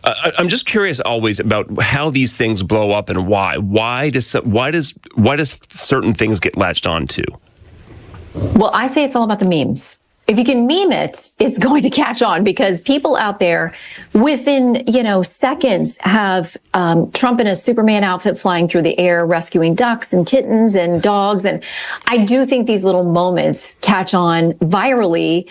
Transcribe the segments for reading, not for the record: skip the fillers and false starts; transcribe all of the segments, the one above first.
I'm just curious always about how these things blow up and why. Why does certain things get latched onto? Well, I say it's all about the memes. If you can meme it, it's going to catch on because people out there within, seconds have Trump in a Superman outfit flying through the air, rescuing ducks and kittens and dogs. And I do think these little moments catch on virally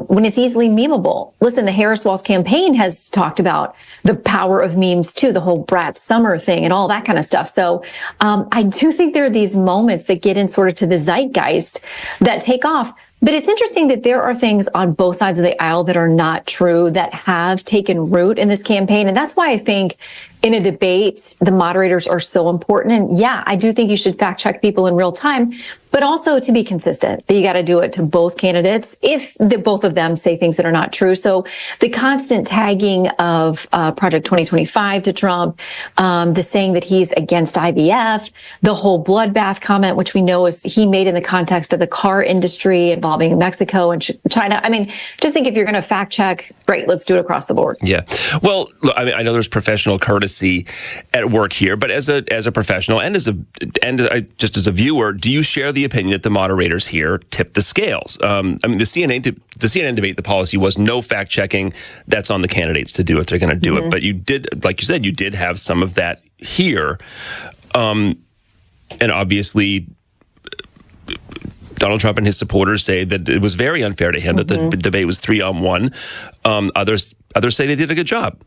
when it's easily memeable. Listen, the Harris Walls campaign has talked about the power of memes too, the whole Brat Summer thing and all that kind of stuff. So I do think there are these moments that get in sort of to the zeitgeist that take off. But it's interesting that there are things on both sides of the aisle that are not true that have taken root in this campaign. And that's why I think in a debate, the moderators are so important. And yeah, I do think you should fact check people in real time, but also to be consistent, that you got to do it to both candidates if both of them say things that are not true. So the constant tagging of Project 2025 to Trump, the saying that he's against IVF, the whole bloodbath comment, which we know is he made in the context of the car industry involving Mexico and China. I mean, just think if you're going to fact check, great, let's do it across the board. Yeah. Well, look, I mean, I know there's professional courtesy at work here, but as a professional and just as a viewer, do you share the opinion that the moderators here tip the scales? I mean, the CNN debate, the policy was no fact checking. That's on the candidates to do if they're going to do it. But you did, like you said, you did have some of that here, and obviously Donald Trump and his supporters say that it was very unfair to him that the debate was 3-on-1. Others say they did a good job.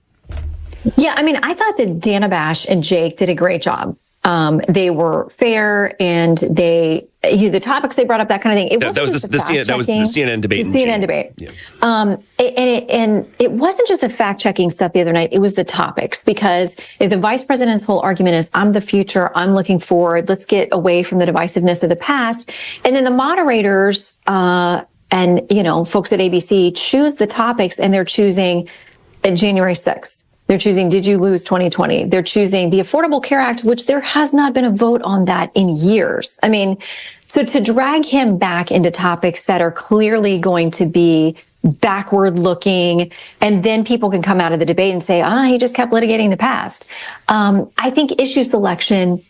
Yeah, I mean, I thought that Dana Bash and Jake did a great job. They were fair, and the topics they brought up, that kind of thing. That was the CNN debate. The CNN debate. Yeah. And it wasn't just the fact checking stuff the other night. It was the topics, because if the vice president's whole argument is, I'm the future, I'm looking forward, let's get away from the divisiveness of the past. And then the moderators, and folks at ABC choose the topics, and they're choosing January 6th. They're choosing, did you lose 2020? They're choosing the Affordable Care Act, which there has not been a vote on that in years. I mean, so to drag him back into topics that are clearly going to be backward looking, and then people can come out of the debate and say, he just kept litigating the past. I think issue selection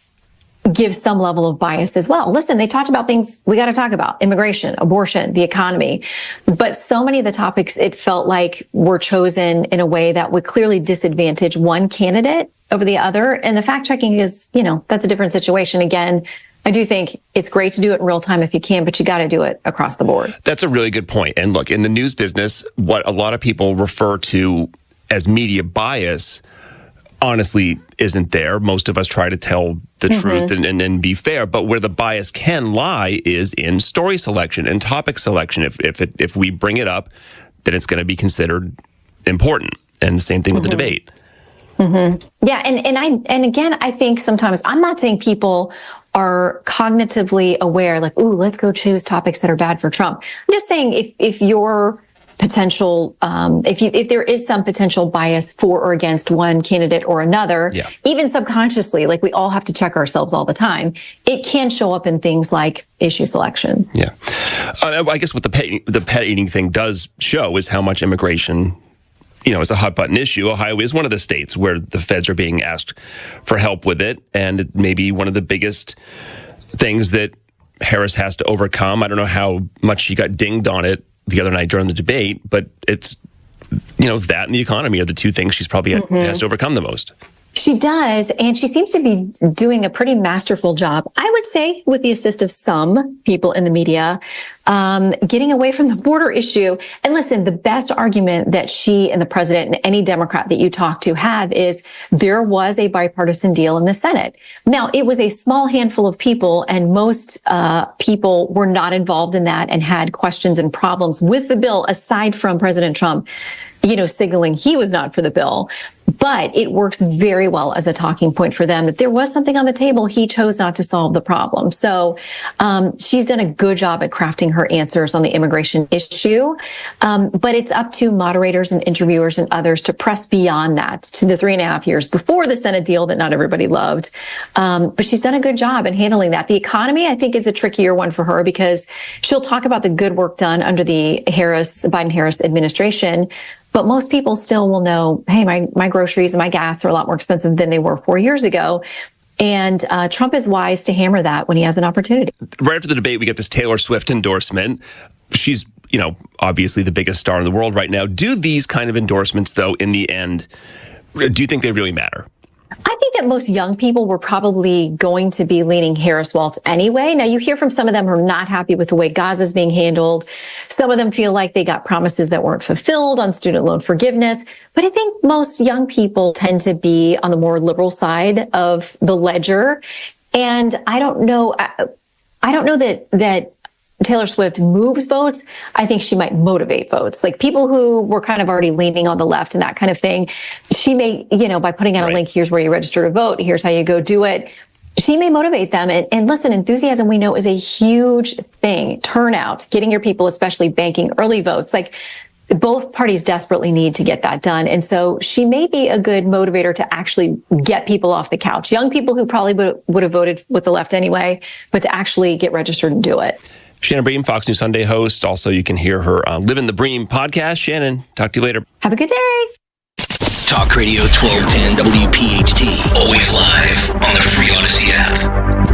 gives some level of bias as well. Listen, they talked about things we got to talk about: immigration, abortion, the economy. But so many of the topics, it felt like, were chosen in a way that would clearly disadvantage one candidate over the other. And the fact checking is, that's a different situation. Again, I do think it's great to do it in real time if you can, but you got to do it across the board. That's a really good point. And look, in the news business, what a lot of people refer to as media bias honestly isn't there. Most of us try to tell the truth and be fair, but where the bias can lie is in story selection and topic selection. If we bring it up, then it's going to be considered important. And the same thing with the debate. Yeah, and again, I think sometimes, I'm not saying people are cognitively aware, like, ooh, let's go choose topics that are bad for Trump. I'm just saying, if you're potential, if there is some potential bias for or against one candidate or another, even subconsciously, like we all have to check ourselves all the time, it can show up in things like issue selection. Yeah. I guess what the pet eating thing does show is how much immigration, is a hot button issue. Ohio is one of the states where the feds are being asked for help with it. And it may be one of the biggest things that Harris has to overcome. I don't know how much she got dinged on it the other night during the debate, but it's, that and the economy are the two things she's probably has to overcome the most. She does, and she seems to be doing a pretty masterful job, I would say, with the assist of some people in the media, getting away from the border issue. And listen, the best argument that she and the president and any Democrat that you talk to have is there was a bipartisan deal in the Senate. Now, it was a small handful of people, and most people were not involved in that and had questions and problems with the bill, aside from President Trump, signaling he was not for the bill. But it works very well as a talking point for them that there was something on the table. He chose not to solve the problem. So she's done a good job at crafting her answers on the immigration issue. But it's up to moderators and interviewers and others to press beyond that to the 3.5 years before the Senate deal that not everybody loved. But she's done a good job in handling that. The economy, I think, is a trickier one for her because she'll talk about the good work done under the Biden-Harris administration. But most people still will know, hey, my groceries and my gas are a lot more expensive than they were 4 years ago. And Trump is wise to hammer that when he has an opportunity. Right after the debate, we get this Taylor Swift endorsement. She's, obviously the biggest star in the world right now. Do these kind of endorsements, though, in the end, do you think they really matter? I think that most young people were probably going to be leaning Harris Waltz anyway. Now, you hear from some of them who are not happy with the way Gaza is being handled. Some of them feel like they got promises that weren't fulfilled on student loan forgiveness. But I think most young people tend to be on the more liberal side of the ledger. And I don't know that Taylor Swift moves votes. I think she might motivate votes. Like people who were kind of already leaning on the left and that kind of thing. She may, by putting out a link, here's where you register to vote, here's how you go do it. She may motivate them. And listen, enthusiasm, we know, is a huge thing. Turnout, getting your people, especially banking early votes. Like both parties desperately need to get that done. And so she may be a good motivator to actually get people off the couch. Young people who probably would have voted with the left anyway, but to actually get registered and do it. Shannon Bream, Fox News Sunday host. Also, you can hear her on Living the Bream podcast. Shannon, talk to you later. Have a good day. Talk Radio 1210 WPHT. Always live on the free Odyssey app.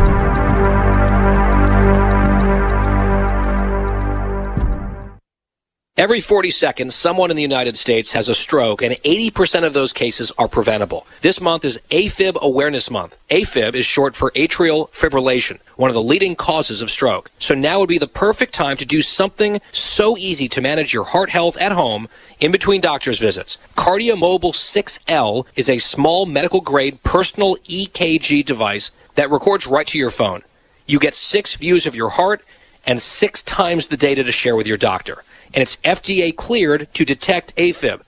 Every 40 seconds, someone in the United States has a stroke, and 80% of those cases are preventable. This month is AFib Awareness Month. AFib is short for atrial fibrillation, one of the leading causes of stroke. So now would be the perfect time to do something so easy to manage your heart health at home in between doctor's visits. KardioMobile 6L is a small medical-grade personal EKG device that records right to your phone. You get 6 views of your heart and 6 times the data to share with your doctor. And it's FDA cleared to detect AFib.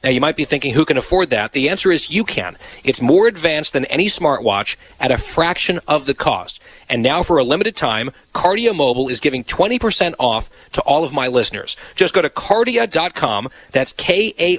Now, you might be thinking, who can afford that? The answer is you can. It's more advanced than any smartwatch at a fraction of the cost. And now, for a limited time, KardioMobile is giving 20% off to all of my listeners. Just go to Kardia.com, that's Kardia.com,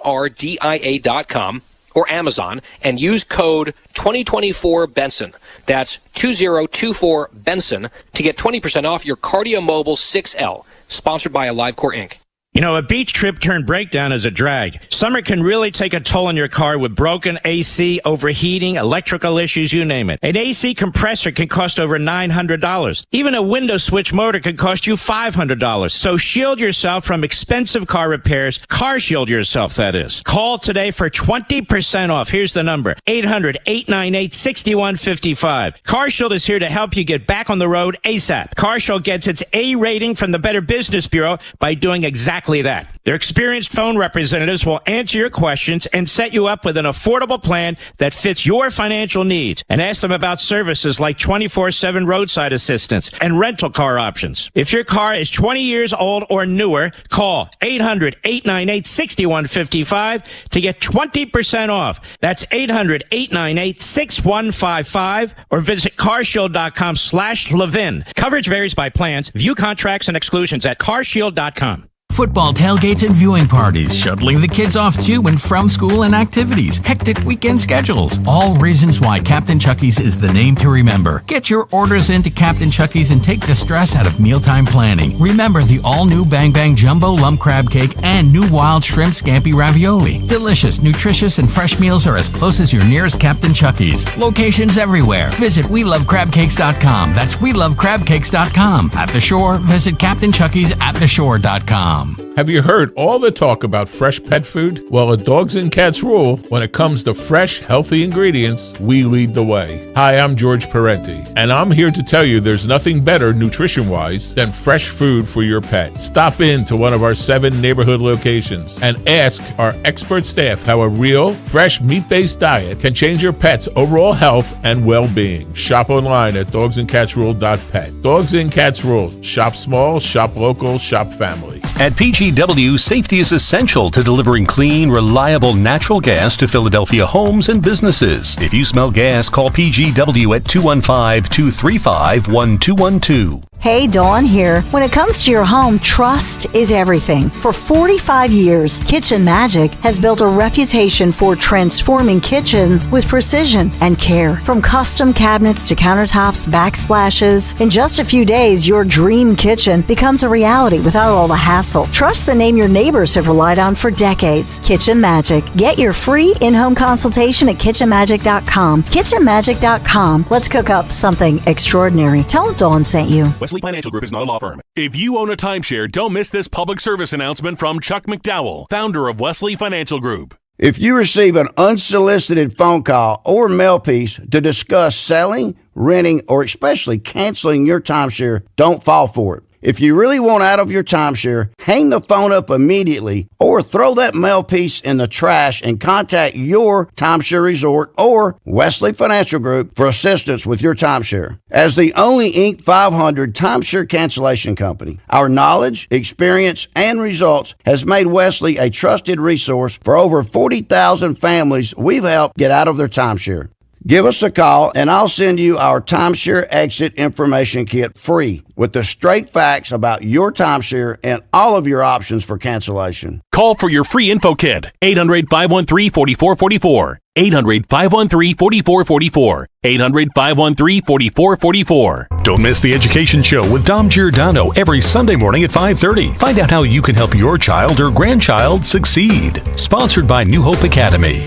or Amazon, and use code 2024-BENSON. That's 2024-BENSON to get 20% off your KardioMobile 6L, sponsored by AliveCore Inc. A beach trip turned breakdown is a drag. Summer can really take a toll on your car with broken AC, overheating, electrical issues, you name it. An AC compressor can cost over $900. Even a window switch motor can cost you $500. So shield yourself from expensive car repairs. Car shield yourself, that is. Call today for 20% off. Here's the number, 800-898-6155. Car Shield is here to help you get back on the road ASAP. Car Shield gets its A rating from the Better Business Bureau by doing exactly that. Their experienced phone representatives will answer your questions and set you up with an affordable plan that fits your financial needs. And ask them about services like 24/7 roadside assistance and rental car options. If your car is 20 years old or newer, call 800-898-6155 to get 20% off. That's 800-898-6155 or visit carshield.com/Levin. Coverage varies by plans. View contracts and exclusions at carshield.com. Football tailgates and viewing parties, shuttling the kids off to and from school and activities, hectic weekend schedules. All reasons why Captain Chucky's is the name to remember. Get your orders into Captain Chucky's and take the stress out of mealtime planning. Remember the all-new Bang Bang Jumbo Lump Crab Cake and new Wild Shrimp Scampi Ravioli. Delicious, nutritious, and fresh meals are as close as your nearest Captain Chucky's. Locations everywhere. Visit WeLoveCrabCakes.com. That's WeLoveCrabCakes.com. At the shore, visit CaptainChucky'sAtTheShore.com. Have you heard all the talk about fresh pet food? Well, at Dogs and Cats Rule, when it comes to fresh, healthy ingredients, we lead the way. Hi, I'm George Parenti, and I'm here to tell you there's nothing better nutrition-wise than fresh food for your pet. Stop in to one of our 7 neighborhood locations and ask our expert staff how a real, fresh, meat-based diet can change your pet's overall health and well-being. Shop online at dogsandcatsrule.pet. Dogs and Cats Rule. Shop small, shop local, shop family. At PGW, safety is essential to delivering clean, reliable natural gas to Philadelphia homes and businesses. If you smell gas, call PGW at 215-235-1212. Hey, Dawn here. When it comes to your home, trust is everything. For 45 years, Kitchen Magic has built a reputation for transforming kitchens with precision and care. From custom cabinets to countertops, backsplashes, in just a few days, your dream kitchen becomes a reality without all the hassle. Trust the name your neighbors have relied on for decades. Kitchen Magic. Get your free in-home consultation at kitchenmagic.com. Kitchenmagic.com. Let's cook up something extraordinary. Tell Dawn sent you. Wesley Financial Group is not a law firm. If you own a timeshare, don't miss this public service announcement from Chuck McDowell, founder of Wesley Financial Group. If you receive an unsolicited phone call or mail piece to discuss selling, renting, or especially canceling your timeshare, don't fall for it. If you really want out of your timeshare, hang the phone up immediately or throw that mail piece in the trash and contact your timeshare resort or Wesley Financial Group for assistance with your timeshare. As the only Inc. 500 timeshare cancellation company, our knowledge, experience, and results has made Wesley a trusted resource for over 40,000 families we've helped get out of their timeshare. Give us a call and I'll send you our timeshare exit information kit free with the straight facts about your timeshare and all of your options for cancellation. Call for your free info kit. 800-513-4444. 800-513-4444. 800-513-4444. Don't miss the Education Show with Dom Giordano every Sunday morning at 5:30. Find out how you can help your child or grandchild succeed. Sponsored by New Hope Academy.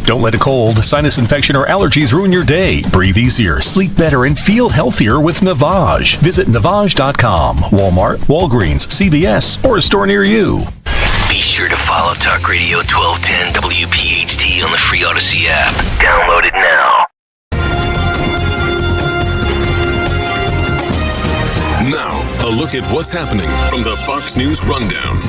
Don't let a cold, sinus infection, or allergies ruin your day. Breathe easier, sleep better, and feel healthier with Navage. Visit Navage.com. Walmart, Walgreens, CVS, or a store near you. Be sure to follow Talk Radio 1210 WPHT on the free Odyssey app. Download it now. Now, a look at what's happening from the Fox News Rundown.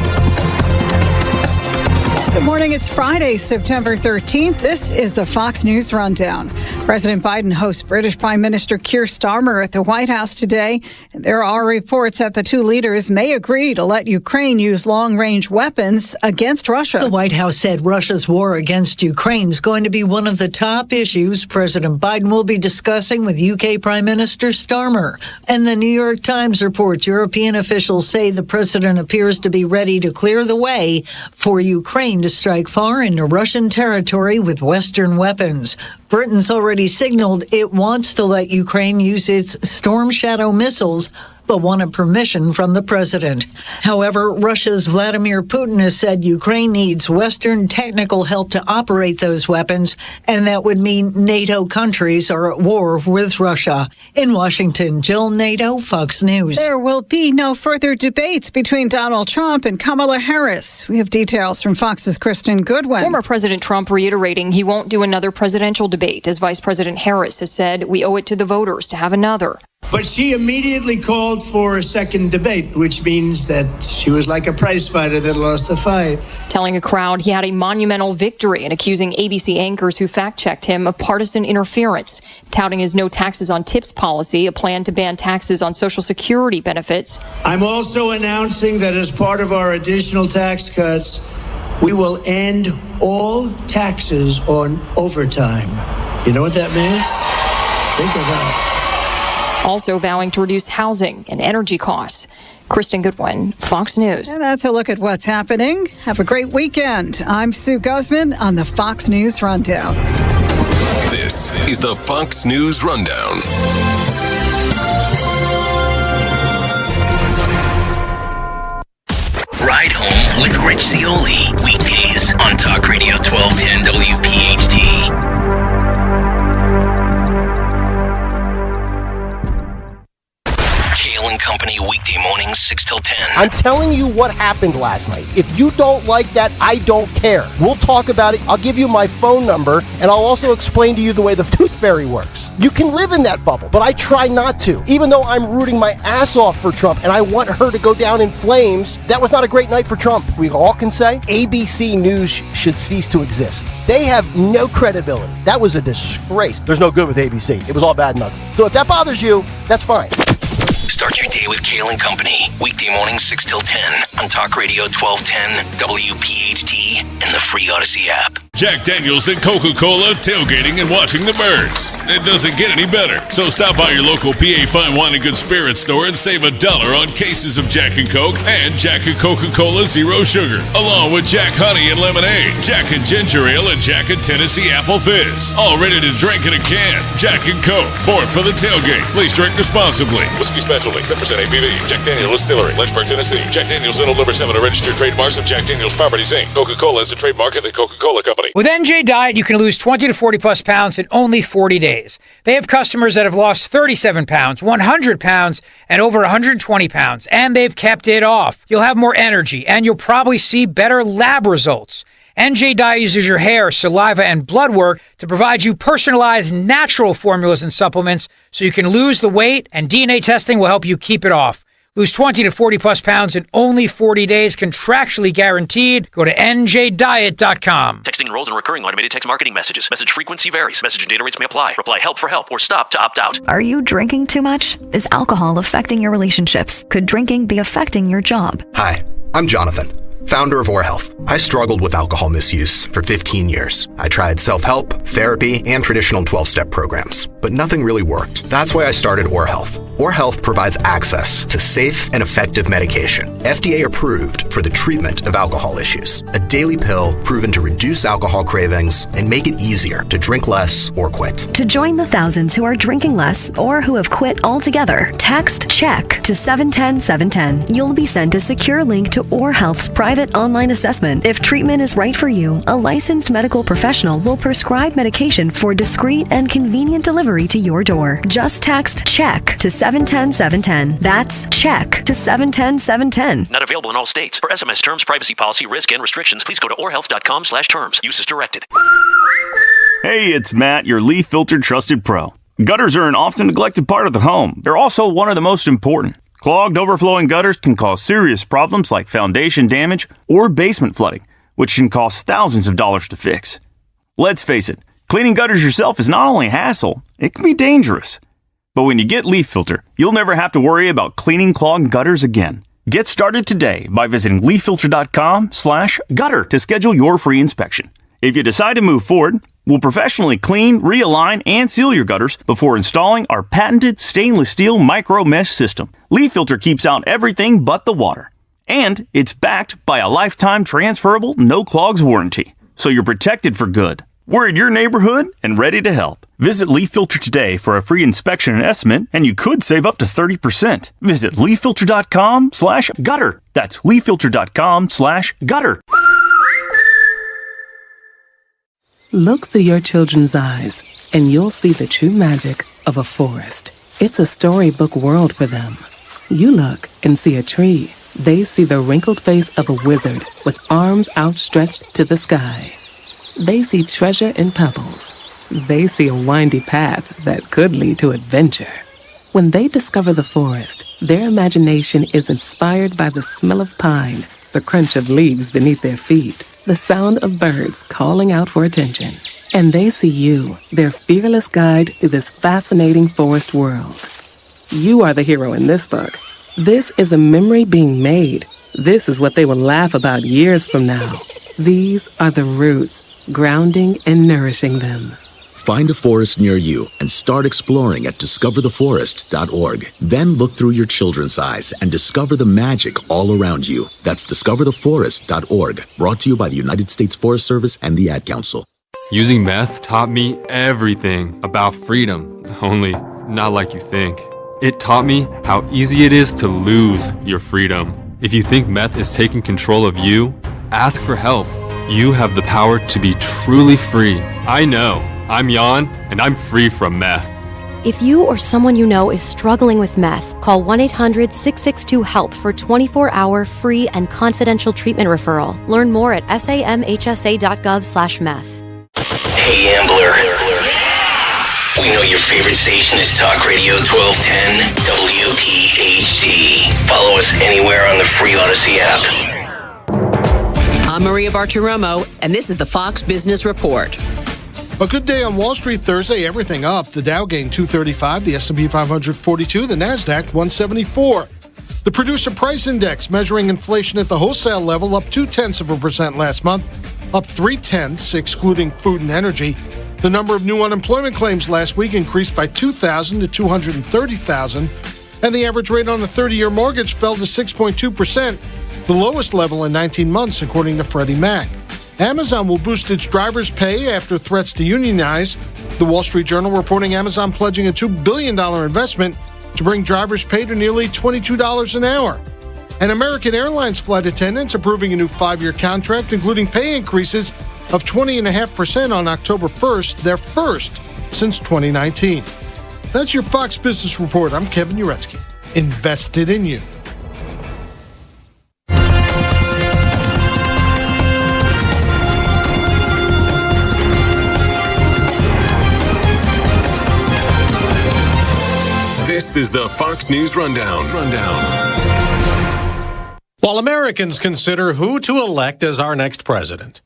Good morning. It's Friday, September 13th. This is the Fox News Rundown. President Biden hosts British Prime Minister Keir Starmer at the White House today. There are reports that the two leaders may agree to let Ukraine use long-range weapons against Russia. The White House said Russia's war against Ukraine is going to be one of the top issues President Biden will be discussing with UK Prime Minister Starmer. And the New York Times reports European officials say the president appears to be ready to clear the way for Ukraine to strike far into Russian territory with Western weapons. Britain's already signaled it wants to let Ukraine use its Storm Shadow missiles, but wanted permission from the president. However, Russia's Vladimir Putin has said Ukraine needs Western technical help to operate those weapons, and that would mean NATO countries are at war with Russia. In Washington, Jill Nato, Fox News. There will be no further debates between Donald Trump and Kamala Harris. We have details from Fox's Kristen Goodwin. Former President Trump reiterating he won't do another presidential debate, as Vice President Harris has said, we owe it to the voters to have another. But she immediately called for a second debate, which means that she was like a prize fighter that lost a fight. Telling a crowd he had a monumental victory and accusing ABC anchors who fact-checked him of partisan interference, touting his no taxes on tips policy, a plan to ban taxes on Social Security benefits. I'm also announcing that as part of our additional tax cuts, we will end all taxes on overtime. You know what that means? Think about it. Also vowing to reduce housing and energy costs. Kristen Goodwin, Fox News. And that's a look at what's happening. Have a great weekend. I'm Sue Guzman on the Fox News Rundown. This is the Fox News Rundown. Ride Home with Rich Cioli. Weekdays on Talk Radio 1210 WPHT. Kayal and Company, weekday mornings, 6 till 10. I'm telling you what happened last night. If you don't like that, I don't care. We'll talk about it. I'll give you my phone number, and I'll also explain to you the way the tooth fairy works. You can live in that bubble, but I try not to. Even though I'm rooting my ass off for Trump, and I want her to go down in flames, that was not a great night for Trump. We all can say ABC News should cease to exist. They have no credibility. That was a disgrace. There's no good with ABC. It was all bad and ugly. So if that bothers you, that's fine. Start your day with Kayal and Company. Weekday mornings 6 till 10 on Talk Radio 1210, WPHT, and the free Odyssey app. Jack Daniels and Coca-Cola tailgating and watching the birds. It doesn't get any better. So stop by your local PA Fine Wine and Good Spirits store and save $1 on cases of Jack and Coke and Jack and Coca-Cola Zero Sugar, along with Jack Honey and Lemonade, Jack and Ginger Ale, and Jack and Tennessee Apple Fizz. All ready to drink in a can. Jack and Coke, born for the tailgate. Please drink responsibly. Whiskey Specialty, 7% ABV. Jack Daniels Distillery, Lynchburg, Tennessee. Jack Daniels and Old Number 7 are registered trademarks of Jack Daniels Properties, Inc. Coca-Cola is a trademark of the Coca-Cola Company. With NJ Diet, you can lose 20 to 40 plus pounds in only 40 days. They have customers that have lost 37 pounds, 100 pounds, and over 120 pounds, and they've kept it off. You'll have more energy, and you'll probably see better lab results. NJ Diet uses your hair, saliva, and blood work to provide you personalized natural formulas and supplements so you can lose the weight, and DNA testing will help you keep it off. Lose 20 to 40 plus pounds in only 40 days, contractually guaranteed. Go to njdiet.com. Texting enrolls in recurring automated text marketing messages. Message frequency varies. Message and data rates may apply. Reply help for help or stop to opt out. Are you drinking too much? Is alcohol affecting your relationships? Could drinking be affecting your job? Hi, I'm Jonathan, founder of Or Health. I struggled with alcohol misuse for 15 years. I tried self-help, therapy, and traditional 12-step programs, but nothing really worked. That's why I started Or Health. Or Health provides access to safe and effective medication, FDA approved for the treatment of alcohol issues. A daily pill proven to reduce alcohol cravings and make it easier to drink less or quit. To join the thousands who are drinking less or who have quit altogether, text CHECK to 710-710. You'll be sent a secure link to Or Health's private online assessment. If treatment is right for you, a licensed medical professional will prescribe medication for discreet and convenient delivery to your door. Just text CHECK to 710-710. That's CHECK to 710-710. Not available in all states. For SMS terms, privacy policy, risk, and restrictions, please go to orhealth.com/terms. Use as directed. Hey, it's Matt, your leaf filter trusted pro. Gutters are an often neglected part of the home. They're also one of the most important. Clogged, overflowing gutters can cause serious problems like foundation damage or basement flooding, which can cost thousands of dollars to fix. Let's face it, cleaning gutters yourself is not only a hassle, it can be dangerous. But when you get Leaf Filter, you'll never have to worry about cleaning clogged gutters again. Get started today by visiting leaffilter.com/gutter to schedule your free inspection. If you decide to move forward, we'll professionally clean, realign, and seal your gutters before installing our patented stainless steel micro mesh system. Leaf Filter keeps out everything but the water. And it's backed by a lifetime transferable no clogs warranty. So you're protected for good. We're in your neighborhood and ready to help. Visit Leaf Filter today for a free inspection and estimate, and you could save up to 30%. Visit leaffilter.com/gutter. That's leaffilter.com/gutter. Look through your children's eyes, and you'll see the true magic of a forest. It's a storybook world for them. You look and see a tree. They see the wrinkled face of a wizard with arms outstretched to the sky. They see treasure in pebbles. They see a windy path that could lead to adventure. When they discover the forest, their imagination is inspired by the smell of pine, the crunch of leaves beneath their feet, the sound of birds calling out for attention. And they see you, their fearless guide through this fascinating forest world. You are the hero in this book. This is a memory being made. This is what they will laugh about years from now. These are the roots, grounding and nourishing them. Find a forest near you and start exploring at discovertheforest.org. Then look through your children's eyes and discover the magic all around you. That's discovertheforest.org. Brought to you by the United States Forest Service and the Ad Council. Using meth taught me everything about freedom, only not like you think. It taught me how easy it is to lose your freedom. If you think meth is taking control of you, ask for help. You have the power to be truly free. I know. I'm Jan, and I'm free from meth. If you or someone you know is struggling with meth, call 1-800-662-HELP for 24-hour free and confidential treatment referral. Learn more at samhsa.gov/meth. Hey, Ambler. We know your favorite station is Talk Radio 1210 WPHT. Follow us anywhere on the free Odyssey app. I'm Maria Bartiromo, and this is the Fox Business Report. A good day on Wall Street Thursday. Everything up. The Dow gained 235, the S&P 500 42, the Nasdaq 174. The Producer Price Index, measuring inflation at the wholesale level, up 0.2% last month, up 0.3, excluding food and energy. The number of new unemployment claims last week increased by 2,000 to 230,000, and the average rate on a 30-year mortgage fell to 6.2%, the lowest level in 19 months, according to Freddie Mac. Amazon will boost its drivers' pay after threats to unionize. The Wall Street Journal reporting Amazon pledging a $2 billion investment to bring drivers' pay to nearly $22 an hour. And American Airlines flight attendants approving a new 5-year contract, including pay increases of 20.5% on October 1st, their first since 2019. That's your Fox Business Report. I'm Kevin Uretsky. Invested in you. This is the Fox News Rundown. While Americans consider who to elect as our next president,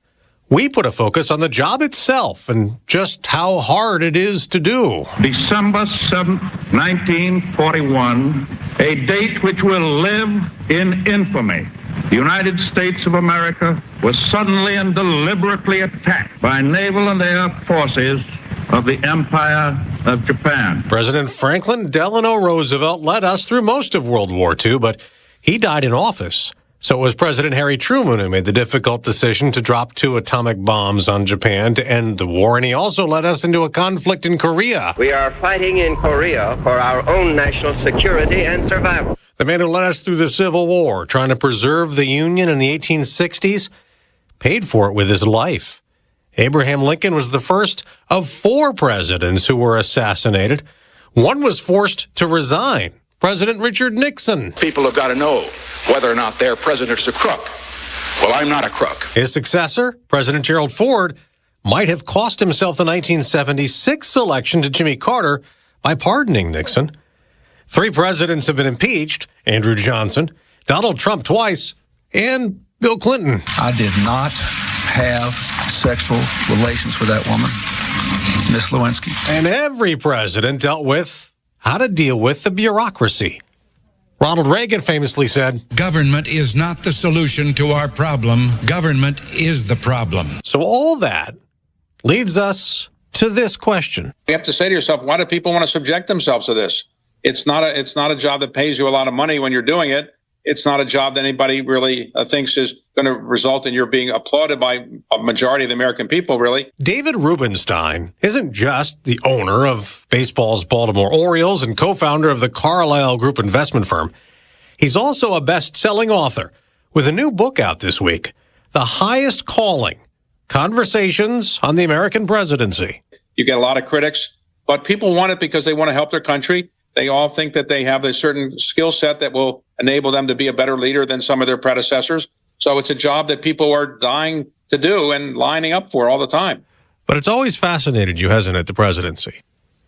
we put a focus on the job itself and just how hard it is to do. December 7th, 1941, a date which will live in infamy. The United States of America was suddenly and deliberately attacked by naval and air forces of the Empire of Japan. President Franklin Delano Roosevelt led us through most of World War II, but he died in office. So it was President Harry Truman who made the difficult decision to drop 2 atomic bombs on Japan to end the war, and he also led us into a conflict in Korea. We are fighting in Korea for our own national security and survival. The man who led us through the Civil War, trying to preserve the Union in the 1860s, paid for it with his life. Abraham Lincoln was the first of 4 presidents who were assassinated. One was forced to resign. President Richard Nixon. People have got to know whether or not their president's a crook. Well, I'm not a crook. His successor, President Gerald Ford, might have cost himself the 1976 election to Jimmy Carter by pardoning Nixon. 3 presidents have been impeached: Andrew Johnson, Donald Trump twice, and Bill Clinton. I did not have sexual relations with that woman, Miss Lewinsky. And every president dealt with how to deal with the bureaucracy. Ronald Reagan famously said, "Government is not the solution to our problem. Government is the problem." So all that leads us to this question. You have to say to yourself, why do people want to subject themselves to this? It's not a job that pays you a lot of money when you're doing it. It's not a job that anybody really thinks is going to result in your being applauded by a majority of the American people, really. David Rubenstein isn't just the owner of baseball's Baltimore Orioles and co-founder of the Carlyle Group investment firm. He's also a best-selling author with a new book out this week, The Highest Calling: Conversations on the American Presidency. You get a lot of critics, but people want it because they want to help their country. They all think that they have a certain skill set that will enable them to be a better leader than some of their predecessors. So it's a job that people are dying to do and lining up for all the time. But it's always fascinated you, hasn't it, the presidency?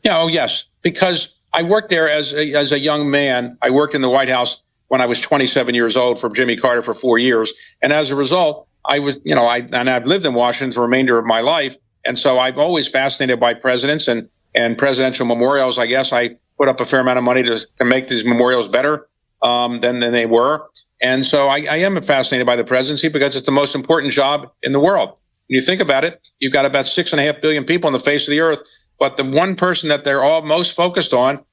Yeah, oh, yes, because I worked there as a young man. I worked in the White House when I was 27 years old for Jimmy Carter for 4 years. And as a result, I was, I've lived in Washington for the remainder of my life. And so I'm always fascinated by presidents and presidential memorials. I guess I put up a fair amount of money to make these memorials better than they were. And so I am fascinated by the presidency because it's the most important job in the world. When you think about it, you've got about 6.5 billion people on the face of the earth, but the one person that they're all most focused on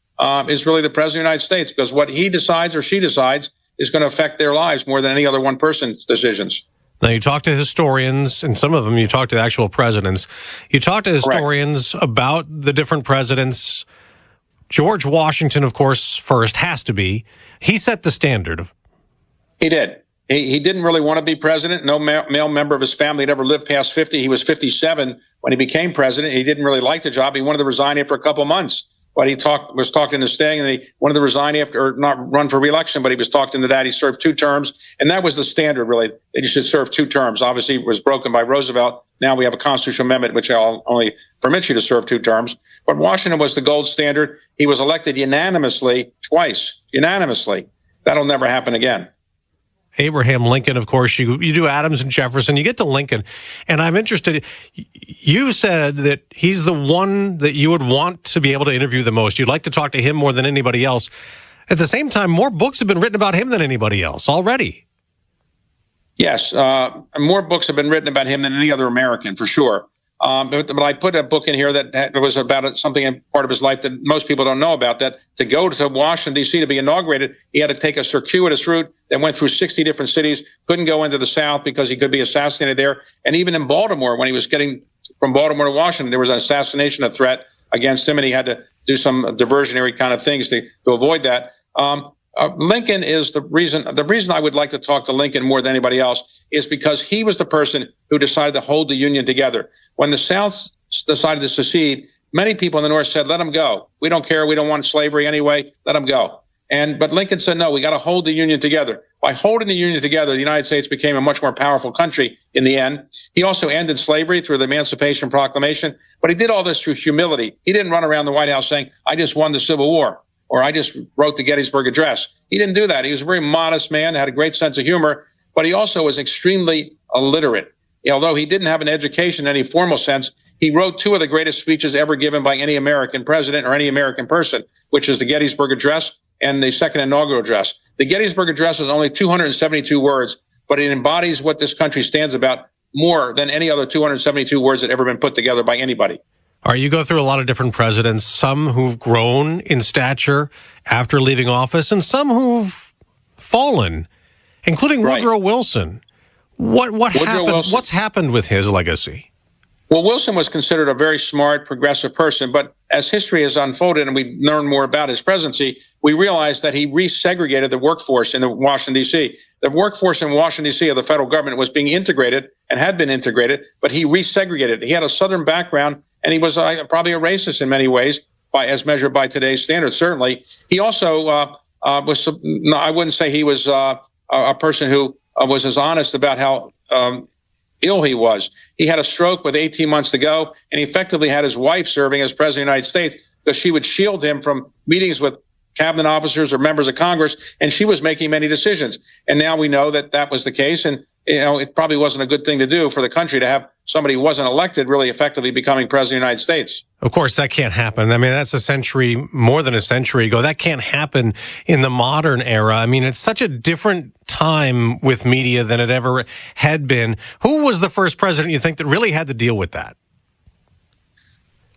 is really the president of the United States, because what he decides or she decides is going to affect their lives more than any other one person's decisions. Now, you talk to historians, and some of them you talk to the actual presidents. You talk to historians about the different presidents. George Washington, of course, first has to be. He set the standard. He did. He didn't really want to be president. No male member of his family had ever lived past 50. He was 57 when he became president. He didn't really like the job. He wanted to resign after a couple of months. But he was talked into staying, and he wanted to resign after, or not run for re-election, but he was talked into that. He served 2 terms, and that was the standard, really, that you should serve 2 terms. Obviously, it was broken by Roosevelt. Now we have a constitutional amendment which only permits you to serve 2 terms. But Washington was the gold standard. He was elected unanimously twice, unanimously. That'll never happen again. Abraham Lincoln, of course. You do Adams and Jefferson. You get to Lincoln, and I'm interested. You said that he's the one that you would want to be able to interview the most. You'd like to talk to him more than anybody else. At the same time, more books have been written about him than anybody else already. Yes, more books have been written about him than any other American, for sure. But I put a book in here that was about something in part of his life that most people don't know about, that to go to Washington, D.C. to be inaugurated, he had to take a circuitous route that went through 60 different cities, couldn't go into the South because he could be assassinated there. And even in Baltimore, when he was getting from Baltimore to Washington, there was an assassination threat against him, and he had to do some diversionary kind of things to avoid that. Lincoln is the reason. The reason I would like to talk to Lincoln more than anybody else is because he was the person who decided to hold the Union together. When the South decided to secede, many people in the North said, let him go. We don't care. We don't want slavery anyway. Let him go. But Lincoln said, no, we got to hold the Union together. By holding the Union together, the United States became a much more powerful country in the end. He also ended slavery through the Emancipation Proclamation, but he did all this through humility. He didn't run around the White House saying, I just won the Civil War, or I just wrote the Gettysburg Address. He didn't do that. He was a very modest man, had a great sense of humor, but he also was extremely illiterate. Although he didn't have an education in any formal sense, he wrote two of the greatest speeches ever given by any American president or any American person, which is the Gettysburg Address and the second inaugural address. The Gettysburg Address is only 272 words, but it embodies what this country stands about more than any other 272 words that ever been put together by anybody. All right, you go through a lot of different presidents, some who've grown in stature after leaving office and some who've fallen, including Woodrow Wilson. What happened? Wilson. What's happened with his legacy? Well, Wilson was considered a very smart, progressive person, but as history has unfolded and we learn more about his presidency, we realized that he resegregated the workforce in Washington, D.C. The workforce in Washington, D.C. of the federal government was being integrated and had been integrated, but he resegregated. He had a Southern background, and he was probably a racist in many ways, as measured by today's standards, certainly. He also was, I wouldn't say he was a person who was as honest about how ill he was. He had a stroke with 18 months to go, and he effectively had his wife serving as president of the United States because she would shield him from meetings with cabinet officers or members of Congress, and she was making many decisions. And now we know that that was the case, and it probably wasn't a good thing to do for the country to have somebody who wasn't elected really effectively becoming president of the United States. Of course, that can't happen. I mean, that's a century, more than a century ago. That can't happen in the modern era. I mean, it's such a different time with media than it ever had been. Who was the first president you think that really had to deal with that?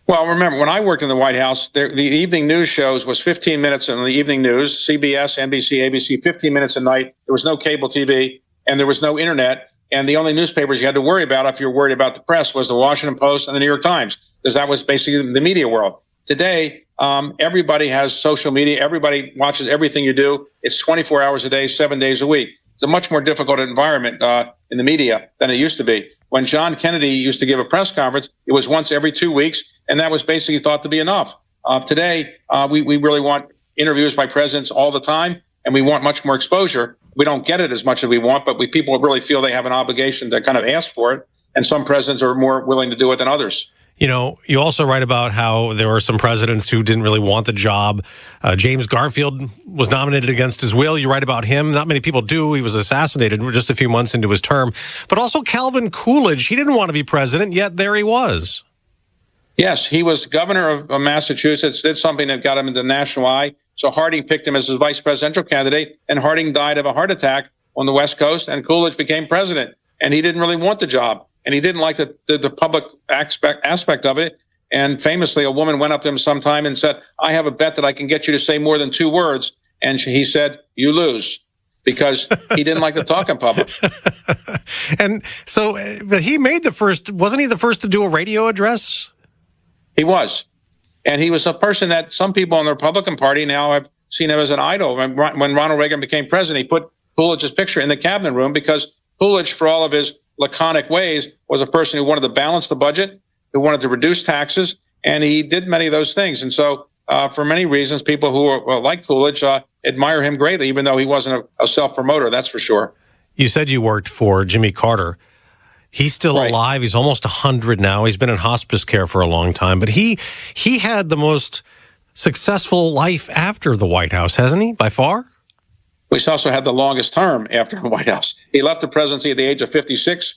Well, remember, when I worked in the White House, the evening news shows was 15 minutes in the evening news, CBS, NBC, ABC, 15 minutes a night. There was no cable TV, and there was no internet. And the only newspapers you had to worry about if you were worried about the press was the Washington Post and the New York Times, because that was basically the media world. Today, everybody has social media. Everybody watches everything you do. It's 24 hours a day, 7 days a week. It's a much more difficult environment in the media than it used to be. When John Kennedy used to give a press conference, it was once every 2 weeks, and that was basically thought to be enough. Today, we really want interviews by presidents all the time, and we want much more exposure. We don't get it as much as we want, but people really feel they have an obligation to kind of ask for it, and some presidents are more willing to do it than others. You know, you also write about how there were some presidents who didn't really want the job. James Garfield was nominated against his will. You write about him. Not many people do. He was assassinated just a few months into his term. But also Calvin Coolidge. He didn't want to be president, yet there he was. Yes, he was governor of Massachusetts, did something that got him into the national eye. So Harding picked him as his vice presidential candidate, and Harding died of a heart attack on the West Coast, and Coolidge became president. And he didn't really want the job, and he didn't like the public aspect of it. And famously, a woman went up to him sometime and said, I have a bet that I can get you to say more than 2 words. And he said, you lose, because he didn't like to talk in public. And so, but he made wasn't he the first to do a radio address? He was. And he was a person that some people in the Republican Party now have seen him as an idol. When Ronald Reagan became president, he put Coolidge's picture in the cabinet room because Coolidge, for all of his laconic ways, was a person who wanted to balance the budget, who wanted to reduce taxes, and he did many of those things. And so for many reasons, people who are like Coolidge admire him greatly, even though he wasn't a self-promoter, that's for sure. You said you worked for Jimmy Carter. He's still alive. He's almost 100 now. He's been in hospice care for a long time. But he had the most successful life after the White House, hasn't he, by far? He also had the longest term after the White House. He left the presidency at the age of 56,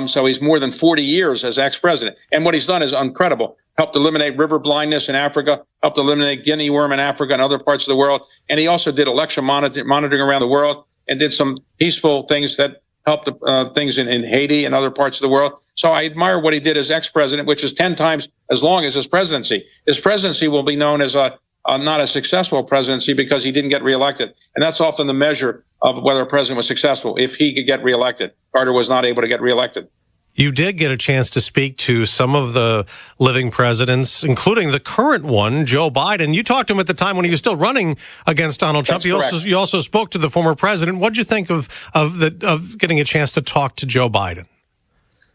so he's more than 40 years as ex-president. And what he's done is incredible. Helped eliminate river blindness in Africa, helped eliminate guinea worm in Africa and other parts of the world. And he also did election monitoring around the world and did some peaceful things that helped things in Haiti and other parts of the world. So I admire what he did as ex-president, which is 10 times as long as his presidency. His presidency will be known as not a successful presidency because he didn't get reelected. And that's often the measure of whether a president was successful, if he could get reelected. Carter was not able to get reelected. You did get a chance to speak to some of the living presidents, including the current one, Joe Biden. You talked to him at the time when he was still running against Donald Trump. You also spoke to the former president. What did you think of getting a chance to talk to Joe Biden?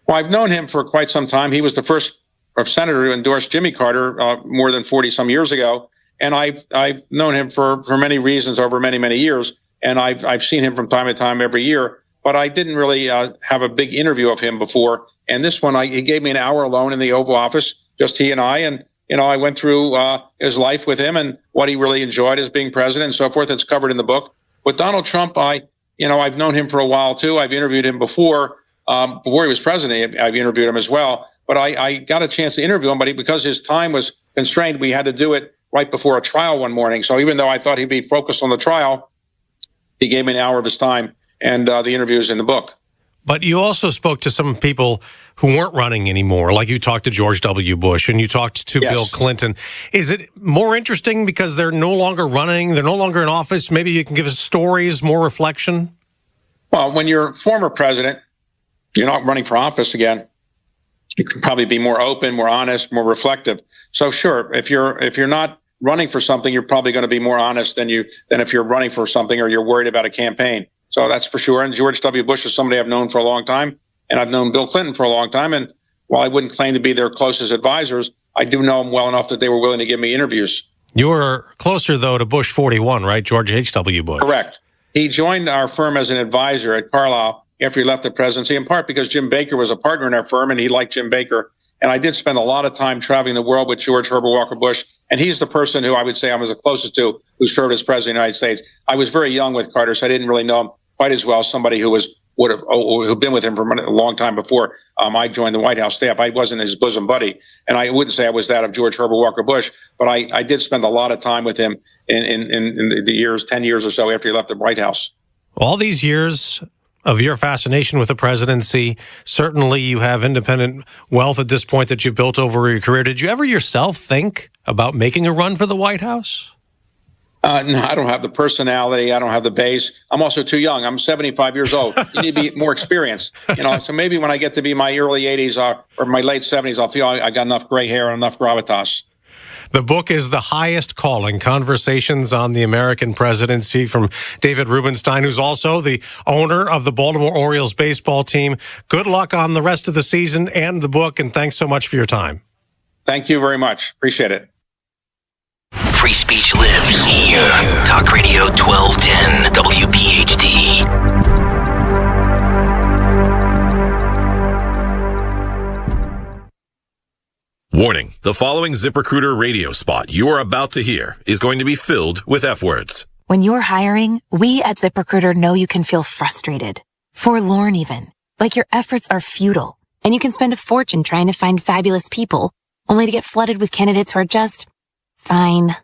Well, I've known him for quite some time. He was the first senator to endorse Jimmy Carter more than 40 some years ago, and I've known him for many reasons over many years, and I've seen him from time to time every year. But I didn't really have a big interview of him before. And this one, he gave me an hour alone in the Oval Office, just he and I. And, I went through his life with him and what he really enjoyed as being president and so forth. It's covered in the book. With Donald Trump, I've known him for a while, too. I've interviewed him before he was president. I've interviewed him as well. But I got a chance to interview him. But because his time was constrained, we had to do it right before a trial one morning. So even though I thought he'd be focused on the trial, he gave me an hour of his time. And the interview is in the book. But you also spoke to some people who weren't running anymore, like you talked to George W. Bush and you talked to Bill Clinton. Is it more interesting because they're no longer running, they're no longer in office? Maybe you can give us stories, more reflection? Well, when you're former president, you're not running for office again. You can probably be more open, more honest, more reflective. So sure, if you're not running for something, you're probably going to be more honest than if you're running for something or you're worried about a campaign. So that's for sure. And George W. Bush is somebody I've known for a long time, and I've known Bill Clinton for a long time. And while I wouldn't claim to be their closest advisors, I do know them well enough that they were willing to give me interviews. You were closer, though, to Bush 41, right? George H.W. Bush. Correct. He joined our firm as an advisor at Carlyle after he left the presidency, in part because Jim Baker was a partner in our firm, and he liked Jim Baker. And I did spend a lot of time traveling the world with George Herbert Walker Bush, and he's the person who I would say I was the closest to who served as president of the United States. I was very young with Carter, so I didn't really know him quite as well as somebody who'd been with him for a long time before I joined the White House staff. I wasn't his bosom buddy, and I wouldn't say I was that of George Herbert Walker Bush, but I did spend a lot of time with him in the years, 10 years or so after he left the White House. All these years of your fascination with the presidency, certainly you have independent wealth at this point that you've built over your career. Did you ever yourself think about making a run for the White House? No, I don't have the personality. I don't have the base. I'm also too young. I'm 75 years old. You need to be more experienced. So maybe when I get to be my early 80s or my late 70s, I'll feel I got enough gray hair and enough gravitas. The book is The Highest Calling, Conversations on the American Presidency, from David Rubenstein, who's also the owner of the Baltimore Orioles baseball team. Good luck on the rest of the season and the book, and thanks so much for your time. Thank you very much. Appreciate it. Free speech lives here. Talk Radio 1210 WPHT. Warning, the following ZipRecruiter radio spot you are about to hear is going to be filled with F-words. When you're hiring, we at ZipRecruiter know you can feel frustrated, forlorn even, like your efforts are futile, and you can spend a fortune trying to find fabulous people, only to get flooded with candidates who are just fine.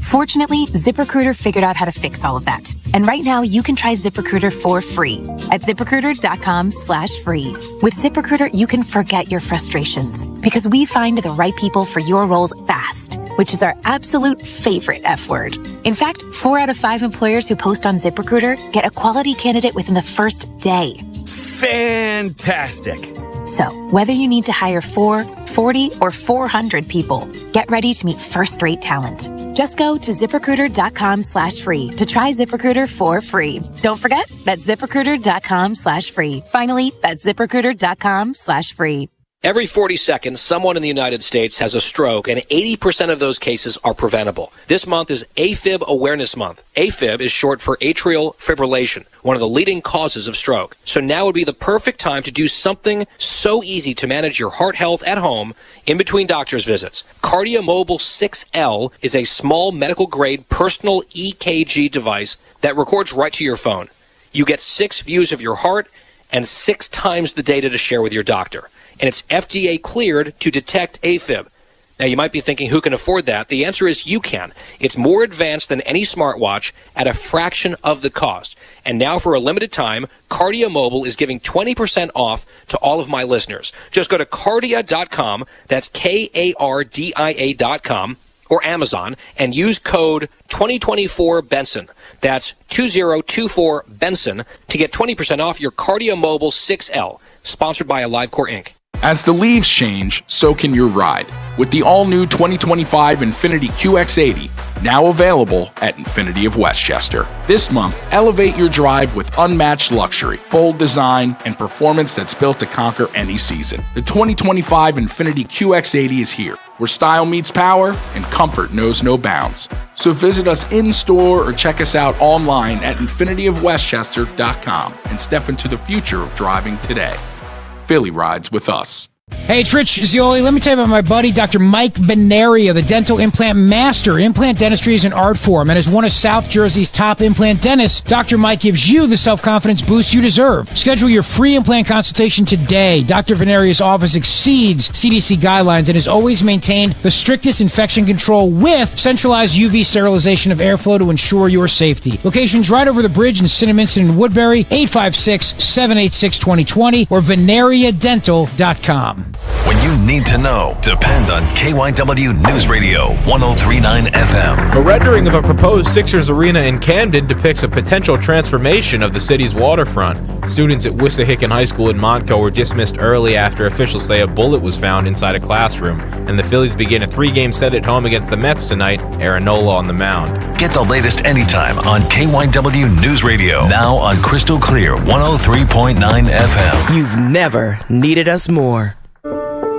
Fortunately, ZipRecruiter figured out how to fix all of that. And right now, you can try ZipRecruiter for free at ZipRecruiter.com/free. With ZipRecruiter, you can forget your frustrations because we find the right people for your roles fast, which is our absolute favorite F word. In fact, 4 out of 5 employers who post on ZipRecruiter get a quality candidate within the first day. Fantastic. So, whether you need to hire 4, 40, or 400 people, get ready to meet first-rate talent. Just go to ZipRecruiter.com/free to try ZipRecruiter for free. Don't forget, that's ZipRecruiter.com/free. Finally, that's ZipRecruiter.com/free. Every 40 seconds, someone in the United States has a stroke, and 80% of those cases are preventable. This month is AFib Awareness Month. AFib is short for atrial fibrillation, one of the leading causes of stroke. So now would be the perfect time to do something so easy to manage your heart health at home in between doctor's visits. KardioMobile 6L is a small medical-grade personal EKG device that records right to your phone. You get 6 views of your heart and 6 times the data to share with your doctor. And it's FDA cleared to detect AFib. Now, you might be thinking, who can afford that? The answer is you can. It's more advanced than any smartwatch at a fraction of the cost. And now, for a limited time, KardioMobile is giving 20% off to all of my listeners. Just go to Kardia.com, that's KARDIA.com, or Amazon, and use code 2024-BENSON. That's 2024-BENSON to get 20% off your KardioMobile 6L, sponsored by AliveCore Inc. As the leaves change, so can your ride. With the all-new 2025 Infiniti QX80, now available at Infiniti of Westchester. This month, elevate your drive with unmatched luxury, bold design, and performance that's built to conquer any season. The 2025 Infiniti QX80 is here, where style meets power and comfort knows no bounds. So visit us in-store or check us out online at infinityofwestchester.com and step into the future of driving today. Philly rides with us. Hey, it's Rich Zioli. Let me tell you about my buddy, Dr. Mike Veneria, the dental implant master. Implant dentistry is an art form, and as one of South Jersey's top implant dentists, Dr. Mike gives you the self-confidence boost you deserve. Schedule your free implant consultation today. Dr. Veneria's office exceeds CDC guidelines and has always maintained the strictest infection control with centralized UV sterilization of airflow to ensure your safety. Locations right over the bridge in Cinnaminson and Woodbury, 856-786-2020 or veneriadental.com. When you need to know, depend on KYW News Radio 103.9 FM. A rendering of a proposed Sixers arena in Camden depicts a potential transformation of the city's waterfront. Students at Wissahickon High School in Montco were dismissed early after officials say a bullet was found inside a classroom. And the Phillies begin a 3-game set at home against the Mets tonight, Aaron Nola on the mound. Get the latest anytime on KYW News Radio. Now on Crystal Clear 103.9 FM. You've never needed us more.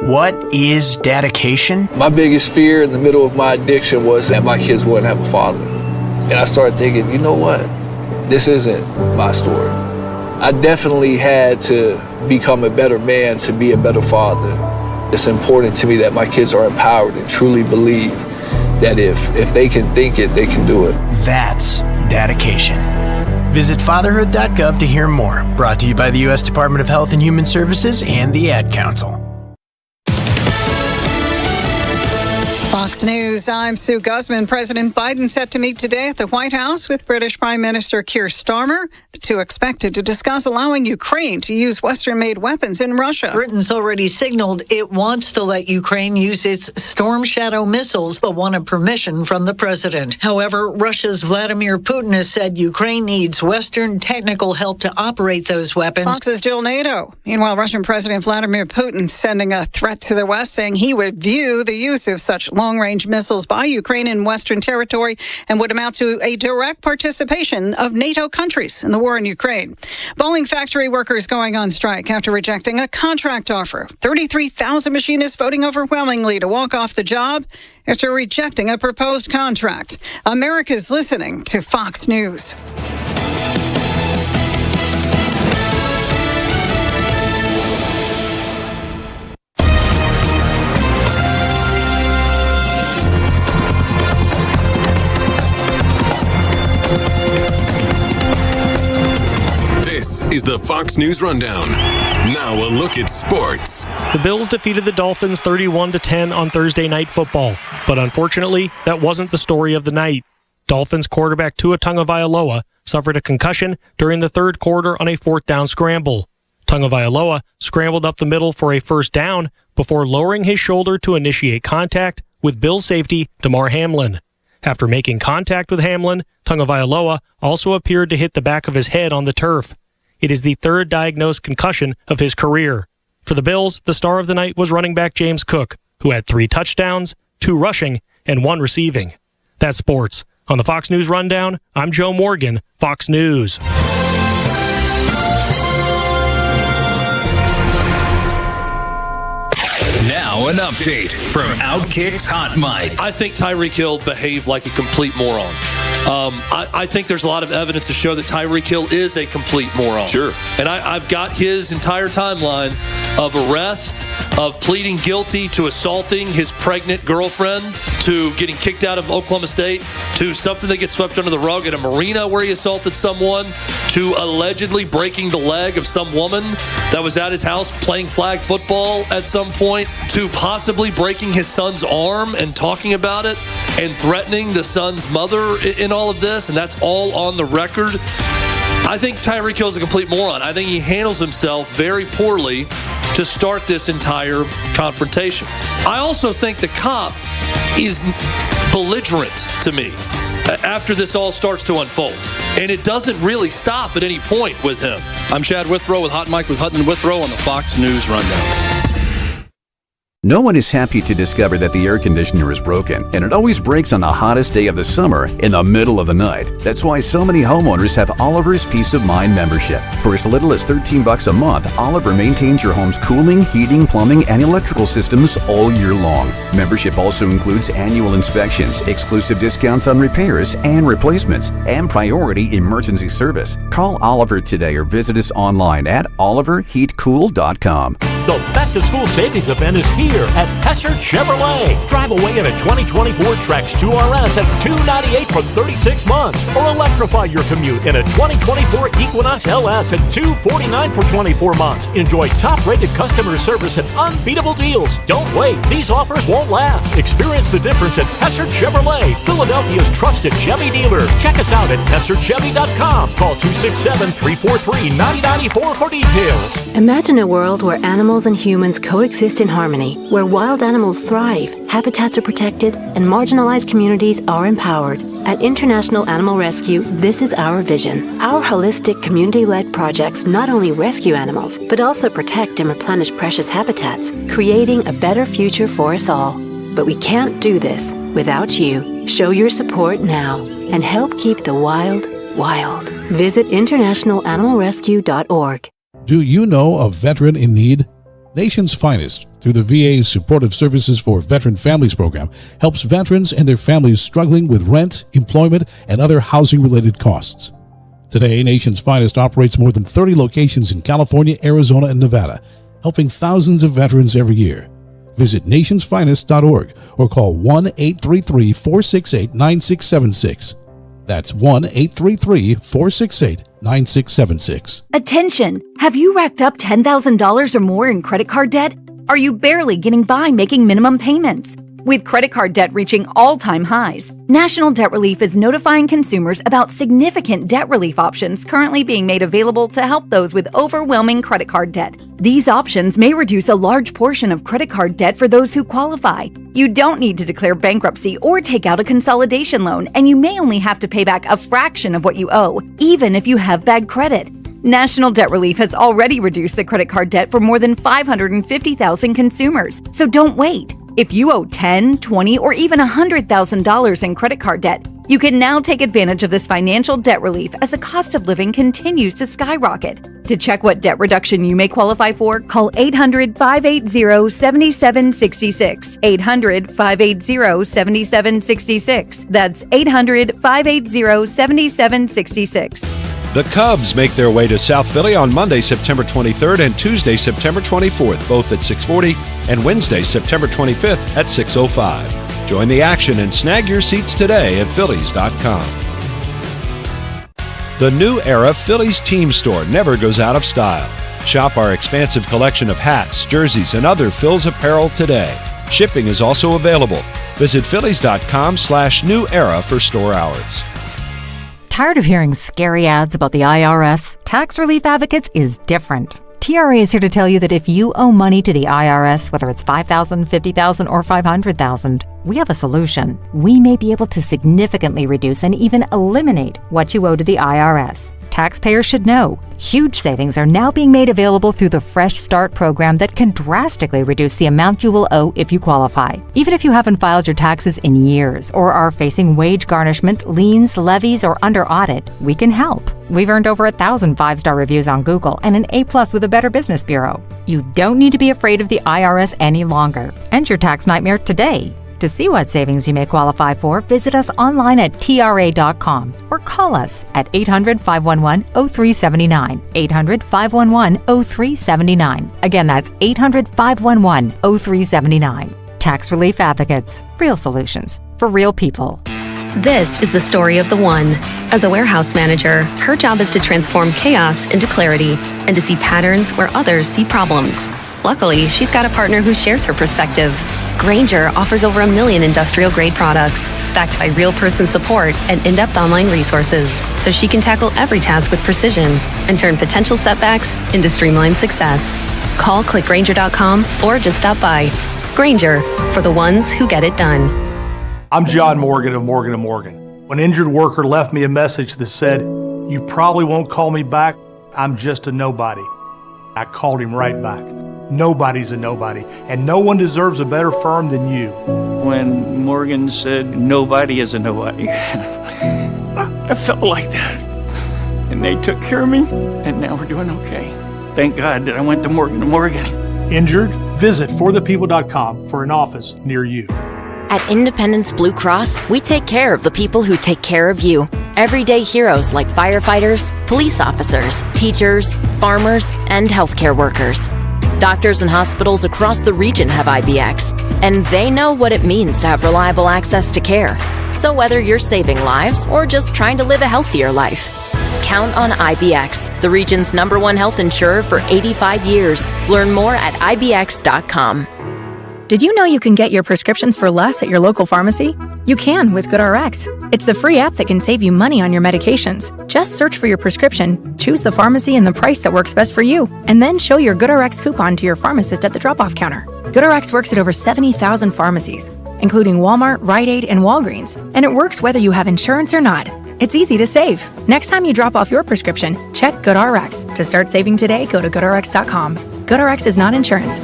What is dedication? My biggest fear in the middle of my addiction was that my kids wouldn't have a father. And I started thinking, you know what? This isn't my story. I definitely had to become a better man to be a better father. It's important to me that my kids are empowered and truly believe that if they can think it, they can do it. That's dedication. Visit fatherhood.gov to hear more. Brought to you by the U.S. Department of Health and Human Services and the Ad Council. Fox News, I'm Sue Guzman. President Biden set to meet today at the White House with British Prime Minister Keir Starmer. The two expected to discuss allowing Ukraine to use Western-made weapons in Russia. Britain's already signaled it wants to let Ukraine use its Storm Shadow missiles, but wanted permission from the president. However, Russia's Vladimir Putin has said Ukraine needs Western technical help to operate those weapons. Fox's Jill Nato. Meanwhile, Russian President Vladimir Putin sending a threat to the West, saying he would view the use of such long-range missiles by Ukraine in Western territory and would amount to a direct participation of NATO countries in the war in Ukraine. Boeing factory workers going on strike after rejecting a contract offer. 33,000 machinists voting overwhelmingly to walk off the job after rejecting a proposed contract. America's listening to Fox News. This is the Fox News Rundown. Now a look at sports. The Bills defeated the Dolphins 31-10 on Thursday Night Football, but unfortunately, that wasn't the story of the night. Dolphins quarterback Tua Tagovailoa suffered a concussion during the third quarter on a fourth-down scramble. Tagovailoa scrambled up the middle for a first down before lowering his shoulder to initiate contact with Bills safety Damar Hamlin. After making contact with Hamlin, Tagovailoa also appeared to hit the back of his head on the turf. It is the third diagnosed concussion of his career. For the Bills, the star of the night was running back James Cook, who had 3 touchdowns, 2 rushing, and 1 receiving. That's sports. On the Fox News Rundown, I'm Joe Morgan, Fox News. Now an update from Outkick's Hot Mic. I think Tyreek Hill behaved like a complete moron. I think there's a lot of evidence to show that Tyreek Hill is a complete moron. Sure. And I've got his entire timeline of arrest, of pleading guilty to assaulting his pregnant girlfriend, to getting kicked out of Oklahoma State, to something that gets swept under the rug at a marina where he assaulted someone, to allegedly breaking the leg of some woman that was at his house playing flag football at some point, to possibly breaking his son's arm and talking about it and threatening the son's mother in all of this, and that's all on the record. I think Tyreek Hill is a complete moron. I think he handles himself very poorly to start this entire confrontation. I also think the cop is belligerent to me after this all starts to unfold. And it doesn't really stop at any point with him. I'm Chad Withrow with Hot Mike with Hutton and Withrow on the Fox News Rundown. No one is happy to discover that the air conditioner is broken, and it always breaks on the hottest day of the summer in the middle of the night. That's why so many homeowners have Oliver's Peace of Mind membership. For as little as $13 a month, Oliver maintains your home's cooling, heating, plumbing, and electrical systems all year long. Membership also includes annual inspections, exclusive discounts on repairs and replacements, and priority emergency service. Call Oliver today or visit us online at oliverheatcool.com. The back-to-school savings event is here at Hesser Chevrolet. Drive away in a 2024 Trax 2RS at $298 for 36 months. Or electrify your commute in a 2024 Equinox LS at $249 for 24 months. Enjoy top-rated customer service and unbeatable deals. Don't wait. These offers won't last. Experience the difference at Hesser Chevrolet, Philadelphia's trusted Chevy dealer. Check us out at HesserChevy.com. Call 267-343-9094 for details. Imagine a world where animals and humans coexist in harmony, where wild animals thrive, habitats are protected, and marginalized communities are empowered. At International Animal Rescue, this is our vision. Our holistic, community-led projects not only rescue animals, but also protect and replenish precious habitats, creating a better future for us all. But we can't do this without you. Show your support now and help keep the wild, wild. Visit internationalanimalrescue.org. Do you know a veteran in need? Nation's Finest, through the VA's Supportive Services for Veteran Families program, helps veterans and their families struggling with rent, employment, and other housing-related costs. Today, Nation's Finest operates more than 30 locations in California, Arizona, and Nevada, helping thousands of veterans every year. Visit nationsfinest.org or call 1-833-468-9676. That's 1-833-468-9676. Attention! Have you racked up $10,000 or more in credit card debt? Are you barely getting by making minimum payments? With credit card debt reaching all-time highs, National Debt Relief is notifying consumers about significant debt relief options currently being made available to help those with overwhelming credit card debt. These options may reduce a large portion of credit card debt for those who qualify. You don't need to declare bankruptcy or take out a consolidation loan, and you may only have to pay back a fraction of what you owe, even if you have bad credit. National Debt Relief has already reduced the credit card debt for more than 550,000 consumers, so don't wait. If you owe $10,000, $20,000, or even $100,000 in credit card debt, you can now take advantage of this financial debt relief as the cost of living continues to skyrocket. To check what debt reduction you may qualify for, call 800-580-7766. 800-580-7766. That's 800-580-7766. The Cubs make their way to South Philly on Monday, September 23rd and Tuesday, September 24th, both at 6:40, and Wednesday, September 25th at 6:05. Join the action and snag your seats today at Phillies.com. The New Era Phillies Team Store never goes out of style. Shop our expansive collection of hats, jerseys, and other Phils apparel today. Shipping is also available. Visit Phillies.com/New Era for store hours. Tired of hearing scary ads about the IRS? Tax Relief Advocates is different. TRA is here to tell you that if you owe money to the IRS, whether it's $5,000, $50,000, or $500,000, we have a solution. We may be able to significantly reduce and even eliminate what you owe to the IRS. Taxpayers should know. Huge savings are now being made available through the Fresh Start program that can drastically reduce the amount you will owe if you qualify. Even if you haven't filed your taxes in years or are facing wage garnishment, liens, levies, or under audit, we can help. We've earned over 1,000 5-star reviews on Google and an A+ with the Better Business Bureau. You don't need to be afraid of the IRS any longer. End your tax nightmare today. To see what savings you may qualify for, visit us online at TRA.com or call us at 800-511-0379. 800-511-0379. Again, that's 800-511-0379. Tax Relief Advocates. Real solutions for real people. This is the story of the one. As a warehouse manager, her job is to transform chaos into clarity and to see patterns where others see problems. Luckily, she's got a partner who shares her perspective. Grainger offers over 1 million industrial-grade products, backed by real-person support and in-depth online resources, so she can tackle every task with precision and turn potential setbacks into streamlined success. Call clickgrainger.com or just stop by. Grainger, for the ones who get it done. I'm John Morgan of Morgan & Morgan. When an injured worker left me a message that said, "You probably won't call me back, I'm just a nobody," I called him right back. Nobody's a nobody, and no one deserves a better firm than you. When Morgan said nobody is a nobody, I felt like that. And they took care of me, and now we're doing okay. Thank God that I went to Morgan & Morgan. Injured? Visit forthepeople.com for an office near you. At Independence Blue Cross, we take care of the people who take care of you. Everyday heroes like firefighters, police officers, teachers, farmers, and healthcare workers. Doctors and hospitals across the region have IBX, and they know what it means to have reliable access to care. So whether you're saving lives or just trying to live a healthier life, count on IBX, the region's #1 health insurer for 85 years. Learn more at IBX.com. Did you know you can get your prescriptions for less at your local pharmacy? You can with GoodRx. It's the free app that can save you money on your medications. Just search for your prescription, choose the pharmacy and the price that works best for you, and then show your GoodRx coupon to your pharmacist at the drop-off counter. GoodRx works at over 70,000 pharmacies, including Walmart, Rite Aid, and Walgreens, and it works whether you have insurance or not. It's easy to save. Next time you drop off your prescription, check GoodRx. To start saving today, go to GoodRx.com. GoodRx is not insurance.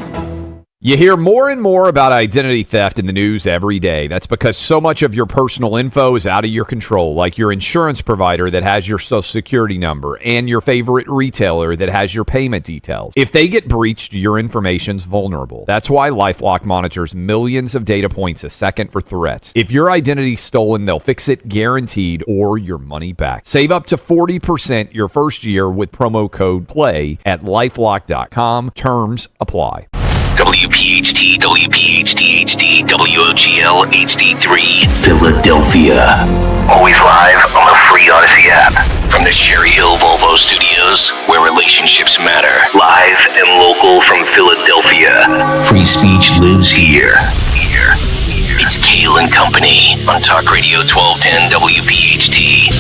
You hear more and more about identity theft in the news every day. That's because so much of your personal info is out of your control, like your insurance provider that has your social security number and your favorite retailer that has your payment details. If they get breached, your information's vulnerable. That's why LifeLock monitors millions of data points a second for threats. If your identity's stolen, they'll fix it guaranteed or your money back. Save up to 40% your first year with promo code PLAY at LifeLock.com. Terms apply. WPHT, WPHT HD, WOGL HD3, Philadelphia. Always live on the free Odyssey app. From the Cherry Hill Volvo Studios, where relationships matter. Live and local from Philadelphia. Free speech lives here. It's Kayal and Company on Talk Radio 1210 WPHT.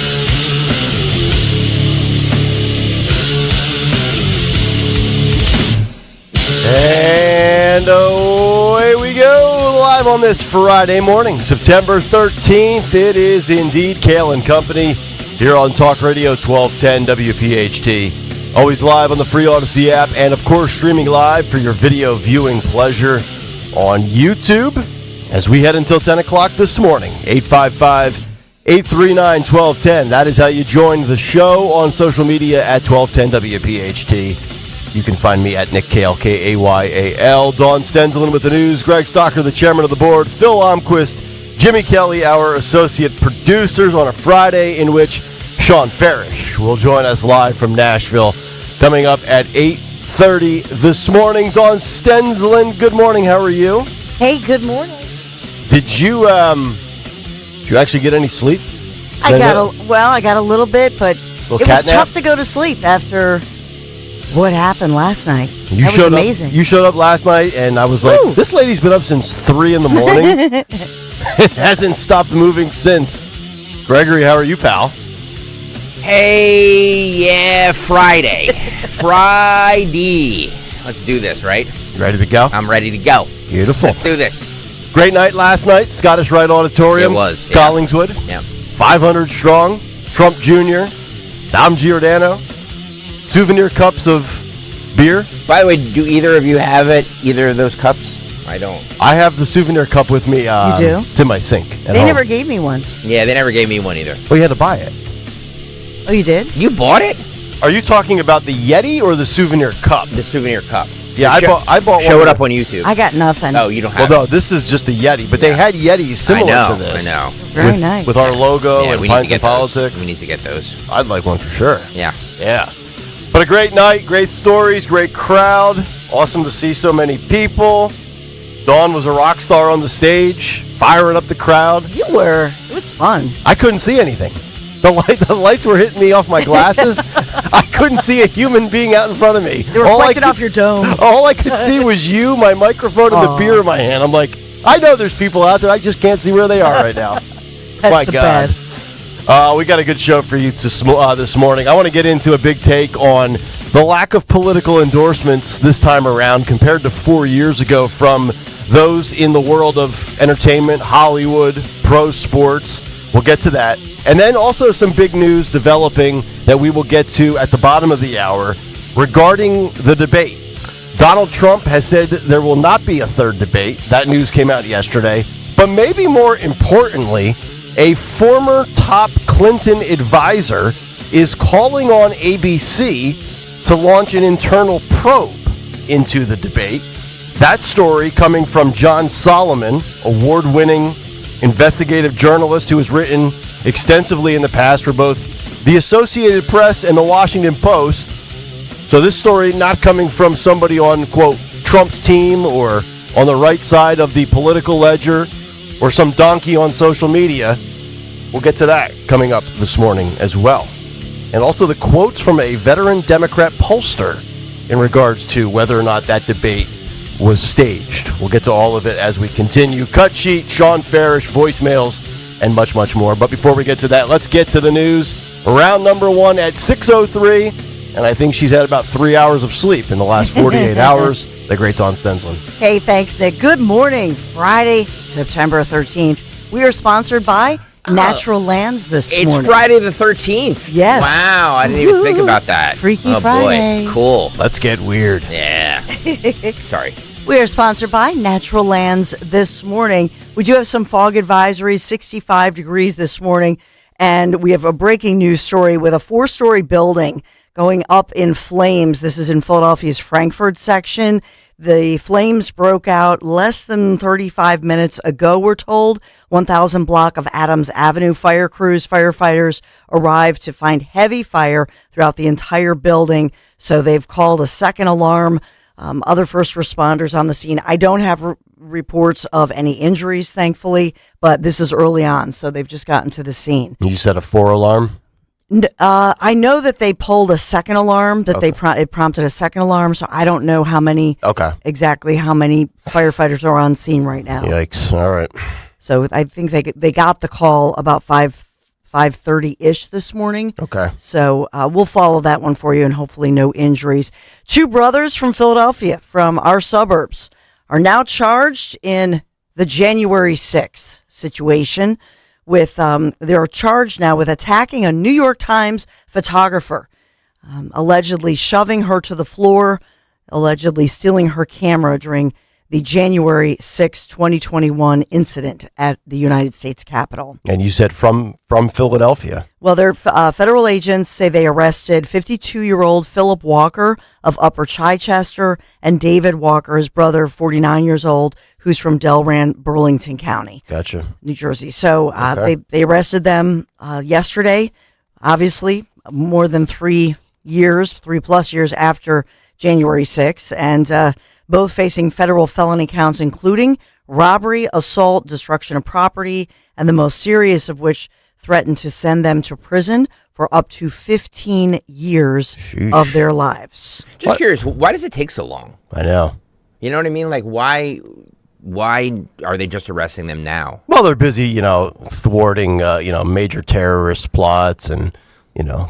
And away we go, live on this Friday morning, September 13th. It is indeed Kayal and Company here on Talk Radio 1210 WPHT. Always live on the free Odyssey app and, of course, streaming live for your video viewing pleasure on YouTube as we head until 10 o'clock this morning. 855-839-1210. That is how you join the show on social media at 1210 WPHT. You can find me at Nick Kayal, Kayal. Dawn Stenzelin with the news. Greg Stocker, the chairman of the board. Phil Almquist, Jimmy Kelly, our associate producers on a Friday in which Sean Farish will join us live from Nashville coming up at 8:30 this morning. Dawn Stenzelin, good morning. How are you? Hey, good morning. Did you actually get any sleep? I got a little bit, but it was tough to go to sleep after what happened last night. That was amazing. You showed up last night, and I was like, this lady's been up since 3 in the morning. It hasn't stopped moving since. Gregory, how are you, pal? Hey, yeah, Friday. Friday. Let's do this, right? You ready to go? I'm ready to go. Beautiful. Let's do this. Great night last night, Scottish Rite Auditorium. It was. Collingswood. Yeah. 500 strong. Trump Jr., Dom Giordano. Souvenir cups of beer. By the way, do either of you have either of those cups? I don't. I have the souvenir cup with me. You do? It's in my sink. They never gave me one. Yeah, they never gave me one either. Well, you had to buy it. Oh, you did? You bought it? Are you talking about the Yeti or the souvenir cup? The souvenir cup. Yeah, I bought Show one. it up on YouTube. I got nothing. Oh, you don't have Well, no, this is just a Yeti, but they had Yetis similar to this. I know. Very nice. With our logo Yeah, and we need to Pints get and Politics. those. We need to get those. I'd like one for sure. Yeah. Yeah. But a great night, great stories, great crowd. Awesome to see so many people. Dawn was a rock star on the stage, firing up the crowd. You were. It was fun. I couldn't see anything. The lights were hitting me off my glasses. I couldn't see a human being out in front of me. They reflected off your dome. All I could see was you, my microphone, and the beer in my hand. I'm like, I know there's people out there. I just can't see where they are right now. My the God. best. We got a good show for you this morning. I want to get into a big take on the lack of political endorsements this time around compared to 4 years ago from those in the world of entertainment, Hollywood, pro sports. We'll get to that. And then also some big news developing that we will get to at the bottom of the hour regarding the debate. Donald Trump has said that there will not be a third debate. That news came out yesterday. But maybe more importantly, a former top Clinton advisor is calling on ABC to launch an internal probe into the debate. That story coming from John Solomon, award-winning investigative journalist who has written extensively in the past for both the Associated Press and the Washington Post. So this story not coming from somebody on, quote, Trump's team or on the right side of the political ledger or some donkey on social media. We'll get to that coming up this morning as well. And also the quotes from a veteran Democrat pollster in regards to whether or not that debate was staged. We'll get to all of it as we continue. Cut sheet, Sean Farish, voicemails, and much, much more. But before we get to that, let's get to the news. Round number one at 6:03, and I think she's had about 3 hours of sleep in the last 48 hours. The great Dawn Stensland. Hey, thanks, Nick. Good morning. Friday, September 13th. We are sponsored by Natural Lands this morning. It's Friday the 13th. Yes. Wow, I didn't even think about that. Freaky Friday. Boy, cool. Let's get weird. Yeah. Sorry. We are sponsored by Natural Lands this morning. We do have some fog advisories, 65 degrees this morning, and we have a breaking news story with a 4-story building going up in flames. This is in Philadelphia's Frankfurt section. The flames broke out less than 35 minutes ago, we're told. 1000 block of Adams Avenue. Fire crews, firefighters arrived to find heavy fire throughout the entire building, so they've called a second alarm. Other first responders on the scene. I don't have reports of any injuries, thankfully, but this is early on, so they've just gotten to the scene. You said a 4 alarm? I know that they pulled a second alarm, that it prompted a second alarm, so I don't know exactly how many firefighters are on scene right now. Yikes. All right. So I think they got the call about 5:30-ish this morning. Okay. So we'll follow that one for you and hopefully no injuries. 2 brothers from Philadelphia, from our suburbs, are now charged in the January 6th situation. They're charged now with attacking a New York Times photographer, allegedly shoving her to the floor, allegedly stealing her camera during the January 6, 2021 incident at the United States Capitol. And you said from Philadelphia. Well, their federal agents say they arrested 52-year-old Philip Walker of Upper Chichester and David Walker, his brother, 49 years old, who's from Delran, Burlington County. Gotcha. New Jersey. So they arrested them yesterday, obviously, more than 3 plus years after January 6th, and both facing federal felony counts, including robbery, assault, destruction of property, and the most serious of which threatened to send them to prison for up to 15 years of their lives. Just curious, why does it take so long? I know. You know what I mean? Like, why are they just arresting them now? Well, they're busy, thwarting, major terrorist plots and,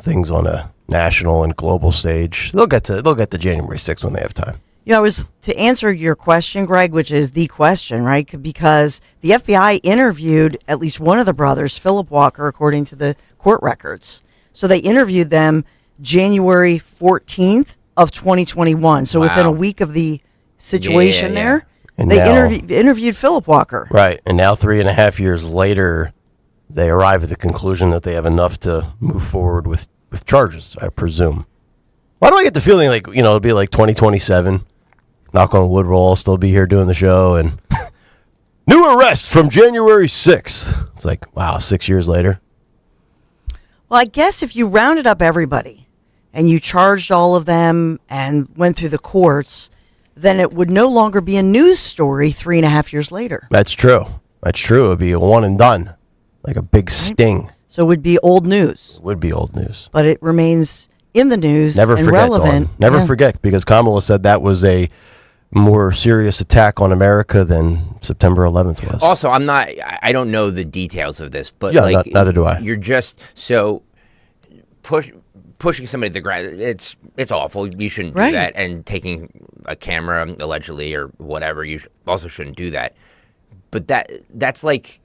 things on a national and global stage. They'll get to January 6th when they have time. To answer your question, Greg, which is the question, right? Because the FBI interviewed at least one of the brothers, Philip Walker, according to the court records. So they interviewed them January 14th of 2021. So within a week of the situation there, And they now- interviewed Philip Walker. Right. And now 3.5 years later, they arrive at the conclusion that they have enough to move forward with charges, I presume. Why do I get the feeling like, it'll be like 2027, knock on wood, we'll all still be here doing the show, and new arrest from January 6th. It's like, wow, 6 years later. Well, I guess if you rounded up everybody and you charged all of them and went through the courts, then it would no longer be a news story 3.5 years later. That's true. That's true. It would be a one and done, like a big sting. So it would be old news. It would be old news. But it remains in the news Never and forget, relevant. Dawn. Never forget, because Kamala said that was a more serious attack on America than September 11th was. Also, I don't know the details of this, but Yeah, neither do I. You're just pushing somebody to the ground. It's awful. You shouldn't do that. And taking a camera allegedly or whatever, you also shouldn't do that. But that's like,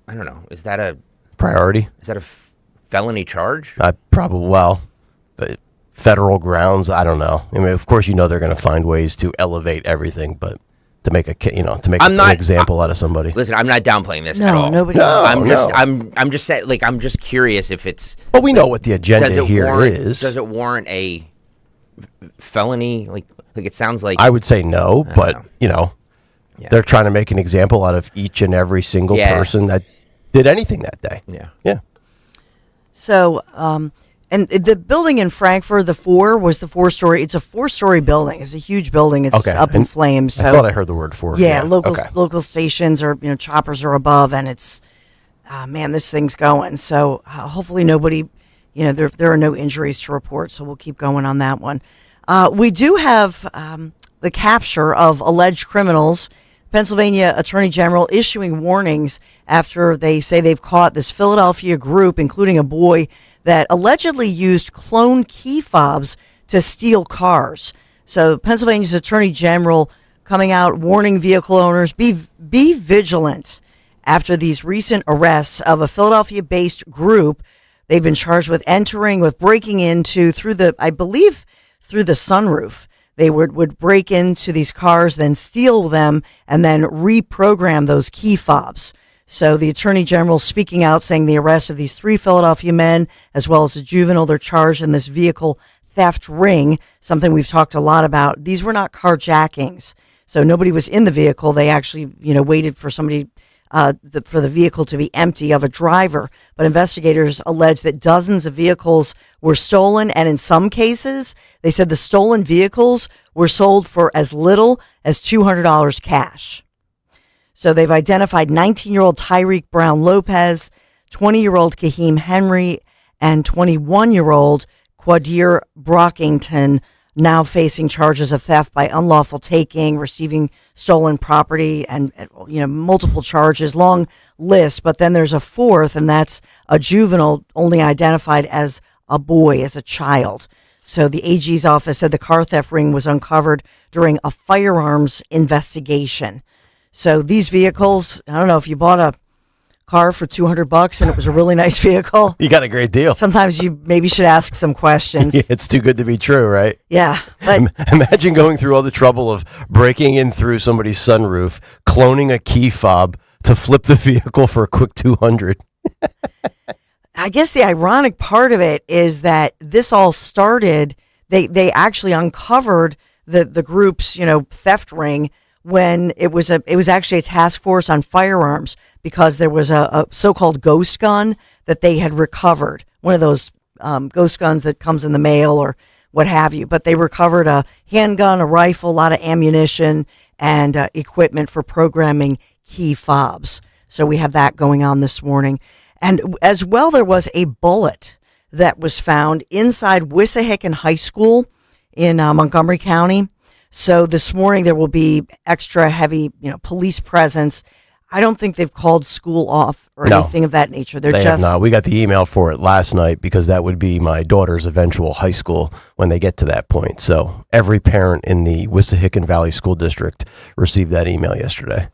I don't know. Is that a priority? Is that a felony charge? But federal grounds, I don't know. I mean, of course, they're going to find ways to elevate everything, but to make an example out of somebody. Listen, I'm not downplaying this No, at all. nobody- No, I'm just saying, like, I'm just curious if it's. Well, we know what the agenda does it here warrant, is. Does it warrant a felony? Like it sounds like. I would say no, but they're trying to make an example out of each and every single person that did anything that day. Yeah. So, and the building in Frankfurt, the 4-story. It's a 4-story building. It's a huge building. It's up in flames. So, I thought I heard the word 4. Yeah, local stations or choppers are above, and it's this thing's going. So hopefully nobody, there are no injuries to report. So we'll keep going on that one. We do have the capture of alleged criminals. Pennsylvania Attorney General issuing warnings after they say they've caught this Philadelphia group, including a boy that allegedly used clone key fobs to steal cars. So Pennsylvania's Attorney General coming out warning vehicle owners, be vigilant after these recent arrests of a Philadelphia-based group. They've been charged with breaking into through the sunroof. They would break into these cars, then steal them, and then reprogram those key fobs. So the Attorney General speaking out, saying the arrest of these 3 Philadelphia men, as well as a juvenile, they're charged in this vehicle theft ring, something we've talked a lot about. These were not carjackings. So nobody was in the vehicle. They actually, waited for somebody, for the vehicle to be empty of a driver. But investigators allege that dozens of vehicles were stolen, and in some cases, they said the stolen vehicles were sold for as little as $200 cash. So they've identified 19-year-old Tyreek Brown Lopez, 20-year-old Kaheem Henry, and 21-year-old Quadir Brockington, now facing charges of theft by unlawful taking, receiving stolen property, and multiple charges, long list. But then there's a fourth, and that's a juvenile only identified as a boy, as a child. So the AG's office said the car theft ring was uncovered during a firearms investigation. So these vehicles, I don't know, if you bought a car for $200 and it was a really nice vehicle, you got a great deal. Sometimes you maybe should ask some questions. It's too good to be true, right? Yeah. But imagine going through all the trouble of breaking in through somebody's sunroof, cloning a key fob to flip the vehicle for a quick $200. I guess the ironic part of it is that this all started, they actually uncovered the group's, theft ring when it was actually a task force on firearms, because there was a so-called ghost gun that they had recovered, one of those ghost guns that comes in the mail or what have you. But they recovered a handgun, a rifle, a lot of ammunition, and equipment for programming key fobs. So we have that going on this morning. And as well, there was a bullet that was found inside Wissahickon High School in Montgomery County. So this morning there will be extra heavy, police presence. I don't think they've called school off or anything of that nature. They have not. We got the email for it last night because that would be my daughter's eventual high school when they get to that point. So every parent in the Wissahickon Valley School District received that email yesterday.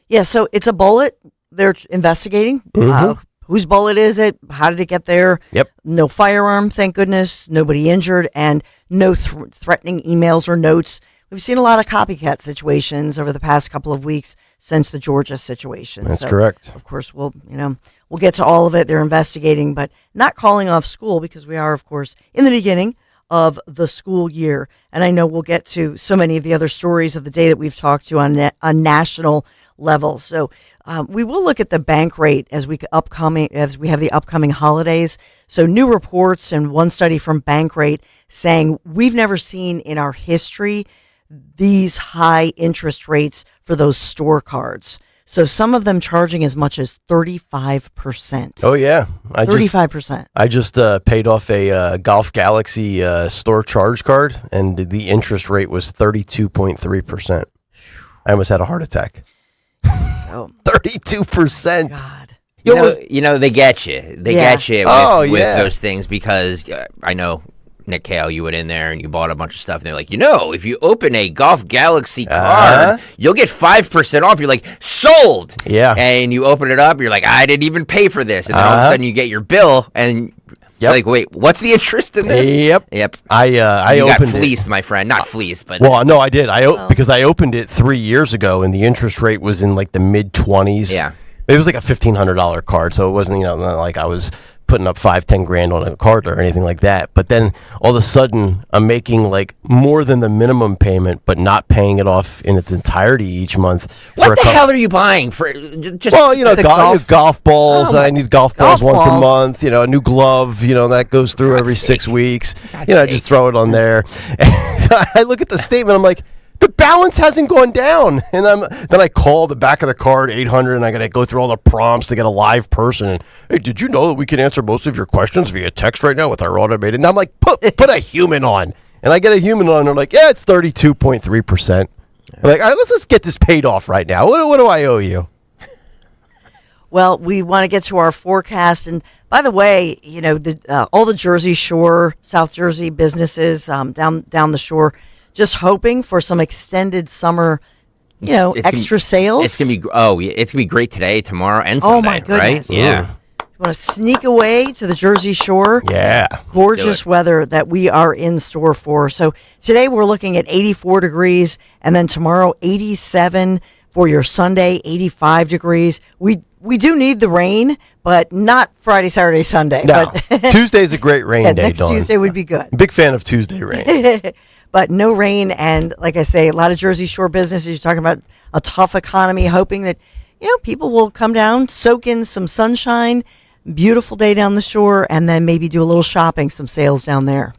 Yeah, so it's a bullet. They're investigating. whose bullet is it? How did it get there? Yep. No firearm, thank goodness. Nobody injured, and no threatening emails or notes. We've seen a lot of copycat situations over the past couple of weeks since the Georgia situation. That's correct. Of course, we'll get to all of it. They're investigating, but not calling off school because we are, of course, in the beginning of the school year. And I know we'll get to so many of the other stories of the day that we've talked to on a national level. So we will look at the bank rate as we have the upcoming holidays. So new reports and one study from Bankrate saying we've never seen in our history these high interest rates for those store cards. So some of them charging as much as 35%. Oh, yeah. 35%. I just paid off a Golf Galaxy store charge card, and the interest rate was 32.3%. I almost had a heart attack. So 32%. God. You know, they get you. They get you with those things because I know, Nick Kayal, you went in there and you bought a bunch of stuff, and they're like, if you open a Golf Galaxy card, you'll get 5% off. You're like, sold. Yeah. And you open it up, you're like, I didn't even pay for this. And then all of a sudden you get your bill, and you're like, wait, what's the interest in this? Yep. I you opened got fleeced, my friend. Not fleeced, but... Well, no, I did. Because I opened it 3 years ago, and the interest rate was in like the mid-20s. Yeah. It was like a $1,500 card, so it wasn't, not like I was putting up $5-10 grand on a card or anything like that. But then all of a sudden, I'm making like more than the minimum payment, but not paying it off in its entirety each month. What the hell are you buying for? Just golf balls. I need golf balls once a month. A new glove. That goes through every 6 weeks. I just throw it on there. And I look at the statement. I'm like, the balance hasn't gone down. And then I call the back of the card, 800, and I got to go through all the prompts to get a live person. And, hey, did you know that we can answer most of your questions via text right now with our automated? And I'm like, put a human on. And I get a human on, and they're like, yeah, it's 32.3%. I'm like, all right, let's just get this paid off right now. What do I owe you? Well, we want to get to our forecast. And by the way, all the Jersey Shore, South Jersey businesses down the shore, just hoping for some extended summer, extra sales. It's gonna be great today, tomorrow, and Sunday. Oh my goodness! Right? Yeah. You want to sneak away to the Jersey Shore? Yeah. Gorgeous weather that we are in store for. So today we're looking at 84 degrees, and then tomorrow 87 for your Sunday, 85 degrees. We do need the rain, but not Friday, Saturday, Sunday. No. But Tuesday's a great rain day, next Dawn. Tuesday would be good. Big fan of Tuesday rain. But no rain, and like I say, a lot of Jersey Shore businesses, you're talking about a tough economy, hoping that, people will come down, soak in some sunshine, beautiful day down the shore, and then maybe do a little shopping, some sales down there.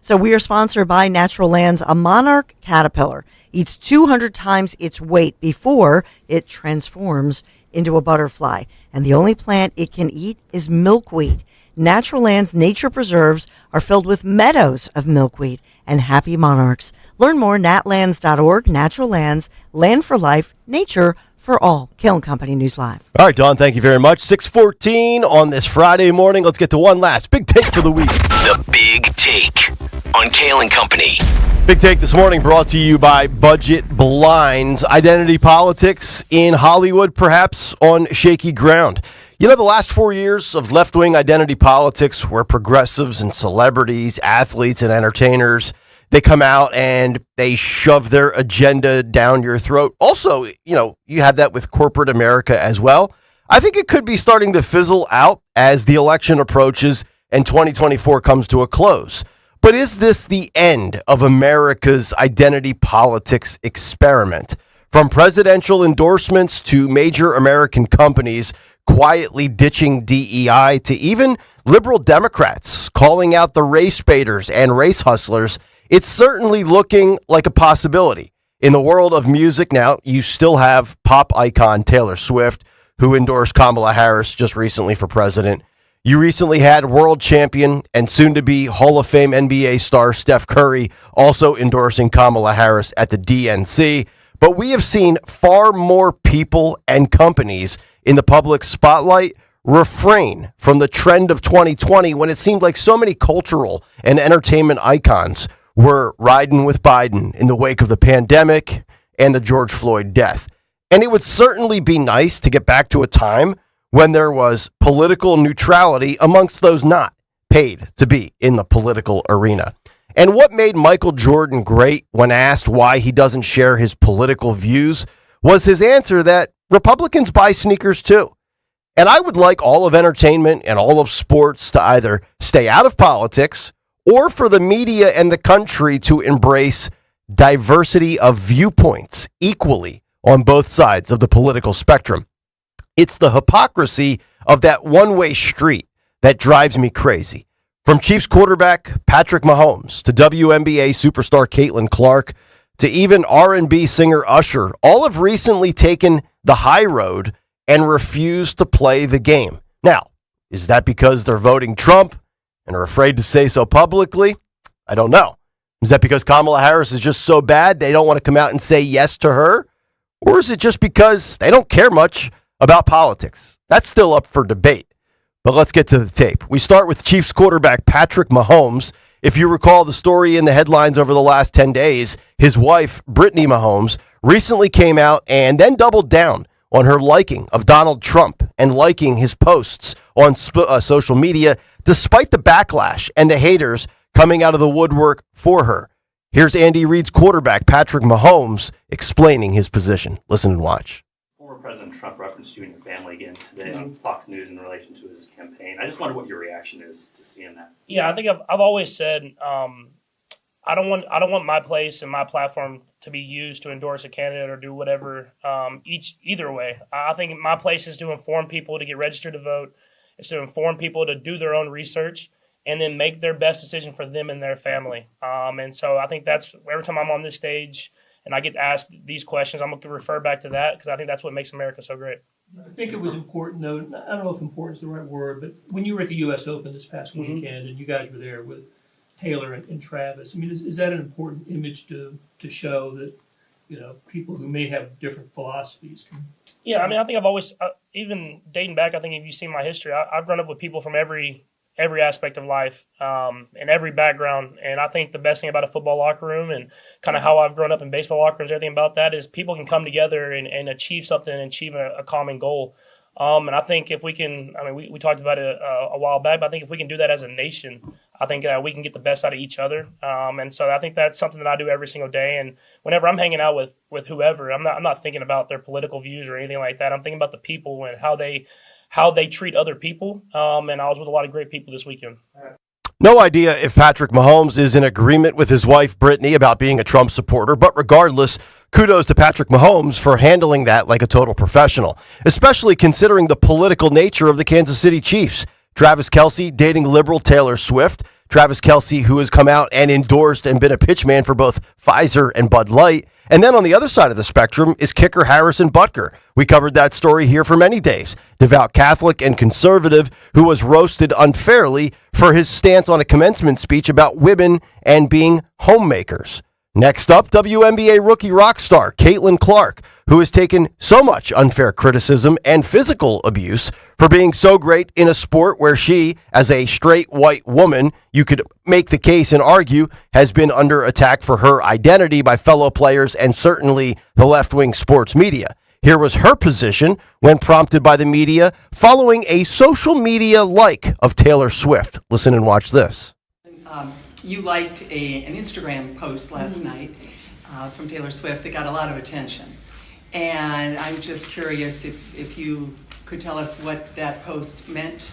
So we are sponsored by Natural Lands. A monarch caterpillar eats 200 times its weight before it transforms into a butterfly. And the only plant it can eat is milkweed. Natural Lands nature preserves are filled with meadows of milkweed and happy monarchs. Learn more natlands.org. Natural Lands, land for life, nature for all. Kayal & Company News Live. All right, Dawn, thank you very much. 6:14 on this Friday morning. Let's get to one last big take for the week. The Big Take on Kayal & Company. Big take this morning brought to you by Budget Blinds. Identity politics in Hollywood, perhaps on shaky ground. The last 4 years of left-wing identity politics where progressives and celebrities, athletes and entertainers, they come out and they shove their agenda down your throat. Also, you have that with corporate America as well. I think it could be starting to fizzle out as the election approaches and 2024 comes to a close. But is this the end of America's identity politics experiment? From presidential endorsements to major American companies quietly ditching DEI to even liberal Democrats calling out the race baiters and race hustlers, it's certainly looking like a possibility. In the world of music now, you still have pop icon Taylor Swift, who endorsed Kamala Harris just recently for president. You recently had world champion and soon-to-be Hall of Fame NBA star Steph Curry also endorsing Kamala Harris at the DNC. But we have seen far more people and companies in the public spotlight refrain from the trend of 2020 when it seemed like so many cultural and entertainment icons were riding with Biden in the wake of the pandemic and the George Floyd death. And it would certainly be nice to get back to a time when there was political neutrality amongst those not paid to be in the political arena. And what made Michael Jordan great when asked why he doesn't share his political views was his answer that Republicans buy sneakers too. And I would like all of entertainment and all of sports to either stay out of politics or for the media and the country to embrace diversity of viewpoints equally on both sides of the political spectrum. It's the hypocrisy of that one-way street that drives me crazy. From Chiefs quarterback Patrick Mahomes to WNBA superstar Caitlin Clark to even R&B singer Usher, all have recently taken the high road and refused to play the game. Now, is that because they're voting Trump and are afraid to say so publicly? I don't know. Is that because Kamala Harris is just so bad they don't want to come out and say yes to her? Or is it just because they don't care much about politics? That's still up for debate. But let's get to the tape. We start with Chiefs quarterback Patrick Mahomes. If you recall the story in the headlines over the last 10 days, his wife, Brittany Mahomes, recently came out and then doubled down on her liking of Donald Trump and liking his posts on social media, despite the backlash and the haters coming out of the woodwork for her. Here's Andy Reid's quarterback, Patrick Mahomes, explaining his position. Listen and watch. Former President Trump referenced you and your family again today on Fox News in relation to his campaign. I just wonder what your reaction is to seeing that. Yeah, I think I've always said I don't want my place and my platform to be used to endorse a candidate or do whatever. Either way, I think my place is to inform people to get registered to vote. It's to inform people to do their own research and then make their best decision for them and their family. And so I think that's every time I'm on this stage and I get asked these questions, I'm going to refer back to that because I think that's what makes America so great. I think it was important, though. I don't know if important is the right word, but when you were at the U.S. Open this past weekend and you guys were there with Taylor and Travis, I mean, is that an important image to show that, people who may have different philosophies can... Yeah, I mean, I think I've always, even dating back, I think if you see my history, I've grown up with people from every aspect of life and every background. And I think the best thing about a football locker room and kind of how I've grown up in baseball locker rooms, everything about that is people can come together and achieve something and achieve a common goal. And I think if we can, we talked about it a while back, but I think if we can do that as a nation, I think we can get the best out of each other. And so I think that's something that I do every single day. And whenever I'm hanging out with whoever, I'm not thinking about their political views or anything like that. I'm thinking about the people and how they treat other people. And I was with a lot of great people this weekend. No idea if Patrick Mahomes is in agreement with his wife, Brittany, about being a Trump supporter, but regardless, kudos to Patrick Mahomes for handling that like a total professional, especially considering the political nature of the Kansas City Chiefs. Travis Kelce dating liberal Taylor Swift. Travis Kelce, who has come out and endorsed and been a pitchman for both Pfizer and Bud Light. And then on the other side of the spectrum is kicker Harrison Butker. We covered that story here for many days. Devout Catholic and conservative who was roasted unfairly for his stance on a commencement speech about women and being homemakers. Next up, WNBA rookie rock star Caitlin Clark, who has taken so much unfair criticism and physical abuse for being so great in a sport where she, as a straight white woman, you could make the case and argue, has been under attack for her identity by fellow players and certainly the left-wing sports media. Here was her position when prompted by the media following a social media like of Taylor Swift. Listen and watch this. You liked an Instagram post last night from Taylor Swift that got a lot of attention. And I'm just curious if you could tell us what that post meant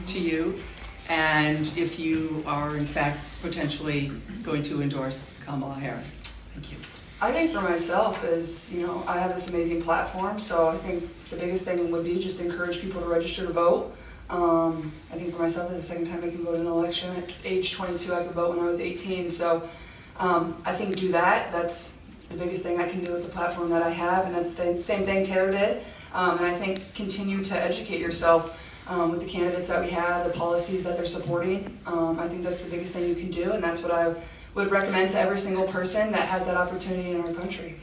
to you and if you are in fact potentially going to endorse Kamala Harris. Thank you. I think for myself is, I have this amazing platform, so I think the biggest thing would be just to encourage people to register to vote. I think for myself, this is the second time I can vote in an election. At age 22, I could vote when I was 18. So I think do that. That's the biggest thing I can do with the platform that I have. And that's the same thing Taylor did. And I think continue to educate yourself with the candidates that we have, the policies that they're supporting. I think that's the biggest thing you can do. And that's what I would recommend to every single person that has that opportunity in our country.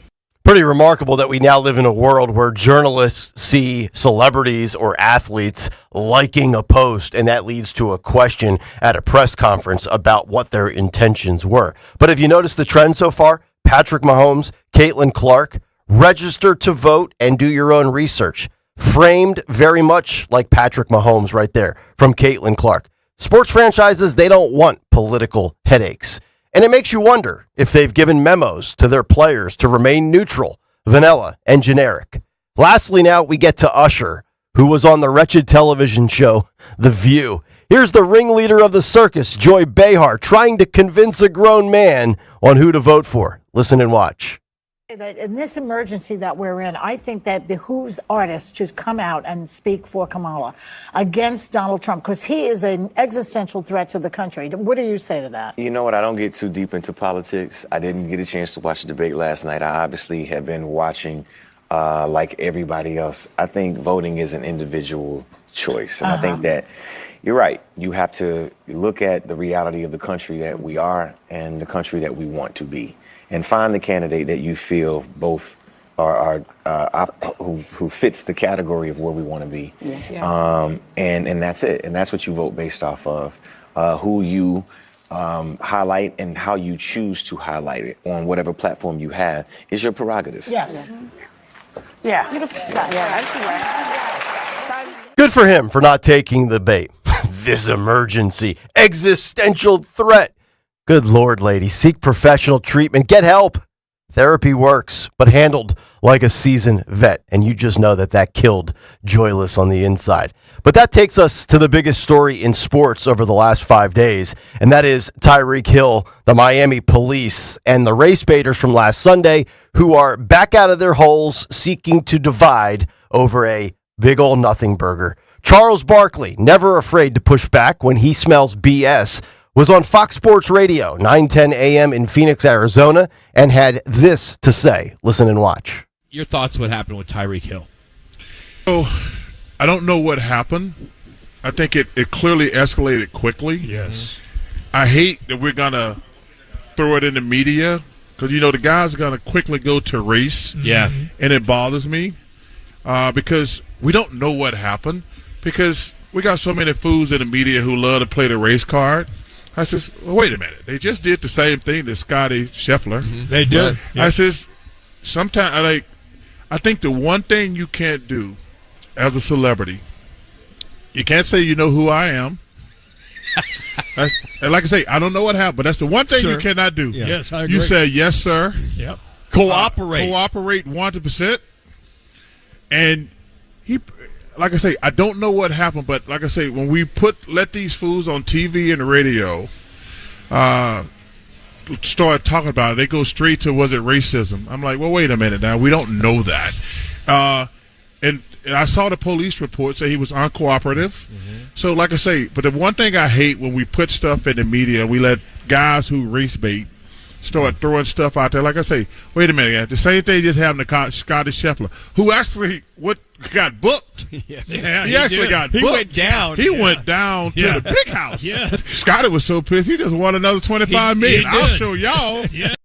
Pretty remarkable that we now live in a world where journalists see celebrities or athletes liking a post, and that leads to a question at a press conference about what their intentions were. But have you noticed the trend so far? Patrick Mahomes, Caitlin Clark, register to vote and do your own research. framed very much like Patrick Mahomes right there from Caitlin Clark. Sports franchises, they don't want political headaches. And it makes you wonder if they've given memos to their players to remain neutral, vanilla, and generic. Lastly, now we get to Usher, who was on the wretched television show The View. Here's the ringleader of the circus, Joy Behar, trying to convince a grown man on who to vote for. Listen and watch. That in this emergency that we're in, I think that behooves artists to come out and speak for Kamala against Donald Trump, because he is an existential threat to the country. What do you say to that? You know what? I don't get too deep into politics. I didn't get a chance to watch the debate last night. I obviously have been watching like everybody else. I think voting is an individual choice. And I think that you're right. You have to look at the reality of the country that we are and the country that we want to be, and find the candidate that you feel both are who fits the category of where we want to be. And that's it. And that's what you vote based off of, who you highlight and how you choose to highlight it on whatever platform you have is your prerogative. Yes. Yeah. Good for him for not taking the bait. This emergency, existential threat. Good Lord, lady, seek professional treatment. Get help. Therapy works, but handled like a seasoned vet. And you just know that killed Joyless on the inside. But that takes us to the biggest story in sports over the last 5 days, and that is Tyreek Hill, the Miami police, and the race baiters from last Sunday who are back out of their holes seeking to divide over a big old nothing burger. Charles Barkley, never afraid to push back when he smells BS, was on Fox Sports Radio, 9:10 a.m. in Phoenix, Arizona, and had this to say. Listen and watch. Your thoughts what happened with Tyreek Hill? I don't know what happened. I think it clearly escalated quickly. Yes. I hate that we're going to throw it in the media because, the guys are going to quickly go to race. Yeah. And it bothers me because we don't know what happened, because we got so many fools in the media who love to play the race card. I says, well, wait a minute. They just did the same thing to Scotty Scheffler. Mm-hmm. They did. I says, sometimes I think the one thing you can't do as a celebrity, you can't say you know who I am. And like I say, I don't know what happened, but that's the one thing you cannot do. Yeah. Yes, I agree. You say, yes, sir. Yep. Cooperate. Cooperate 100%. And he, like I say, I don't know what happened, but like I say, when we let these fools on TV and the radio start talking about it, they go straight to, was it racism? I'm like, well, wait a minute now. We don't know that. And I saw the police report say he was uncooperative. Mm-hmm. So like I say, but the one thing I hate when we put stuff in the media, we let guys who race bait start throwing stuff out there. Like I say, wait a minute, the same thing just happened to Scotty Scheffler, who actually got booked. Yes. Yeah, he actually got booked. He went down. He went down to the big house. Yeah. Scotty was so pissed, he just won another $25 million. I'll show y'all. Yeah.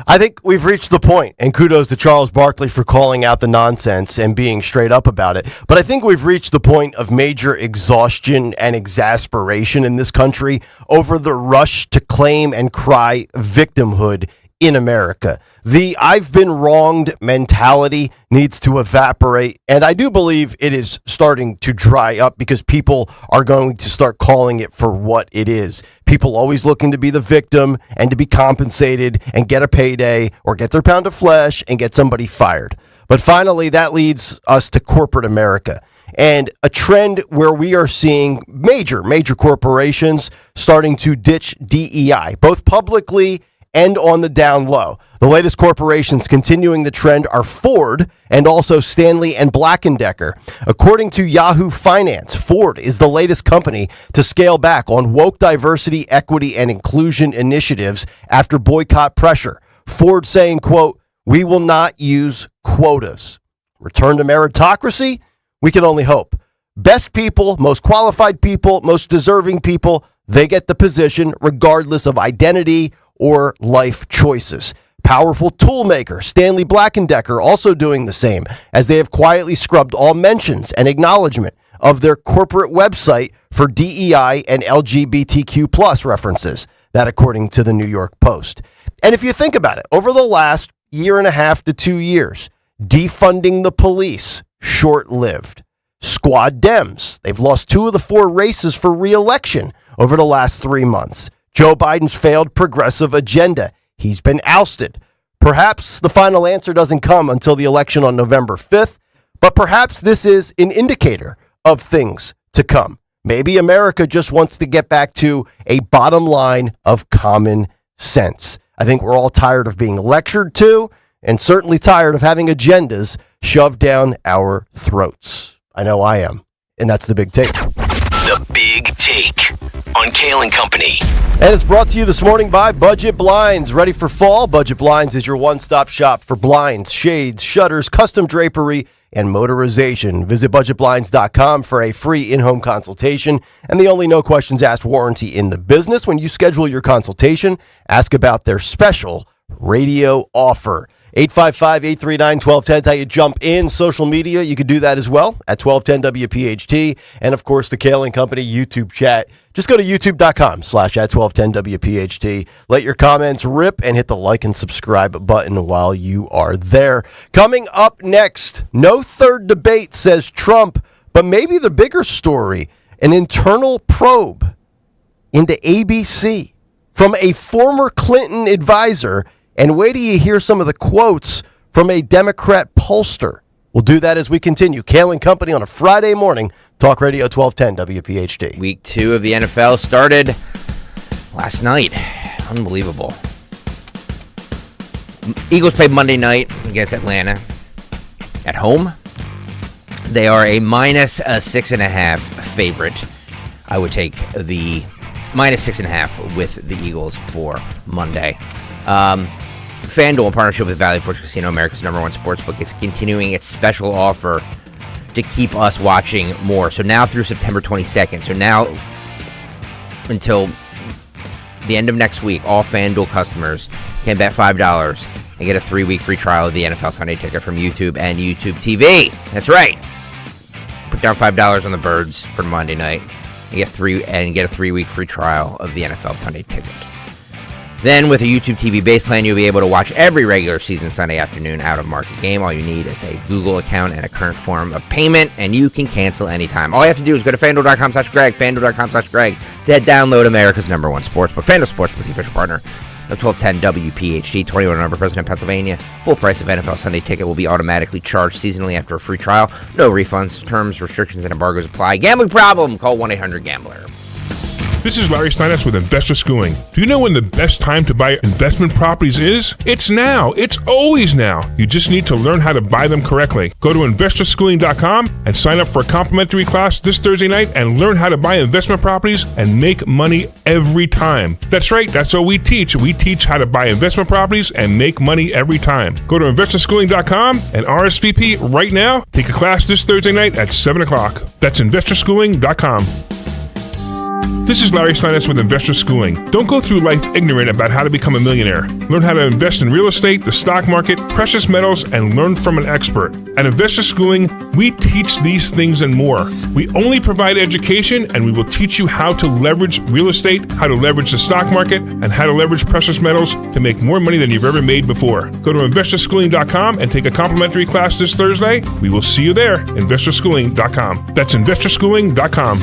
I think we've reached the point, and kudos to Charles Barkley for calling out the nonsense and being straight up about it. But I think we've reached the point of major exhaustion and exasperation in this country over the rush to claim and cry victimhood in America. The I've been wronged mentality needs to evaporate, and I do believe it is starting to dry up because people are going to start calling it for what it is. People always looking to be the victim and to be compensated and get a payday or get their pound of flesh and get somebody fired. But finally, that leads us to corporate America and a trend where we are seeing major corporations starting to ditch DEI, both publicly and on the down low. The latest corporations continuing the trend are Ford and also Stanley and Black & Decker. According to Yahoo Finance, Ford is the latest company to scale back on woke diversity, equity, and inclusion initiatives after boycott pressure. Ford saying, quote, "We will not use quotas." Return to meritocracy? We can only hope. Best people, most qualified people, most deserving people, they get the position regardless of identity or life choices. Powerful toolmaker Stanley Black & Decker also doing the same, as they have quietly scrubbed all mentions and acknowledgement of their corporate website for DEI and LGBTQ plus references. That according to the New York Post. And if you think about it, over the last 1.5 to 2 years, defunding the police, short-lived. Squad Dems, they've lost 2 of the 4 races for re-election over the last 3 months. Joe Biden's failed progressive agenda. He's been ousted. Perhaps the final answer doesn't come until the election on November 5th, but perhaps this is an indicator of things to come. Maybe America just wants to get back to a bottom line of common sense. I think we're all tired of being lectured to, and certainly tired of having agendas shoved down our throats. I know I am, and that's the Big Take. The Big Take on Kayal and Company. And it's brought to you this morning by Budget Blinds. Ready for fall? Budget Blinds is your one-stop shop for blinds, shades, shutters, custom drapery, and motorization. Visit budgetblinds.com for a free in-home consultation and the only no questions asked warranty in the business. When you schedule your consultation, ask about their special radio offer. 855-839-1210 is how you jump in. Social media, you can do that as well at 1210 WPHT. And, of course, the Kayal and Company YouTube chat. Just go to youtube.com/@1210WPHT. Let your comments rip and hit the like and subscribe button while you are there. Coming up next, no third debate, says Trump, but maybe the bigger story, an internal probe into ABC from a former Clinton advisor. And wait till you hear some of the quotes from a Democrat pollster. We'll do that as we continue. Kayal and Company on a Friday morning. Talk Radio 1210 WPHT. Week 2 of the NFL started last night. Unbelievable. Eagles played Monday night against Atlanta at home. They are a minus 6.5 favorite. I would take the minus 6.5 with the Eagles for Monday. FanDuel, in partnership with Valley Forge Casino, America's #1 sportsbook, is continuing its special offer to keep us watching more. So now through September 22nd, so now until the end of next week, all FanDuel customers can bet $5 and get a 3-week free trial of the NFL Sunday Ticket from YouTube and YouTube TV. That's right. Put down $5 on the Birds for Monday night and get a 3-week free trial of the NFL Sunday Ticket. Then, with a YouTube TV base plan, you'll be able to watch every regular season Sunday afternoon out-of-market game. All you need is a Google account and a current form of payment, and you can cancel anytime. All you have to do is go to FanDuel.com/Greg, FanDuel.com/Greg, to download America's #1 sportsbook. FanDuel Sportsbook, the official partner of 1210 WPHT, 21 and over, President, Pennsylvania. Full price of NFL Sunday Ticket will be automatically charged seasonally after a free trial. No refunds, terms, restrictions, and embargoes apply. Gambling problem? Call 1-800-GAMBLER. This is Larry Steinitz with Investor Schooling. Do you know when the best time to buy investment properties is? It's now. It's always now. You just need to learn how to buy them correctly. Go to investorschooling.com and sign up for a complimentary class this Thursday night and learn how to buy investment properties and make money every time. That's right. That's what we teach. We teach how to buy investment properties and make money every time. Go to investorschooling.com and RSVP right now. Take a class this Thursday night at 7 o'clock. That's investorschooling.com. This is Larry Steinitz with Investor Schooling. Don't go through life ignorant about how to become a millionaire. Learn how to invest in real estate, the stock market, precious metals, and learn from an expert. At Investor Schooling, we teach these things and more. We only provide education, and we will teach you how to leverage real estate, how to leverage the stock market, and how to leverage precious metals to make more money than you've ever made before. Go to investorschooling.com and take a complimentary class this Thursday. We will see you there. investorschooling.com. That's investorschooling.com.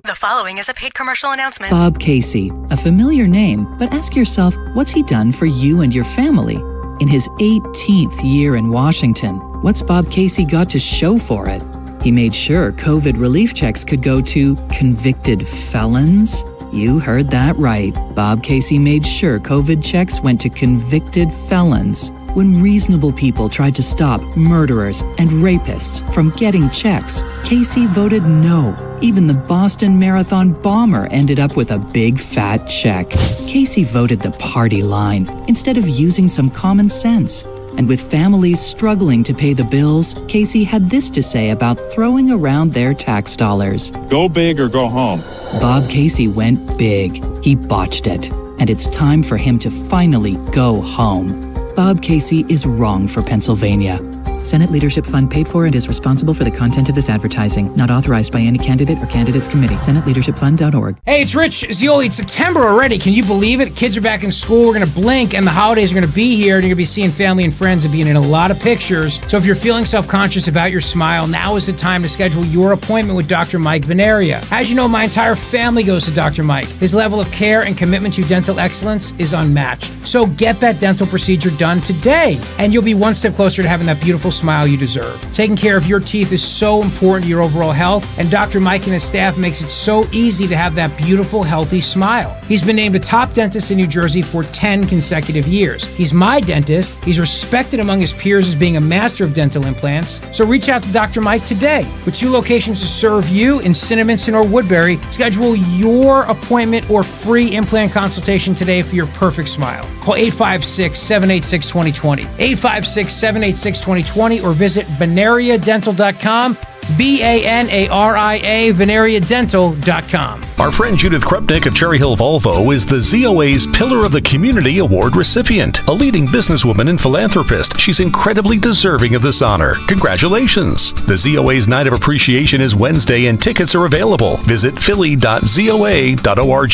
The following is a paid commercial announcement. Bob Casey, a familiar name, but ask yourself, what's he done for you and your family? In his 18th year in Washington, what's Bob Casey got to show for it? He made sure COVID relief checks could go to convicted felons. You heard that right. Bob Casey made sure COVID checks went to convicted felons. When reasonable people tried to stop murderers and rapists from getting checks, Casey voted no. Even the Boston Marathon bomber ended up with a big fat check. Casey voted the party line instead of using some common sense. And with families struggling to pay the bills, Casey had this to say about throwing around their tax dollars. Go big or go home. Bob Casey went big. He botched it. And it's time for him to finally go home. Bob Casey is wrong for Pennsylvania. Senate Leadership Fund paid for and is responsible for the content of this advertising. Not authorized by any candidate or candidates committee. SenateLeadershipFund.org. Hey, it's Rich Zioli. It's September already. Can you believe it? Kids are back in school. We're going to blink, and the holidays are going to be here, and you're going to be seeing family and friends and being in a lot of pictures. So if you're feeling self-conscious about your smile, now is the time to schedule your appointment with Dr. Mike Veneria. As you know, my entire family goes to Dr. Mike. His level of care and commitment to dental excellence is unmatched. So get that dental procedure done today, and you'll be one step closer to having that beautiful smile you deserve. Taking care of your teeth is so important to your overall health, and Dr. Mike and his staff makes it so easy to have that beautiful, healthy smile. He's been named the top dentist in New Jersey for 10 consecutive years. He's my dentist. He's respected among his peers as being a master of dental implants. So reach out to Dr. Mike today. With 2 locations to serve you in Cinnaminson or Woodbury, schedule your appointment or free implant consultation today for your perfect smile. Call 856-786-2020, 856-786-2020, or visit veneriadental.com, VANARIA, veneriadental.com. Our friend Judith Krupnik of Cherry Hill Volvo is the ZOA's Pillar of the Community Award recipient. A leading businesswoman and philanthropist, she's incredibly deserving of this honor. Congratulations! The ZOA's Night of Appreciation is Wednesday and tickets are available. Visit philly.zoa.org.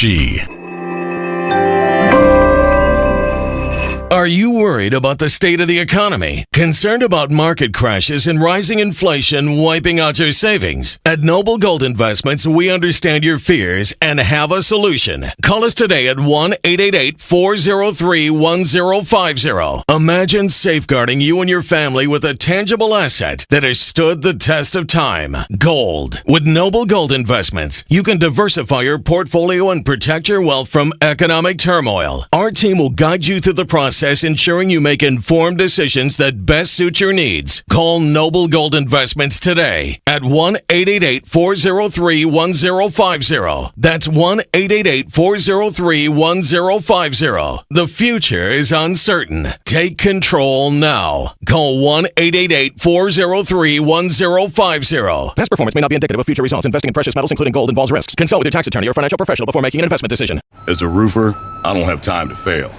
Are you worried about the state of the economy? Concerned about market crashes and rising inflation wiping out your savings? At Noble Gold Investments, we understand your fears and have a solution. Call us today at 1-888-403-1050. Imagine safeguarding you and your family with a tangible asset that has stood the test of time. Gold. With Noble Gold Investments, you can diversify your portfolio and protect your wealth from economic turmoil. Our team will guide you through the process, ensuring you make informed decisions that best suit your needs. Call Noble Gold Investments today at 1-888-403-1050. That's 1-888-403-1050. The future is uncertain. Take control now. Call 1-888-403-1050. Past performance may not be indicative of future results. Investing in precious metals, including gold, involves risks. Consult with your tax attorney or financial professional before making an investment decision. As a roofer, I don't have time to fail.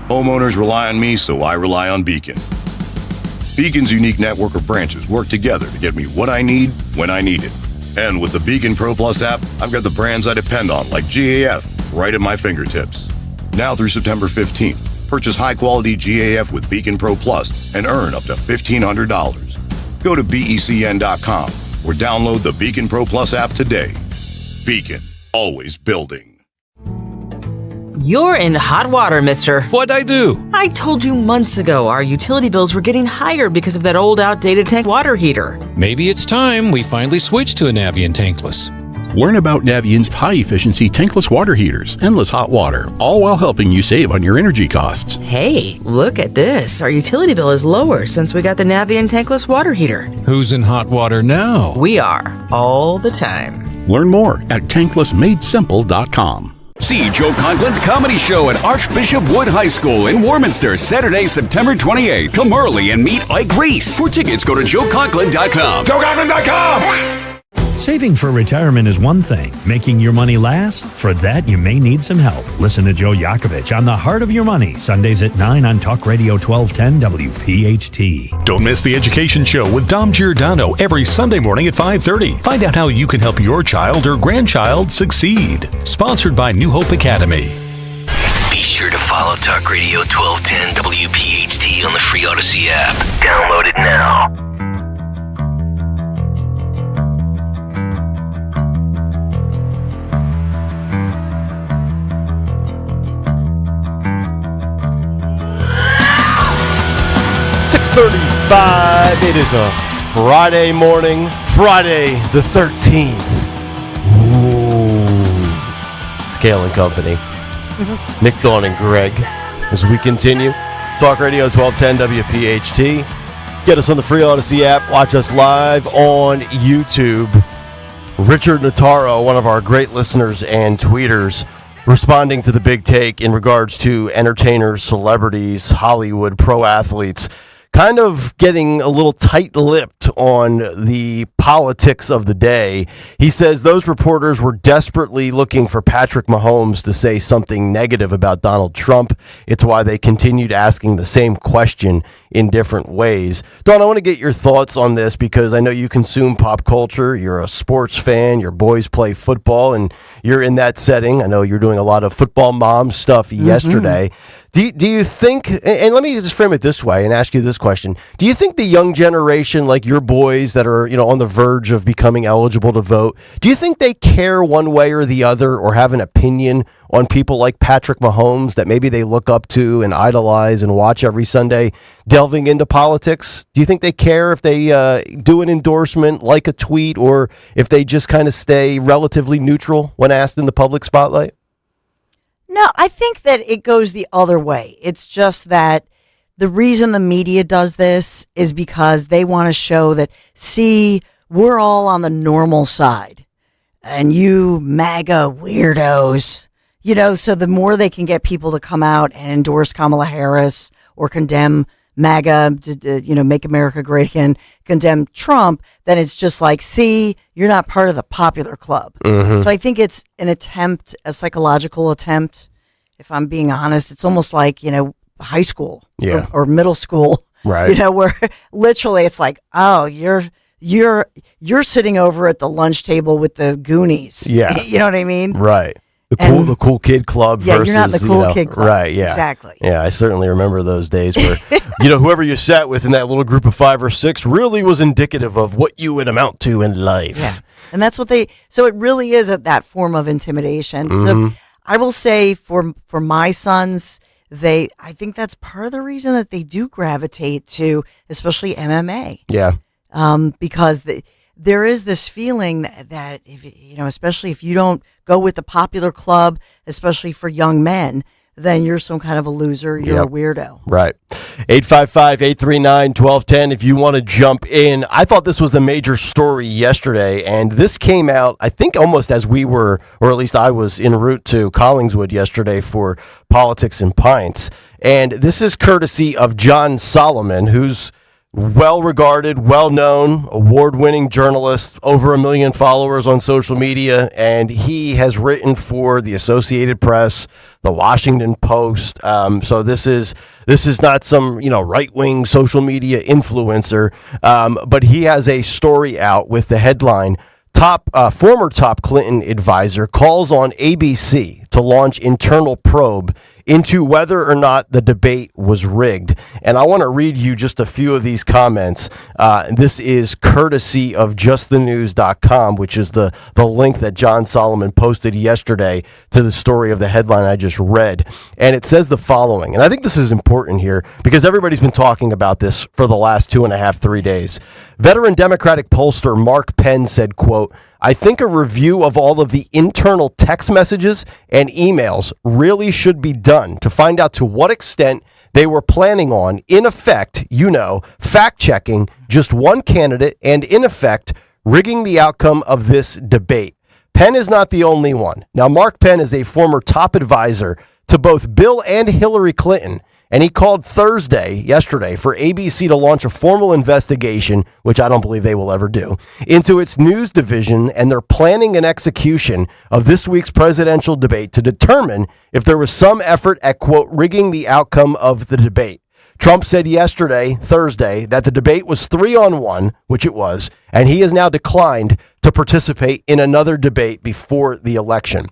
Homeowners rely on me, so I rely on Beacon. Beacon's unique network of branches work together to get me what I need when I need it. And with the Beacon Pro Plus app, I've got the brands I depend on, like GAF, right at my fingertips. Now through September 15th, purchase high-quality GAF with Beacon Pro Plus and earn up to $1,500. Go to BECN.com or download the Beacon Pro Plus app today. Beacon, always building. You're in hot water, mister. What'd I do? I told you months ago our utility bills were getting higher because of that old outdated tank water heater. Maybe it's time we finally switch to a Navien tankless. Learn about Navient's high-efficiency tankless water heaters, endless hot water, all while helping you save on your energy costs. Hey, look at this. Our utility bill is lower since we got the Navien tankless water heater. Who's in hot water now? We are, all the time. Learn more at tanklessmadesimple.com. See Joe Conklin's comedy show at Archbishop Wood High School in Warminster, Saturday, September 28th. Come early and meet Ike Reese. For tickets, go to joeconklin.com. joeconklin.com! Saving for retirement is one thing. Making your money last? For that, you may need some help. Listen to Joe Yakovich on The Heart of Your Money, Sundays at 9 on Talk Radio 1210 WPHT. Don't miss The Education Show with Dom Giordano every Sunday morning at 5:30. Find out how you can help your child or grandchild succeed. Sponsored by New Hope Academy. Be sure to follow Talk Radio 1210 WPHT on the free Odyssey app. Download it now. .35. It is a Friday morning, Friday the 13th. Ooh. Scale and Company. Nick, Dawn, and Greg. As we continue, Talk Radio 1210 WPHT. Get us on the free Odyssey app. Watch us live on YouTube. Richard Notaro, one of our great listeners and tweeters, responding to the big take in regards to entertainers, celebrities, Hollywood, pro athletes kind of getting a little tight-lipped on the politics of the day. He says those reporters were desperately looking for Patrick Mahomes to say something negative about Donald Trump. It's why they continued asking the same question in different ways. Dawn, I want to get your thoughts on this because I know you consume pop culture. You're a sports fan. Your boys play football, and you're in that setting. I know you're doing a lot of football mom stuff yesterday. Do you think, and let me just frame it this way and ask you this question. Do you think the young generation, like your boys that are, on the verge of becoming eligible to vote, do you think they care one way or the other or have an opinion on people like Patrick Mahomes that maybe they look up to and idolize and watch every Sunday delving into politics? Do you think they care if they do an endorsement, like a tweet, or if they just kind of stay relatively neutral when asked in the public spotlight? No, I think that it goes the other way. It's just that the reason the media does this is because they want to show that, see, we're all on the normal side and you MAGA weirdos, so the more they can get people to come out and endorse Kamala Harris or condemn MAGA, make America great again, condemn Trump, then it's just like, see, you're not part of the popular club. So I think it's an attempt, a psychological attempt. If I'm being honest, it's almost like, high school or middle school, right? Where literally it's like, oh, you're sitting over at the lunch table with the Goonies. Yeah. You know what I mean? Right. The cool kid club versus, you're not the cool kid club. Right, yeah. Exactly. Yeah, I certainly remember those days where, whoever you sat with in that little group of 5 or 6 really was indicative of what you would amount to in life. Yeah. And that's what so it really is that form of intimidation. So I will say for my sons, I think that's part of the reason that they do gravitate to, especially MMA. Yeah. Because there is this feeling that if, especially if you don't go with the popular club, especially for young men, then you're some kind of a loser. You're a weirdo. Right. 855-839-1210 if you want to jump in. I thought this was a major story yesterday, and this came out, I think, almost as we were, or at least I was en route to Collingswood yesterday for Politics and Pints. And this is courtesy of John Solomon, who's well-regarded, well-known, award-winning journalist, over 1 million followers on social media, and he has written for the Associated Press, the Washington Post. So this is not some right-wing social media influencer, but he has a story out with the headline: former top Clinton advisor calls on ABC to launch internal probe into whether or not the debate was rigged. And I want to read you just a few of these comments. This is courtesy of justthenews.com, which is the link that John Solomon posted yesterday to the story of the headline I just read. And it says the following, and I think this is important here because everybody's been talking about this for the last 2.5-3 days. Veteran Democratic pollster Mark Penn said, quote, "I think a review of all of the internal text messages and emails really should be done to find out to what extent they were planning on, in effect, fact-checking just one candidate and, in effect, rigging the outcome of this debate. Penn is not the only one. Now, Mark Penn is a former top advisor to both Bill and Hillary Clinton, and he called yesterday, for ABC to launch a formal investigation, which I don't believe they will ever do, into its news division and their planning and execution of this week's presidential debate to determine if there was some effort at, quote, rigging the outcome of the debate. Trump said Thursday, that the debate was 3-on-1, which it was, and he has now declined to participate in another debate before the election.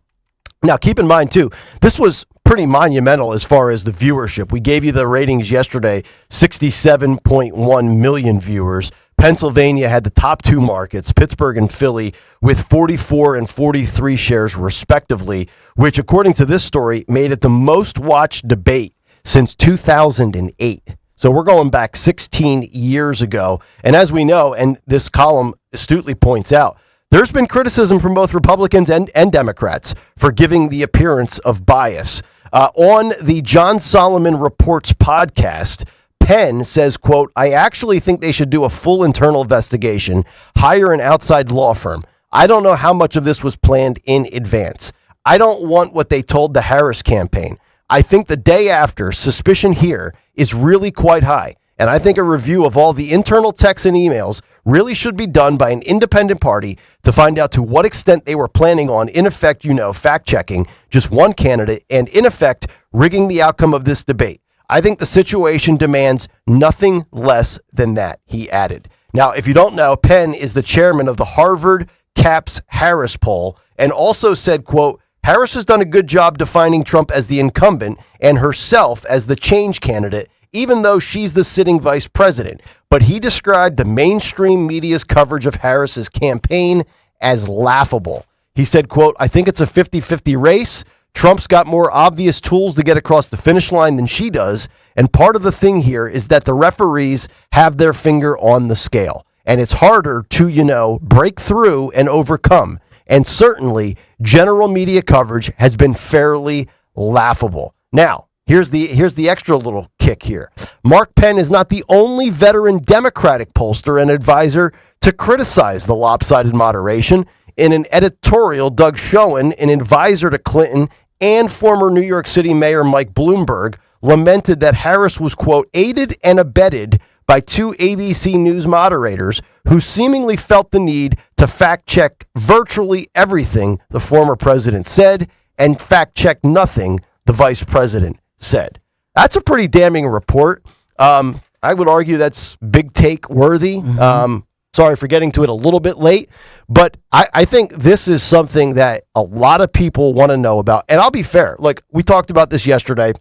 Now, keep in mind, too, this was pretty monumental as far as the viewership. We gave you the ratings yesterday, 67.1 million viewers. Pennsylvania had the top 2 markets, Pittsburgh and Philly, with 44 and 43 shares respectively, which, according to this story, made it the most watched debate since 2008. So we're going back 16 years ago. And as we know, and this column astutely points out, there's been criticism from both Republicans and Democrats for giving the appearance of bias. On the John Solomon Reports podcast, Penn says, quote, "I actually think they should do a full internal investigation, hire an outside law firm. I don't know how much of this was planned in advance. I don't want what they told the Harris campaign. I think the day after, suspicion here is really quite high. And I think a review of all the internal texts and emails really should be done by an independent party to find out to what extent they were planning on, in effect, fact-checking just one candidate and, in effect, rigging the outcome of this debate. I think the situation demands nothing less than that, he added. Now, if you don't know, Penn is the chairman of the Harvard Capps Harris poll and also said, quote, Harris has done a good job defining Trump as the incumbent and herself as the change candidate, even though she's the sitting vice president. But he described the mainstream media's coverage of Harris's campaign as laughable. He said, quote, I think it's a 50-50 race. Trump's got more obvious tools to get across the finish line than she does. And part of the thing here is that the referees have their finger on the scale. And it's harder to, break through and overcome. And certainly, general media coverage has been fairly laughable. Now, here's the extra little kick here. Mark Penn is not the only veteran Democratic pollster and advisor to criticize the lopsided moderation. In an editorial, Doug Schoen, an advisor to Clinton and former New York City Mayor Mike Bloomberg, lamented that Harris was, quote, aided and abetted by two ABC News moderators who seemingly felt the need to fact-check virtually everything the former president said and fact-check nothing the vice president said. That's a pretty damning report. I would argue that's big take worthy. Sorry for getting to it a little bit late, but I think this is something that a lot of people want to know about. And I'll be fair. Like, we talked about this yesterday.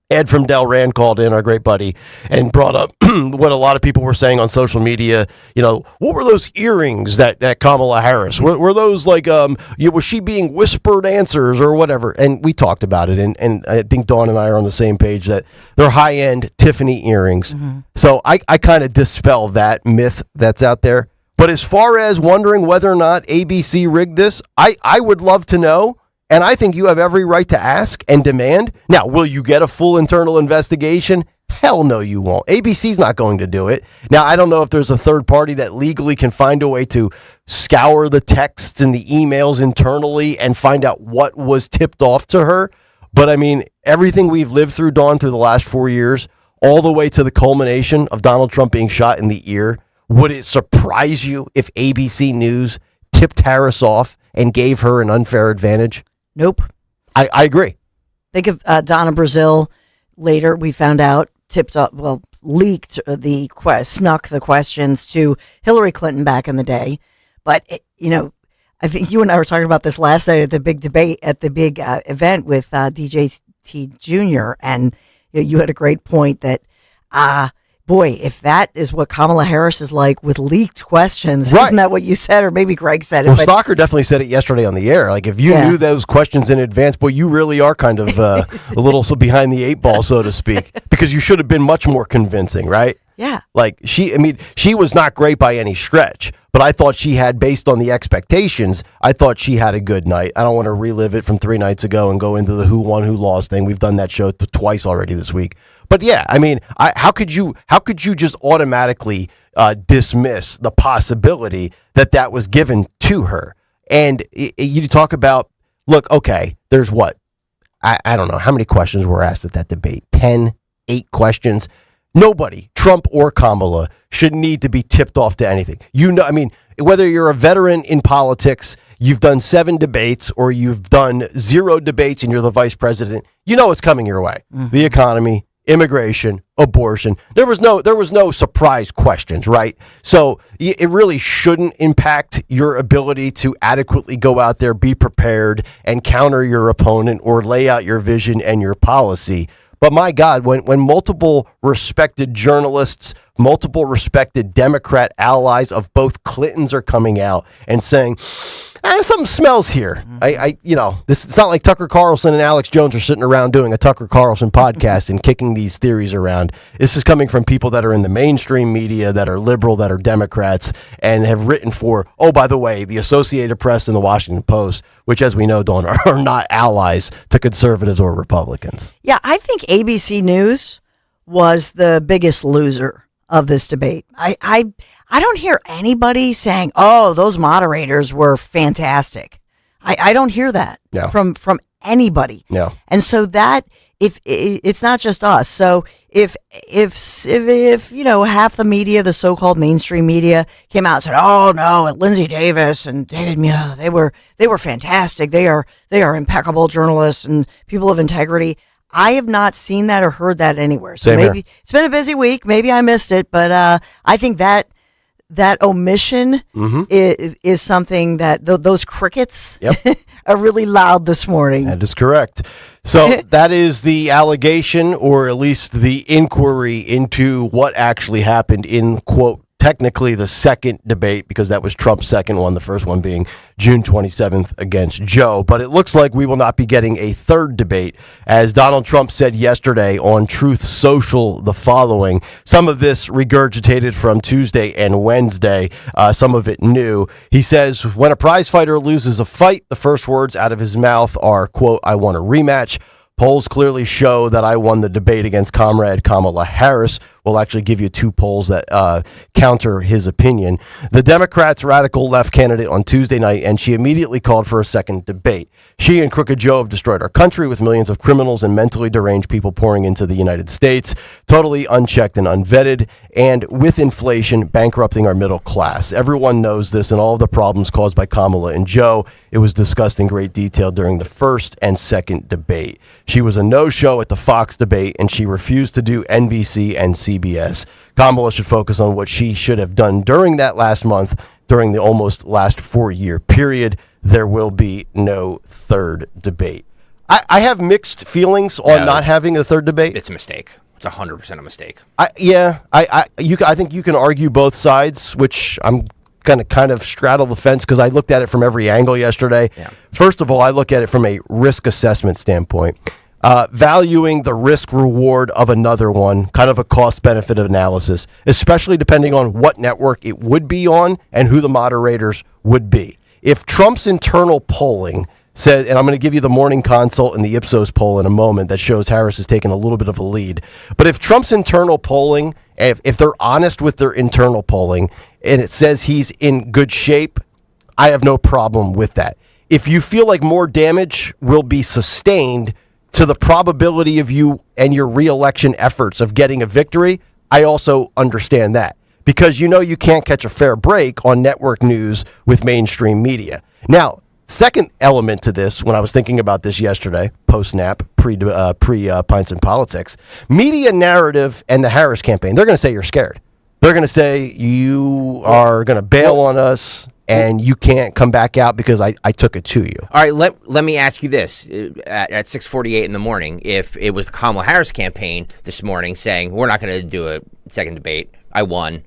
Ed from Delran called in, our great buddy, and brought up what a lot of people were saying on social media. What were those earrings that Kamala Harris? Were those like, was she being whispered answers or whatever? And we talked about it, and I think Dawn and I are on the same page that they're high-end Tiffany earrings. So I kind of dispel that myth that's out there. But as far as wondering whether or not ABC rigged this, I would love to know. And I think you have every right to ask and demand. Now, will you get a full internal investigation? Hell no, you won't. ABC's not going to do it. Now, I don't know if there's a third party that legally can find a way to scour the texts and the emails internally and find out what was tipped off to her. But I mean, everything we've lived through, Dawn, through the last 4 years, all the way to the culmination of Donald Trump being shot in the ear, would it surprise you if ABC News tipped Harris off and gave her an unfair advantage? Nope. I agree. Think of Donna Brazile. Later, we found out, leaked snuck the questions to Hillary Clinton back in the day. But, I think you and I were talking about this last night at the big debate, at the big event with DJT Jr. And you had a great point that, boy, if that is what Kamala Harris is like with leaked questions, right. Isn't that what you said? Or maybe Greg said it. Well, Stalker definitely said it yesterday on the air. Like, if you knew those questions in advance, boy, you really are kind of a little behind the eight ball, so to speak, because you should have been much more convincing, right? Yeah. Like, she was not great by any stretch, but I thought she had, based on the expectations, I thought she had a good night. I don't want to relive it from 3 nights ago and go into the who won, who lost thing. We've done that show twice already this week. But yeah, I mean, how could you just automatically dismiss the possibility that was given to her? And you talk about, look, okay, there's what? I don't know how many questions were asked at that debate. 10, 8 questions. Nobody, Trump or Kamala, should need to be tipped off to anything. Whether you're a veteran in politics, you've done 7 debates, or you've done 0 debates and you're the vice president, you know what's coming your way. Mm-hmm. The economy, immigration, abortion. There was no surprise questions, right? So it really shouldn't impact your ability to adequately go out there, be prepared, and counter your opponent or lay out your vision and your policy. But my God, when multiple respected journalists, multiple respected Democrat allies of both Clintons are coming out and saying, something smells here. It's not like Tucker Carlson and Alex Jones are sitting around doing a Tucker Carlson podcast and kicking these theories around. This is coming from people that are in the mainstream media, that are liberal, that are Democrats, and have written for, oh, by the way, the Associated Press and the Washington Post, which, as we know, Dawn, are not allies to conservatives or Republicans. Yeah, I think ABC News was the biggest loser of this debate. I don't hear anybody saying, oh, those moderators were fantastic. I don't hear that from anybody. No. And so that if it's not just us. So if half the media, the so-called mainstream media, came out and said, "Oh no, Lindsay Davis and David Muir, they were fantastic. They are impeccable journalists and people of integrity." I have not seen that or heard that anywhere. So maybe it's been a busy week. Maybe I missed it, but I think that omission is something that those crickets are really loud this morning. That is correct. So that is the allegation, or at least the inquiry into what actually happened in, quote, technically the second debate, because that was Trump's second one, the first one being June 27th against Joe. But it looks like we will not be getting a third debate, as Donald Trump said yesterday on Truth Social the following. Some of this regurgitated from Tuesday and Wednesday, some of it new. He says, when a prize fighter loses a fight, the first words out of his mouth are, quote, "I want a rematch. Polls clearly show that I won the debate against Comrade Kamala Harris." We'll actually give you 2 polls that counter his opinion. The Democrats' radical left candidate on Tuesday night, and she immediately called for a second debate. She and Crooked Joe have destroyed our country with millions of criminals and mentally deranged people pouring into the United States, totally unchecked and unvetted, and with inflation bankrupting our middle class. Everyone knows this, and all of the problems caused by Kamala and Joe. It was discussed in great detail during the first and second debate. She was a no-show at the Fox debate, and she refused to do NBC and CBS. Kamala should focus on what she should have done during that last month, during the almost last 4-year period. There will be no third debate. I have mixed feelings on not having a third debate. It's a mistake. It's 100% a mistake. I think you can argue both sides, which I'm going to kind of straddle the fence because I looked at it from every angle yesterday. Yeah. First of all, I look at it from a risk assessment standpoint. Valuing the risk reward of another one, kind of a cost benefit analysis, especially depending on what network it would be on and who the moderators would be. If Trump's internal polling says, and I'm going to give you the Morning Consult and the Ipsos poll in a moment that shows Harris has taken a little bit of a lead. But if Trump's internal polling, if they're honest with their internal polling and it says he's in good shape, I have no problem with that. If you feel like more damage will be sustained to the probability of you and your reelection efforts of getting a victory, I also understand that. Because you know you can't catch a fair break on network news with mainstream media. Now, second element to this, when I was thinking about this yesterday, post-nap, pre-Pints and Politics, media narrative and the Harris campaign, they're going to say you're scared. They're going to say you are going to bail on us and you can't come back out because I took it to you. All right, let me ask you this. At 6:48 in the morning, if it was the Kamala Harris campaign this morning saying, we're not going to do a second debate, I won,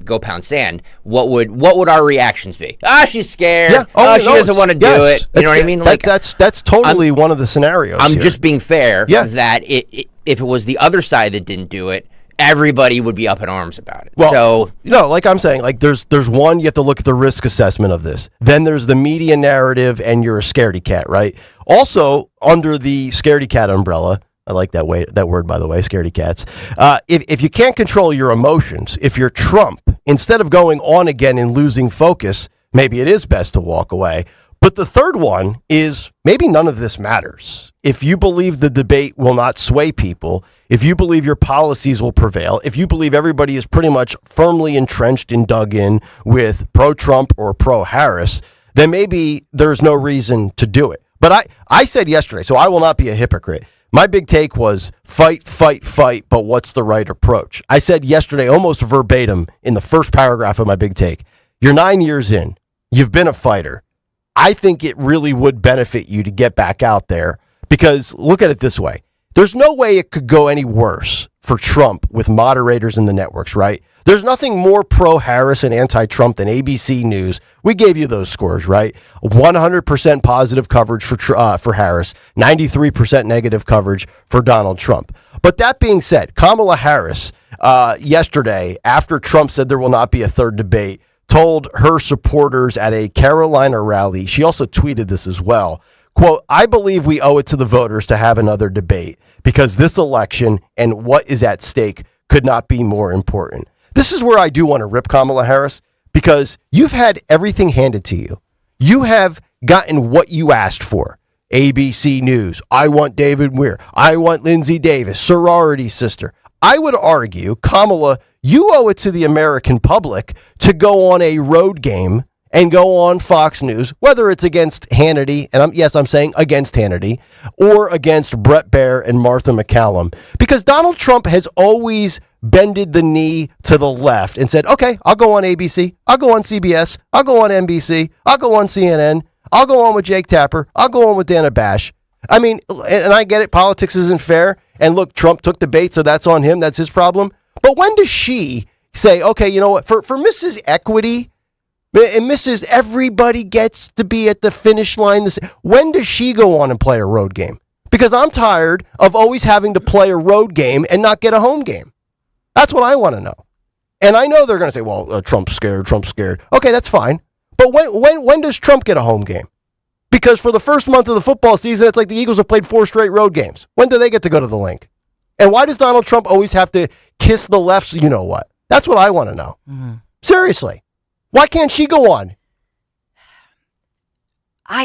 go pound sand, what would our reactions be? She's scared. Yeah. She doesn't want to do it. You know what I mean? Like that's totally one of the scenarios. I'm just being fair that if it was the other side that didn't do it, everybody would be up in arms about it. Well, like I'm saying, like there's one, you have to look at the risk assessment of this. Then there's the media narrative and you're a scaredy cat, right? Also, under the scaredy cat umbrella, I like that word, by the way, scaredy cats. If you can't control your emotions, if you're Trump, instead of going on again and losing focus, maybe it is best to walk away. But the third one is maybe none of this matters. If you believe the debate will not sway people, if you believe your policies will prevail, if you believe everybody is pretty much firmly entrenched and dug in with pro-Trump or pro-Harris, then maybe there's no reason to do it. But I said yesterday, so I will not be a hypocrite. My big take was fight, but what's the right approach? I said yesterday, almost verbatim, in the first paragraph of my big take, you're 9 years in, you've been a fighter. I think it really would benefit you to get back out there because look at it this way. There's no way it could go any worse for Trump with moderators in the networks, right? There's nothing more pro-Harris and anti-Trump than ABC News. We gave you those scores, right? 100% positive coverage for Harris, 93% negative coverage for Donald Trump. But that being said, Kamala Harris yesterday, after Trump said there will not be a third debate, told her supporters at a Carolina rally, she also tweeted this as well, quote, I believe we owe it to the voters to have another debate because this election and what is at stake could not be more important. This is where I do want to rip Kamala Harris because you've had everything handed to you. You have gotten what you asked for. ABC News. I want David Weir. I want Lindsay Davis, sorority sister. I would argue, Kamala, you owe it to the American public to go on a road game and go on Fox News, whether it's against Hannity, and I'm saying against Hannity, or against Brett Baer and Martha McCallum, because Donald Trump has always bended the knee to the left and said, okay, I'll go on ABC, I'll go on CBS, I'll go on NBC, I'll go on CNN, I'll go on with Jake Tapper, I'll go on with Dana Bash. I mean, and I get it, politics isn't fair, and look, Trump took the bait, so that's on him, that's his problem. But when does she say, okay, you know what, for Mrs. Equity, and Mrs. Everybody gets to be at the finish line, when does she go on and play a road game? Because I'm tired of always having to play a road game and not get a home game. That's what I want to know. And I know they're going to say, well, Trump's scared. Okay, that's fine. But when does Trump get a home game? Because for the first month of the football season, it's like the Eagles have played 4 straight road games. When do they get to go to the link? And why does Donald Trump always have to kiss the left's you know what? That's what I want to know. Mm-hmm. Seriously. Why can't she go on?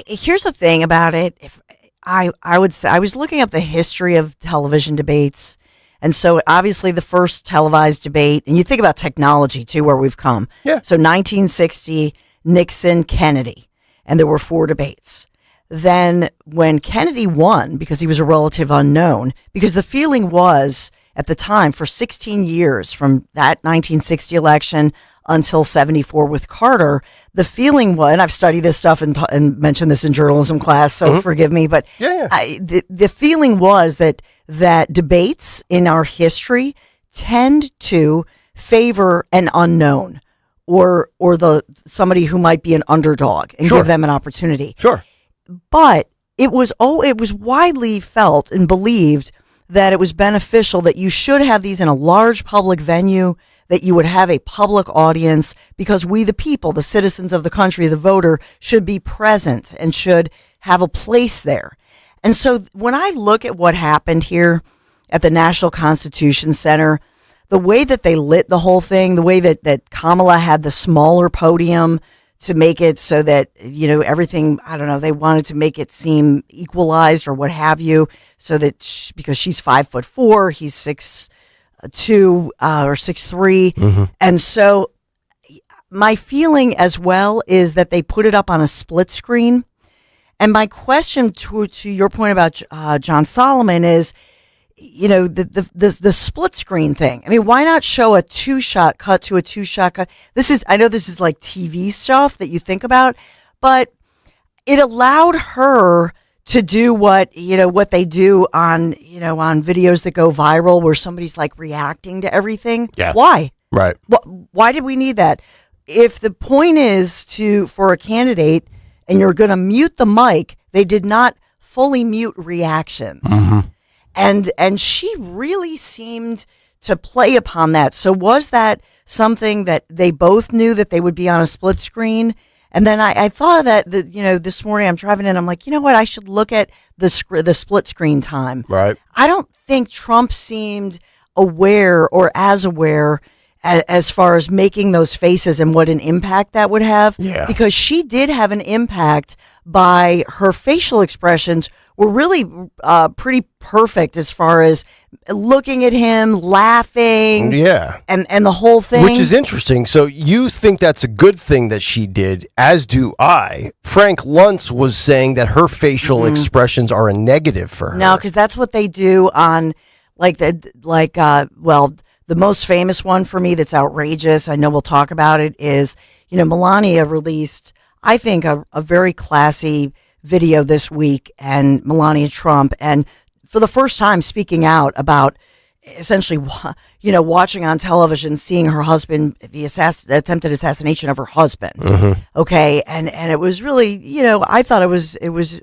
Here's the thing about it. If I would say, I was looking up the history of television debates. And so obviously the first televised debate, and you think about technology too, where we've come. Yeah. So 1960, Nixon, Kennedy, and there were 4 debates. Then when Kennedy won, because he was a relative unknown, because the feeling was at the time for 16 years from that 1960 election until 74 with Carter, the feeling was, and I've studied this stuff and mentioned this in journalism class, so forgive me, but the feeling was that debates in our history tend to favor an unknown or somebody who might be an underdog and give them an opportunity. Sure. But it was widely felt and believed that it was beneficial that you should have these in a large public venue, that you would have a public audience, because we, the people, the citizens of the country, the voter, should be present and should have a place there. And so when I look at what happened here at the National Constitution Center, the way that they lit the whole thing, the way that Kamala had the smaller podium to make it so that, everything, I don't know, they wanted to make it seem equalized or what have you, so that because she's 5'4", he's 6'2" or 6'3", mm-hmm. And so my feeling as well is that they put it up on a split screen. And my question to your point about John Solomon is, the split screen thing. I mean, why not show a 2-shot cut to a 2-shot cut? I know this is like TV stuff that you think about, but it allowed her to do what they do on videos that go viral where somebody's like reacting to everything. Yeah. Why? Right. Why did we need that? If the point is for a candidate and you're going to mute the mic, they did not fully mute reactions. Mm-hmm. And she really seemed to play upon that. So was that something that they both knew that they would be on a split screen? And then I thought of that, this morning I'm driving in, I'm like, you know what? I should look at the split screen time. Right. I don't think Trump seemed aware or as aware as far as making those faces and what an impact that would have. Yeah. Because she did have an impact by her facial expressions were really pretty perfect as far as looking at him, laughing. Yeah. And the whole thing. Which is interesting. So you think that's a good thing that she did, as do I. Frank Luntz was saying that her facial expressions are a negative for her. No, because that's what they do on the most famous one for me that's outrageous, I know we'll talk about it, is, Melania released, I think, a very classy video this week, and Melania Trump, and for the first time speaking out about essentially, watching on television, seeing her husband, the attempted assassination of her husband. Mm-hmm. Okay. And it was really, I thought it was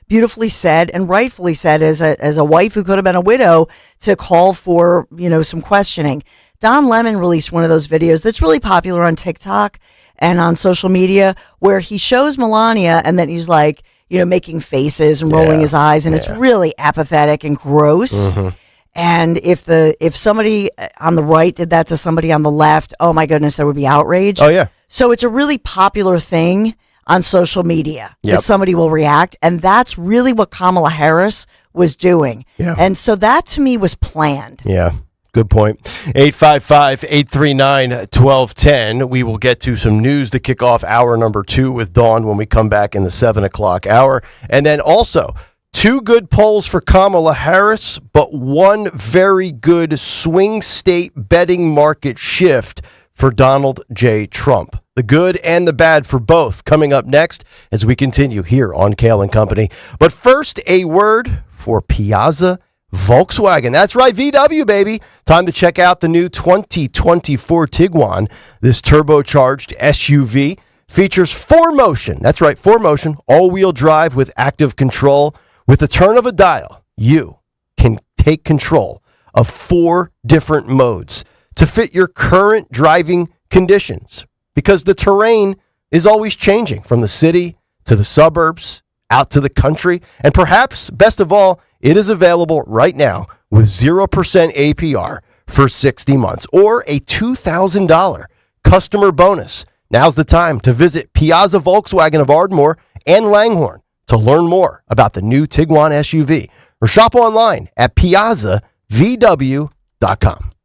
beautifully said and rightfully said as a wife who could have been a widow to call for, some questioning. Don Lemon released one of those videos that's really popular on TikTok and on social media where he shows Melania and then he's like, making faces and rolling his eyes, and it's really apathetic and gross. Mm-hmm. And if somebody on the right did that to somebody on the left, oh my goodness, there would be outrage. Oh yeah. So it's a really popular thing on social media. Yep. That somebody will react. And that's really what Kamala Harris was doing. Yeah. And so that to me was planned. Yeah. Good point. 855-839-1210. We will get to some news to kick off hour number 2 with Dawn when we come back in the 7 o'clock hour. And then also 2 good polls for Kamala Harris, but 1 very good swing state betting market shift for Donald J. Trump. The good and the bad for both coming up next as we continue here on Kayal and Company. But first, a word for Piazza Volkswagen. That's right, VW, baby. Time to check out the new 2024 Tiguan. This turbocharged SUV features 4Motion. That's right, 4Motion, all-wheel drive with active control. With the turn of a dial, you can take control of 4 different modes to fit your current driving conditions, because the terrain is always changing from the city to the suburbs, out to the country, and perhaps, best of all, it is available right now with 0% APR for 60 months or a $2,000 customer bonus. Now's the time to visit Piazza Volkswagen of Ardmore and Langhorne to learn more about the new Tiguan SUV or shop online at piazzavw.com.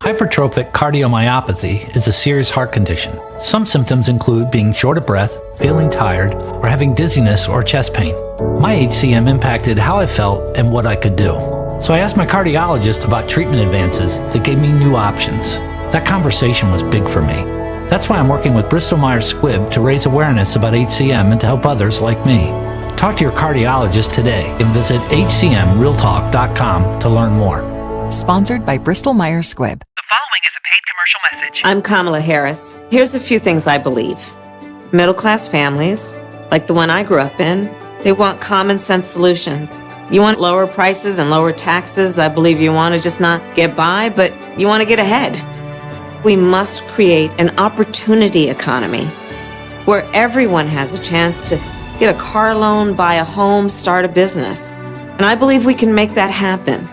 Hypertrophic cardiomyopathy is a serious heart condition. Some symptoms include being short of breath, feeling tired, or having dizziness or chest pain. My HCM impacted how I felt and what I could do. So I asked my cardiologist about treatment advances that gave me new options. That conversation was big for me. That's why I'm working with Bristol Myers Squibb to raise awareness about HCM and to help others like me. Talk to your cardiologist today and visit hcmrealtalk.com to learn more. Sponsored by Bristol Myers Squibb. The following is a paid commercial message. I'm Kamala Harris. Here's a few things I believe. Middle-class families, like the one I grew up in, they want common sense solutions. You want lower prices and lower taxes. I believe you want to just not get by, but you want to get ahead. We must create an opportunity economy where everyone has a chance to get a car loan, buy a home, start a business. And I believe we can make that happen.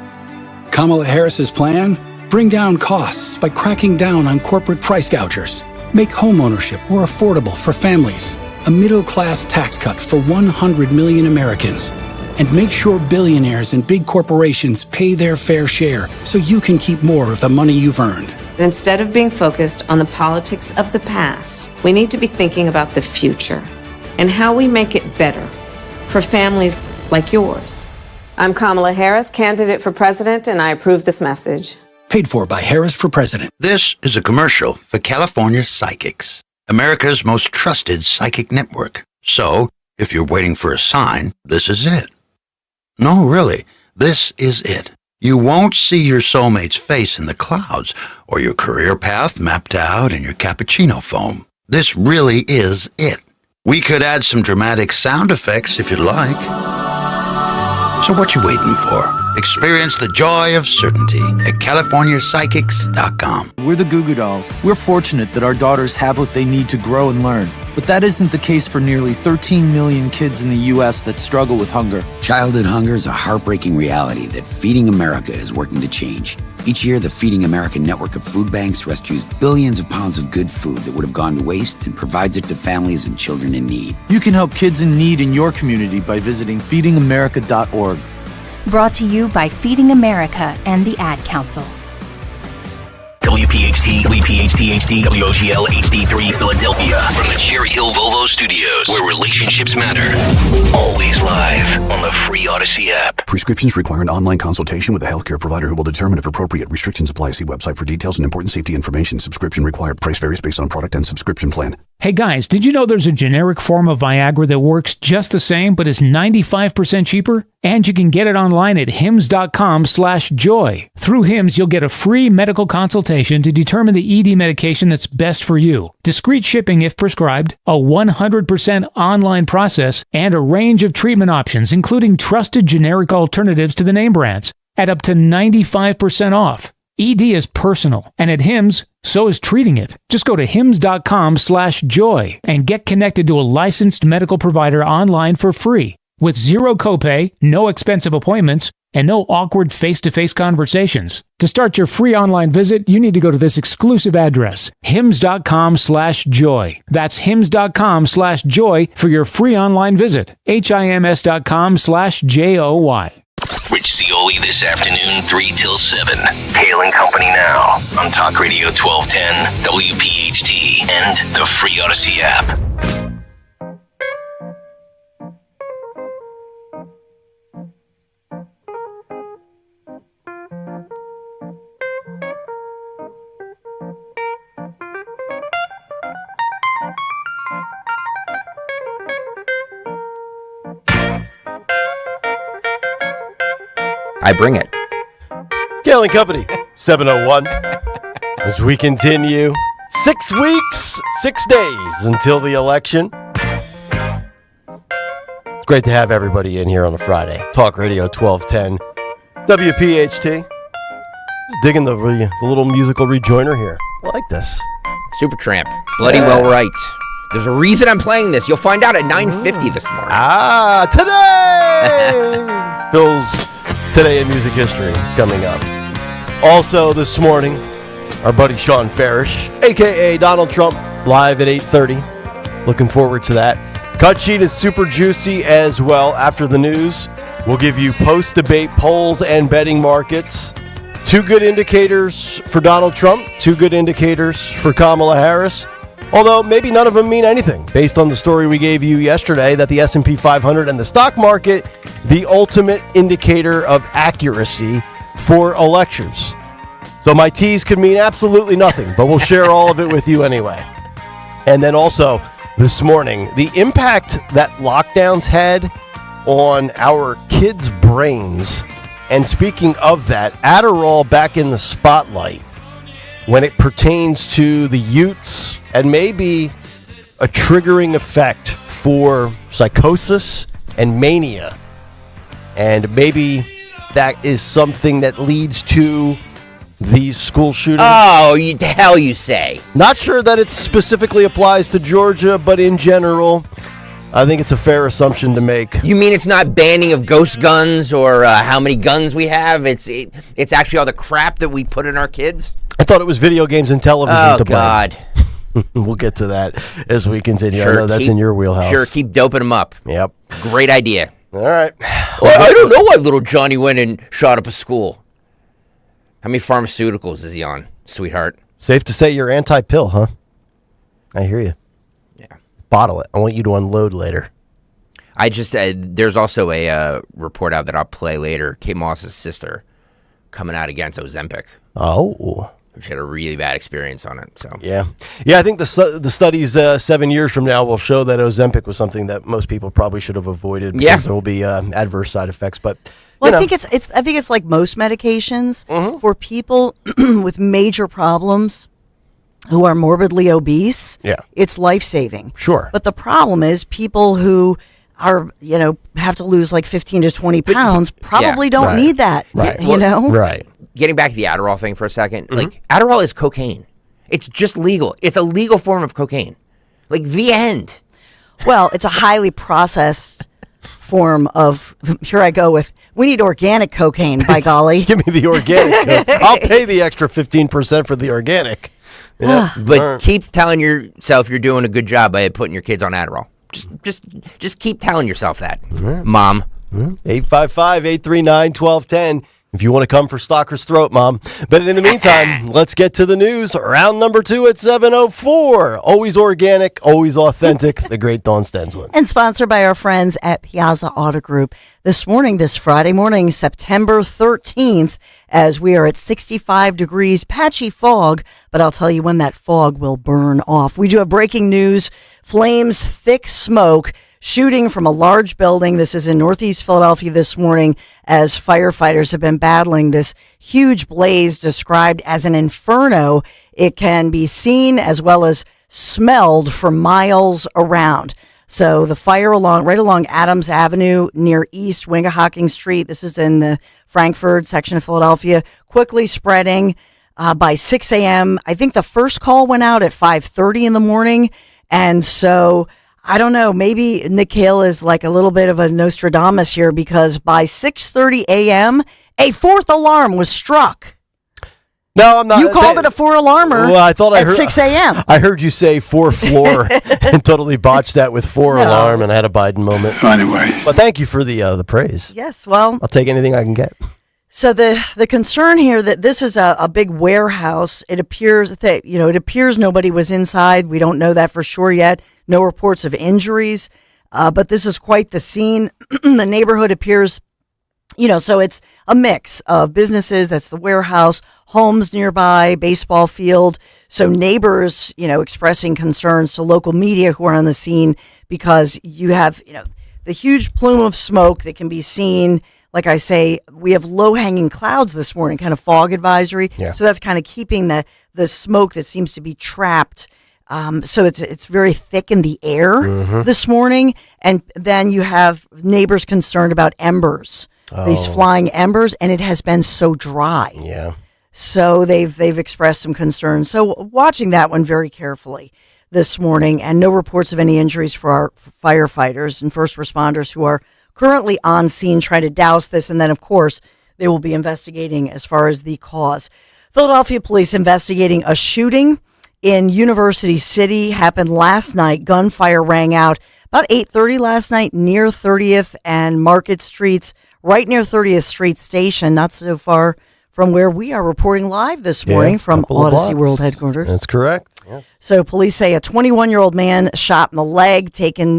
Kamala Harris's plan? Bring down costs by cracking down on corporate price gougers. Make homeownership more affordable for families. A middle-class tax cut for 100 million Americans. And make sure billionaires and big corporations pay their fair share so you can keep more of the money you've earned. Instead of being focused on the politics of the past, we need to be thinking about the future and how we make it better for families like yours. I'm Kamala Harris, candidate for president, and I approve this message. Paid for by Harris for President. This is a commercial for California Psychics, America's most trusted psychic network. So, if you're waiting for a sign, this is it. No, really, this is it. You won't see your soulmate's face in the clouds or your career path mapped out in your cappuccino foam. This really is it. We could add some dramatic sound effects if you'd like. So what you waiting for? Experience the joy of certainty at CaliforniaPsychics.com. We're the Goo Goo Dolls. We're fortunate that our daughters have what they need to grow and learn. But that isn't the case for nearly 13 million kids in the U.S. that struggle with hunger. Childhood hunger is a heartbreaking reality that Feeding America is working to change. Each year, the Feeding America network of food banks rescues billions of pounds of good food that would have gone to waste and provides it to families and children in need. You can help kids in need in your community by visiting feedingamerica.org. Brought to you by Feeding America and the Ad Council. WPHT, WPHT HD, WOGL HD3 Philadelphia. From the Cherry Hill Volvo Studios, where relationships matter. Always live on the free Odyssey app. Prescriptions require an online consultation with a healthcare provider who will determine if appropriate. Restrictions apply. See website for details and important safety information. Subscription required. Price varies based on product and subscription plan. Hey guys, did you know there's a generic form of Viagra that works just the same but is 95% cheaper? And you can get it online at hims.com/joy. Through Hims, you'll get a free medical consultation to determine the ED medication that's best for you. Discreet shipping if prescribed, a 100% online process, and a range of treatment options, including trusted generic alternatives to the name brands, at up to 95% off. ED is personal, and at Hims, so is treating it. Just go to hims.com/joy and get connected to a licensed medical provider online for free. With zero copay, no expensive appointments, and no awkward face-to-face conversations. To start your free online visit, you need to go to this exclusive address, hims.com/joy. That's hims.com/joy for your free online visit. HIMS.com/JOY. Rich Cioli this afternoon, 3 till 7. Kayal and Company now on Talk Radio 1210, WPHT, and the free Odyssey app. I bring it. Kayal and Company, 7:01. As we continue, 6 weeks, 6 days until the election. It's great to have everybody in here on a Friday. Talk Radio 1210, WPHT. Just digging the little musical rejoiner here. I like this. Supertramp. Bloody well right. There's a reason I'm playing this. You'll find out at 9:50 this morning. Today! Phil's Today in Music History coming up. Also this morning, our buddy Sean Farish, a.k.a. Donald Trump, live at 8:30. Looking forward to that. Cut sheet is super juicy as well. After the news, we'll give you post-debate polls and betting markets. 2 good indicators for Donald Trump, 2 good indicators for Kamala Harris. Although maybe none of them mean anything, based on the story we gave you yesterday that the S&P 500 and the stock market, the ultimate indicator of accuracy for elections. So my tease could mean absolutely nothing, but we'll share all of it with you anyway. And then also this morning, the impact that lockdowns had on our kids' brains. And speaking of that, Adderall back in the spotlight when it pertains to the youths and maybe a triggering effect for psychosis and mania. And maybe that is something that leads to these school shootings. Oh, the hell you say. Not sure that it specifically applies to Georgia, but in general, I think it's a fair assumption to make. You mean it's not banning of ghost guns or how many guns we have? It's actually all the crap that we put in our kids? I thought it was video games and television to blame. Oh, God. We'll get to that as we continue. Sure, I know that's in your wheelhouse. Sure, keep doping them up. Yep. Great idea. All right. Well, I don't know why little Johnny went and shot up a school. How many pharmaceuticals is he on, sweetheart? Safe to say you're anti-pill, huh? I hear you. Yeah. Bottle it. I want you to unload later. I just, there's also a report out that I'll play later. Kate Moss's sister coming out against Ozempic. Oh. She had a really bad experience on it. So Yeah, I think the studies 7 years from now will show that Ozempic was something that most people probably should have avoided because there will be adverse side effects. But I think it's like most medications for people with major problems who are morbidly obese. Yeah, it's life-saving. Sure, but the problem is people who are have to lose like 15 to 20 pounds probably don't need that. Right. Right. Getting back to the Adderall thing for a second, like Adderall is cocaine. It's just legal. It's a legal form of cocaine. Like the end. Well, it's a highly processed form of, here I go with, we need organic cocaine, by golly. Give me the organic. I'll pay the extra 15% for the organic. Yeah. But keep telling yourself you're doing a good job by putting your kids on Adderall. Just keep telling yourself that, Mom. 855-839-1210. If you want to come for Stalker's throat, Mom. But in the meantime, let's get to the news. Round number 2 at 7:04. Always organic, always authentic. The great Dawn Stensland. And sponsored by our friends at Piazza Auto Group. This Friday morning, September 13th, as we are at 65 degrees, patchy fog, but I'll tell you when that fog will burn off. We do have breaking news. Flames, thick smoke. Shooting from a large building. This is in Northeast Philadelphia this morning as firefighters have been battling this huge blaze described as an inferno. It can be seen as well as smelled for miles around. So the fire right along Adams Avenue near East Wingahocken Street. This is in the Frankfurt section of Philadelphia, quickly spreading by 6 a.m. I think the first call went out at 5:30 in the morning. And so I don't know, maybe Nick Kayal is like a little bit of a Nostradamus here because by 6:30 a.m., a fourth alarm was struck. No, I'm not. You called it a 4-alarmer. Well, I thought I at heard 6 a.m. I heard you say 4th floor and totally botched that with 4-alarm, and I had a Biden moment. Anyway, but thank you for the praise. Yes, well, I'll take anything I can get. So the concern here that this is a big warehouse. It appears that nobody was inside. We don't know that for sure yet. No reports of injuries, but this is quite the scene. The neighborhood appears. So it's a mix of businesses. That's the warehouse, homes nearby, baseball field. So neighbors, expressing concerns to local media who are on the scene because you have, the huge plume of smoke that can be seen. Like I say, we have low-hanging clouds this morning, kind of fog advisory. Yeah. So that's kind of keeping the smoke that seems to be trapped. So it's very thick in the air this morning. And then you have neighbors concerned about embers. These flying embers, and it has been so dry. Yeah. So they've expressed some concern. So watching that one very carefully this morning, and no reports of any injuries for our firefighters and first responders who are currently on scene trying to douse this. And then, of course, they will be investigating as far as the cause. Philadelphia police investigating a shooting in University City happened last night. Gunfire rang out about 8:30 last night near 30th and Market Streets, right near 30th Street Station, not so far from where we are reporting live this morning from Odyssey World Headquarters. That's correct. Yeah. So police say a 21-year-old man shot in the leg,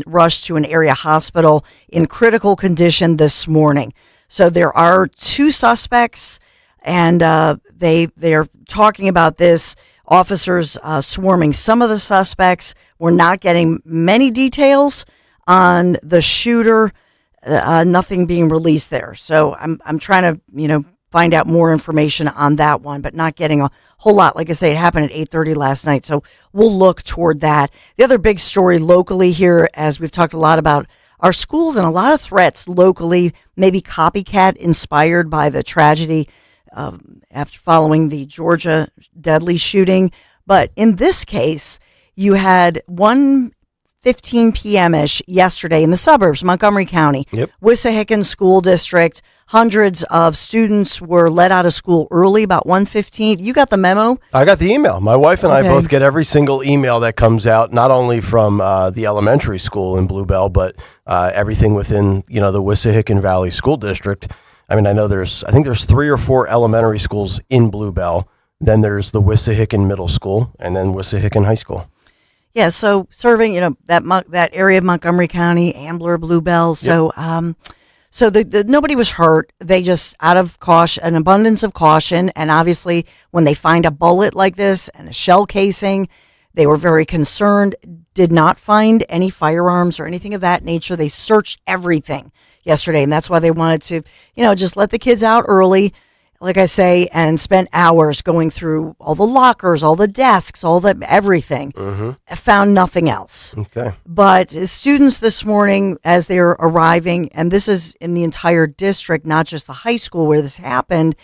rushed to an area hospital in critical condition this morning. So there are 2 suspects, and they are talking about this. Officers swarming some of the suspects. We're not getting many details on the shooter. Nothing being released there. So I'm trying to, find out more information on that one, but not getting a whole lot. Like I say, it happened at 8:30 last night. So we'll look toward that. The other big story locally here, as we've talked a lot about our schools and a lot of threats locally, maybe copycat inspired by the tragedy after following the Georgia deadly shooting. But in this case, you had 1:15 p.m.-ish yesterday in the suburbs, Montgomery County, Wissahickon School District. Hundreds of students were let out of school early, about 1:15. You got the memo? I got the email. My wife and I both get every single email that comes out, not only from the elementary school in Bluebell, but everything within, the Wissahickon Valley School District. I mean, I think there's 3 or 4 elementary schools in Bluebell. Then there's the Wissahickon Middle School, and then Wissahickon High School. Yeah, so serving, that area of Montgomery County, Ambler, Bluebell. So, so nobody was hurt. They just, out of caution, an abundance of caution, and obviously when they find a bullet like this and a shell casing, they were very concerned. Did not find any firearms or anything of that nature. They searched everything yesterday, and that's why they wanted to, just let the kids out early, like I say, and spent hours going through all the lockers, all the desks, everything. Found nothing else. Okay. But students this morning, as they're arriving, and this is in the entire district, not just the high school where this happened,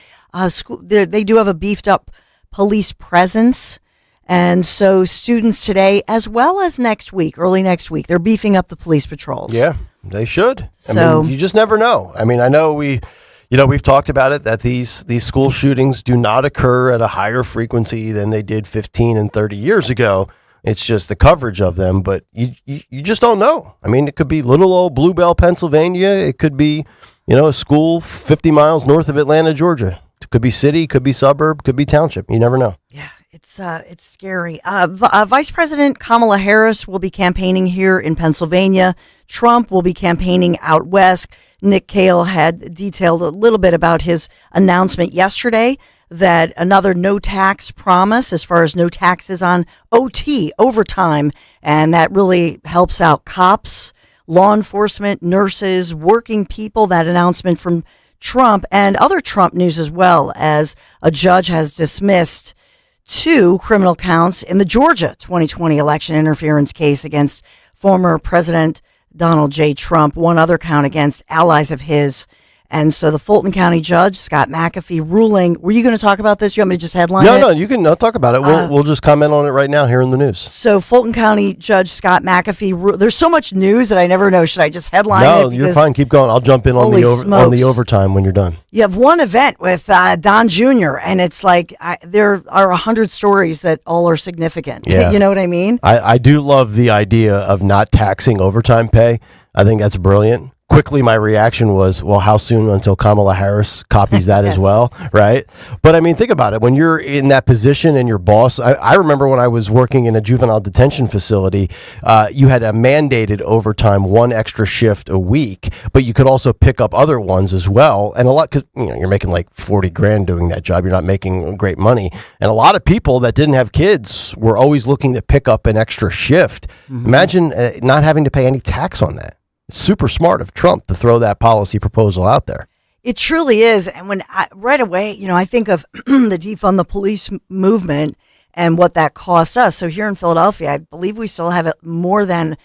they do have a beefed up police presence. And so students today, as well as next week, early next week, they're beefing up the police patrols. Yeah, they should. So, you just never know. I mean, I know we've talked about it, that these school shootings do not occur at a higher frequency than they did 15 and 30 years ago. It's just the coverage of them, but you just don't know. I mean, it could be little old Bluebell, Pennsylvania. It could be, a school 50 miles north of Atlanta, Georgia. It could be city, could be suburb, could be township. You never know. Yeah, it's scary. Vice President Kamala Harris will be campaigning here in Pennsylvania. Trump will be campaigning out west. Nick Kayal had detailed a little bit about his announcement yesterday that another no tax promise as far as no taxes on OT, overtime, and that really helps out cops, law enforcement, nurses, working people. That announcement from Trump, and other Trump news as well, as a judge has dismissed 2 criminal counts in the Georgia 2020 election interference case against former President Donald J. Trump, one other count against allies of his. And so the Fulton County Judge, Scott McAfee, ruling. Were you going to talk about this? You want me to just headline it? No, you can talk about it. We'll just comment on it right now here in the news. So Fulton County Judge Scott McAfee, there's so much news that I never know. Should I just headline it? No, you're fine. Keep going. I'll jump in on the overtime when you're done. You have one event with Don Jr., and it's like there are 100 stories that all are significant. Yeah. You know what I mean? I do love the idea of not taxing overtime pay. I think that's brilliant. Quickly, my reaction was, well, how soon until Kamala Harris copies that as well, right? But I mean, think about it. When you're in that position and your boss, I remember when I was working in a juvenile detention facility, you had a mandated overtime, 1 extra shift a week, but you could also pick up other ones as well. And a lot, because you're making like 40 grand doing that job. You're not making great money. And a lot of people that didn't have kids were always looking to pick up an extra shift. Mm-hmm. Imagine not having to pay any tax on that. Super smart of Trump to throw that policy proposal out there. It truly is. And when right away, I think of the defund the police movement and what that cost us. So here in Philadelphia, I believe we still have more than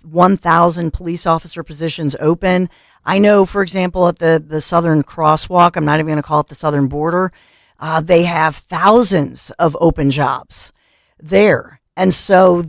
1,000 police officer positions open. I know, for example, at the Southern Crosswalk, I'm not even going to call it the Southern Border, they have thousands of open jobs there. And so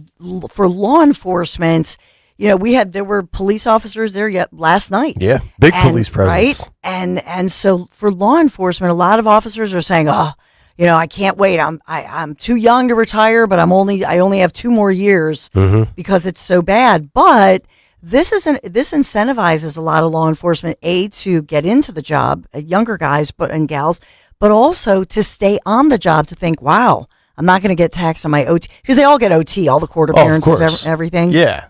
for law enforcement, there were police officers there last night. Yeah, big police presence. Right? And so for law enforcement, a lot of officers are saying, I can't wait. I'm too young to retire, but I only have 2 more years because it's so bad. But this incentivizes a lot of law enforcement, to get into the job, younger guys and gals, but also to stay on the job, to think, wow, I'm not going to get taxed on my OT, because they all get OT, all the court appearances, everything. Yeah.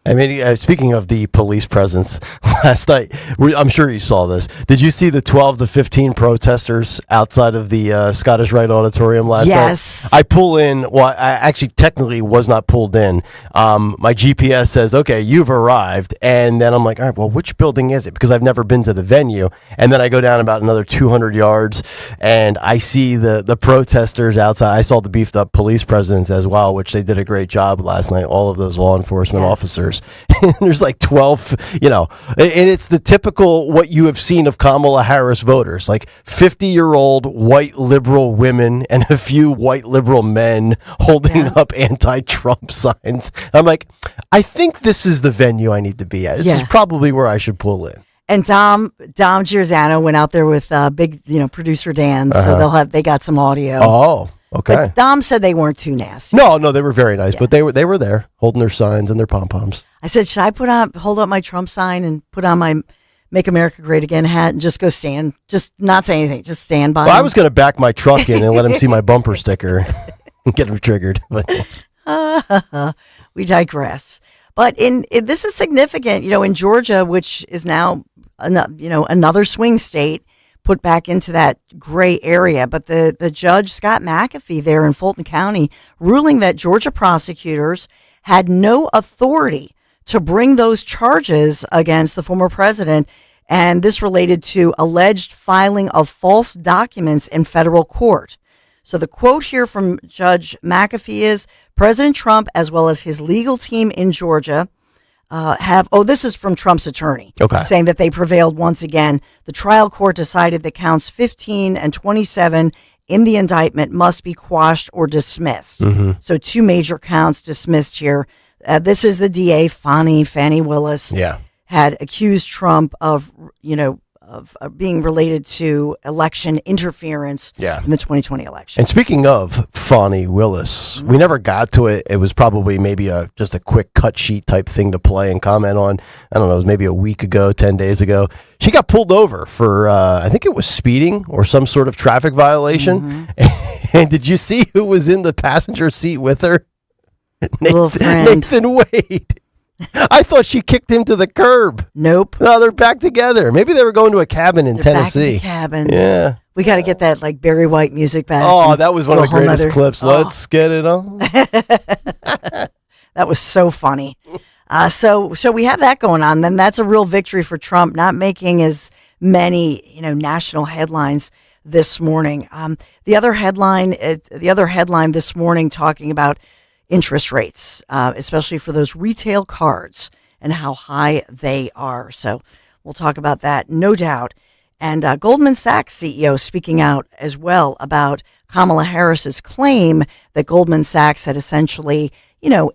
I mean, speaking of the police presence, last night, I'm sure you saw this. Did you see the 12 to 15 protesters outside of the Scottish Rite Auditorium last night? Yes. I pull in, I actually technically was not pulled in. My GPS says, okay, you've arrived. And then I'm like, all right, well, which building is it? Because I've never been to the venue. And then I go down about another 200 yards and I see the protesters outside. I saw the beefed up police presence as well, which they did a great job last night, all of those law enforcement officers. There's like 12, and it's the typical what you have seen of Kamala Harris voters, like 50-year-old white liberal women and a few white liberal men holding up anti-Trump signs. I'm like, I think this is the venue I need to be at. This is probably where I should pull in. And Dom Giordano went out there with big, producer Dan, so they got some audio. Oh. Okay. But Dom said they weren't too nasty. No, they were very nice, but they were there holding their signs and their pom-poms. I said, should I hold up my Trump sign and put on my Make America Great Again hat and just go stand, just not say anything, just stand by him? I was going to back my truck in and let him see my bumper sticker and get him triggered. But we digress. But this is significant, in Georgia, which is now, another swing state, put back into that gray area. But the judge, Scott McAfee, there in Fulton County, ruling that Georgia prosecutors had no authority to bring those charges against the former president. And this related to alleged filing of false documents in federal court. So the quote here from Judge McAfee is, President Trump, as well as his legal team in Georgia, this is from Trump's attorney, saying that they prevailed once again. The trial court decided that counts 15 and 27 in the indictment must be quashed or dismissed. Mm-hmm. So 2 major counts dismissed here. This is the DA, Fannie Willis, had accused Trump of being related to election interference in the 2020 election. And speaking of Fannie Willis, we never got to it. It was probably maybe just a quick cut sheet type thing to play and comment on. I don't know, it was maybe a week ago, 10 days ago. She got pulled over for, I think it was speeding or some sort of traffic violation. Mm-hmm. And did you see who was in the passenger seat with her? Nathan Wade. I thought she kicked him to the curb. Nope. No, they're back together. Maybe they were going to a cabin in Tennessee. Back in the cabin. Yeah. We got to get that Barry White music back. Oh, that was one of the greatest clips. Let's get it on. That was so funny. So we have that going on. Then that's a real victory for Trump, not making as many national headlines this morning. The other headline this morning talking about interest rates, especially for those retail cards and how high they are. So we'll talk about that, no doubt. And Goldman Sachs CEO speaking out as well about Kamala Harris's claim that Goldman Sachs had essentially,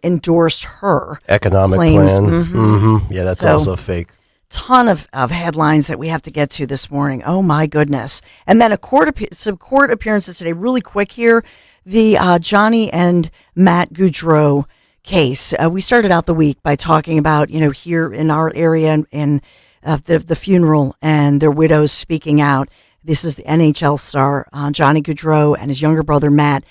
endorsed her economic claims. plan. Mm-hmm. Yeah, that's also fake. Ton of headlines that we have to get to this morning. Oh my goodness. And then some court appearances today, really quick here. The Johnny and Matt Goudreau case. We started out the week by talking about, here in our area and the funeral and their widows speaking out. This is the NHL star, Johnny Goudreau, and his younger brother, Matt,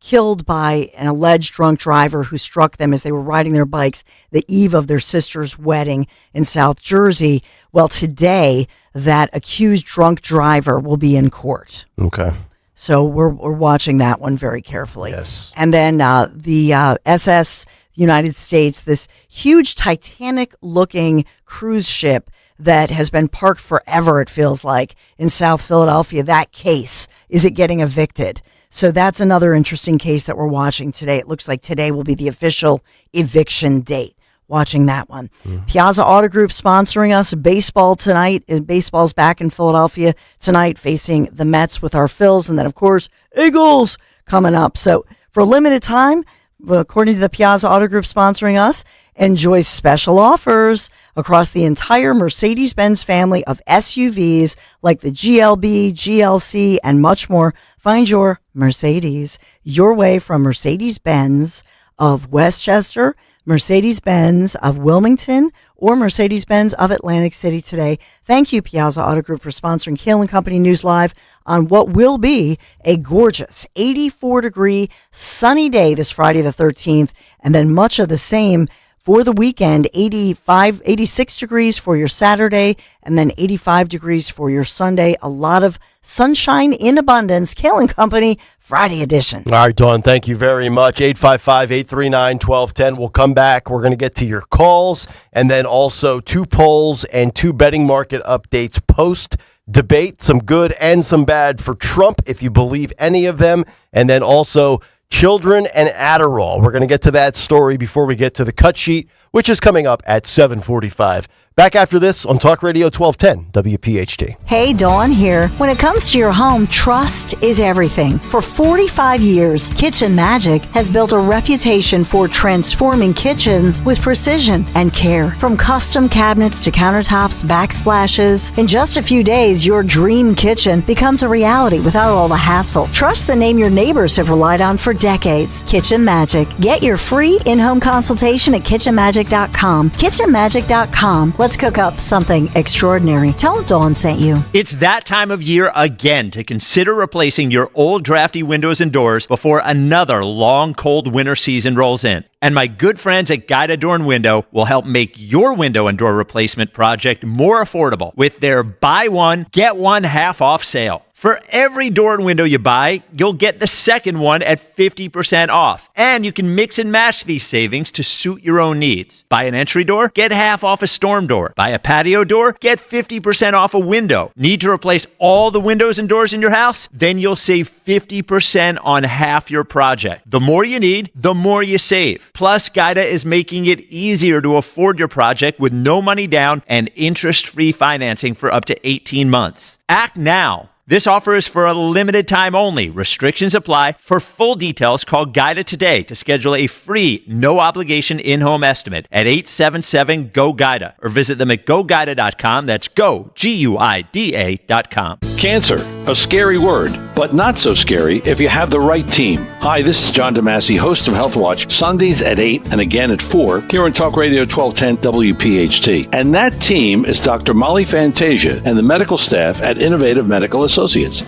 killed by an alleged drunk driver who struck them as they were riding their bikes the eve of their sister's wedding in South Jersey. Well, today, that accused drunk driver will be in court. Okay. So we're watching that one very carefully. Yes. And then the SS United States, this huge Titanic-looking cruise ship that has been parked forever, it feels like, in South Philadelphia. That case, is it getting evicted? So that's another interesting case that we're watching today. It looks like today will be the official eviction date. Watching that one. Piazza Auto Group sponsoring us. Baseball tonight. Baseball's back in Philadelphia tonight, facing the Mets with our Phils. And then, of course, Eagles coming up. So for a limited time, according to the Piazza Auto Group sponsoring us, enjoy special offers across the entire Mercedes-Benz family of SUVs like the GLB, GLC, and much more. Find your Mercedes your way from Mercedes-Benz of Westchester, Mercedes-Benz of Wilmington, or Mercedes-Benz of Atlantic City today. Thank you, Piazza Auto Group, for sponsoring Kayal & Company News Live on what will be a gorgeous 84-degree sunny day this Friday the 13th, and then much of the same for the weekend, 86 degrees for your Saturday, and then 85 degrees for your Sunday. A lot of sunshine in abundance. Kayal & Company, Friday edition. All right, Dawn, thank you very much. 855-839-1210. We'll come back. We're going to get to your calls, and then also 2 polls and 2 betting market updates post-debate. Some good and some bad for Trump, if you believe any of them, and then also children and Adderall. We're going to get to that story before we get to the cut sheet, which is coming up at 7:45. Back after this on Talk Radio 1210 WPHT. Hey, Dawn here. When it comes to your home, trust is everything. For 45 years, Kitchen Magic has built a reputation for transforming kitchens with precision and care. From custom cabinets to countertops, backsplashes, in just a few days, your dream kitchen becomes a reality without all the hassle. Trust the name your neighbors have relied on for decades. Kitchen Magic. Get your free in-home consultation at kitchenmagic.com. kitchenmagic.com. Let's cook up something extraordinary. Tell them Dawn sent you. It's that time of year again to consider replacing your old drafty windows and doors before another long, cold winter season rolls in. And my good friends at Guida Door and Window will help make your window and door replacement project more affordable with their buy one, get one half off sale. For every door and window you buy, you'll get the second one at 50% off. And you can mix and match these savings to suit your own needs. Buy an entry door, get half off a storm door. Buy a patio door, get 50% off a window. Need to replace all the windows and doors in your house? Then you'll save 50% on half your project. The more you need, the more you save. Plus, Guida is making it easier to afford your project with no money down and interest-free financing for up to 18 months. Act now. This offer is for a limited time only. Restrictions apply. For full details, call Guida today to schedule a free, no-obligation in-home estimate at 877-GO-GUIDA or visit them at GoGuida.com. That's go, G-U-I-D-A.com. Cancer, a scary word, but not so scary if you have the right team. Hi, this is John DeMasi, host of Health Watch, Sundays at 8 and again at 4 here on Talk Radio 1210 WPHT. And that team is Dr. Molly Fantasia and the medical staff at Innovative Medical Associates.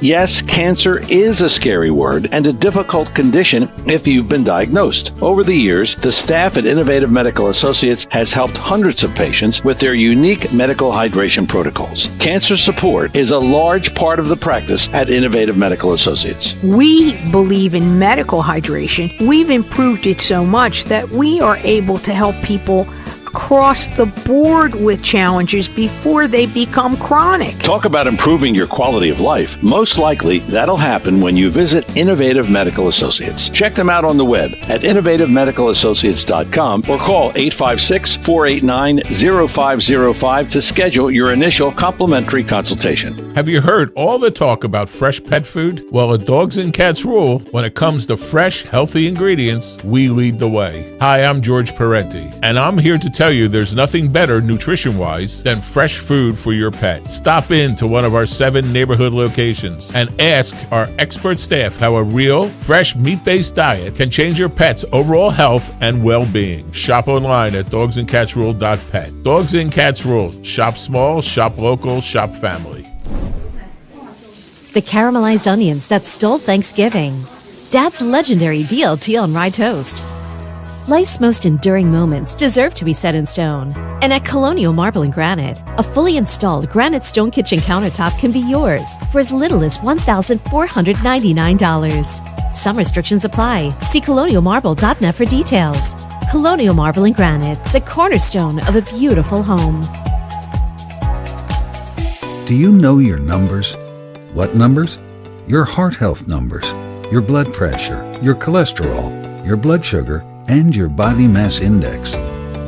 Yes, cancer is a scary word and a difficult condition if you've been diagnosed. Over the years, the staff at Innovative Medical Associates has helped hundreds of patients with their unique medical hydration protocols. Cancer support is a large part of the practice at Innovative Medical Associates. We believe in medical hydration. We've improved it so much that we are able to help people across the board with challenges before they become chronic. Talk about improving your quality of life. Most likely, that'll happen when you visit Innovative Medical Associates. Check them out on the web at innovativemedicalassociates.com or call 856-489-0505 to schedule your initial complimentary consultation. Have you heard all the talk about fresh pet food? Well, at Dogs and Cats Rule, when it comes to fresh, healthy ingredients, we lead the way. Hi, I'm George Parenti, and I'm here to tell you there's nothing better nutrition-wise than fresh food for your pet. Stop in to one of our 7 neighborhood locations and ask our expert staff how a real, fresh, meat-based diet can change your pet's overall health and well-being. Shop online at dogsandcatsrule.pet. Dogs and Cats Rule. Shop small, shop local, shop family. The caramelized onions that stole Thanksgiving. Dad's legendary VLT on rye toast. Life's most enduring moments deserve to be set in stone. And at Colonial Marble and Granite, a fully installed granite stone kitchen countertop can be yours for as little as $1,499. Some restrictions apply. See colonialmarble.net for details. Colonial Marble and Granite, the cornerstone of a beautiful home. Do you know your numbers? What numbers? Your heart health numbers, your blood pressure, your cholesterol, your blood sugar, and your body mass index.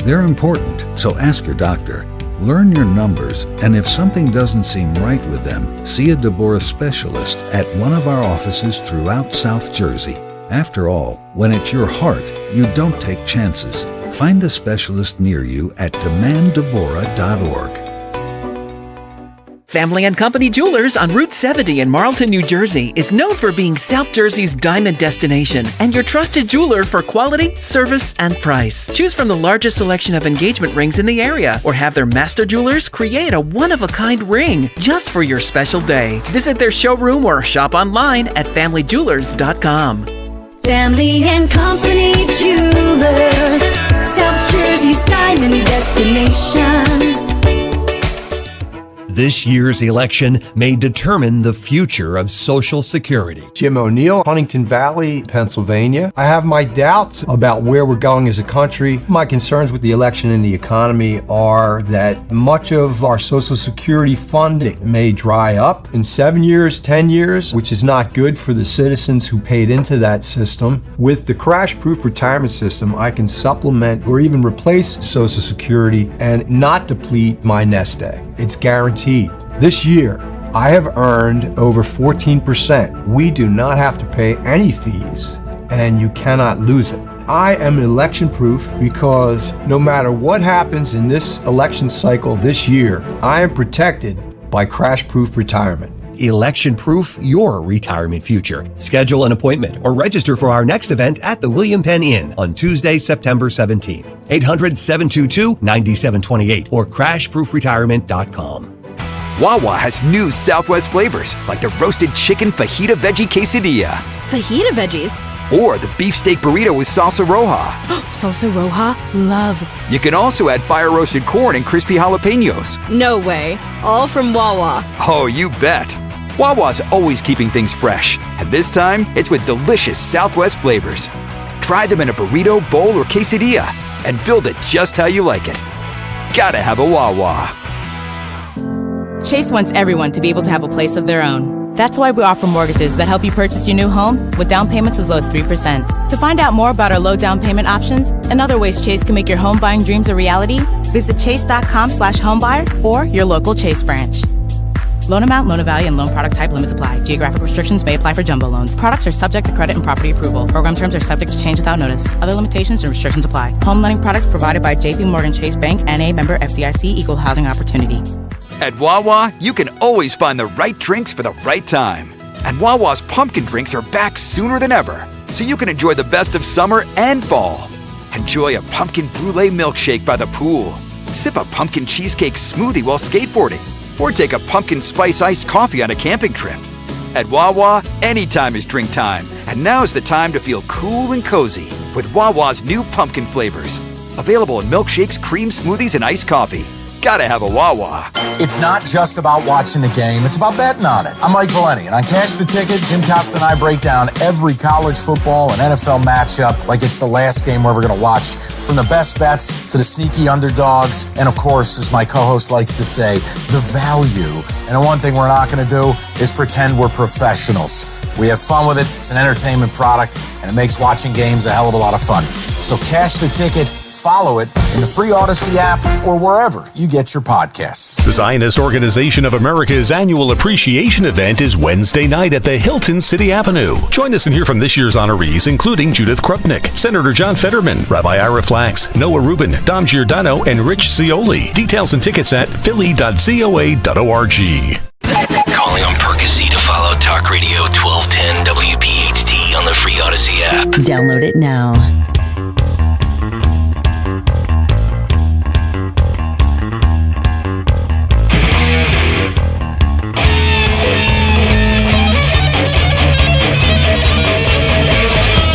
They're important, so ask your doctor. Learn your numbers, and if something doesn't seem right with them, see a Deborah specialist at one of our offices throughout South Jersey. After all, when it's your heart, you don't take chances. Find a specialist near you at demanddeborah.org. Family & Company Jewelers on Route 70 in Marlton, New Jersey is known for being South Jersey's diamond destination and your trusted jeweler for quality, service, and price. Choose from the largest selection of engagement rings in the area or have their master jewelers create a one-of-a-kind ring just for your special day. Visit their showroom or shop online at familyjewelers.com. Family & Company Jewelers, South Jersey's diamond destination. This year's election may determine the future of Social Security. Jim O'Neill, Huntington Valley, Pennsylvania. I have my doubts about where we're going as a country. My concerns with the election and the economy are that much of our Social Security funding may dry up in 7 years, 10 years, which is not good for the citizens who paid into that system. With the crash-proof retirement system, I can supplement or even replace Social Security and not deplete my nest egg. It's guaranteed. This year, I have earned over 14%. We do not have to pay any fees, and you cannot lose it. I am election proof because no matter what happens in this election cycle this year, I am protected by crash proof retirement. Election proof your retirement future. Schedule an appointment or register for our next event at the William Penn Inn on Tuesday, September 17th. 800-722-9728 or crashproofretirement.com. Wawa has new Southwest flavors like the roasted chicken fajita veggie quesadilla. Fajita veggies? Or the beefsteak burrito with salsa roja. Salsa roja? Love. You can also add fire-roasted corn and crispy jalapenos. No way. All from Wawa. Oh, you bet. Wawa's always keeping things fresh. And this time, it's with delicious Southwest flavors. Try them in a burrito, bowl, or quesadilla and build it just how you like it. Gotta have a Wawa. Chase wants everyone to be able to have a place of their own. That's why we offer mortgages that help you purchase your new home with down payments as low as 3%. To find out more about our low down payment options and other ways Chase can make your home buying dreams a reality, visit chase.com/homebuyer or your local Chase branch. Loan amount, loan value, and loan product type limits apply. Geographic restrictions may apply for jumbo loans. Products are subject to credit and property approval. Program terms are subject to change without notice. Other limitations and restrictions apply. Home lending products provided by JP Morgan Chase Bank, N.A. member FDIC, Equal Housing Opportunity. At Wawa, you can always find the right drinks for the right time. And Wawa's pumpkin drinks are back sooner than ever, so you can enjoy the best of summer and fall. Enjoy a pumpkin brulee milkshake by the pool. Sip a pumpkin cheesecake smoothie while skateboarding. Or take a pumpkin spice iced coffee on a camping trip. At Wawa, anytime is drink time. And now's the time to feel cool and cozy with Wawa's new pumpkin flavors. Available in milkshakes, cream smoothies, and iced coffee. gotta have a Wawa. It's not just about watching the game, it's about betting on it. I'm Mike Valeni, and on Cash the Ticket, Jim Costa and I break down every college football and NFL matchup like it's the last game we're ever going to watch. From the best bets to the sneaky underdogs, and of course, as my co-host likes to say, the value. And the one thing we're not going to do is pretend we're professionals. We have fun with it, it's an entertainment product, and it makes watching games a hell of a lot of fun. So Cash the Ticket, follow it in the free Odyssey app or wherever you get your podcasts. The Zionist Organization of America's annual appreciation event is Wednesday night at the Hilton City Avenue. Join us and hear from this year's honorees, including Judith Krupnick, Senator John Fetterman, Rabbi Ira Flax, Noah Rubin, Dom Giordano, and Rich Cioli. Details and tickets at philly.coa.org. Calling on Percy to follow Talk Radio 1210 WPHT on the free Odyssey app. Download it now.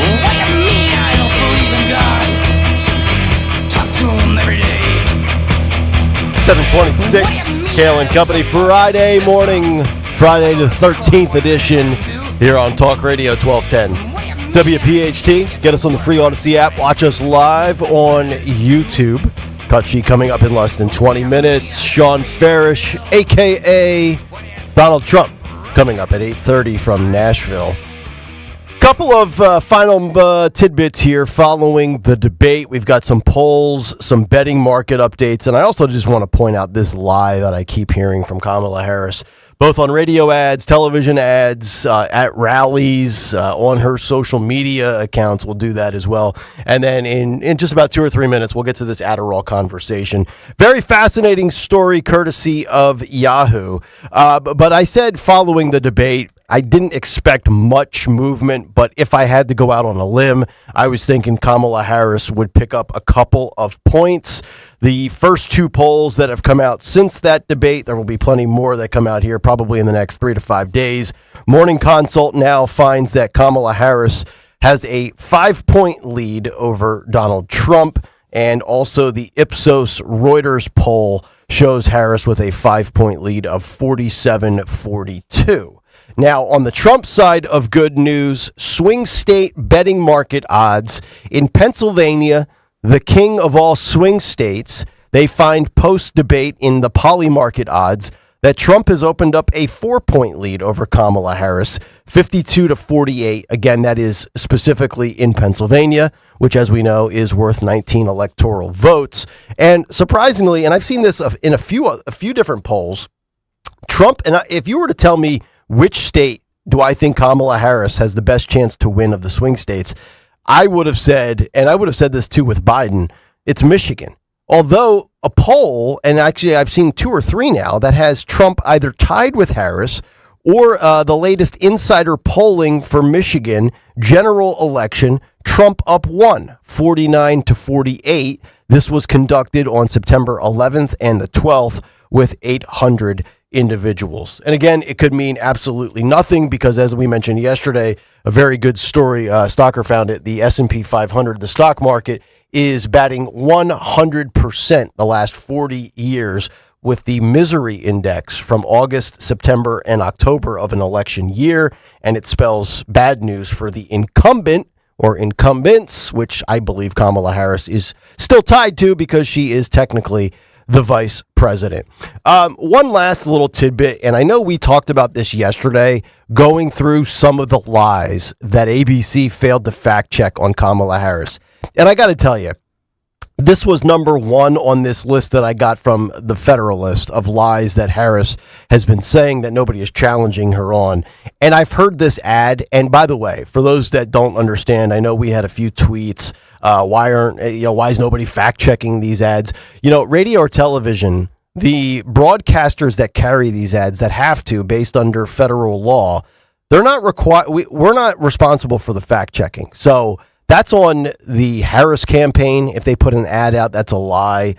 What do you mean I don't believe in God? Talk to him every day. 726, Kayal and Company, Friday morning, Friday the 13th edition here on Talk Radio 1210. WPHT, get us on the free Odyssey app, watch us live on YouTube. Cut sheet coming up in less than 20 minutes. Sean Farish, a.k.a. Donald Trump, coming up at 8:30 from Nashville. Couple of final tidbits here following the debate. We've got some polls, some betting market updates, and I also just want to point out this lie that I keep hearing from Kamala Harris, both on radio ads, television ads, at rallies, on her social media accounts. We'll do that as well. And then in just about 2 or 3 minutes, we'll get to this Adderall conversation. Very fascinating story courtesy of Yahoo. But I said following the debate, I didn't expect much movement, but if I had to go out on a limb, I was thinking Kamala Harris would pick up a couple of points. The first two polls that have come out since that debate, there will be plenty more that come out here probably in the next 3 to 5 days. Morning Consult now finds that Kamala Harris has a 5-point lead over Donald Trump, and also the Ipsos Reuters poll shows Harris with a 5-point lead of 47-42. Now, on the Trump side of good news, swing state betting market odds in Pennsylvania, the king of all swing states, they find post-debate in the poly market odds that Trump has opened up a 4-point lead over Kamala Harris, 52-48. Again, that is specifically in Pennsylvania, which, as we know, is worth 19 electoral votes. And surprisingly, and I've seen this in a few different polls, Trump, and if you were to tell me which state do I think Kamala Harris has the best chance to win of the swing states, I would have said, and I would have said this too with Biden, it's Michigan. Although a poll, and actually I've seen 2 or 3 now, that has Trump either tied with Harris or the latest insider polling for Michigan general election, Trump up 1, 49-48. This was conducted on September 11th and the 12th with 800 individuals. And again, it could mean absolutely nothing because, as we mentioned yesterday, a very good story, Stalker found it, the S&P 500, the stock market, is batting 100% the last 40 years with the misery index from August, September, and October of an election year. And it spells bad news for the incumbent or incumbents, which I believe Kamala Harris is still tied to because she is technically the vice president. One last little tidbit, and I know we talked about this yesterday, going through some of the lies that ABC failed to fact check on Kamala Harris. And I got to tell you, this was number 1 on this list that I got from the Federalist of lies that Harris has been saying that nobody is challenging her on. And I've heard this ad. And by the way, for those that don't understand, I know we had a few tweets. Why is nobody fact checking these ads? Radio or television, the broadcasters that carry these ads that have to, based under federal law, they're not required. We're not responsible for the fact checking. So That's on the Harris campaign. If they put an ad out, that's a lie.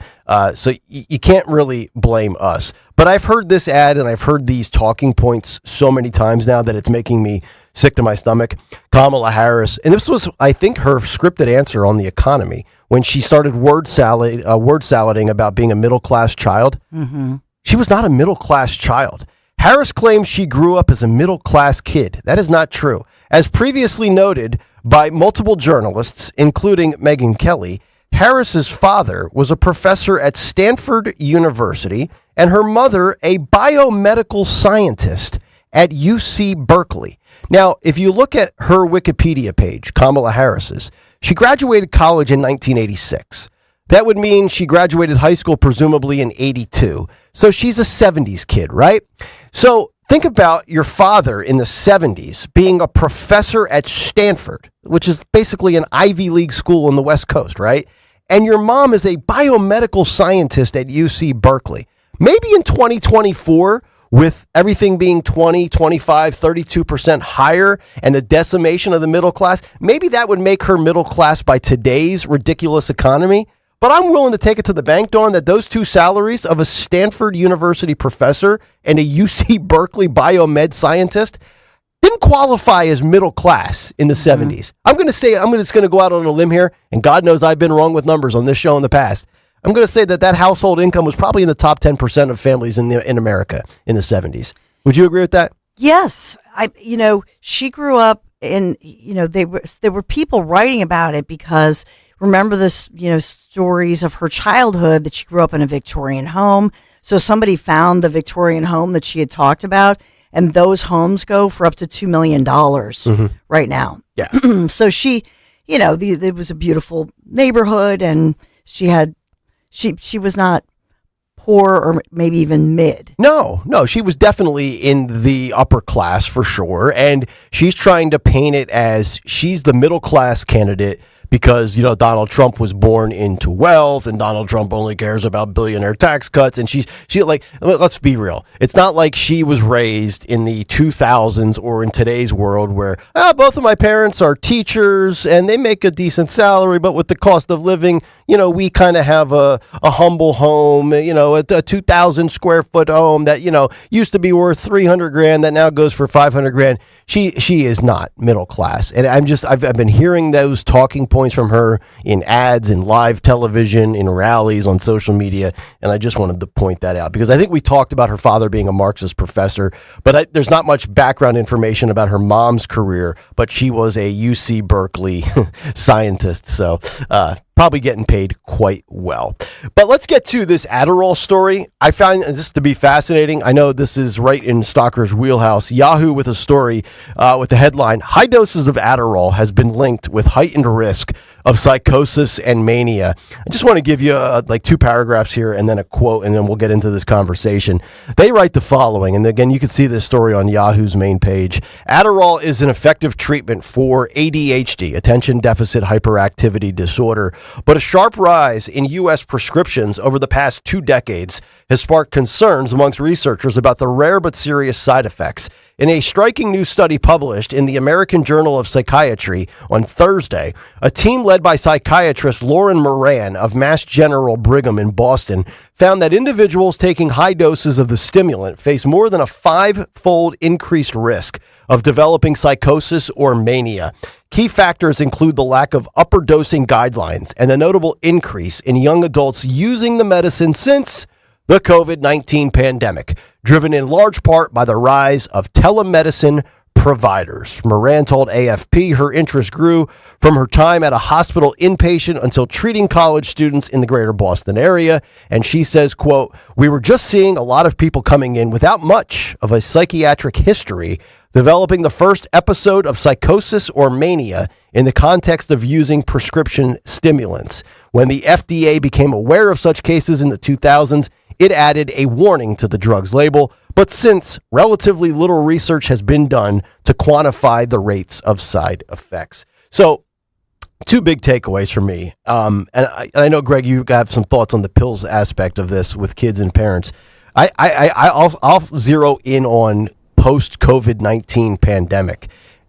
So you can't really blame us. But I've heard this ad and I've heard these talking points so many times now that it's making me sick to my stomach. Kamala Harris, and this was, I think, her scripted answer on the economy when she started word salading about being a middle-class child. Mm-hmm. She was not a middle-class child. Harris claims she grew up as a middle-class kid. That is not true. As previously noted by multiple journalists, including Megyn Kelly, Harris's father was a professor at Stanford University and her mother a biomedical scientist at UC Berkeley. Now, if you look at her Wikipedia page, Kamala Harris's, she graduated college in 1986. That would mean she graduated high school presumably in 82. So she's a 70s kid, right? So think about your father in the 70s being a professor at Stanford, which is basically an Ivy League school on the West Coast, right? And your mom is a biomedical scientist at UC Berkeley. Maybe in 2024, with everything being 20, 25, 32% higher and the decimation of the middle class, maybe that would make her middle class by today's ridiculous economy. But I'm willing to take it to the bank, Dawn, that those two salaries of a Stanford University professor and a UC Berkeley biomed scientist didn't qualify as middle class in the 70s. I'm just going to go out on a limb here, and God knows I've been wrong with numbers on this show in the past. I'm going to say that household income was probably in the top 10% of families in America in the 70s. Would you agree with that? Yes. She grew up in, there were people writing about it because remember this, stories of her childhood that she grew up in a Victorian home. So somebody found the Victorian home that she had talked about, and those homes go for up to $2 million right now. Yeah. So she, it was a beautiful neighborhood, and she was not poor or maybe even mid. No, she was definitely in the upper class for sure. And she's trying to paint it as she's the middle class candidate because, Donald Trump was born into wealth and Donald Trump only cares about billionaire tax cuts. And she let's be real. It's not like she was raised in the 2000s or in today's world where both of my parents are teachers and they make a decent salary, but with the cost of living, we kind of have a humble home, a 2,000 square foot home that, used to be worth $300,000 that now goes for $500,000. She is not middle class. And I've been hearing those talking points from her in ads, in live television, in rallies on social media. And I just wanted to point that out because I think we talked about her father being a Marxist professor, but there's not much background information about her mom's career, but she was a UC Berkeley scientist. So, probably getting paid quite well. But let's get to this Adderall story. I found this to be fascinating. I know this is right in Stalker's wheelhouse. Yahoo with a story with the headline, "High doses of Adderall has been linked with heightened risk of psychosis and mania." I just want to give you two paragraphs here and then a quote, and then we'll get into this conversation. They write the following, and again, you can see this story on Yahoo's main page. "Adderall is an effective treatment for ADHD, attention deficit hyperactivity disorder, but a sharp rise in U.S. prescriptions over the past 2 decades has sparked concerns amongst researchers about the rare but serious side effects. In a striking new study published in the American Journal of Psychiatry on Thursday, a team led by psychiatrist Lauren Moran of Mass General Brigham in Boston found that individuals taking high doses of the stimulant face more than a 5-fold increased risk of developing psychosis or mania. Key factors include the lack of upper dosing guidelines and the notable increase in young adults using the medicine since the COVID-19 pandemic, driven in large part by the rise of telemedicine providers. Moran told AFP her interest grew from her time at a hospital inpatient until treating college students in the greater Boston area. And she says, quote, "We were just seeing a lot of people coming in without much of a psychiatric history, developing the first episode of psychosis or mania in the context of using prescription stimulants. When the FDA became aware of such cases in the 2000s, it added a warning to the drug's label, but since relatively little research has been done to quantify the rates of side effects." So, 2 big takeaways for me. And I know, Greg, you have some thoughts on the pills aspect of this with kids and parents. I'll zero in on post-COVID-19 pandemic.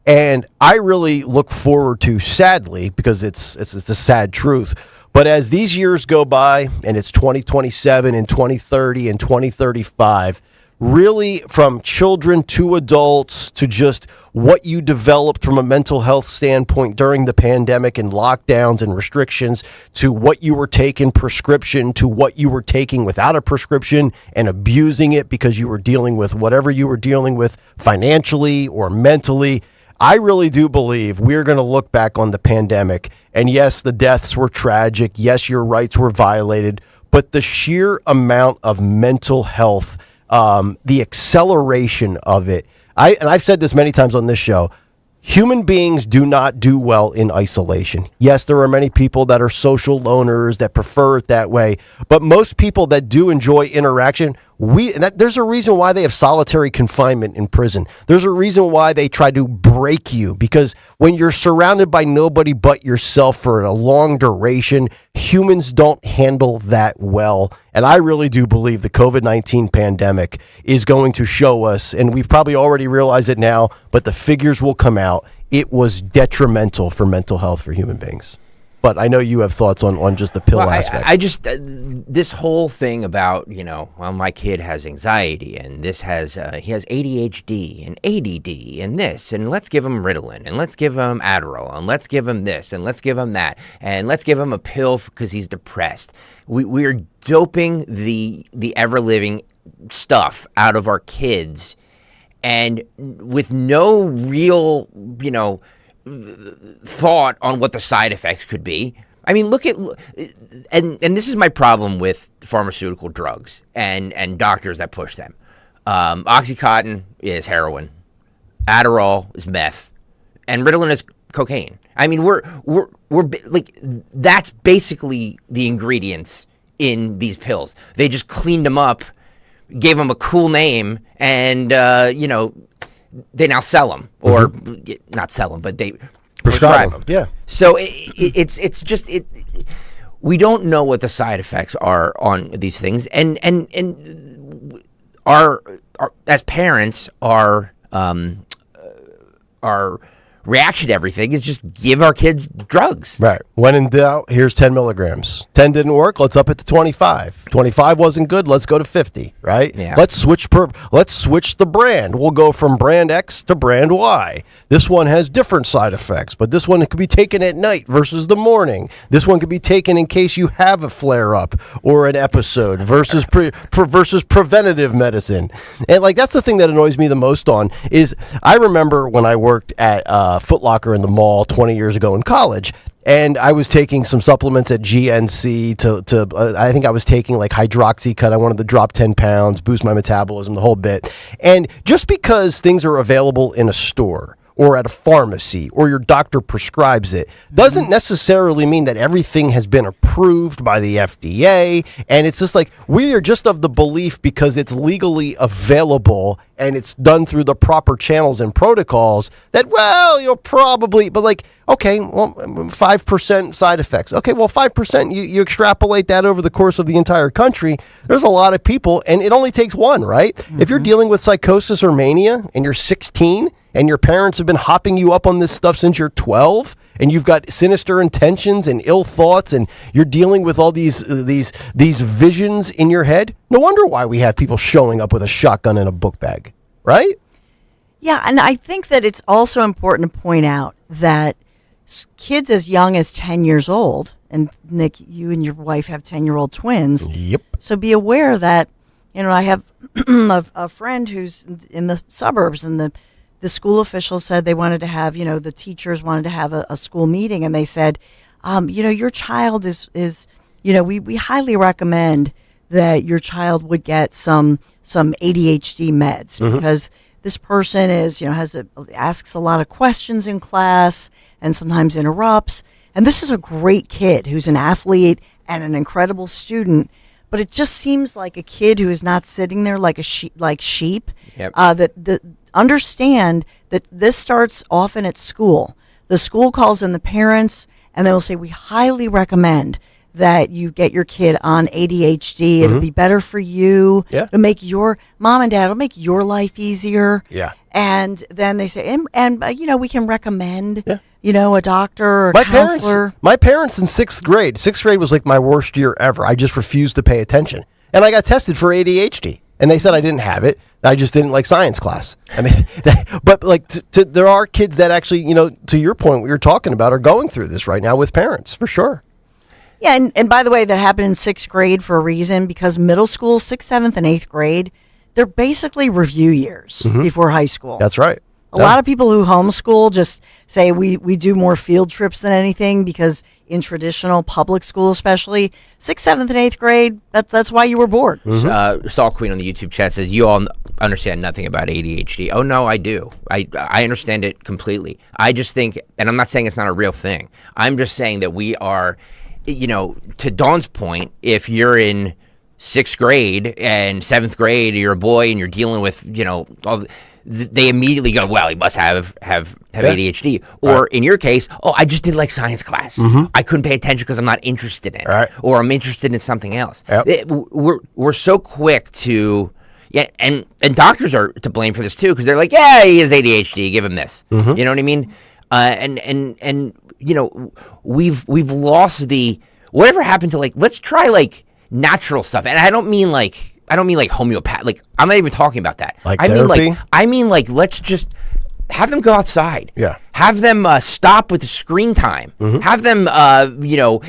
And I really look forward to, sadly, because it's a sad truth, but as these years go by and it's 2027 and 2030 and 2035, really from children to adults to just what you developed from a mental health standpoint during the pandemic and lockdowns and restrictions to what you were taking prescription to what you were taking without a prescription and abusing it because you were dealing with whatever you were dealing with financially or mentally. I really do believe we're going to look back on the pandemic, and yes, the deaths were tragic. Yes, your rights were violated, but the sheer amount of mental health, the acceleration of it. I've said this many times on this show. Human beings do not do well in isolation. Yes, there are many people that are social loners that prefer it that way, but most people that do enjoy interaction, there's a reason why they have solitary confinement in prison. There's a reason why they try to break you, because when you're surrounded by nobody but yourself for a long duration, humans don't handle that well. And I really do believe the COVID-19 pandemic is going to show us, and we've probably already realized it now, but the figures will come out. It was detrimental for mental health for human beings. But I know you have thoughts on just the pill aspect. I just, this whole thing about, well, my kid has anxiety and he has ADHD and ADD and this, and let's give him Ritalin and let's give him Adderall and let's give him this and let's give him that and let's give him a pill because he's depressed. We're doping the ever-living stuff out of our kids, and with no real, thought on what the side effects could be. I mean, and this is my problem with pharmaceutical drugs and doctors that push them. Oxycontin is heroin, Adderall is meth, and Ritalin is cocaine. I mean, we're like, that's basically the ingredients in these pills. They just cleaned them up, gave them a cool name, and they now sell them, or not sell them, but they prescribe them. Yeah. So it's just we don't know what the side effects are on these things, and our as parents, our reaction to everything is just give our kids drugs. Right. When in doubt, here's 10 milligrams. 10 didn't work, let's up it to 25. 25 wasn't good, let's go to 50, right? Yeah. Let's switch the brand. We'll go from brand X to brand Y. This one has different side effects, but this one could be taken at night versus the morning. This one could be taken in case you have a flare-up or an episode versus versus preventative medicine. And like, that's the thing that annoys me the most on is I remember when I worked at Foot Locker in the mall 20 years ago in college, and I was taking some supplements at GNC I think I was taking like hydroxycut. I wanted to drop 10 pounds, boost my metabolism, the whole bit. And just because things are available in a store or at a pharmacy or your doctor prescribes it doesn't necessarily mean that everything has been approved by the FDA. And it's just like, we are just of the belief because it's legally available and it's done through the proper channels and protocols that, well, you'll probably, but like, okay, well, 5% side effects. Okay, well, 5%, you extrapolate that over the course of the entire country. There's a lot of people, and it only takes one, right? Mm-hmm. If you're dealing with psychosis or mania and you're 16 and your parents have been hopping you up on this stuff since you're 12, and you've got sinister intentions and ill thoughts, and you're dealing with all these visions in your head, no wonder why we have people showing up with a shotgun and a book bag, right? Yeah, and I think that it's also important to point out that kids as young as 10 years old, and Nick, you and your wife have 10-year-old twins. Yep. So be aware that, I have a friend who's in the suburbs, and the school officials said they wanted to have, the teachers wanted to have a school meeting, and they said, your child is we highly recommend that your child would get some ADHD meds, mm-hmm. because this person is, asks a lot of questions in class and sometimes interrupts. And this is a great kid who's an athlete and an incredible student, but it just seems like a kid who is not sitting there like sheep. Yep. Understand that this starts often at school. The school calls in the parents, and they will say, we highly recommend that you get your kid on ADHD. It'll be better for you. Yeah. It'll make your mom and dad, it'll make your life easier. Yeah. And then they say, and we can recommend, a doctor or a My counselor. parents in 6th grade. 6th grade was like my worst year ever. I just refused to pay attention. And I got tested for ADHD. And they said I didn't have it. I just didn't like science class. I mean, but like there are kids that actually, to your point, what you're talking about, are going through this right now with parents, for sure. Yeah, and by the way, that happened in 6th grade for a reason, because middle school, 6th, 7th, and 8th grade, they're basically review years before high school. That's right. A lot of people who homeschool just say we do more field trips than anything, because in traditional public school, especially 6th, 7th, and 8th grade, that's why you were bored. Salt Queen on the YouTube chat says, you all understand nothing about ADHD. Oh, no, I do. I understand it completely. I just think, and I'm not saying it's not a real thing. I'm just saying that we are, to Dawn's point, if you're in 6th grade and 7th grade, you're a boy and you're dealing with, they immediately go, well, he must have ADHD. Or in your case, I just did like science class. I couldn't pay attention because I'm not interested in it. Or I'm interested in something else. We're so quick to, and doctors are to blame for this too, because they're like, yeah, he has ADHD, give him this. You know what I mean? And we've lost the, whatever happened to let's try natural stuff. And I don't mean homeopathic. I'm not even talking about that. I mean let's just have them go outside. Yeah. Have them stop with the screen time. Have them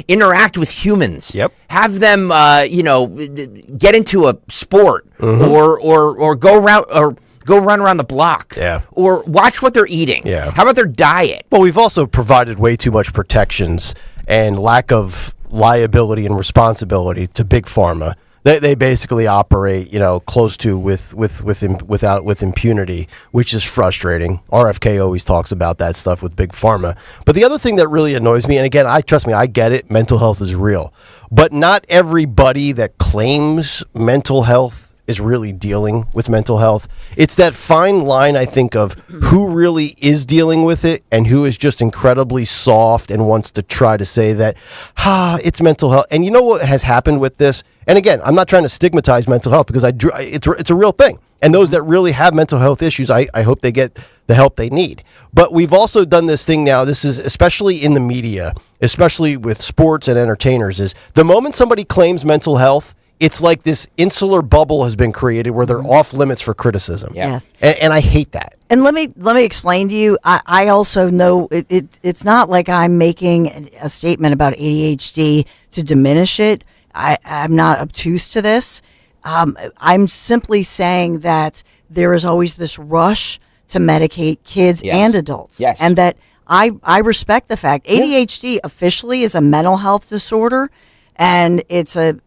interact with humans. Yep. Have them get into a sport or go run around the block. Yeah. Or watch what they're eating. Yeah. How about their diet? Well, we've also provided way too much protections and lack of liability and responsibility to big pharma. They basically operate, close to with impunity, which is frustrating. RFK always talks about that stuff with big pharma. But the other thing that really annoys me, and again, trust me, I get it, mental health is real, but not everybody that claims mental health is really dealing with mental health. It's that fine line, I think, of who really is dealing with it and who is just incredibly soft and wants to try to say that, it's mental health. And you know what has happened with this? And again, I'm not trying to stigmatize mental health, because it's a real thing. And those that really have mental health issues, I hope they get the help they need. But we've also done this thing now, this is especially in the media, especially with sports and entertainers, is the moment somebody claims mental health, it's like this insular bubble has been created where they're off limits for criticism. Yes. And I hate that. And let me explain to you, I also know it's not like I'm making a statement about ADHD to diminish it. I'm not obtuse to this. I'm simply saying that there is always this rush to medicate kids and adults. Yes. And that I respect the fact ADHD officially is a mental health disorder. And it's it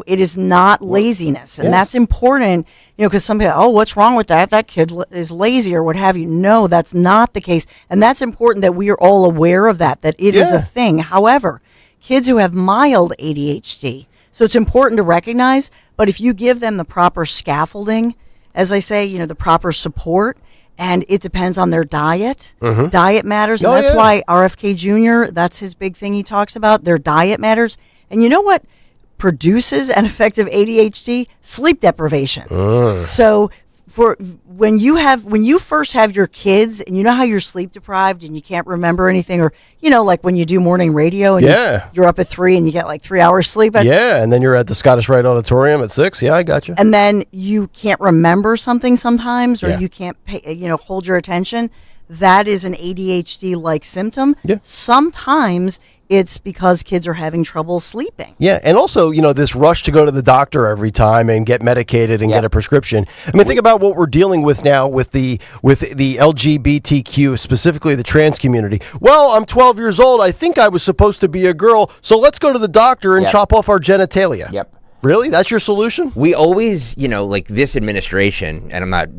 is not laziness. And that's important, because some people, what's wrong with that? That kid is lazy or what have you. No, that's not the case. And that's important that we are all aware of that it is a thing. However, kids who have mild ADHD, so it's important to recognize, but if you give them the proper scaffolding, as I say, the proper support, and it depends on their diet. Diet matters. And that's why RFK Jr., that's his big thing he talks about. Their diet matters. And you know what produces an effective ADHD? Sleep deprivation. So for when you first have your kids, and you know how you're sleep deprived and you can't remember anything, or like when you do morning radio and you're up at 3 and you get like 3 hours sleep. And then you're at the Scottish Rite Auditorium at 6. Yeah, I got you. And then you can't remember something sometimes, or you can't hold your attention. That is an ADHD-like symptom. Sometimes it's because kids are having trouble sleeping. Yeah, and also, this rush to go to the doctor every time and get medicated and get a prescription. I mean, think about what we're dealing with now with the LGBTQ, specifically the trans community. Well, I'm 12 years old. I think I was supposed to be a girl, so let's go to the doctor and chop off our genitalia. Yep. Really? That's your solution? We always, this administration, and I'm not,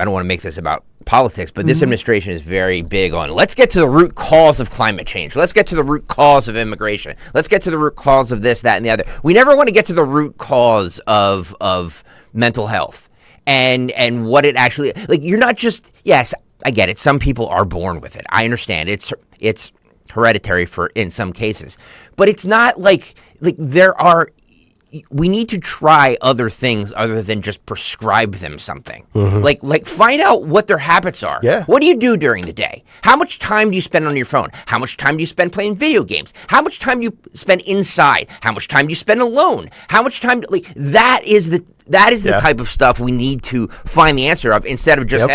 I don't want to make this about politics, but this administration is very big on, let's get to the root cause of climate change. Let's get to the root cause of immigration. Let's get to the root cause of this, that, and the other. We never want to get to the root cause of mental health and what it actually, you're not just, yes, I get it. Some people are born with it. I understand. It's hereditary in some cases. But it's not like we need to try other things other than just prescribe them something. Like find out what their habits are. Yeah. What do you do during the day? How much time do you spend on your phone? How much time do you spend playing video games? How much time do you spend inside? How much time do you spend alone? How much time that is the type of stuff we need to find the answer of, instead of just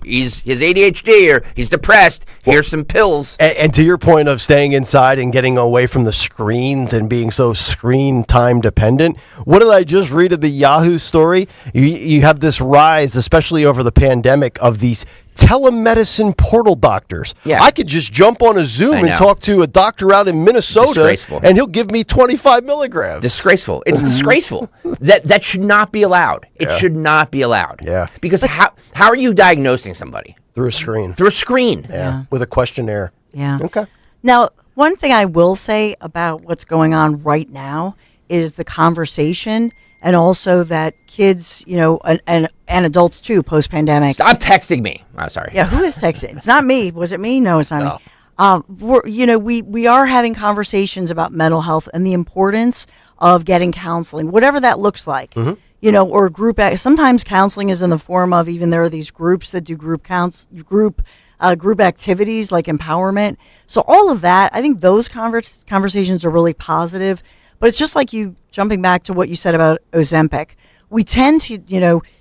he's ADHD or he's depressed. Here's some pills. And to your point of staying inside and getting away from the screens and being so screen time dependent, what did I just read of the Yahoo story? You have this rise, especially over the pandemic, of these telemedicine portal doctors. Yeah. I could just jump on a Zoom and talk to a doctor out in Minnesota, and he'll give me 25 milligrams. Disgraceful. It's disgraceful. That should not be allowed. It should not be allowed. Yeah. Because how are you diagnosing somebody? Through a screen. Through a screen. Yeah. With a questionnaire. Yeah. Okay. Now, one thing I will say about what's going on right now is the conversation, and also that kids, and adults too, post-pandemic. Stop texting me. I'm sorry. Yeah, who is texting? It's not me. Was it me? No, it's not me. We are having conversations about mental health and the importance of getting counseling, whatever that looks like. Or group. Sometimes counseling is in the form of, even there are these groups that do group activities like empowerment. So all of that, I think those conversations are really positive. But it's just like you, jumping back to what you said about Ozempic. We tend to,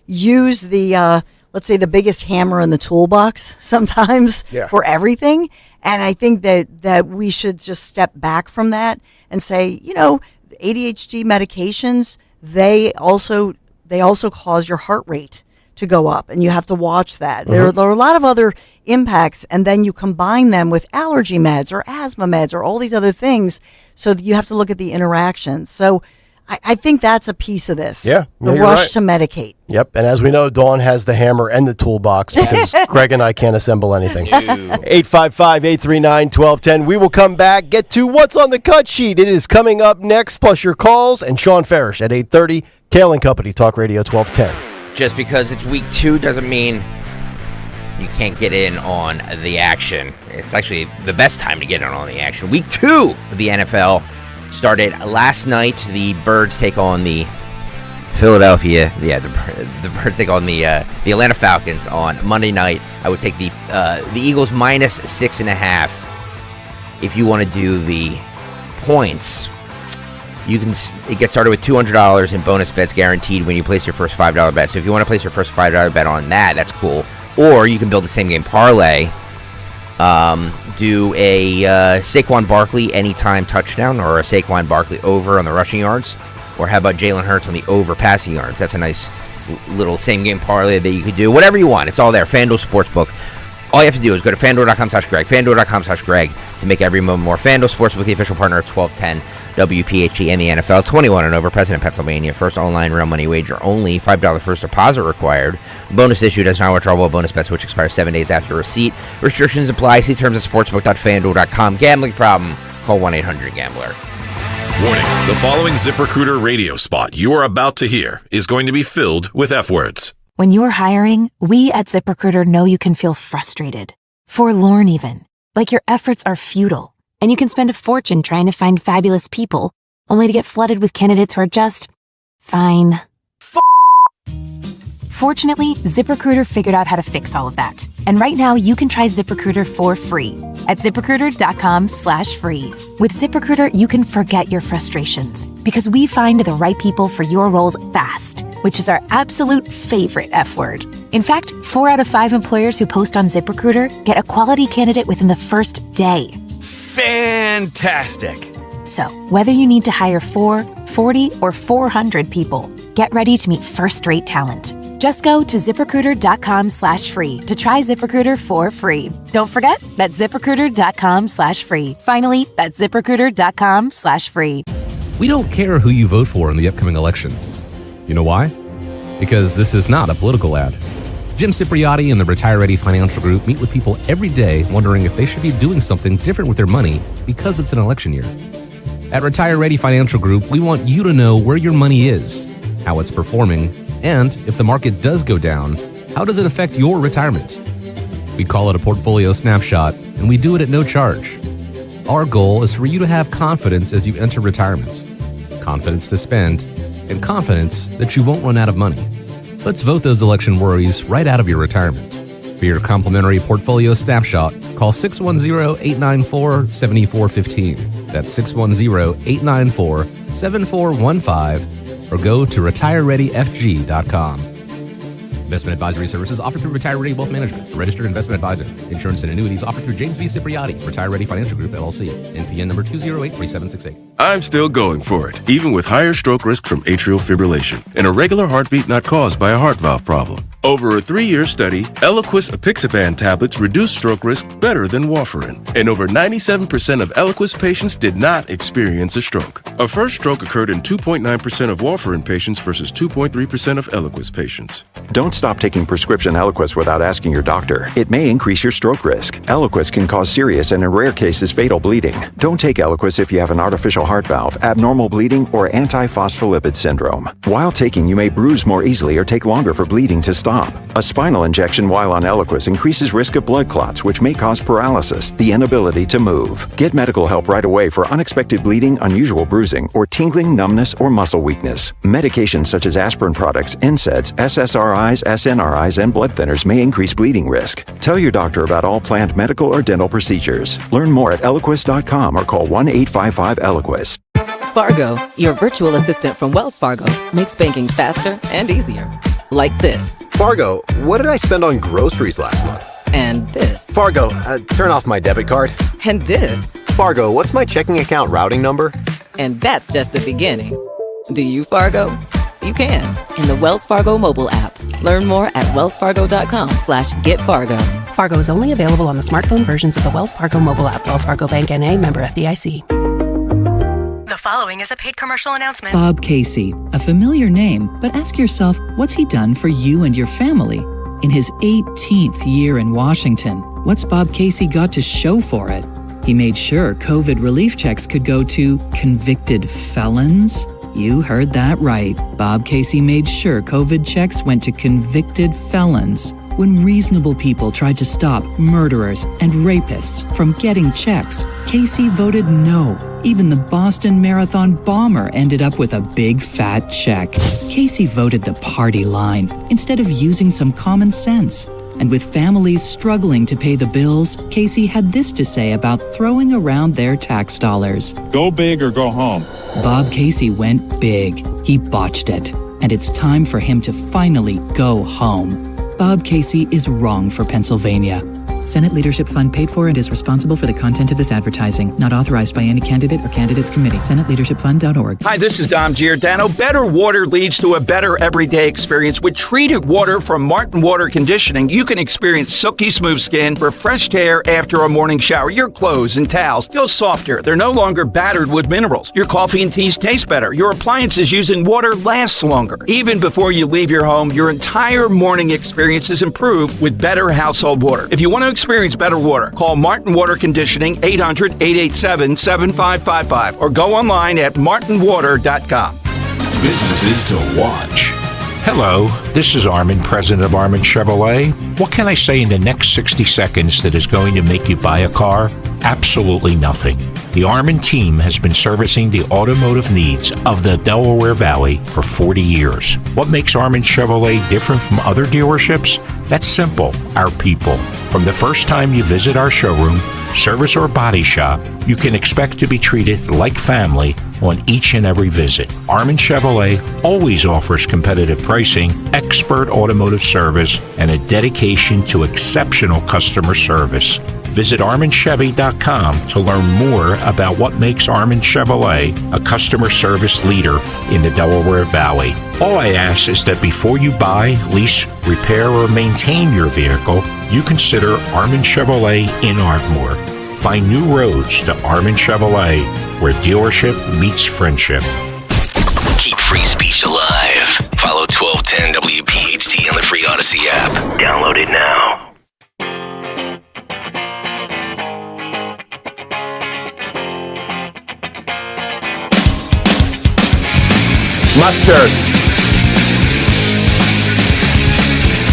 use the, let's say, the biggest hammer in the toolbox sometimes for everything. And I think that we should just step back from that and say, ADHD medications, they also cause your heart rate to go up, and you have to watch that. There are a lot of other impacts, and then you combine them with allergy meds or asthma meds or all these other things, so that you have to look at the interactions. So I think that's a piece of this. Yeah. The rush to medicate. Yep. And as we know, Dawn has the hammer and the toolbox, because Greg and I can't assemble anything. 855-839-1210. We will come back, get to what's on the cut sheet. It is coming up next, plus your calls, and Sean Farish at 8:30. Kayal and Company, Talk Radio 1210. Just because it's week 2 doesn't mean you can't get in on the action. It's actually the best time to get in on the action. Week 2 of the NFL started last night. The Birds take on the Philadelphia. Yeah, the Birds take on the Atlanta Falcons on Monday night. I would take the Eagles minus 6.5. If you want to do the points, you can get started with $200 in bonus bets guaranteed when you place your first $5 bet. So if you want to place your first $5 bet on that's cool. Or you can build the same game parlay. Do a Saquon Barkley anytime touchdown, or a Saquon Barkley over on the rushing yards. Or how about Jalen Hurts on the over passing yards? That's a nice little same game parlay that you could do. Whatever you want. It's all there. FanDuel Sportsbook. All you have to do is go to FanDuel.com/Greg. FanDuel.com/Greg to make every moment more. FanDuel Sportsbook, the official partner of 1210 WPHT and the NFL. 21 and over. Present in Pennsylvania. First online real money wager only. $5 first deposit required. Bonus issued as not withdrawable bonus bets, which expires 7 days after receipt. Restrictions apply. See terms at sportsbook.fanduel.com. Gambling problem? Call 1-800-GAMBLER. Warning, the following ZipRecruiter radio spot you are about to hear is going to be filled with F words. When you're hiring, we at ZipRecruiter know you can feel frustrated, forlorn even, like your efforts are futile, and you can spend a fortune trying to find fabulous people, only to get flooded with candidates who are just fine. Fortunately, ZipRecruiter figured out how to fix all of that. And right now, you can try ZipRecruiter for free at ZipRecruiter.com/free. With ZipRecruiter, you can forget your frustrations, because we find the right people for your roles fast, which is our absolute favorite F word. In fact, 4 out of 5 employers who post on ZipRecruiter get a quality candidate within the first day. Fantastic. So, whether you need to hire 4, 40, or 400 people, get ready to meet first-rate talent. Just go to ZipRecruiter.com/free to try ZipRecruiter for free. Don't forget, that's ZipRecruiter.com/free. Finally, that's ZipRecruiter.com/free. We don't care who you vote for in the upcoming election. You know why? Because this is not a political ad. Jim Cipriotti and the Retire Ready Financial Group meet with people every day wondering if they should be doing something different with their money because it's an election year. At Retire Ready Financial Group, we want you to know where your money is, how it's performing, and if the market does go down, how does it affect your retirement? We call it a portfolio snapshot, and we do it at no charge. Our goal is for you to have confidence as you enter retirement, confidence to spend, and confidence that you won't run out of money. Let's vote those election worries right out of your retirement. For your complimentary portfolio snapshot, call 610-894-7415. That's 610-894-7415, or go to retirereadyfg.com. Investment advisory services offered through Retire Ready Wealth Management, a registered investment advisor. Insurance and annuities offered through James V. Cipriati, Retire Ready Financial Group, LLC. NPN number 2083768. I'm still going for it, even with higher stroke risk from atrial fibrillation and a regular heartbeat not caused by a heart valve problem. Over a 3-year study, Eliquis apixaban tablets reduced stroke risk better than warfarin, and over 97% of Eliquis patients did not experience a stroke. A first stroke occurred in 2.9% of warfarin patients versus 2.3% of Eliquis patients. Don't stop taking prescription Eliquis without asking your doctor. It may increase your stroke risk. Eliquis can cause serious and in rare cases fatal bleeding. Don't take Eliquis if you have an artificial heart valve, abnormal bleeding, or antiphospholipid syndrome. While taking, you may bruise more easily or take longer for bleeding to stop. A spinal injection while on Eliquis increases risk of blood clots, which may cause paralysis, the inability to move. Get medical help right away for unexpected bleeding, unusual bruising, or tingling, numbness, or muscle weakness. Medications such as aspirin products, NSAIDs, SSRIs, SNRIs, and blood thinners may increase bleeding risk. Tell your doctor about all planned medical or dental procedures. Learn more at Eliquis.com or call 1-855-ELIQUIS. Fargo, your virtual assistant from Wells Fargo, makes banking faster and easier. Like this. Fargo, what did I spend on groceries last month? And this. Fargo, turn off my debit card. And this. Fargo, what's my checking account routing number? And that's just the beginning. Do you, Fargo? You can in the Wells Fargo mobile app. Learn more at wellsfargo.com/getfargo. Fargo is only available on the smartphone versions of the Wells Fargo mobile app. Wells Fargo Bank N.A., member FDIC. The following is a paid commercial announcement. Bob Casey, a familiar name, but ask yourself, what's he done for you and your family? In his 18th year in Washington, what's Bob Casey got to show for it? He made sure COVID relief checks could go to convicted felons. You heard that right. Bob Casey made sure COVID checks went to convicted felons. When reasonable people tried to stop murderers and rapists from getting checks, Casey voted no. Even the Boston Marathon bomber ended up with a big fat check. Casey voted the party line instead of using some common sense. And with families struggling to pay the bills, Casey had this to say about throwing around their tax dollars. Go big or go home. Bob Casey went big. He botched it. And it's time for him to finally go home. Bob Casey is wrong for Pennsylvania. Senate Leadership Fund paid for and is responsible for the content of this advertising. Not authorized by any candidate or candidates committee. SenateLeadershipFund.org. Hi, this is Dom Giordano. Better water leads to a better everyday experience. With treated water from Martin Water Conditioning, you can experience silky smooth skin, refreshed hair after a morning shower. Your clothes and towels feel softer. They're no longer battered with minerals. Your coffee and teas taste better. Your appliances using water lasts longer. Even before you leave your home, your entire morning experience is improved with better household water. If you want to experience better water, call Martin Water Conditioning 800-887-7555 or go online at martinwater.com. Businesses to watch. Hello, this is Armin, president of Armin Chevrolet. What can I say in the next 60 seconds that is going to make you buy a car? Absolutely nothing. The Armin team has been servicing the automotive needs of the Delaware Valley for 40 years. What makes Armin Chevrolet different from other dealerships? That's simple, our people. From the first time you visit our showroom, service, or body shop, you can expect to be treated like family on each and every visit. Armin Chevrolet always offers competitive pricing, expert automotive service, and a dedication to exceptional customer service. Visit ArminChevy.com to learn more about what makes Armin Chevrolet a customer service leader in the Delaware Valley. All I ask is that before you buy, lease, repair, or maintain your vehicle, you consider Armin Chevrolet in Ardmore. Find new roads to Armin Chevrolet, where dealership meets friendship. Keep free speech alive. Follow 1210 WPHT on the free Odyssey app. Download it now. Mustard.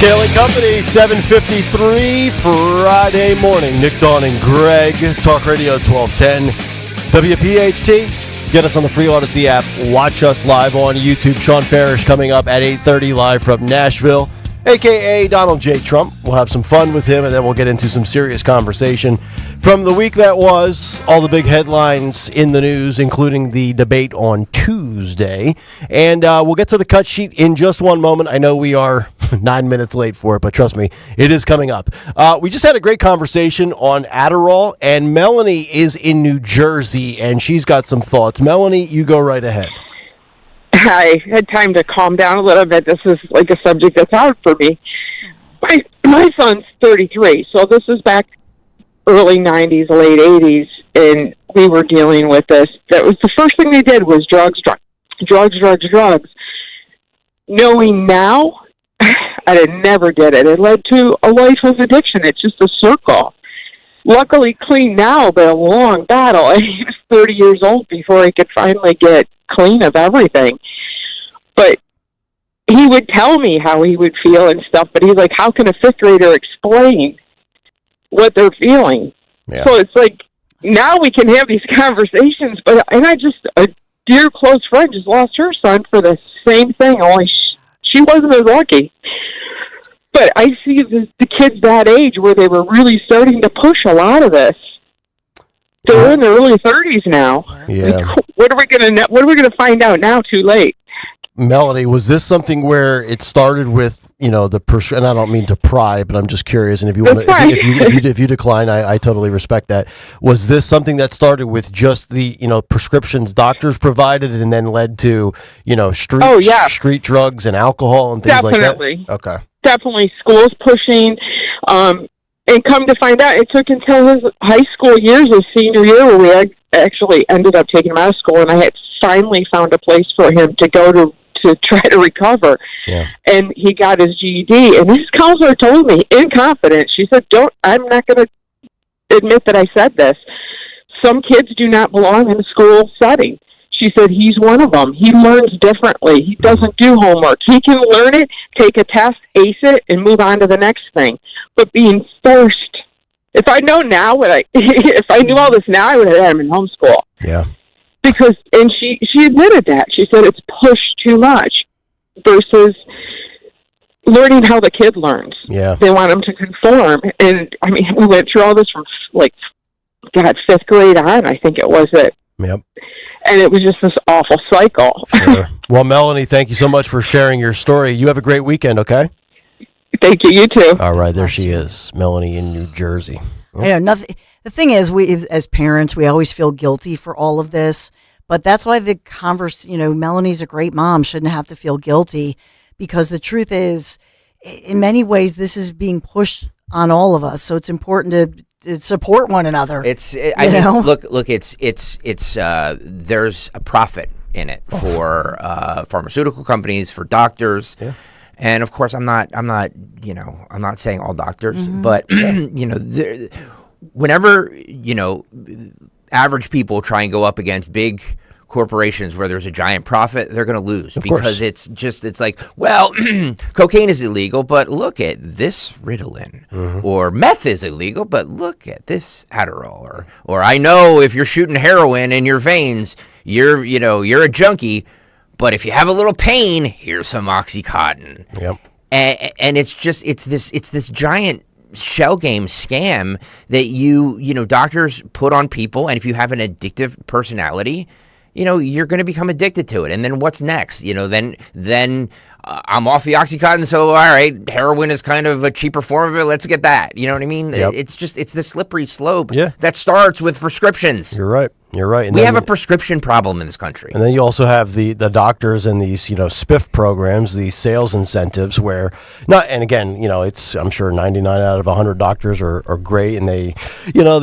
Kayal and Company, 7:53 Friday morning. Nick, Dawn, and Greg. Talk Radio 1210. WPHT. Get us on the free Odyssey app. Watch us live on YouTube. Sean Farish coming up at 8:30 live from Nashville, a.k.a. Donald J. Trump. We'll have some fun with him, and then we'll get into some serious conversation from the week that was. All the big headlines in the news, including the debate on Tuesday. And we'll get to the cut sheet in just one moment. I know we are 9 minutes late for it, but trust me, it is coming up. We just had a great conversation on Adderall, and Melanie is in New Jersey, and she's got some thoughts. Melanie, you go right ahead. I had time to calm down a little bit. This is like a subject that's hard for me. My son's 33, so this is back early 90s, late 80s, and we were dealing with this. That was the first thing they did was drugs. Knowing now, I never did it. It led to a life of addiction. It's just a circle. Luckily clean now, but a long battle. He was 30 years old before he could finally get clean of everything. But he would tell me how he would feel and stuff, but he's like, how can a fifth grader explain what they're feeling? Yeah. So it's like, now we can have these conversations, and a dear close friend just lost her son for the same thing, only she wasn't as lucky. But I see the kids that age where they were really starting to push a lot of this. They're in their early 30s now. Yeah. Like, what are we gonna find out now? Too late. Melanie, was this something where it started with, and I don't mean to pry, but I'm just curious, and if you want to, if you decline, I totally respect that. Was this something that started with just the, prescriptions doctors provided and then led to, street drugs and alcohol and things like that? Okay. Definitely schools pushing, and come to find out, it took until his high school years, his senior year, where we actually ended up taking him out of school, and I had finally found a place for him to go to try to recover. Yeah. And he got his GED, and his counselor told me, in confidence, she said, I'm not going to admit that I said this. Some kids do not belong in a school setting. She said he's one of them. He learns differently. He doesn't do homework. He can learn it, take a test, ace it, and move on to the next thing. But being forced, if I know now if I knew all this now, I would have had him in homeschool. Yeah. Because, and she admitted that. She said it's pushed too much versus learning how the kid learns. Yeah. They want him to conform. And, I mean, we went through all this from, fifth grade on, I think it was it. Yep. And it was just this awful cycle. Sure. Well, Melanie, thank you so much for sharing your story. You have a great weekend, okay? Thank you. You too. All right, there she is, Melanie in New Jersey. Nothing. The thing is, we as parents, we always feel guilty for all of this, but that's why Melanie's a great mom, shouldn't have to feel guilty, because the truth is, in many ways, this is being pushed on all of us. So it's important to support one another. Look, it's there's a profit in it for pharmaceutical companies, for doctors. Yeah. And of course, I'm not saying all doctors, but whenever average people try and go up against big corporations where there's a giant profit, they're going to lose, because it's like, well, cocaine is illegal, but look at this Ritalin, or meth is illegal, but look at this Adderall, or I know if you're shooting heroin in your veins, you're a junkie. But if you have a little pain, here's some OxyContin. Yep. And it's this giant shell game scam that doctors put on people, and if you have an addictive personality, you're going to become addicted to it. And then what's next? Then I'm off the OxyContin, so all right, heroin is kind of a cheaper form of it. Let's get that. You know what I mean? Yep. It's this slippery slope that starts with prescriptions. You're right. And we have a prescription problem in this country. And then you also have the doctors and these, spiff programs, these sales incentives where I'm sure 99 out of 100 doctors are great, and they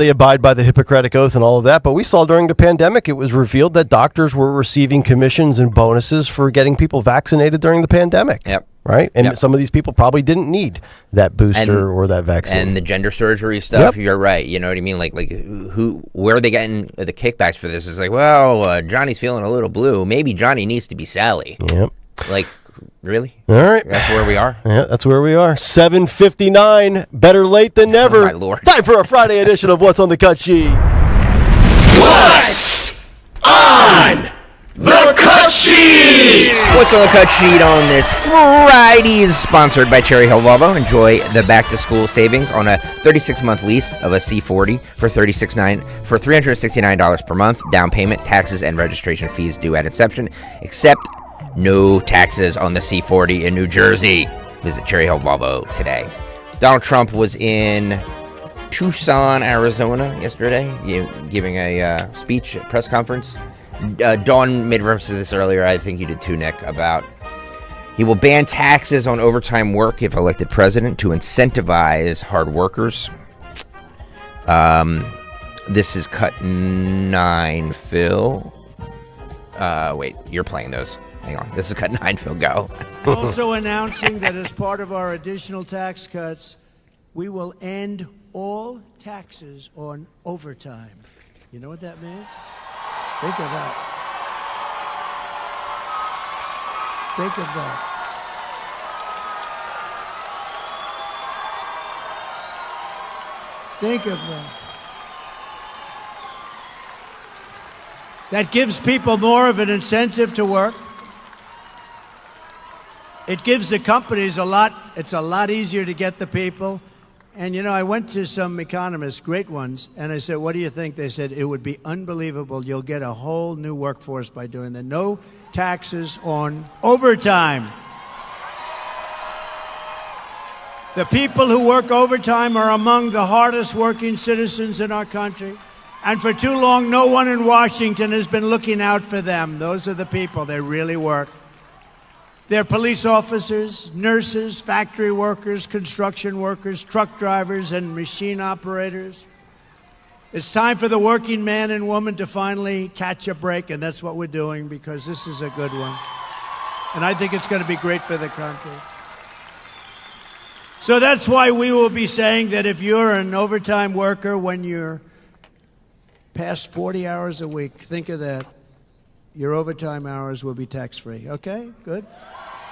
abide by the Hippocratic Oath and all of that. But we saw during the pandemic, it was revealed that doctors were receiving commissions and bonuses for getting people vaccinated during the pandemic. Yep. Right? And some of these people probably didn't need that booster or that vaccine. And the gender surgery stuff, you're right. You know what I mean? Where are they getting the kickbacks for this? It's like, well, Johnny's feeling a little blue. Maybe Johnny needs to be Sally. Yep. Really? All right. That's where we are? Yeah, that's where we are. 7:59. Better late than never. Oh, my Lord. Time for a Friday edition of What's on the Cut Sheet. What's on the cut sheet? What's on the cut sheet on this Friday is sponsored by Cherry Hill Volvo. Enjoy the back-to-school savings on a 36-month lease of a C40 for $369 per month. Down payment, taxes, and registration fees due at inception, except no taxes on the C40 in New Jersey. Visit Cherry Hill Volvo today. Donald Trump was in Tucson, Arizona yesterday, giving a speech, a press conference. Dawn made reference to this earlier. I think you did too, Nick, about he will ban taxes on overtime work if elected president to incentivize hard workers. This is cut 9, Phil. Wait, you're playing those. Hang on. This is cut 9, Phil. Go. Also announcing that as part of our additional tax cuts, we will end all taxes on overtime. You know what that means? Think of that. Think of that. Think of that. That gives people more of an incentive to work. It gives the companies it's a lot easier to get the people. And, I went to some economists, great ones, and I said, what do you think? They said, it would be unbelievable. You'll get a whole new workforce by doing that. No taxes on overtime. The people who work overtime are among the hardest working citizens in our country. And for too long, no one in Washington has been looking out for them. Those are the people. They really work. They're police officers, nurses, factory workers, construction workers, truck drivers, and machine operators. It's time for the working man and woman to finally catch a break, and that's what we're doing because this is a good one. And I think it's going to be great for the country. So that's why we will be saying that if you're an overtime worker when you're past 40 hours a week, think of that. Your overtime hours will be tax-free. Okay? Good?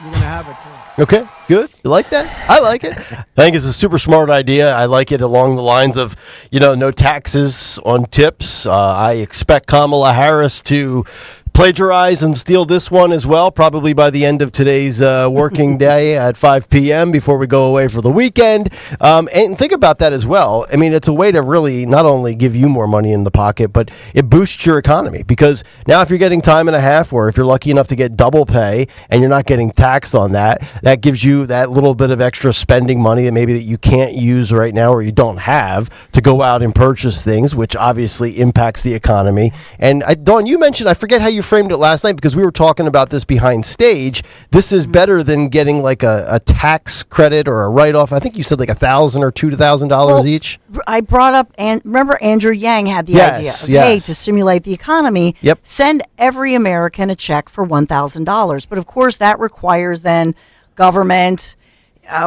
You're going to have it, too. Okay, good. You like that? I like it. I think it's a super smart idea. I like it along the lines of, no taxes on tips. I expect Kamala Harris to plagiarize and steal this one as well, probably by the end of today's working day at 5 p.m. before we go away for the weekend. And think about that as well. I mean, it's a way to really not only give you more money in the pocket, but it boosts your economy. Because now if you're getting time and a half, or if you're lucky enough to get double pay and you're not getting taxed on that, that gives you that little bit of extra spending money that maybe that you can't use right now or you don't have to go out and purchase things, which obviously impacts the economy. And Dawn, you mentioned, I forget how you framed it last night because we were talking about this behind stage. This is better than getting like a tax credit or a write-off. I think you said like $1,000 or $2,000 each. I brought up, and remember Andrew Yang had the idea of, hey, to stimulate the economy, send every American a check for $1,000. But of course that requires then government,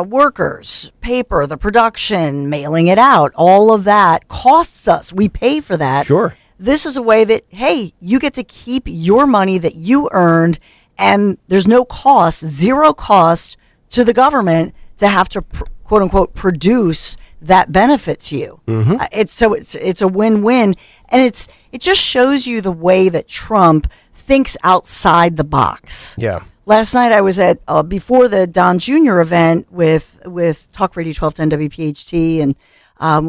workers, paper, the production, mailing it out. All of that costs us. We pay for that. Sure. This is a way that, hey, you get to keep your money that you earned, and there's no cost, zero cost to the government to have to, quote unquote, produce that benefit to you. Mm-hmm. It's a win-win, and it just shows you the way that Trump thinks outside the box. Yeah. Last night I was at before the Don Jr. event with Talk Radio 1210 WPHT and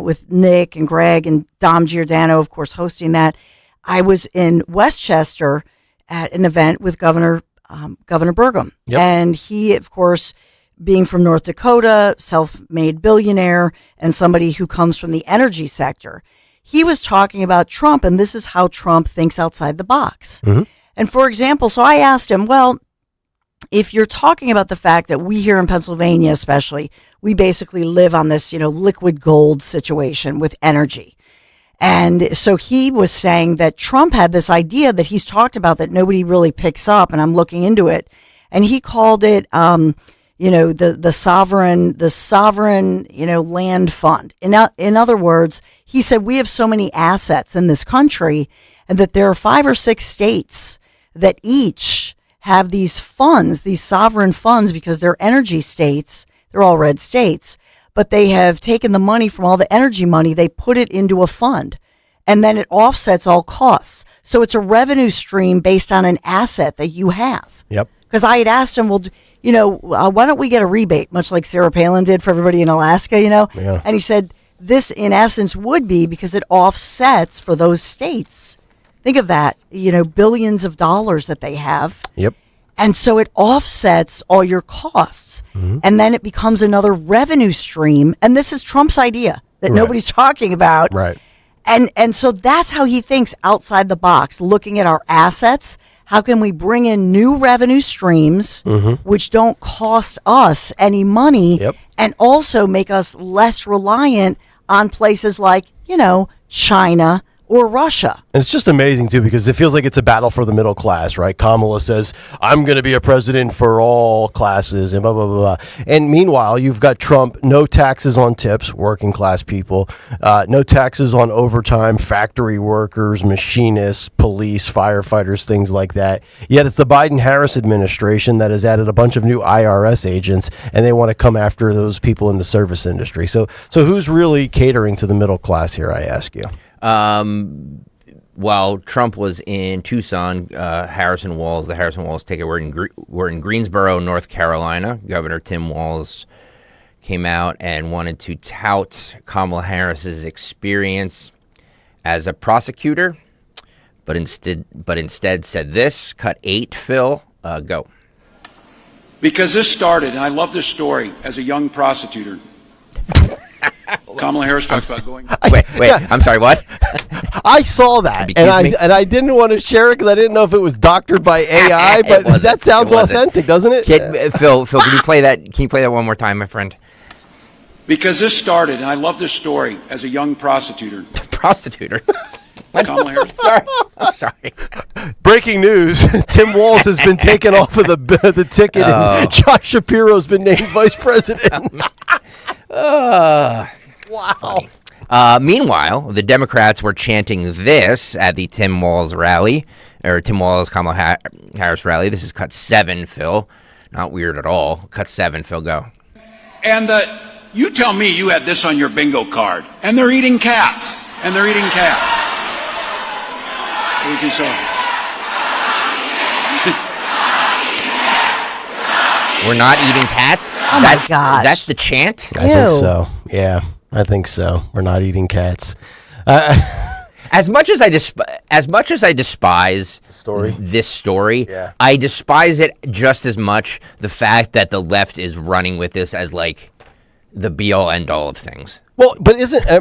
with Nick and Greg and Dom Giordano, of course, hosting that. I was in Westchester at an event with Governor Burgum. Yep. And he, of course, being from North Dakota, self-made billionaire, and somebody who comes from the energy sector, he was talking about Trump, and this is how Trump thinks outside the box. Mm-hmm. And for example, so I asked him, well, if you're talking about the fact that we here in Pennsylvania, especially, we basically live on this, liquid gold situation with energy. And so he was saying that Trump had this idea that he's talked about that nobody really picks up, and I'm looking into it. And he called it, the sovereign, land fund. In other words, he said we have so many assets in this country, and that there are 5 or 6 states that each have these funds, these sovereign funds, because they're energy states. They're all red states, but they have taken the money from all the energy money. They put it into a fund, and then it offsets all costs. So it's a revenue stream based on an asset that you have. Yep. Because I had asked him, well, why don't we get a rebate, much like Sarah Palin did for everybody in Alaska, Yeah. And he said, this, in essence, would be because it offsets for those states. Think of that, billions of dollars that they have. Yep. And so it offsets all your costs. Mm-hmm. And then it becomes another revenue stream. And this is Trump's idea that Right. nobody's talking about. Right. And so that's how he thinks outside the box, looking at our assets. How can we bring in new revenue streams, which don't cost us any money, and also make us less reliant on places like, China or Russia? And it's just amazing, too, because it feels like it's a battle for the middle class, right? Kamala says, I'm going to be a president for all classes and blah, blah, blah, blah. And meanwhile, you've got Trump, no taxes on tips, working class people, no taxes on overtime, factory workers, machinists, police, firefighters, things like that. Yet it's the Biden-Harris administration that has added a bunch of new IRS agents, and they want to come after those people in the service industry. So who's really catering to the middle class here, I ask you? While Trump was in Tucson, the Harrison Walls ticket, we're in Greensboro, North Carolina. Governor Tim Walz came out and wanted to tout Kamala Harris's experience as a prosecutor, but instead said this. Cut 8, Phil, go. Because this started, and I love this story, as a young prosecutor. Kamala Harris talks about going. Wait, yeah. I'm sorry, what? I saw that, and I didn't want to share it because I didn't know if it was doctored by AI, but that sounds authentic, doesn't it? Phil, can you play that? Can you play that one more time, my friend? Because this started, and I love this story, as a young prosecutor. Prostitutor? Kamala Harris. Sorry. Breaking news: Tim Walz has been taken off of the ticket, and Josh Shapiro's been named vice president. Wow. Funny. Meanwhile, the Democrats were chanting this at the Tim Walz rally, or Tim Walz Kamala Harris rally. This is cut 7, Phil. Not weird at all. Cut 7, Phil, go. And you tell me you had this on your bingo card, and they're eating cats, What would you say? We're not eating cats? Oh, my gosh. That's the chant? I think so. Yeah, I think so. We're not eating cats. As much as I despise this story, I despise it just as much the fact that the left is running with this as like the be all end all of things. Well, but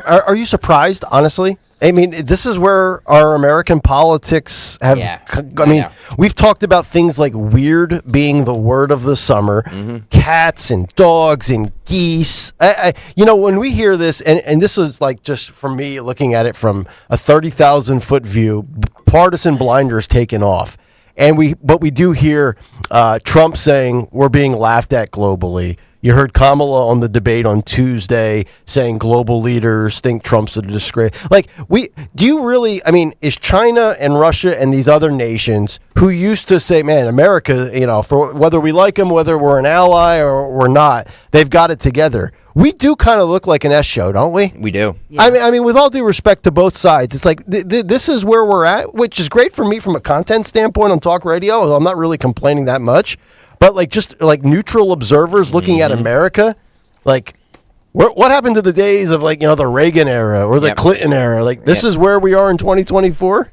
are you surprised, honestly? I mean, this is where our American politics have. Yeah, I mean, we've talked about things like weird being the word of the summer, cats and dogs and geese. When we hear this, and this is like just for me looking at it from a 30,000-foot view, partisan blinders taken off. But we do hear Trump saying we're being laughed at globally. You heard Kamala on the debate on Tuesday saying global leaders think Trump's a disgrace. Is China and Russia and these other nations who used to say, man, America, for whether we like them, whether we're an ally or we're not, they've got it together. We do kind of look like an S show, don't we? We do. Yeah. I mean, with all due respect to both sides, it's like this is where we're at, which is great for me from a content standpoint on talk radio. I'm not really complaining that much. But just neutral observers looking at America, what happened to the days of the Reagan era or the Clinton era? This is where we are in 2024.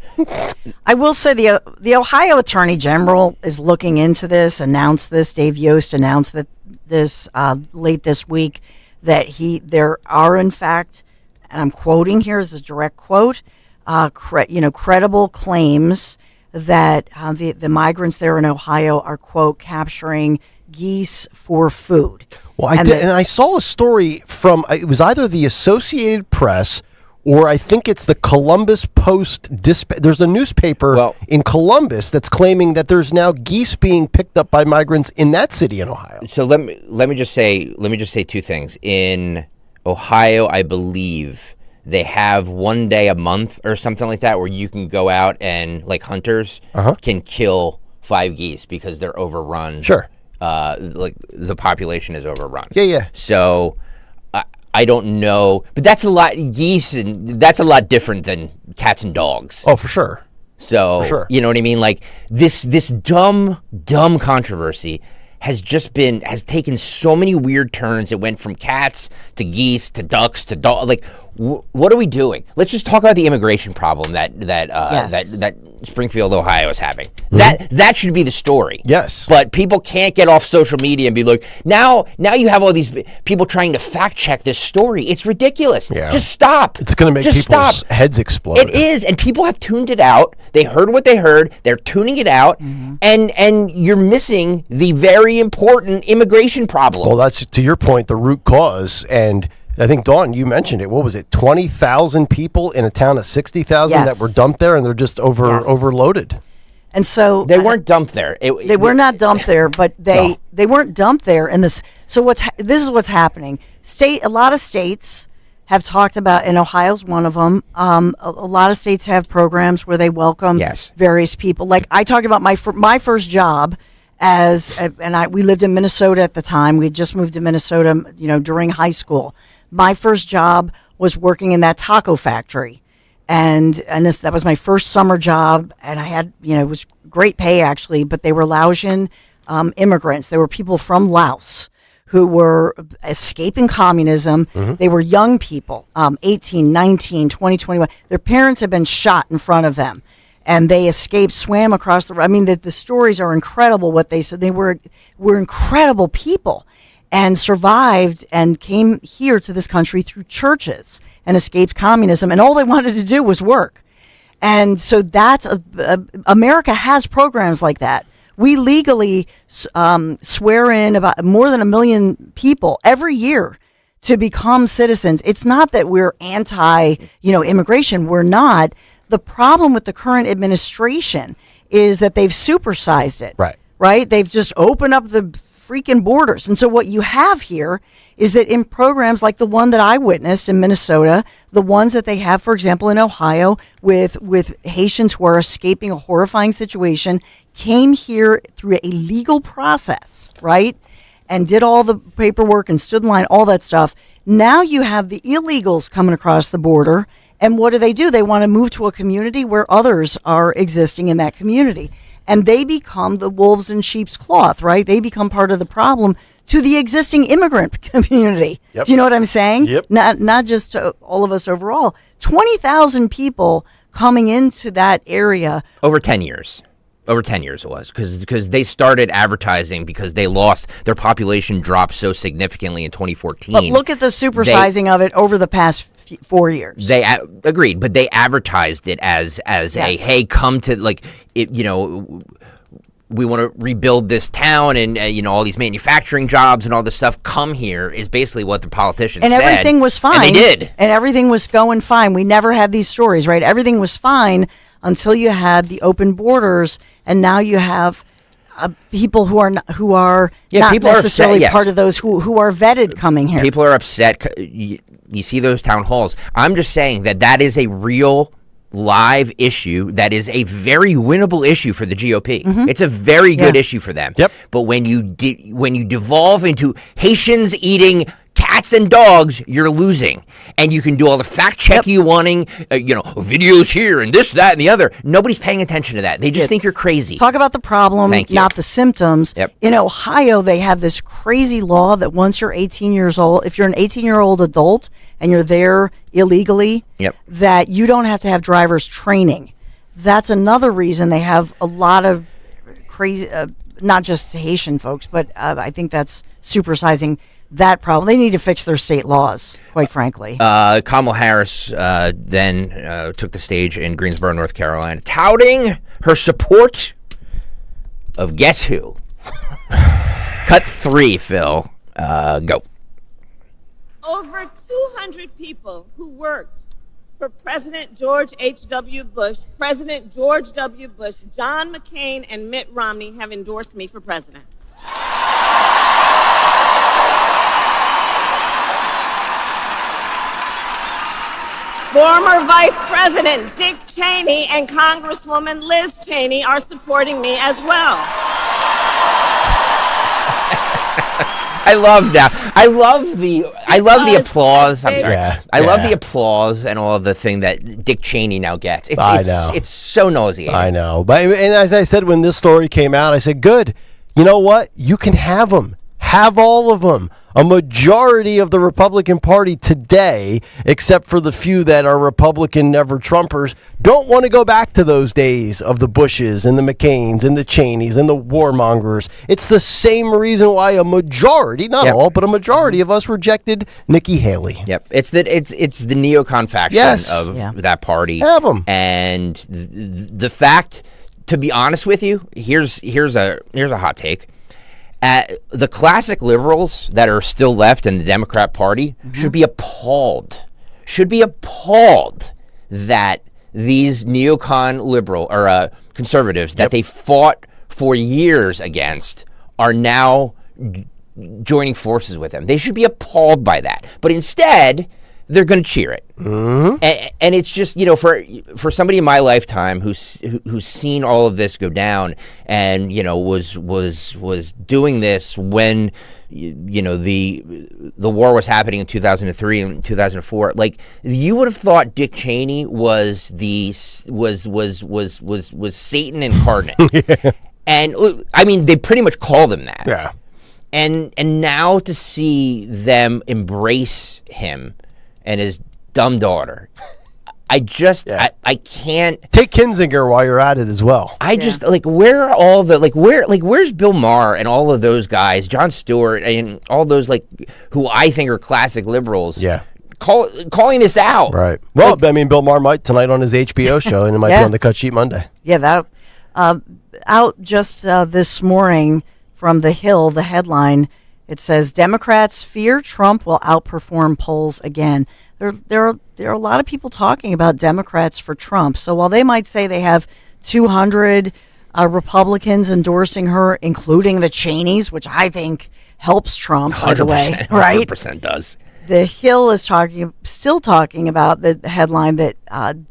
I will say the Ohio Attorney General is looking into this. Announced this. Dave Yost announced that this late this week that there are in fact, and I'm quoting here as a direct quote, credible claims that the migrants there in Ohio are, quote, capturing geese for food. Well, I saw a story from, it was either the Associated Press or I think it's the Columbus Post-Dispatch. There's a newspaper in Columbus that's claiming that there's now geese being picked up by migrants in that city in Ohio. So let me just say two things. In Ohio, I believe they have one day a month or something like that where you can go out and hunters can kill 5 geese because they're overrun. Sure. Like the population is overrun. Yeah. So I don't know, but that's a lot geese, and that's a lot different than cats and dogs. Oh, for sure. So, you know what I mean? Like this dumb controversy has taken so many weird turns. It went from cats to geese to ducks to dogs. Like, what are we doing? Let's just talk about the immigration problem that Springfield, Ohio is having. That should be the story. Yes. But people can't get off social media and be like, now you have all these people trying to fact check this story. It's ridiculous. Yeah. Just stop. It's going to make people's heads explode. It is, and people have tuned it out. They heard what they heard. They're tuning it out, and you're missing the very important immigration problem. Well, that's, to your point, the root cause. And I think, Dawn, you mentioned it. What was it? 20,000 people in a town of 60,000 that were dumped there, and they're just overloaded. And so they weren't dumped there. They were not dumped there, but they weren't dumped there in this. So this is what's happening. A lot of states have talked about, and Ohio's one of them. A lot of states have programs where they welcome various people. Like I talked about my first job we lived in Minnesota at the time. We had just moved to Minnesota, during high school. My first job was working in that taco factory. And that was my first summer job, and I had, it was great pay actually, but they were Laotian immigrants. They were people from Laos who were escaping communism. They were young people, 18, 19, 20, 21. Their parents had been shot in front of them, and they escaped, swam across the stories are incredible what they said. They were incredible people, and survived and came here to this country through churches and escaped communism, and all they wanted to do was work. And so that's America has programs like that. We legally swear in about more than 1 million people every year to become citizens. It's not that we're anti-immigration. We're not. The problem with the current administration is that they've supersized it. Right? They've just opened up the freaking borders. And so what you have here is that in programs like the one that I witnessed in Minnesota, the ones that they have, for example, in Ohio with Haitians who are escaping a horrifying situation, came here through a legal process, right? And did all the paperwork and stood in line, all that stuff. Now you have the illegals coming across the border. And what do? They want to move to a community where others are existing in that community. And they become the wolves in sheep's cloth, right? They become part of the problem to the existing immigrant community. Yep. Do you know what I'm saying? Yep. Not just to all of us overall. 20,000 people coming into that area. Over 10 years. Over 10 years it was, because they started advertising because they lost, their population dropped so significantly in 2014. But look at the supersizing of it over the past 4 years. They agreed, but they advertised it as a, hey, come to, like, it, we want to rebuild this town and, all these manufacturing jobs and all this stuff. Come here is basically what the politicians said. And everything was fine. And they did. And everything was going fine. We never had these stories, right? Everything was fine until you had the open borders, and now you have people who are not necessarily part of those who are vetted coming here. People are upset. You see those town halls. I'm just saying that is a real live issue that is a very winnable issue for the GOP. It's a very good issue for them. Yep. But when you devolve into Haitians eating cats and dogs, you're losing. And you can do all the fact check you wanting, videos here and this, that, and the other. Nobody's paying attention to that. They just think you're crazy. Talk about the problem, not the symptoms. Yep. In Ohio, they have this crazy law that once you're 18 years old, if you're an 18-year-old adult and you're there illegally, that you don't have to have driver's training. That's another reason they have a lot of crazy, not just Haitian folks, but I think that's supersizing that problem. They need to fix their state laws, quite frankly. Kamala Harris then took the stage in Greensboro, North Carolina, touting her support of guess who? Cut 3, Phil. Go. Over 200 people who worked for President George H.W. Bush, President George W. Bush, John McCain, and Mitt Romney have endorsed me for president. Former Vice President Dick Cheney and Congresswoman Liz Cheney are supporting me as well. I love that. I love the applause. I'm sorry. Yeah, I love the applause and all the thing that Dick Cheney now gets. I know. It's so nauseating. I know. But and as I said when this story came out, I said, good. You know what? You can have them. Have all of them. A majority of the Republican Party today, except for the few that are Republican never-Trumpers, don't want to go back to those days of the Bushes and the McCains and the Cheneys and the warmongers. It's the same reason why a majority, not all, but a majority of us rejected Nikki Haley. Yep, it's the neocon faction of that party. Have them. And the fact, to be honest with you, here's a hot take. The classic liberals that are still left in the Democrat Party should be appalled. That these neocon liberal or conservatives that they fought for years against are now joining forces with them. They should be appalled by that. But instead, they're going to cheer it. And it's just, for somebody in my lifetime who's seen all of this go down and, was doing this when, the war was happening in 2003 and 2004, like you would have thought Dick Cheney was Satan incarnate. And I mean, they pretty much called him that. Yeah. And now to see them embrace him and his dumb daughter, I can't take Kinzinger while you're at it as well. Just where are all the where's Bill Maher and all of those guys, Jon Stewart and all those who I think are classic liberals. Yeah. Calling this out. Right. Well, I mean, Bill Maher might tonight on his HBO show, and it might be on the Cut Sheet Monday. Yeah, that out just this morning from The Hill, the headline. It says, Democrats fear Trump will outperform polls again. There are a lot of people talking about Democrats for Trump. So while they might say they have 200 Republicans endorsing her, including the Cheneys, which I think helps Trump, by the way, right? 100% does. The Hill is still talking about the headline that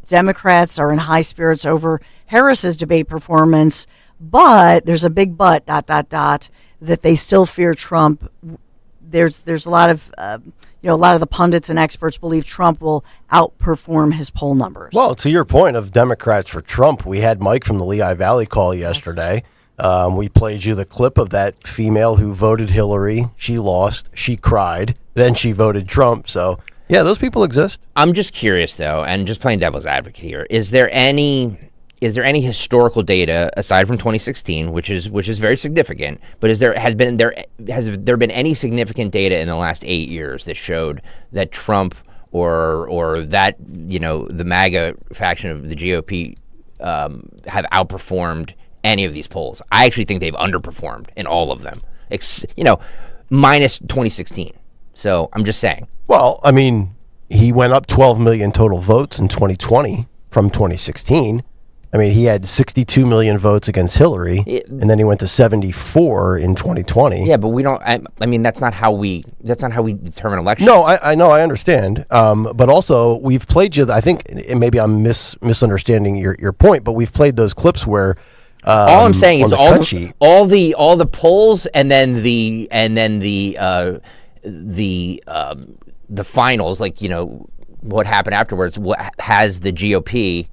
Democrats are in high spirits over Harris's debate performance, but there's a big but, ... that they still fear Trump. There's a lot of a lot of the pundits and experts believe Trump will outperform his poll numbers. Well, to your point of Democrats for Trump, we had Mike from the Lehigh Valley call yesterday. We played you the clip of that female who voted Hillary. She lost. She cried. Then she voted Trump. So yeah, those people exist. I'm just curious though, and just playing devil's advocate here. Is there any historical data aside from 2016, which is very significant, but has there been any significant data in the last 8 years that showed that Trump or that the MAGA faction of the GOP have outperformed any of these polls? I actually think they've underperformed in all of them, minus 2016. So I'm just saying. Well, I mean, he went up 12 million total votes in 2020 from 2016. I mean, he had 62 million votes against Hillary, and then he went to 74 in 2020. Yeah, but we don't. I mean, that's not how we determine elections. No, I know, I understand. But also, we've played you. I think and maybe I'm misunderstanding your point, but we've played those clips where. All I'm saying is all the polls and then the finals, what happened afterwards, has the GOP.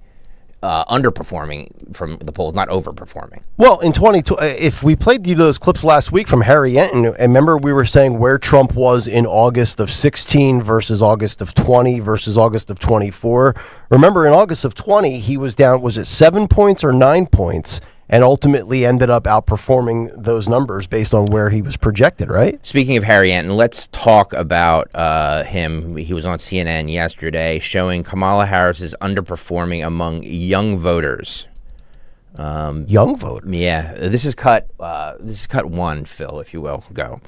Underperforming from the polls, not overperforming. Well, in 2020, if we played you those clips last week from Harry Yenton, and remember we were saying where Trump was in August of 16 versus August of 20 versus August of 24. Remember in August of 20, he was down, was it 7 points or 9 points? And ultimately ended up outperforming those numbers based on where he was projected, right? Speaking of Harry Yenton, let's talk about him. He was on CNN yesterday showing Kamala Harris is underperforming among young voters. Young voters? Yeah. This is cut one, Phil, if you will. Go.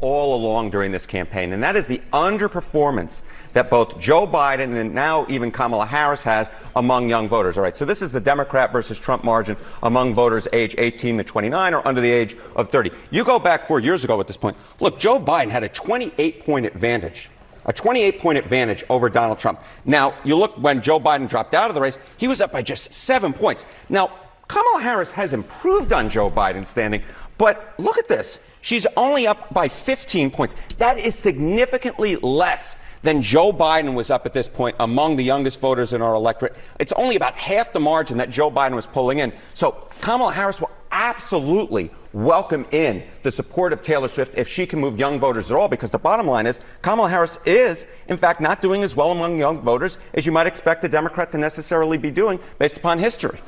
All along during this campaign, and that is the underperformance that both Joe Biden and now even Kamala Harris has among young voters. All right, so this is the Democrat versus Trump margin among voters age 18 to 29 or under the age of 30. You go back 4 years ago at this point. Look, Joe Biden had a 28-point advantage a 28-point advantage over Donald Trump. Now, you look when Joe Biden dropped out of the race, he was up by just 7 points. Now, Kamala Harris has improved on Joe Biden's standing, but look at this. She's only up by 15 points. That is significantly less than Joe Biden was up at this point among the youngest voters in our electorate. It's only about half the margin that Joe Biden was pulling in. So Kamala Harris will absolutely welcome in the support of Taylor Swift if she can move young voters at all, because the bottom line is Kamala Harris is, in fact, not doing as well among young voters as you might expect a Democrat to necessarily be doing based upon history.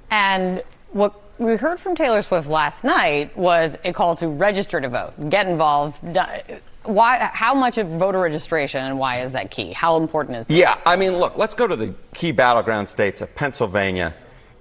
And what we heard from Taylor Swift last night was a call to register to vote, get involved. Why? How much of voter registration and why is that key? How important is that? Yeah, I mean, look, let's go to the key battleground states of Pennsylvania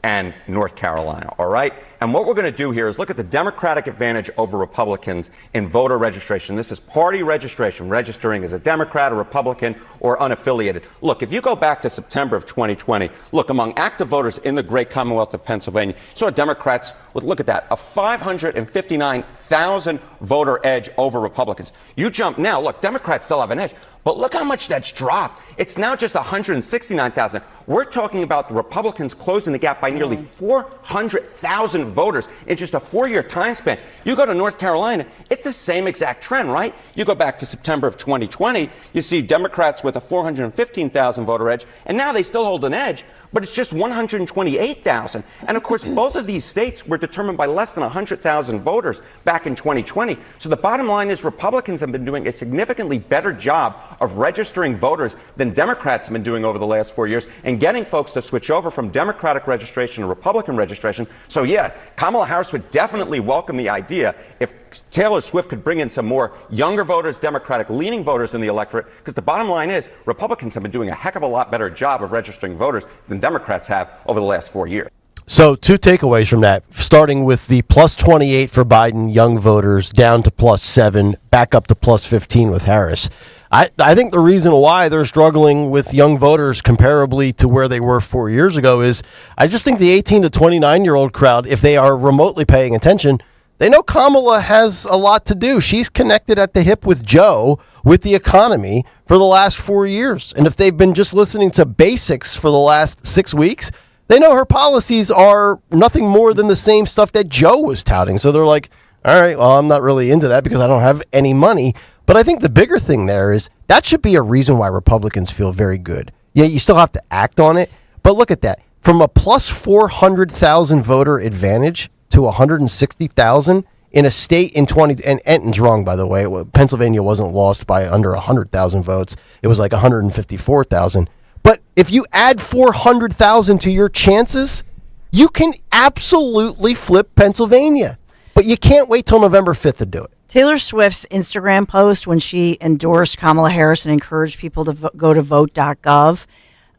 and North Carolina, all right? And what we're going to do here is look at the Democratic advantage over Republicans in voter registration. This is party registration, registering as a Democrat, a Republican, or unaffiliated. Look, if you go back to September of 2020, look, among active voters in the great Commonwealth of Pennsylvania, you saw Democrats with, look at that, a 559,000 voter edge over Republicans. You jump now, look, Democrats still have an edge, but look how much that's dropped. It's now just 169,000. We're talking about the Republicans closing the gap by nearly 400,000 voters in just a 4-year time span. You go to North Carolina, it's the same exact trend, right? You go back to September of 2020, you see Democrats with a 415,000 voter edge, and now they still hold an edge, but it's just 128,000. And of course, both of these states were determined by less than 100,000 voters back in 2020. So the bottom line is Republicans have been doing a significantly better job of registering voters than Democrats have been doing over the last 4 years and getting folks to switch over from Democratic registration to Republican registration. So yeah, Kamala Harris would definitely welcome the idea if Taylor Swift could bring in some more younger voters, Democratic-leaning voters in the electorate, because the bottom line is Republicans have been doing a heck of a lot better job of registering voters than Democrats have over the last 4 years. So 2 takeaways from that, starting with the plus 28 for Biden, young voters, down to plus 7, back up to plus 15 with Harris. I think the reason why they're struggling with young voters comparably to where they were 4 years ago is I just think the 18 to 29-year-old crowd, if they are remotely paying attention, they know Kamala has a lot to do. She's connected at the hip with Joe with the economy for the last 4 years. And if they've been just listening to basics for the last 6 weeks, they know her policies are nothing more than the same stuff that Joe was touting. So they're like, all right, well, I'm not really into that because I don't have any money. But I think the bigger thing there is that should be a reason why Republicans feel very good. Yeah, you still have to act on it. But look at that. From a plus 400,000 voter advantage to 160,000 in a state in 20, and Enton's wrong, by the way. Pennsylvania wasn't lost by under 100,000 votes. It was like 154,000. But if you add 400,000 to your chances, you can absolutely flip Pennsylvania. But you can't wait till November 5th to do it. Taylor Swift's Instagram post when she endorsed Kamala Harris and encouraged people to go to vote.gov,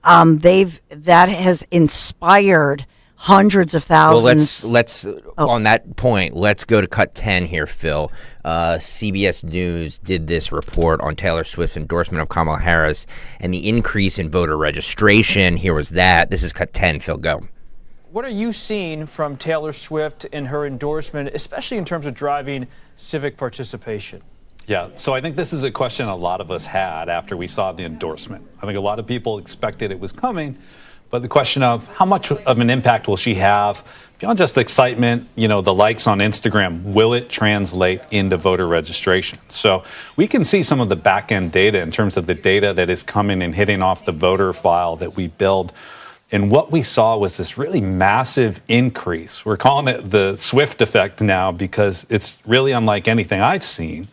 that has inspired hundreds of thousands. Well, let's on that point, let's go to cut 10 here, Phil. CBS News did this report on Taylor Swift's endorsement of Kamala Harris and the increase in voter registration. Here was that. This is cut 10. Phil, go. What are you seeing from Taylor Swift in her endorsement, especially in terms of driving civic participation? Yeah, so I think this is a question a lot of us had after we saw the endorsement. I think a lot of people expected it was coming, but the question of how much of an impact will she have beyond just the excitement, the likes on Instagram, will it translate into voter registration? So we can see some of the back end data in terms of the data that is coming and hitting off the voter file that we build. And what we saw was this really massive increase. We're calling it the Swift effect now because it's really unlike anything I've seen.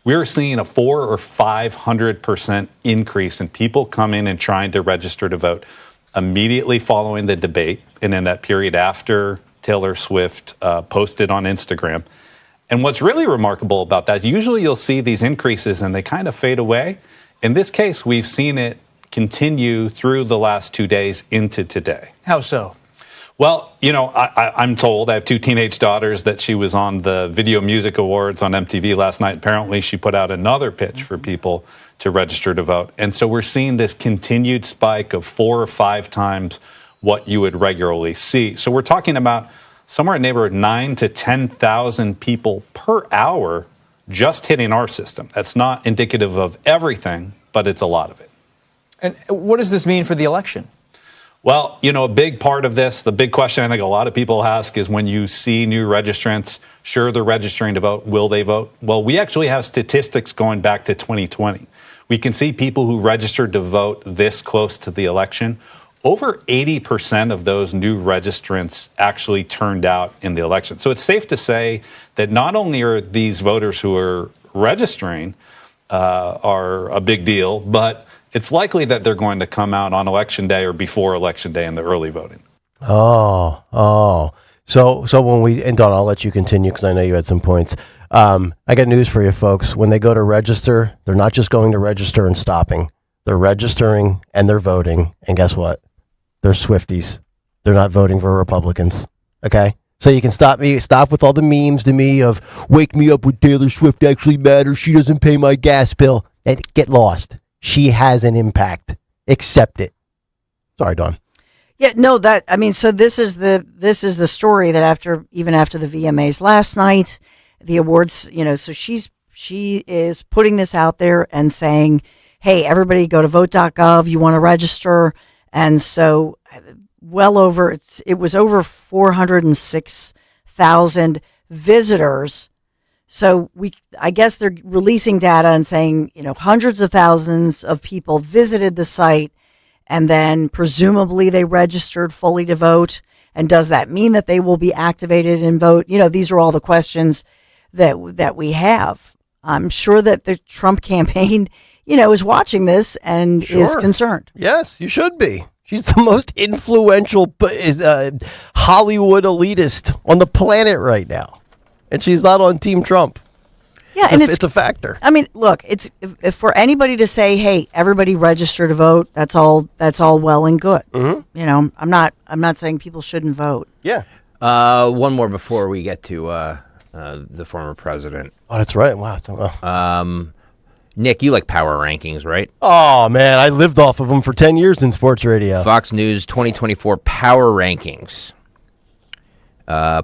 We're seeing a 400 or 500% increase in people coming and trying to register to vote immediately following the debate and in that period after Taylor Swift posted on Instagram. And what's really remarkable about that is usually you'll see these increases and they kind of fade away. In this case, we've seen it continue through the last 2 days into today. How so? Well, I'm told, I have 2 teenage daughters, that she was on the Video Music Awards on MTV last night. Apparently, she put out another pitch for people to register to vote. And so we're seeing this continued spike of 4 or 5 times what you would regularly see. So we're talking about somewhere in the neighborhood 9,000 to 10,000 people per hour just hitting our system. That's not indicative of everything, but it's a lot of it. And what does this mean for the election? Well, a big part of this, the big question I think a lot of people ask is when you see new registrants, sure, they're registering to vote. Will they vote? Well, we actually have statistics going back to 2020. We can see people who registered to vote this close to the election. Over 80% of those new registrants actually turned out in the election. So it's safe to say that not only are these voters who are registering are a big deal, but it's likely that they're going to come out on Election Day or before Election Day in the early voting. Oh. So when we, and Don, I'll let you continue because I know you had some points. I got news for you folks. When they go to register, they're not just going to register and stopping. They're registering and they're voting. And guess what? They're Swifties. They're not voting for Republicans. Okay? So you can stop with all the memes to me of wake me up when Taylor Swift actually matters. She doesn't pay my gas bill. And get lost. She has an impact. Accept it. Sorry, Dawn. Yeah, no, so this is the story that after the VMAs last night, the awards, so she is putting this out there and saying, hey, everybody go to vote.gov, you want to register. And so it was over 406,000 visitors. So I guess they're releasing data and saying, hundreds of thousands of people visited the site and then presumably they registered fully to vote. And does that mean that they will be activated and vote? These are all the questions that we have. I'm sure that the Trump campaign, is watching this and is concerned. Yes, you should be. She's the most influential Hollywood elitist on the planet right now. And she's not on Team Trump. Yeah, it's a factor. I mean, look, it's if for anybody to say, "Hey, everybody register to vote." That's all well and good. Mm-hmm. I'm not saying people shouldn't vote. Yeah. One more before we get to the former president. Oh, that's right. Wow. Nick, you like power rankings, right? Oh man, I lived off of them for 10 years in sports radio. Fox News 2024 power rankings.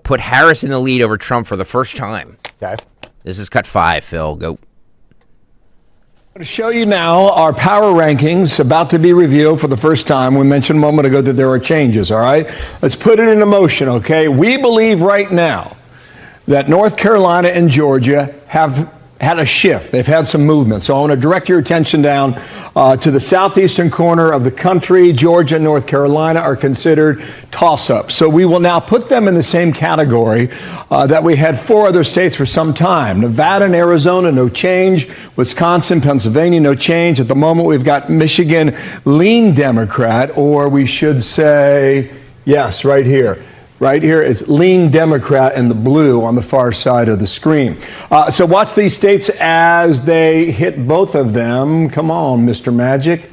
Put Harris in the lead over Trump for the first time. Okay. This is cut 5, Phil. Go. To show you now our power rankings about to be revealed for the first time. We mentioned a moment ago that there are changes, all right? Let's put it into motion, okay? We believe right now that North Carolina and Georgia have had a shift. They've had some movement. So I want to direct your attention down to the southeastern corner of the country. Georgia and North Carolina are considered toss-ups. So we will now put them in the same category that we had 4 other states for some time. Nevada and Arizona, no change. Wisconsin, Pennsylvania, no change. At the moment, we've got Michigan, lean Democrat, or we should say, yes, right here. Right here is lean Democrat in the blue on the far side of the screen. So watch these states as they hit both of them. Come on, Mr. Magic.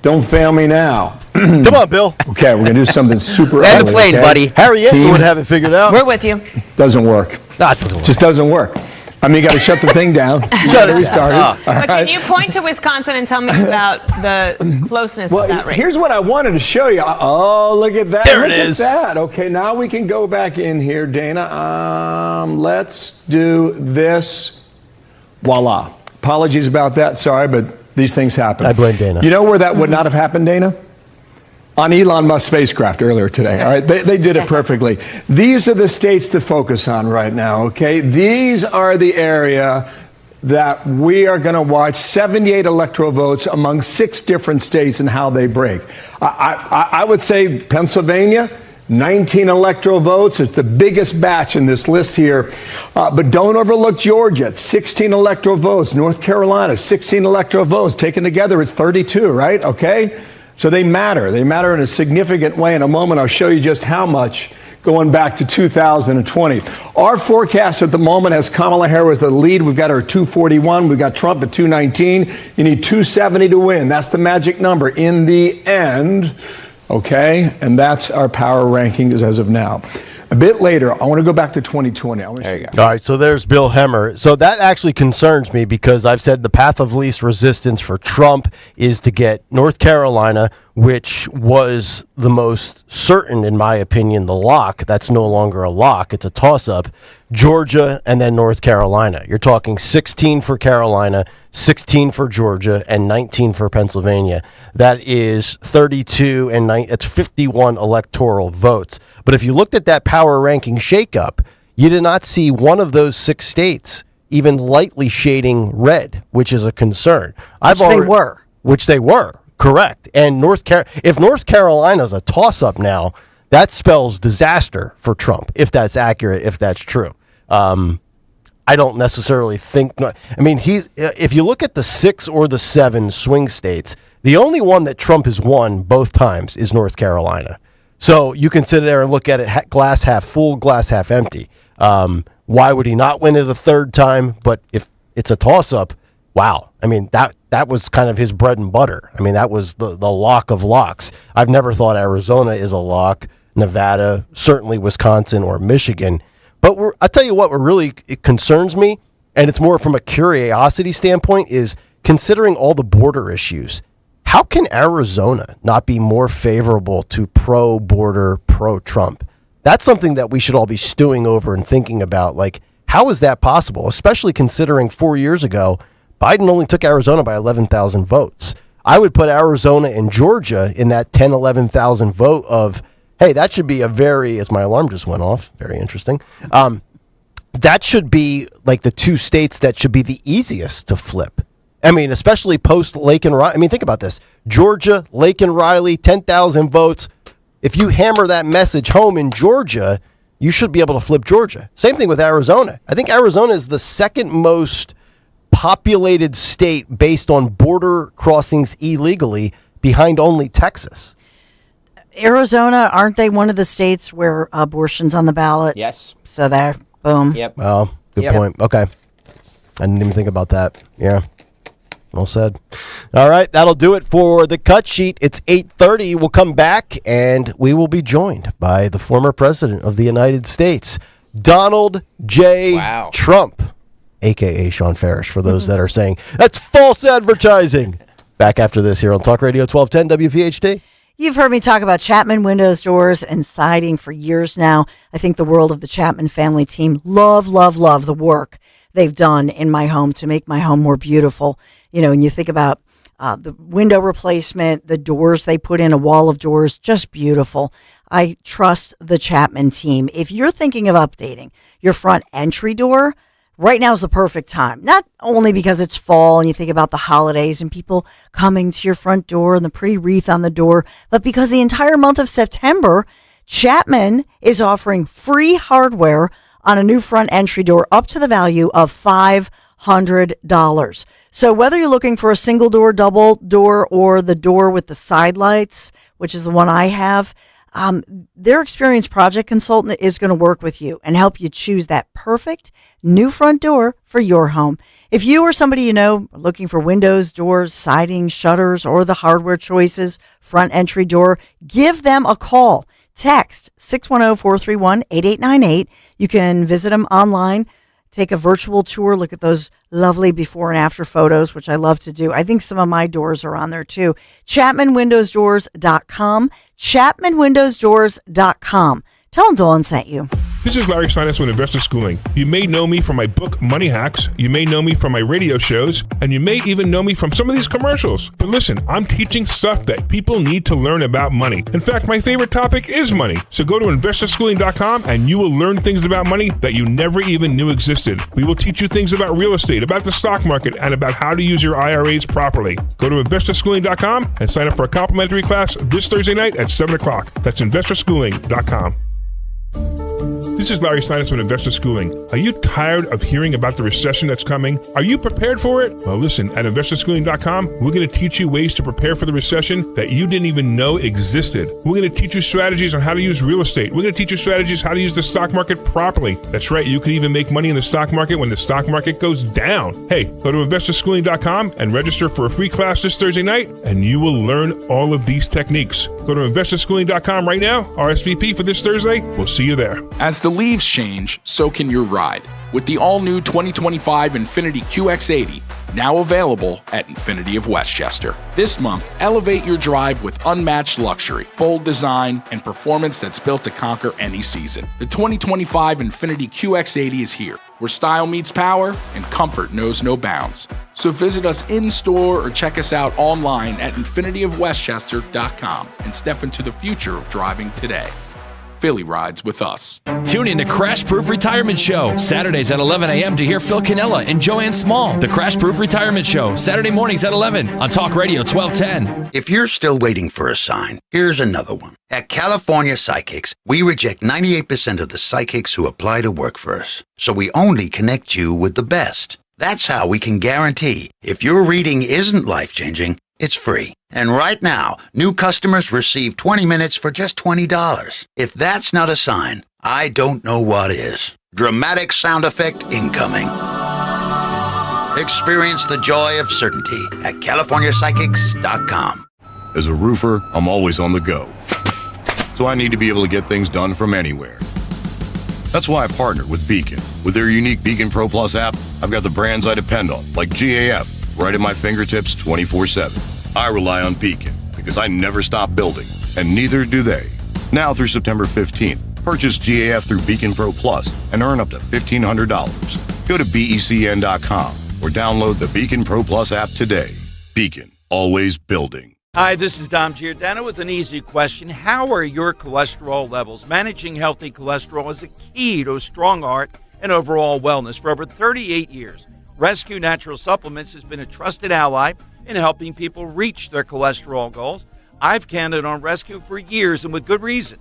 Don't fail me now. Come on, Bill. Okay, we're going to do something super Land ugly. the plane, buddy. Harriet would have it figured out. We're with you. Doesn't work. No, it doesn't work. Just doesn't work. I mean, you got to shut the thing down. You got to restart it. But can you point to Wisconsin and tell me about the closeness of that race? Here's what I wanted to show you. Oh, look at that. There it look is. At that. Okay, now we can go back in here, Dana. Let's do this. Voila. Apologies about that. Sorry, but these things happen. I blame Dana. You know where that would not have happened, Dana? On Elon Musk's spacecraft earlier today. All right, they did it perfectly. These are the states to focus on right now, okay? These are the area that we are going to watch 78 electoral votes among 6 different states and how they break. I would say Pennsylvania, 19 electoral votes. It's the biggest batch in this list here. But don't overlook Georgia. It's 16 electoral votes. North Carolina, 16 electoral votes. Taken together, it's 32, right? Okay? So they matter. They matter in a significant way. In a moment, I'll show you just how much going back to 2020. Our forecast at the moment has Kamala Harris the lead. We've got her at 241. We've got Trump at 219. You need 270 to win. That's the magic number in the end. Okay? And that's our power rankings as of now. A bit later, I want to go back to 2020. There you go. All right, so there's Bill Hemmer. So that actually concerns me because I've said the path of least resistance for Trump is to get North Carolina, which was the most certain, in my opinion, the lock. That's no longer a lock. It's a toss-up. Georgia and then North Carolina. You're talking 16 for Carolina, 16 for Georgia, and 19 for Pennsylvania. That is 32 and 9. It's 51 electoral votes. But if you looked at that power ranking shakeup, you did not see one of those 6 states even lightly shading red, which is a concern. Which they were, correct. And if North Carolina's a toss-up now, that spells disaster for Trump, if that's accurate, if that's true. I don't necessarily think. I mean, if you look at the 6 or the 7 swing states, the only one that Trump has won both times is North Carolina. So you can sit there and look at it glass half full, glass half empty. Why would he not win it a third time? But if it's a toss-up, wow. I mean, that was kind of his bread and butter. I mean, that was the lock of locks. I've never thought Arizona is a lock, Nevada, certainly Wisconsin or Michigan. But I'll tell you what really it concerns me, and it's more from a curiosity standpoint, is considering all the border issues. How can Arizona not be more favorable to pro-border, pro-Trump? That's something that we should all be stewing over and thinking about. Like, how is that possible? Especially considering 4 years ago, Biden only took Arizona by 11,000 votes. I would put Arizona and Georgia in that 10, 11,000 vote of, hey, that should be as my alarm just went off. Very interesting. That should be like the 2 states that should be the easiest to flip. I mean, especially post Lake and Riley. I mean, think about this. Georgia, Lake and Riley, 10,000 votes. If you hammer that message home in Georgia, you should be able to flip Georgia. Same thing with Arizona. I think Arizona is the second most populated state based on border crossings illegally, behind only Texas. Arizona, aren't they one of the states where abortion's on the ballot? Yes. So there, boom. Yep. Oh, good point. Okay. I didn't even think about that. Yeah. Well said. All right, that'll do it for the cut sheet. It's 8:30. We'll come back, and we will be joined by the former president of the United States, Donald J. Trump, a.k.a. Sean Farish, for those that are saying, that's false advertising. Back after this here on Talk Radio 1210 WPHT. You've heard me talk about Chapman windows, doors, and siding for years now. I think the world of the Chapman family team love the work they've done in my home to make my home more beautiful. You know, and you think about the window replacement, the doors they put in, a wall of doors, just beautiful. I trust the Chapman team. If you're thinking of updating your front entry door, right now is the perfect time. Not only because it's fall and you think about the holidays and people coming to your front door and the pretty wreath on the door, but because the entire month of September, Chapman is offering free hardware on a new front entry door up to the value of $500. So whether you're looking for a single door, double door, or the door with the side lights, which is the one I have, their experienced project consultant is going to work with you and help you choose that perfect new front door for your home. If you or somebody you know are looking for windows, doors, siding, shutters, or the hardware choices, front entry door, give them a call. Text 610-431-8898. You can visit them online, take a virtual tour, look at those lovely before and after photos, which I love to do. I think some of my doors are on there too. ChapmanWindowsDoors.com. ChapmanWindowsDoors.com. Tell them Dawn sent you. This is Larry Steinitz with Investor Schooling. You may know me from my book, Money Hacks. You may know me from my radio shows, and you may even know me from some of these commercials. But listen, I'm teaching stuff that people need to learn about money. In fact, my favorite topic is money. So go to investorschooling.com and you will learn things about money that you never even knew existed. We will teach you things about real estate, about the stock market, and about how to use your IRAs properly. Go to investorschooling.com and sign up for a complimentary class this Thursday night at 7 o'clock. That's investorschooling.com. This is Larry Steinitz with Investor Schooling. Are you tired of hearing about the recession that's coming? Are you prepared for it? Well, listen, at investorschooling.com, we're going to teach you ways to prepare for the recession that you didn't even know existed. We're going to teach you strategies on how to use real estate. We're going to teach you strategies how to use the stock market properly. That's right, you can even make money in the stock market when the stock market goes down. Hey, go to investorschooling.com and register for a free class this Thursday night, and you will learn all of these techniques. Go to investorschooling.com right now, RSVP for this Thursday. We'll see you there. As the leaves change, so can your ride. With the all-new 2025 Infiniti QX80, now available at Infiniti of Westchester. This month, elevate your drive with unmatched luxury, bold design, and performance that's built to conquer any season. The 2025 Infiniti QX80 is here, where style meets power and comfort knows no bounds. So visit us in-store or check us out online at infinityofwestchester.com and step into the future of driving today. Philly rides with us. Tune in to Crash Proof Retirement Show, Saturdays at 11 a.m. to hear Phil Cannella and Joanne Small. The Crash Proof Retirement Show, Saturday mornings at 11 on Talk Radio 1210. If you're still waiting for a sign, here's another one. At California Psychics, we reject 98% of the psychics who apply to work for us. So we only connect you with the best. That's how we can guarantee if your reading isn't life-changing, it's free. And right now, new customers receive 20 minutes for just $20. If that's not a sign, I don't know what is. Dramatic sound effect incoming. Experience the joy of certainty at CaliforniaPsychics.com. As a roofer, I'm always on the go. So I need to be able to get things done from anywhere. That's why I partnered with Beacon. With their unique Beacon Pro Plus app, I've got the brands I depend on, like GAF, right at my fingertips 24/7. I rely on Beacon because I never stop building, and neither do they. Now through September 15th, purchase GAF through Beacon Pro Plus and earn up to $1,500. Go to BECN.com or download the Beacon Pro Plus app today. Beacon, always building. Hi, this is Dom Giordano with an easy question. How are your cholesterol levels? Managing healthy cholesterol is a key to a strong heart and overall wellness. For over 38 years, Rescue Natural Supplements has been a trusted ally in helping people reach their cholesterol goals. I've counted on Rescue for years, and with good reason.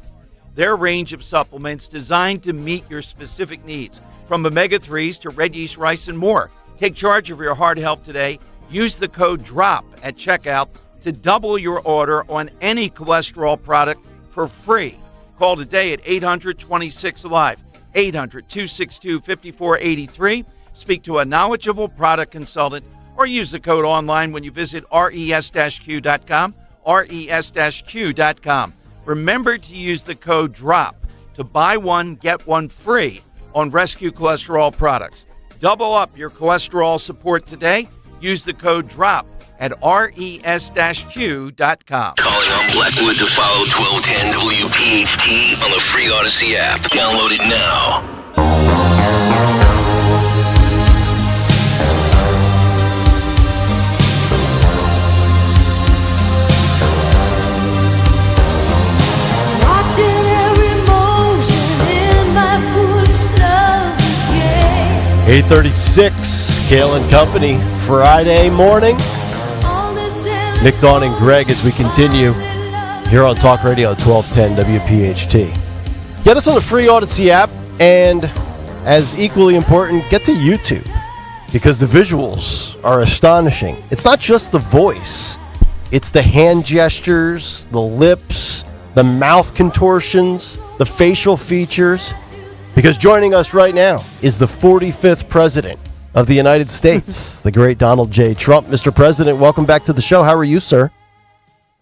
Their range of supplements designed to meet your specific needs, from omega-3s to red yeast rice and more. Take charge of your heart health today. Use the code DROP at checkout to double your order on any cholesterol product for free. Call today at 800-26-ALIVE, 800-262-5483. Speak to a knowledgeable product consultant or use the code online when you visit res-q.com, res-q.com. Remember to use the code DROP to buy one, get one free on Rescue Cholesterol products. Double up your cholesterol support today. Use the code DROP at res-q.com. Calling on Blackwood to follow 1210 WPHT on the free Odyssey app. Download it now. Watching every motion in my foolish love's game. 8:36, Kayal and Company, Friday morning. Nick, Dawn, and Greg as we continue here on Talk Radio 1210 WPHT. Get us on the free Odyssey app, and as equally important, get to YouTube because the visuals are astonishing. It's not just the voice. It's the hand gestures, the lips, the mouth contortions, the facial features. Because joining us right now is the 45th president of the United States, the great Donald J. Trump. Mr. President, welcome back to the show. How are you, sir?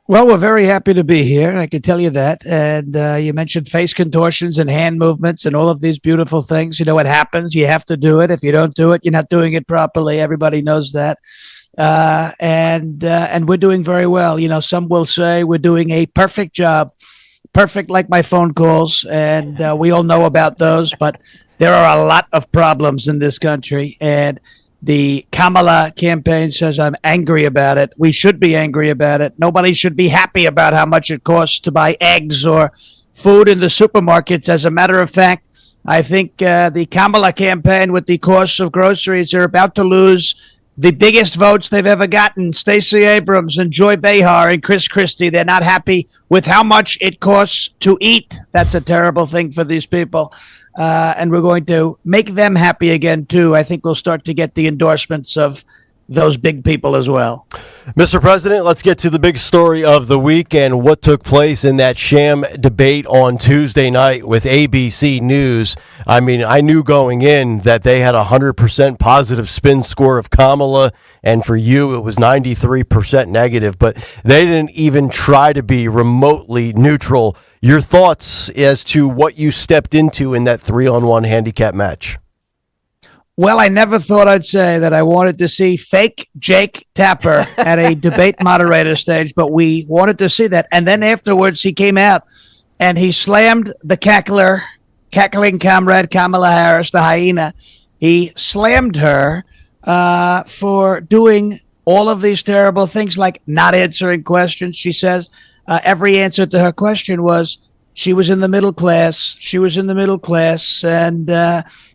Well, we're very happy to be here. I can tell you that. And you mentioned face contortions and hand movements and all of these beautiful things. You know what happens? You have to do it. If you don't do it, you're not doing it properly. Everybody knows that. And we're doing very well. You know, some will say we're doing a perfect job. Perfect like my phone calls. And we all know about those. But there are a lot of problems in this country, and the Kamala campaign says I'm angry about it. We should be angry about it. Nobody should be happy about how much it costs to buy eggs or food in the supermarkets. As a matter of fact, I think the Kamala campaign with the costs of groceries are about to lose the biggest votes they've ever gotten. Stacey Abrams and Joy Behar and Chris Christie, they're not happy with how much it costs to eat. That's a terrible thing for these people. And we're going to make them happy again, too. I think we'll start to get the endorsements of those big people as well. Mr. President, let's get to the big story of the week and what took place in that sham debate on Tuesday night with ABC News. I mean, I knew going in that they had a 100% positive spin score of Kamala, and for you it was 93% negative, but they didn't even try to be remotely neutral. Your thoughts as to what you stepped into in that 3-on-1 handicap match? Well, I never thought I'd say that I wanted to see fake Jake Tapper at a debate moderator stage, but we wanted to see that. And then afterwards, he came out and he slammed the cackling comrade Kamala Harris, the hyena, He slammed her for doing all of these terrible things, like not answering questions. She says every answer to her question was she was in the middle class. She was in the middle class. And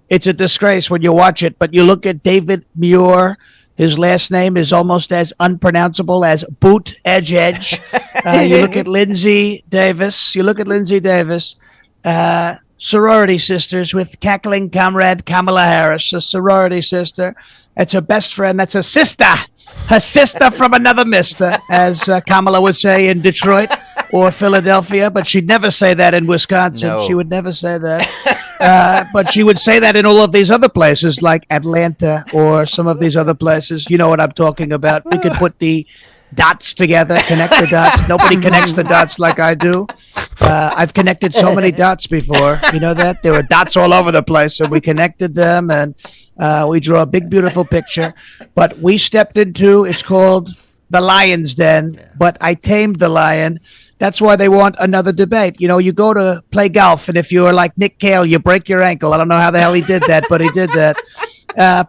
it's a disgrace when you watch it. But you look at David Muir. His last name is almost as unpronounceable as Boot Edge Edge. You look at Lindsay Davis. Sorority sisters with cackling comrade Kamala Harris, a sorority sister. That's her best friend. That's her sister from another mister, as Kamala would say in Detroit or Philadelphia, but she'd never say that in Wisconsin. No. She would never say that. But she would say that in all of these other places like Atlanta or some of these other places. You know what I'm talking about. We could put the dots together, connect the dots. Nobody connects the dots like I do. I've connected so many dots before. You know that? There were dots all over the place, and we connected them, and we drew a big, beautiful picture. But we stepped into, it's called the lion's den, but I tamed the lion. That's why they want another debate. You know, you go to play golf, and if you are like Nick Kayal, you break your ankle. I don't know how the hell he did that, but he did that.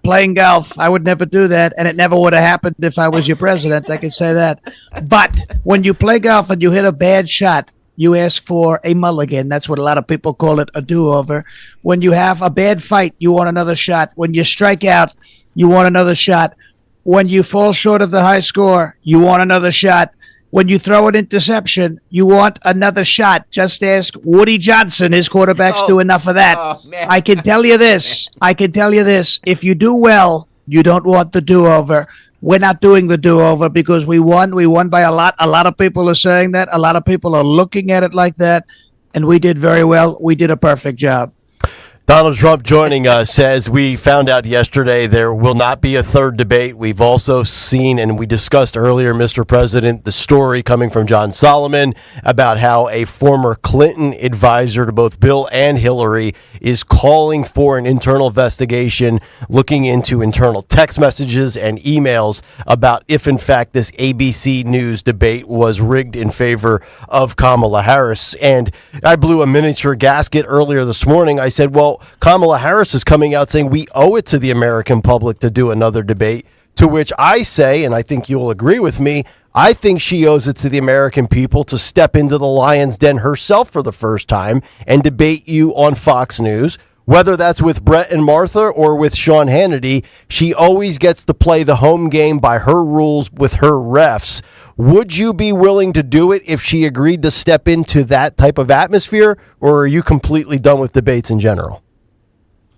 Playing golf, I would never do that, and it never would have happened if I was your president. I can say that. But when you play golf and you hit a bad shot, you ask for a mulligan. That's what a lot of people call it, a do-over. When you have a bad fight, you want another shot. When you strike out, you want another shot. When you fall short of the high score, you want another shot. When you throw an interception, you want another shot. Just ask Woody Johnson. His quarterbacks do enough of that. I can tell you this. If you do well, you don't want the do-over. We're not doing the do-over because we won. We won by a lot. A lot of people are saying that. A lot of people are looking at it like that. And we did very well. We did a perfect job. Donald Trump joining us says we found out yesterday there will not be a third debate. We've also seen, and we discussed earlier, Mr. President, the story coming from John Solomon about how a former Clinton advisor to both Bill and Hillary is calling for an internal investigation looking into internal text messages and emails about if, in fact, this ABC News debate was rigged in favor of Kamala Harris. And I blew a miniature gasket earlier this morning. I said, well, Kamala Harris is coming out saying we owe it to the American public to do another debate, to which I say, and I think you'll agree with me, I think she owes it to the American people to step into the lion's den herself for the first time and debate you on Fox News. Whether that's with Brett and Martha or with Sean Hannity, she always gets to play the home game by her rules with her refs. Would you be willing to do it if she agreed to step into that type of atmosphere, or are you completely done with debates in general?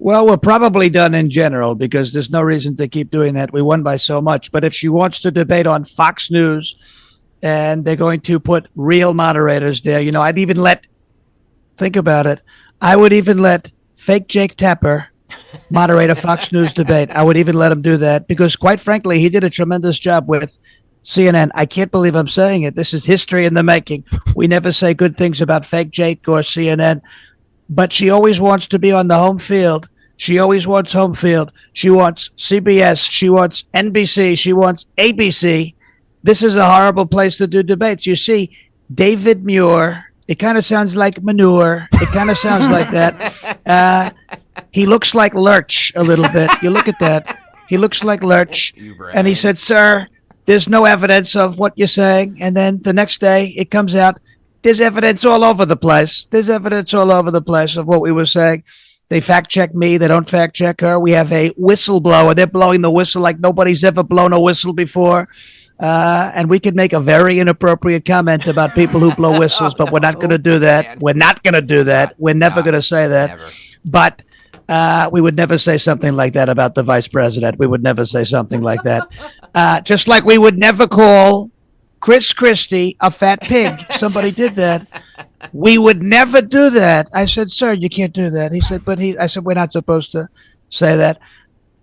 Well, we're probably done in general because there's no reason to keep doing that. We won by so much. But if she wants to debate on Fox News and they're going to put real moderators there, you know, think about it, I would even let fake Jake Tapper moderate a Fox News debate. I would even let him do that because, quite frankly, he did a tremendous job with CNN. I can't believe I'm saying it. This is history in the making. We never say good things about fake Jake or CNN. But she always wants to be on the home field. She always wants home field. She wants CBS. She wants NBC. She wants ABC. This is a horrible place to do debates. You see, David Muir, it kind of sounds like manure. It kind of sounds like that. He looks like Lurch a little bit. You look at that. He looks like Lurch. And he said, sir, there's no evidence of what you're saying. And then the next day it comes out, there's evidence all over the place. There's evidence all over the place of what we were saying. They fact check me. They don't fact check her. We have a whistleblower. They're blowing the whistle like nobody's ever blown a whistle before. And we could make a very inappropriate comment about people who blow whistles, but we're not going to do that. We're not going to do that. We're never going to say that. Never. But we would never say something like that about the vice president. We would never say something like that. Just like we would never call Chris Christie a fat pig. Somebody did that. We would never do that. I said, sir, you can't do that. He said, I said, we're not supposed to say that.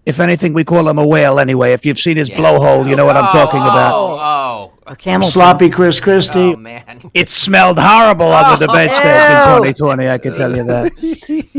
If anything, we call him a whale anyway. If you've seen his blowhole, you know what I'm talking about. A camel sloppy Chris Christie. Oh, man. It smelled horrible on the debate stage in 2020, I can tell you that.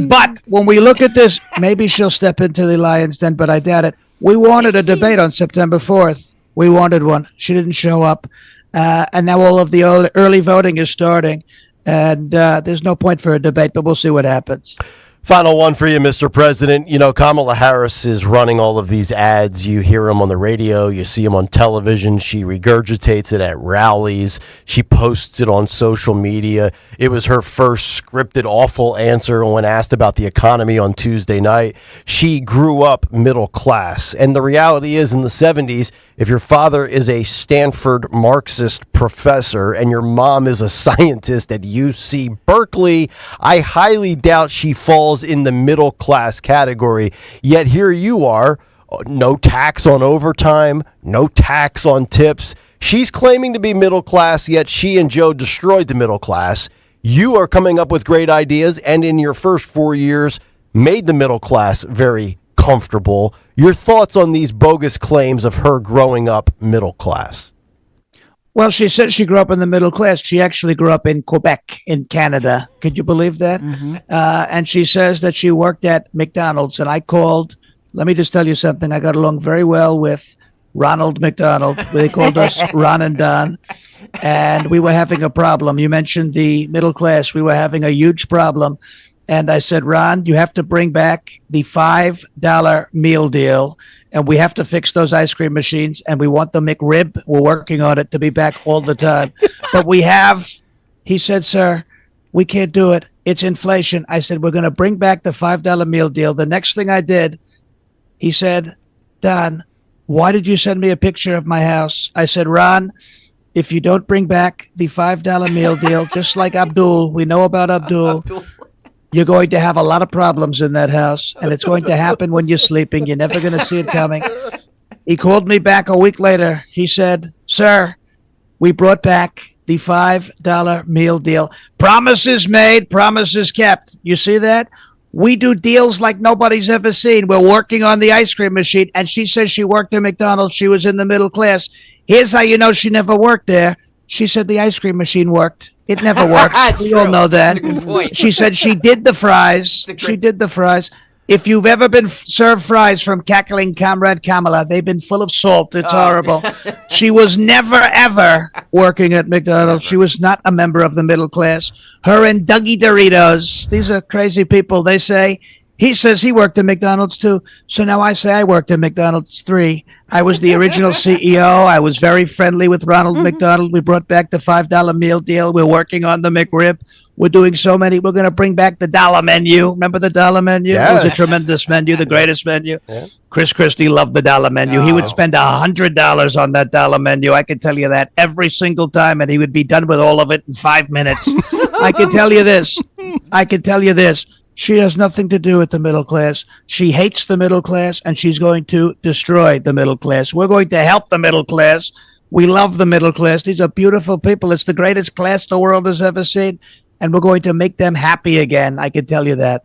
But when we look at this, maybe she'll step into the lion's den, but I doubt it. We wanted a debate on September 4th. We wanted one. She didn't show up. And now all of the early voting is starting. And there's no point for a debate, but we'll see what happens. Final one for you, Mr. President. You know, Kamala Harris is running all of these ads. You hear them on the radio. You see them on television. She regurgitates it at rallies. She posts it on social media. It was her first scripted awful answer when asked about the economy on Tuesday night. She grew up middle class. And the reality is, in the 70s, if your father is a Stanford Marxist professor and your mom is a scientist at UC Berkeley, I highly doubt she falls in the middle class category. Yet here you are, no tax on overtime, no tax on tips. She's claiming to be middle class, yet she and Joe destroyed the middle class. You are coming up with great ideas, and in your first 4 years, made the middle class very comfortable. Your thoughts on these bogus claims of her growing up middle class? Well, she said she grew up in the middle class. She actually grew up in Quebec in Canada. Could you believe that? And she says that she worked at McDonald's. And I called, let me just tell you something. I got along very well with Ronald McDonald. They called us Ron and Don. And we were having a problem. You mentioned the middle class. We were having a huge problem. And I said, Ron, you have to bring back the $5 meal deal, and we have to fix those ice cream machines, and we want the McRib. We're working on it to be back all the time. But he said, sir, we can't do it. It's inflation. I said, we're going to bring back the $5 meal deal. The next thing I did, he said, Don, why did you send me a picture of my house? I said, Ron, if you don't bring back the $5 meal deal, just like Abdul, we know about Abdul. You're going to have a lot of problems in that house, and it's going to happen when you're sleeping. You're never going to see it coming. He called me back a week later. He said, sir, we brought back the $5 meal deal. Promises made, promises kept. You see that? We do deals like nobody's ever seen. We're working on the ice cream machine, and she says she worked at McDonald's. She was in the middle class. Here's how you know she never worked there. She said the ice cream machine worked. It never worked. We all know that. That's a good point. She said she did the fries. She did the fries. If you've ever been served fries from Cackling Comrade Kamala, they've been full of salt. It's horrible. She was never, ever working at McDonald's. She was not a member of the middle class. Her and Dougie Doritos, these are crazy people. They say, he says he worked at McDonald's too. So now I say I worked at McDonald's 3. I was the original CEO. I was very friendly with Ronald McDonald. We brought back the $5 meal deal. We're working on the McRib. We're doing so many. We're going to bring back the dollar menu. Remember the dollar menu? Yes. It was a tremendous menu, the greatest menu. Yeah. Chris Christie loved the dollar menu. He would spend $100 on that dollar menu. I can tell you that every single time, and he would be done with all of it in 5 minutes. I can tell you this. She has nothing to do with the middle class. She hates the middle class, and she's going to destroy the middle class. We're going to help the middle class. We love the middle class. These are beautiful people. It's the greatest class the world has ever seen, and we're going to make them happy again. I can tell you that.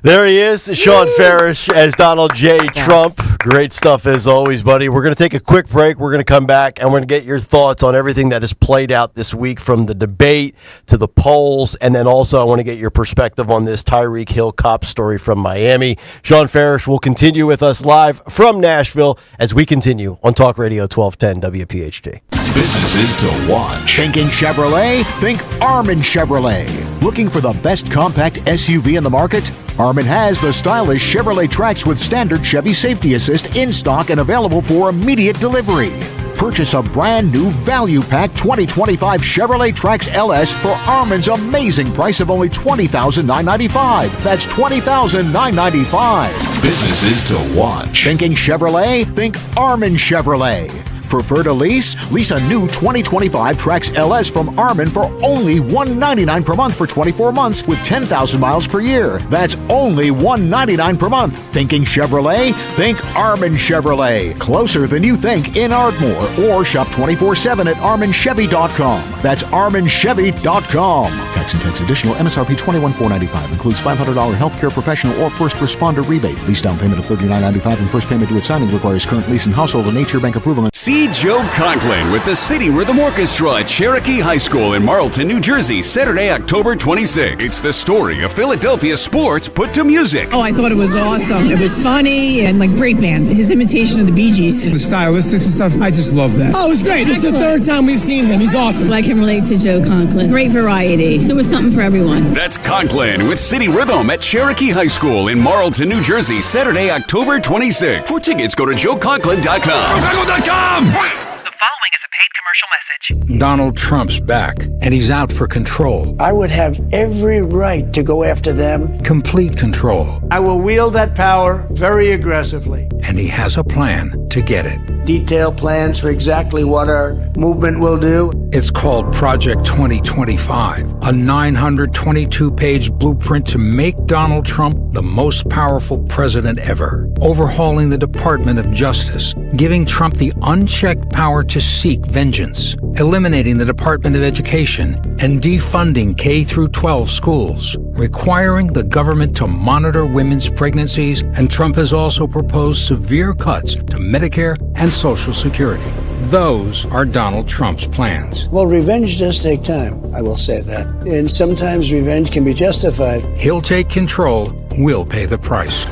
There he is, Sean Farish as Donald J. Trump. Great stuff as always, buddy. We're going to take a quick break. We're going to come back, and we're going to get your thoughts on everything that has played out this week, from the debate to the polls, and then also I want to get your perspective on this Tyreek Hill cop story from Miami. Sean Farish will continue with us live from Nashville as we continue on Talk Radio 1210 WPHT. Businesses to watch. Thinking Chevrolet? Think Armin Chevrolet. Looking for the best compact SUV in the market? Armin has the stylish Chevrolet Trax with standard Chevy Safety Assist in stock and available for immediate delivery. Purchase a brand new value pack 2025 Chevrolet Trax LS for Armin's amazing price of only $20,995. That's $20,995. Businesses to watch. Thinking Chevrolet? Think Armin Chevrolet. Prefer to lease? Lease a new 2025 Trax LS from Armin for only $199 per month for 24 months with 10,000 miles per year. That's only $199 per month. Thinking Chevrolet? Think Armin Chevrolet. Closer than you think in Ardmore. Or shop 24/7 at arminchevy.com. That's arminchevy.com. Tax and tax additional. MSRP $21,495. Includes $500 healthcare professional or first responder rebate. Lease down payment of $39.95 and first payment due at signing requires current lease and household and Nature Bank approval. See Meet Joe Conklin with the City Rhythm Orchestra at Cherokee High School in Marlton, New Jersey, Saturday, October 26th. It's the story of Philadelphia sports put to music. Oh, I thought it was awesome. It was funny and great band. His imitation of the Bee Gees. The stylistics and stuff, I just love that. Oh, it was great. This is the third time we've seen him. He's awesome. I can relate to Joe Conklin. Great variety. There was something for everyone. That's Conklin with City Rhythm at Cherokee High School in Marlton, New Jersey, Saturday, October 26th. For tickets, go to joeconklin.com. joeconklin.com! The following is a paid commercial message. Donald Trump's back, and he's out for control. I would have every right to go after them. Complete control. I will wield that power very aggressively. And he has a plan to get it. Detailed plans for exactly what our movement will do. It's called Project 2025, a 922-page blueprint to make Donald Trump the most powerful president ever, overhauling the Department of Justice, giving Trump the unchecked power to seek vengeance, eliminating the Department of Education, and defunding K-12 schools, requiring the government to monitor women's pregnancies, and Trump has also proposed severe cuts to Medicare and Social Security. Those are Donald Trump's plans. Well, revenge does take time, I will say that. And sometimes revenge can be justified. He'll take control, we'll pay the price.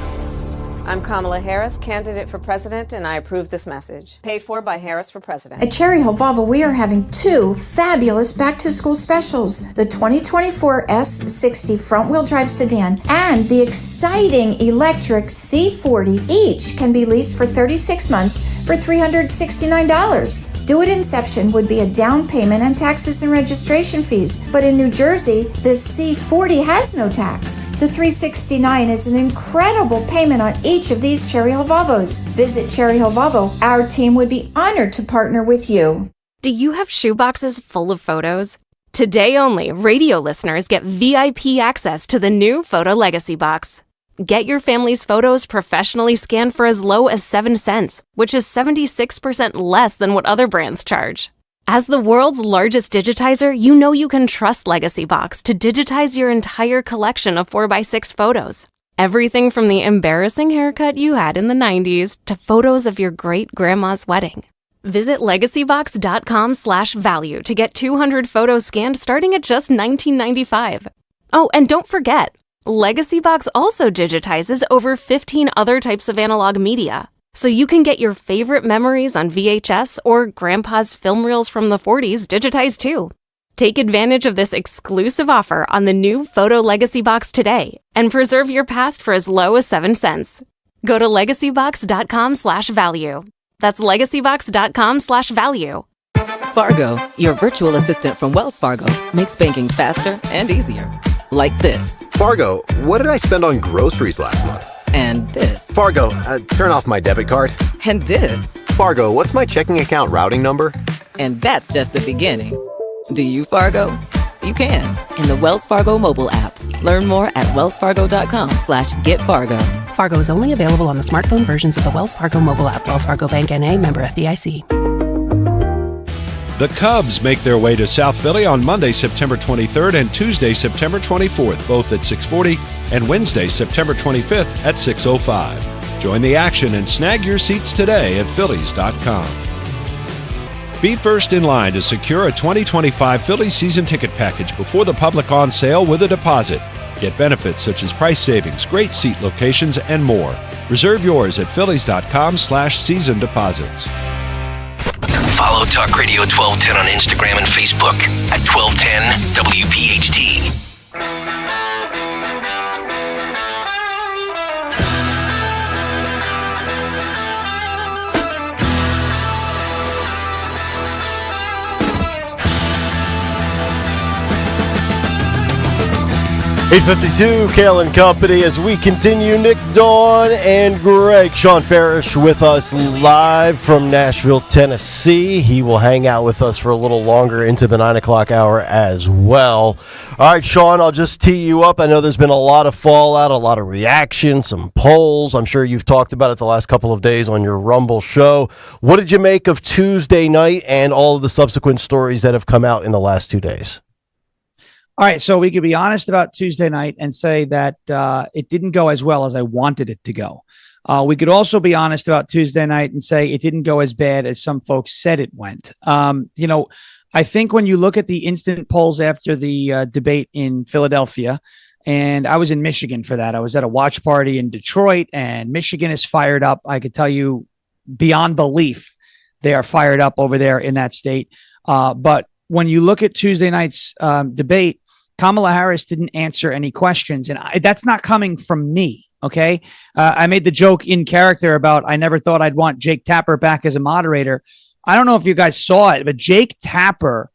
I'm Kamala Harris, candidate for president, and I approve this message. Paid for by Harris for President. At Cherry Hill Volvo, we are having two fabulous back-to-school specials. The 2024 S60 front-wheel drive sedan and the exciting electric C40. Each can be leased for 36 months for $369. Due at inception would be a down payment and taxes and registration fees. But in New Jersey, the C40 has no tax. The $369 is an incredible payment on each of these Cherry Hill Volvos. Visit Cherry Hill Volvo. Our team would be honored to partner with you. Do you have shoeboxes full of photos? Today only, radio listeners get VIP access to the new Photo Legacy Box. Get your family's photos professionally scanned for as low as 7 cents, which is 76% less than what other brands charge. As the world's largest digitizer, you know you can trust Legacy Box to digitize your entire collection of 4x6 photos. Everything from the embarrassing haircut you had in the 90s to photos of your great-grandma's wedding. Visit legacybox.com/value to get 200 photos scanned starting at just $19.95. Oh, and don't forget, Legacy Box also digitizes over 15 other types of analog media, so you can get your favorite memories on VHS or Grandpa's film reels from the 40s digitized too. Take advantage of this exclusive offer on the new Photo Legacy Box today and preserve your past for as low as 7 cents. Go to legacybox.com/value. That's legacybox.com/value. Fargo, your virtual assistant from Wells Fargo, makes banking faster and easier. Like this. Fargo, what did I spend on groceries last month? And this. Fargo, turn off my debit card. And this. Fargo, what's my checking account routing number? And that's just the beginning. Do you, Fargo? You can in the Wells Fargo mobile app. Learn more at wellsfargo.com/getfargo. Fargo is only available on the smartphone versions of the Wells Fargo mobile app. Wells Fargo Bank N.A., member FDIC. The Cubs make their way to South Philly on Monday, September 23rd and Tuesday, September 24th, both at 6:40, and Wednesday, September 25th at 6:05. Join the action and snag your seats today at Phillies.com. Be first in line to secure a 2025 Phillies season ticket package before the public on sale with a deposit. Get benefits such as price savings, great seat locations, and more. Reserve yours at Phillies.com/season deposits. Follow Talk Radio 1210 on Instagram and Facebook at 1210 WPHT. 8:52, Kayal and Company, as we continue. Nick, Dawn, and Greg. Sean Farish with us live from Nashville, Tennessee. He will hang out with us for a little longer into the 9 o'clock hour as well. All right, Sean, I'll just tee you up. I know there's been a lot of fallout, a lot of reaction, some polls. I'm sure you've talked about it the last couple of days on your Rumble show. What did you make of Tuesday night and all of the subsequent stories that have come out in the last 2 days? All right, so we could be honest about Tuesday night and say that it didn't go as well as I wanted it to go. We could also be honest about Tuesday night and say it didn't go as bad as some folks said it went. I think when you look at the instant polls after the debate in Philadelphia, and I was in Michigan for that. I was at a watch party in Detroit, and Michigan is fired up. I could tell you beyond belief, they are fired up over there in that state. But when you look at Tuesday night's debate, Kamala Harris didn't answer any questions, and that's not coming from me. Okay. I made the joke in character about I never thought I'd want Jake Tapper back as a moderator. I don't know if you guys saw it, but Jake Tapper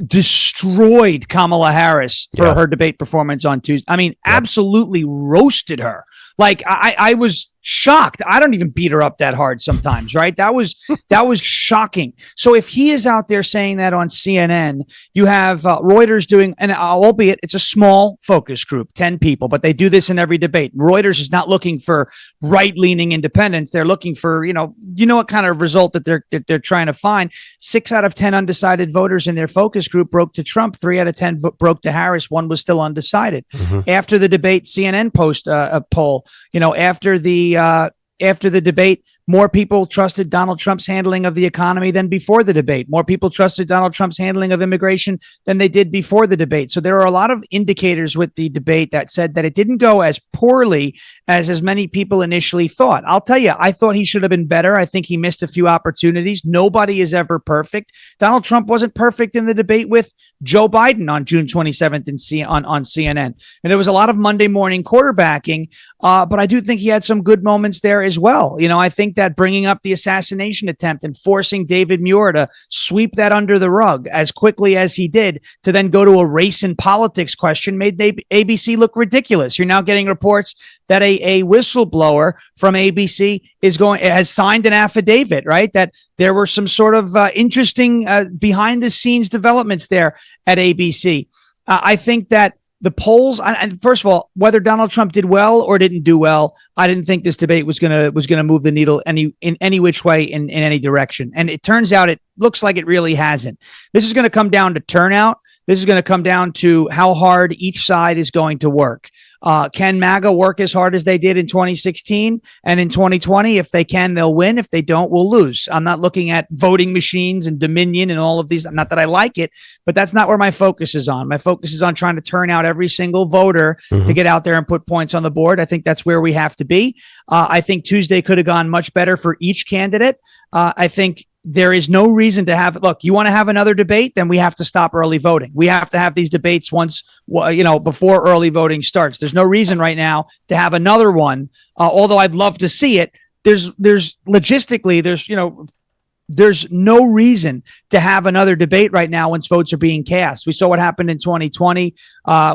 destroyed Kamala Harris for her debate performance on Tuesday. I mean, absolutely roasted her. Like I was shocked. I don't even beat her up that hard sometimes, right? That was shocking. So if he is out there saying that on CNN, you have Reuters doing, and albeit it's a small focus group, 10 people, but they do this in every debate. Reuters is not looking for right-leaning independents. They're looking for, you know what kind of result that they're trying to find. 6 out of 10 undecided voters in their focus group broke to Trump. 3 out of 10 broke to Harris. 1 was still undecided. After the debate, CNN post a poll. After the debate, more people trusted Donald Trump's handling of the economy than before the debate. More people trusted Donald Trump's handling of immigration than they did before the debate. So there are a lot of indicators with the debate that said that it didn't go as poorly as many people initially thought. I'll tell you, I thought he should have been better. I think he missed a few opportunities. Nobody is ever perfect. Donald Trump wasn't perfect in the debate with Joe Biden on June 27th on CNN. And there was a lot of Monday morning quarterbacking, but I do think he had some good moments there as well. I think that bringing up the assassination attempt and forcing David Muir to sweep that under the rug as quickly as he did to then go to a race and politics question made ABC look ridiculous. You're now getting reports that a whistleblower from ABC has signed an affidavit, right? That there were some sort of interesting behind the scenes developments there at ABC. I think that the polls, and first of all, whether Donald Trump did well or didn't do well, I didn't think this debate was gonna move the needle in any which way in any direction. And it turns out it looks like it really hasn't. This is going to come down to turnout. This is going to come down to how hard each side is going to work. Can MAGA work as hard as they did in 2016 and in 2020? If they can, they'll win. If they don't, we'll lose. I'm not looking at voting machines and Dominion and all of these. Not that I like it, but that's not where my focus is on. My focus is on trying to turn out every single voter to get out there and put points on the board. I think that's where we have to be. I think Tuesday could have gone much better for each candidate. I think there is no reason to have, look, you want to have another debate, then we have to stop early voting. We have to have these debates once, before early voting starts. There's no reason right now to have another one. Although I'd love to see it. There's logistically, there's no reason to have another debate right now once votes are being cast. We saw what happened in 2020.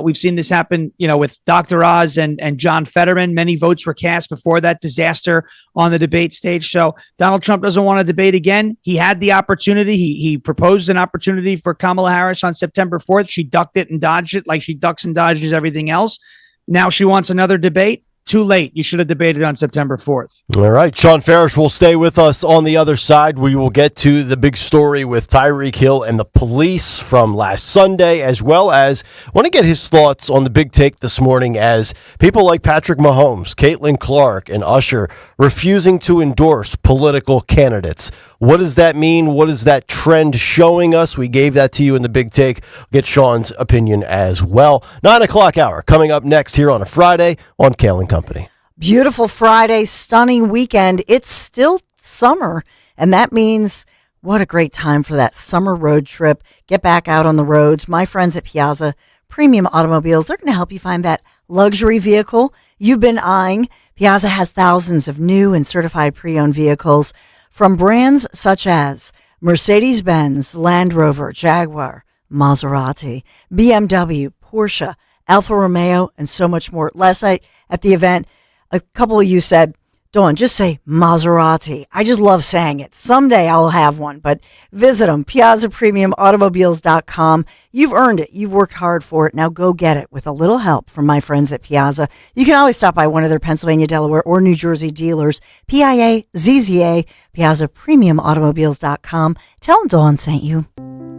We've seen this happen, with Dr. Oz and John Fetterman. Many votes were cast before that disaster on the debate stage. So Donald Trump doesn't want to debate again. He had the opportunity. He proposed an opportunity for Kamala Harris on September 4th. She ducked it and dodged it like she ducks and dodges everything else. Now she wants another debate. Too late. You should have debated on September 4th. All right. Sean Farish will stay with us on the other side. We will get to the big story with Tyreek Hill and the police from last Sunday, as well as want to get his thoughts on the big take this morning as people like Patrick Mahomes, Caitlin Clark, and Usher refusing to endorse political candidates. What does that mean? What is that trend showing us? We gave that to you in the big take. Get Sean's opinion as well. 9 o'clock hour coming up next here on a Friday on Kayal and Company. Beautiful Friday, stunning weekend. It's still summer, and that means what a great time for that summer road trip. Get back out on the roads. My friends at Piazza Premium Automobiles, they're going to help you find that luxury vehicle you've been eyeing. Piazza has thousands of new and certified pre-owned vehicles from brands such as Mercedes-Benz, Land Rover, Jaguar, Maserati, BMW, Porsche, Alfa Romeo, and so much more. Last night at the event, a couple of you said, Dawn, just say Maserati. I just love saying it. Someday I'll have one, but visit them, PiazzaPremiumAutomobiles.com. You've earned it. You've worked hard for it. Now go get it with a little help from my friends at Piazza. You can always stop by one of their Pennsylvania, Delaware, or New Jersey dealers. PIAZZA, PiazzaPremiumAutomobiles.com. Tell them Dawn sent you.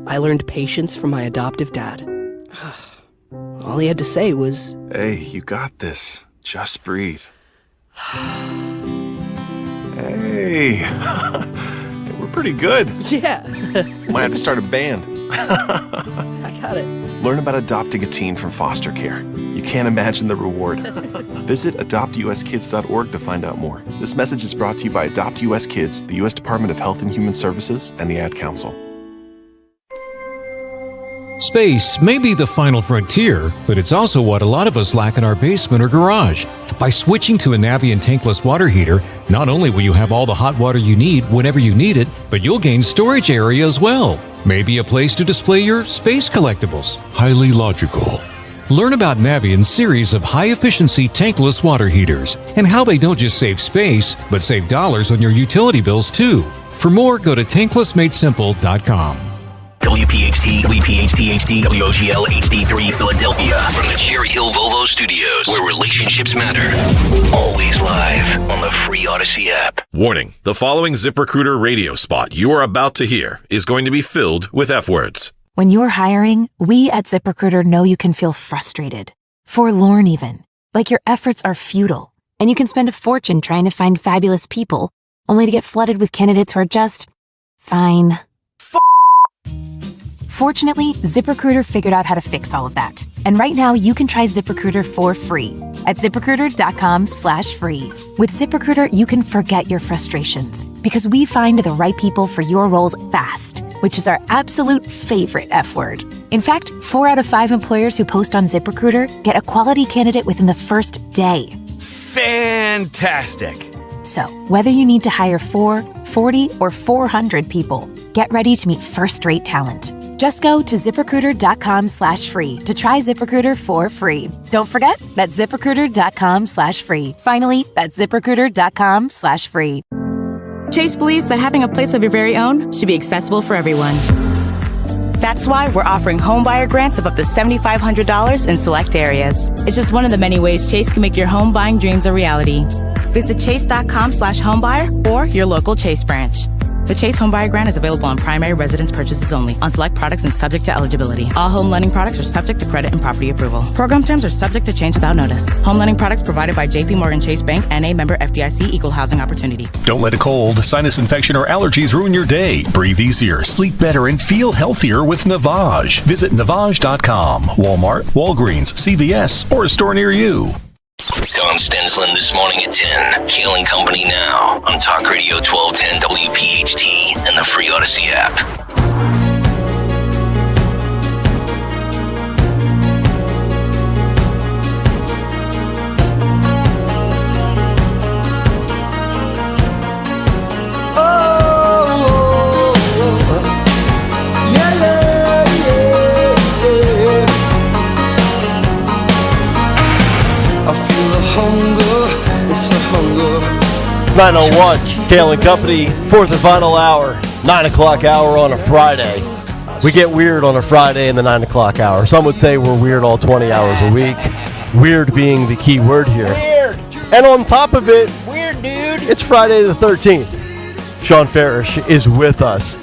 I learned patience from my adoptive dad. All he had to say was, "Hey, you got this. Just breathe." Hey, we're pretty good. Yeah. Might have to start a band. I got it. Learn about adopting a teen from foster care. You can't imagine the reward. Visit adoptuskids.org to find out more. This message is brought to you by Adopt US Kids, the U.S. Department of Health and Human Services, and the Ad Council. Space may be the final frontier, but it's also what a lot of us lack in our basement or garage. By switching to a Navien tankless water heater, not only will you have all the hot water you need whenever you need it, but you'll gain storage area as well. Maybe a place to display your space collectibles. Highly logical. Learn about Navien's series of high-efficiency tankless water heaters and how they don't just save space, but save dollars on your utility bills too. For more, go to tanklessmadesimple.com. WPHT, WPHT HD, WOGL HD3 Philadelphia. From the Cherry Hill Volvo Studios, where relationships matter. Always live on the free Odyssey app. Warning, the following ZipRecruiter radio spot you are about to hear is going to be filled with F words. When you're hiring, we at ZipRecruiter know you can feel frustrated, forlorn even, like your efforts are futile, and you can spend a fortune trying to find fabulous people, only to get flooded with candidates who are just fine. Fortunately, ZipRecruiter figured out how to fix all of that. And right now, you can try ZipRecruiter for free at ZipRecruiter.com/free. With ZipRecruiter, you can forget your frustrations because we find the right people for your roles fast, which is our absolute favorite F word. In fact, 4 out of 5 employers who post on ZipRecruiter get a quality candidate within the first day. Fantastic. So, whether you need to hire 4, 40, or 400 people, get ready to meet first-rate talent. Just go to ZipRecruiter.com/free to try ZipRecruiter for free. Don't forget, that's ZipRecruiter.com/free. Finally, that's ZipRecruiter.com/free. Chase believes that having a place of your very own should be accessible for everyone. That's why we're offering homebuyer grants of up to $7,500 in select areas. It's just one of the many ways Chase can make your home buying dreams a reality. Visit chase.com/homebuyer or your local Chase branch. The Chase Homebuyer Grant is available on primary residence purchases only, on select products and subject to eligibility. All home lending products are subject to credit and property approval. Program terms are subject to change without notice. Home lending products provided by J.P. Morgan Chase Bank, N.A. member FDIC, Equal Housing Opportunity. Don't let a cold, sinus infection, or allergies ruin your day. Breathe easier, sleep better, and feel healthier with Navage. Visit Navage.com. Walmart, Walgreens, CVS, or a store near you. Don Stensland this morning at 10. Kayal and Company now on Talk Radio 1210 WPHT and the free Odyssey app. It's 9:01, Kayal and Company, fourth and final hour, 9 o'clock hour on a Friday. We get weird on a Friday in the 9 o'clock hour. Some would say we're weird all 20 hours a week. Weird being the key word here. Weird. And on top of it, Weird, dude. it's Friday the 13th. Sean Farish is with us.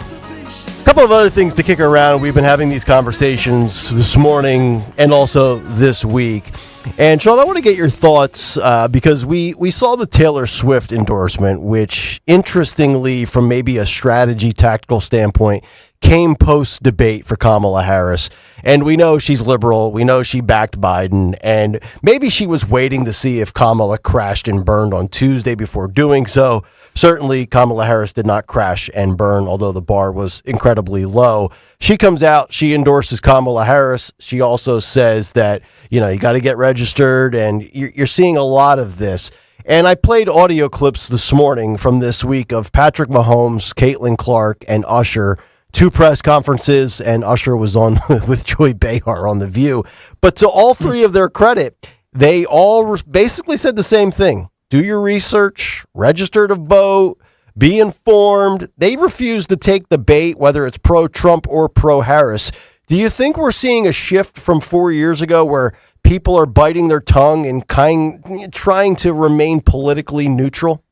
A couple of other things to kick around. We've been having these conversations this morning and also this week. And Sean, I want to get your thoughts because we saw the Taylor Swift endorsement, which interestingly, from maybe a strategy tactical standpoint, came post-debate for Kamala Harris. And we know she's liberal. We know she backed Biden. And maybe she was waiting to see if Kamala crashed and burned on Tuesday before doing so. Certainly, Kamala Harris did not crash and burn, although the bar was incredibly low. She comes out, she endorses Kamala Harris. She also says that, you got to get registered, and you're seeing a lot of this. And I played audio clips this morning from this week of Patrick Mahomes, Caitlin Clark, and Usher. 2 press conferences, and Usher was on with Joy Behar on The View. But to all 3 of their credit, they all basically said the same thing. Do your research, register to vote, be informed. They refuse to take the bait, whether it's pro-Trump or pro-Harris. Do you think we're seeing a shift from 4 years ago where people are biting their tongue and trying to remain politically neutral?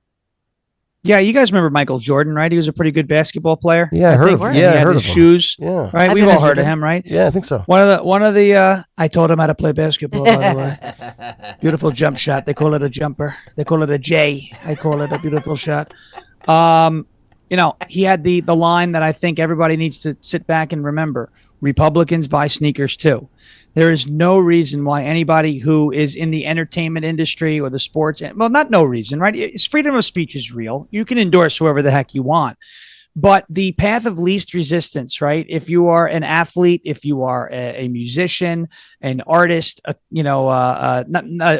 Yeah, you guys remember Michael Jordan, right? He was a pretty good basketball player. Yeah, I heard of him. He had his shoes. Yeah, right. We've all heard of him, right? Yeah, I think so. One of the. I taught him how to play basketball. By the way, beautiful jump shot. They call it a jumper. They call it a J. I call it a beautiful shot. He had the line that I think everybody needs to sit back and remember. Republicans buy sneakers too. There is no reason why anybody who is in the entertainment industry or the sports, well, not no reason, right? It's freedom of speech is real. You can endorse whoever the heck you want. But the path of least resistance, right? If you are an athlete, if you are a musician, an artist, a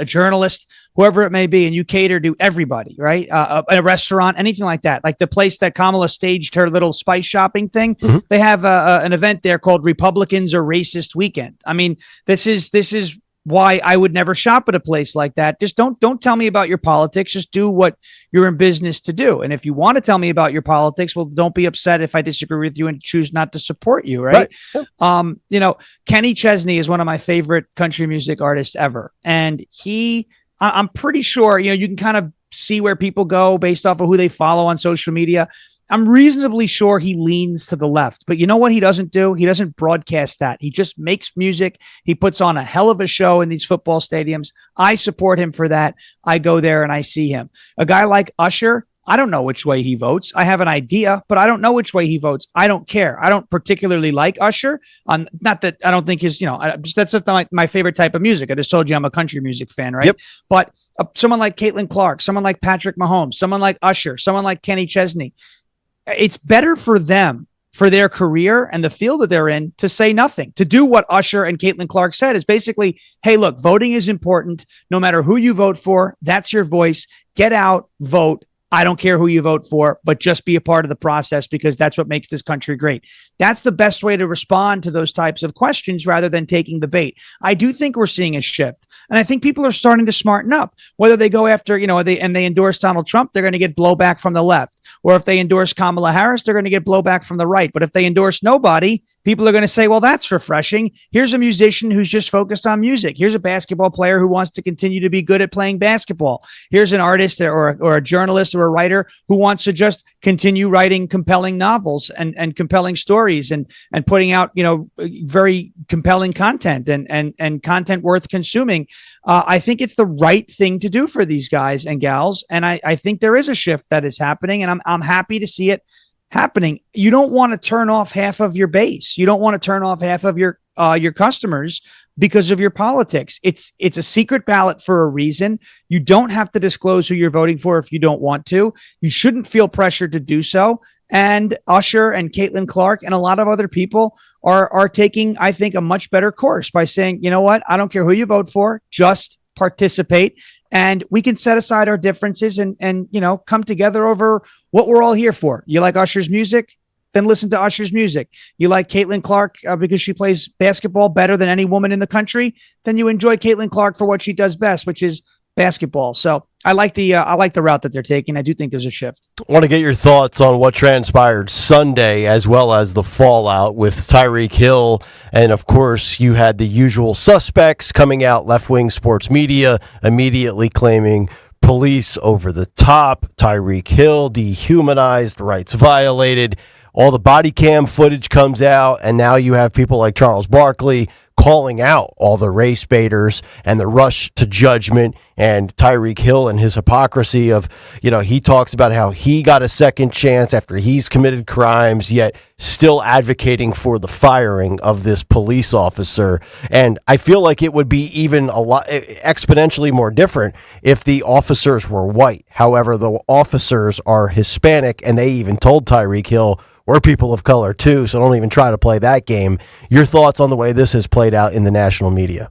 journalist, whoever it may be, and you cater to everybody, right? A restaurant, anything like that. Like the place that Kamala staged her little spice shopping thing, they have an event there called Republicans or Racist Weekend. I mean, this is why I would never shop at a place like that. Just don't tell me about your politics. Just do what you're in business to do. And if you want to tell me about your politics, well, don't be upset if I disagree with you and choose not to support you. Right. Kenny Chesney is one of my favorite country music artists ever. And I'm pretty sure, you can kind of see where people go based off of who they follow on social media. I'm reasonably sure he leans to the left, but you know what he doesn't do? He doesn't broadcast that. He just makes music. He puts on a hell of a show in these football stadiums. I support him for that. I go there and I see him. A guy like Usher, I don't know which way he votes. I have an idea, but I don't know which way he votes. I don't care. I don't particularly like Usher. Not that I don't think his, that's just not my favorite type of music. I just told you I'm a country music fan, right? Yep. But someone like Caitlin Clark, someone like Patrick Mahomes, someone like Usher, someone like Kenny Chesney, it's better for them, for their career and the field that they're in, to say nothing, to do what Usher and Caitlin Clark said is basically, hey, look, voting is important. No matter who you vote for, that's your voice. Get out, vote. I don't care who you vote for, but just be a part of the process because that's what makes this country great. That's the best way to respond to those types of questions rather than taking the bait. I do think we're seeing a shift. And I think people are starting to smarten up. Whether they go after, they endorse Donald Trump, they're going to get blowback from the left. Or if they endorse Kamala Harris, they're going to get blowback from the right. But if they endorse nobody, people are going to say, well, that's refreshing. Here's a musician who's just focused on music. Here's a basketball player who wants to continue to be good at playing basketball. Here's an artist or a journalist or a writer who wants to just continue writing compelling novels and compelling stories and putting out, very compelling content and content worth consuming. I think it's the right thing to do for these guys and gals. And I think there is a shift that is happening, and I'm happy to see it happening. You don't want to turn off half of your base. You don't want to turn off half of your customers because of your politics. It's a secret ballot for a reason. You don't have to disclose who you're voting for if you don't want to. You shouldn't feel pressured to do so. And Usher and Caitlin Clark and a lot of other people are taking, I think, a much better course by saying, you know what? I don't care who you vote for, just participate. And we can set aside our differences and come together over what we're all here for. You like Usher's music? Then listen to Usher's music. You like Caitlin Clark because she plays basketball better than any woman in the country? Then you enjoy Caitlin Clark for what she does best, which is basketball. So I like the route that they're taking. I do think there's a shift. I want to get your thoughts on what transpired Sunday, as well as the fallout with Tyreek Hill. And of course, you had the usual suspects coming out, left-wing sports media immediately claiming police over the top, Tyreek Hill dehumanized, rights violated. All the body cam footage comes out, and now you have people like Charles Barkley calling out all the race baiters and the rush to judgment, and Tyreek Hill and his hypocrisy of, he talks about how he got a second chance after he's committed crimes, yet still advocating for the firing of this police officer. And I feel like it would be even a lot exponentially more different if the officers were white. However, the officers are Hispanic, and they even told Tyreek Hill, we're people of color too, so don't even try to play that game. Your thoughts on the way this has played out in the national media?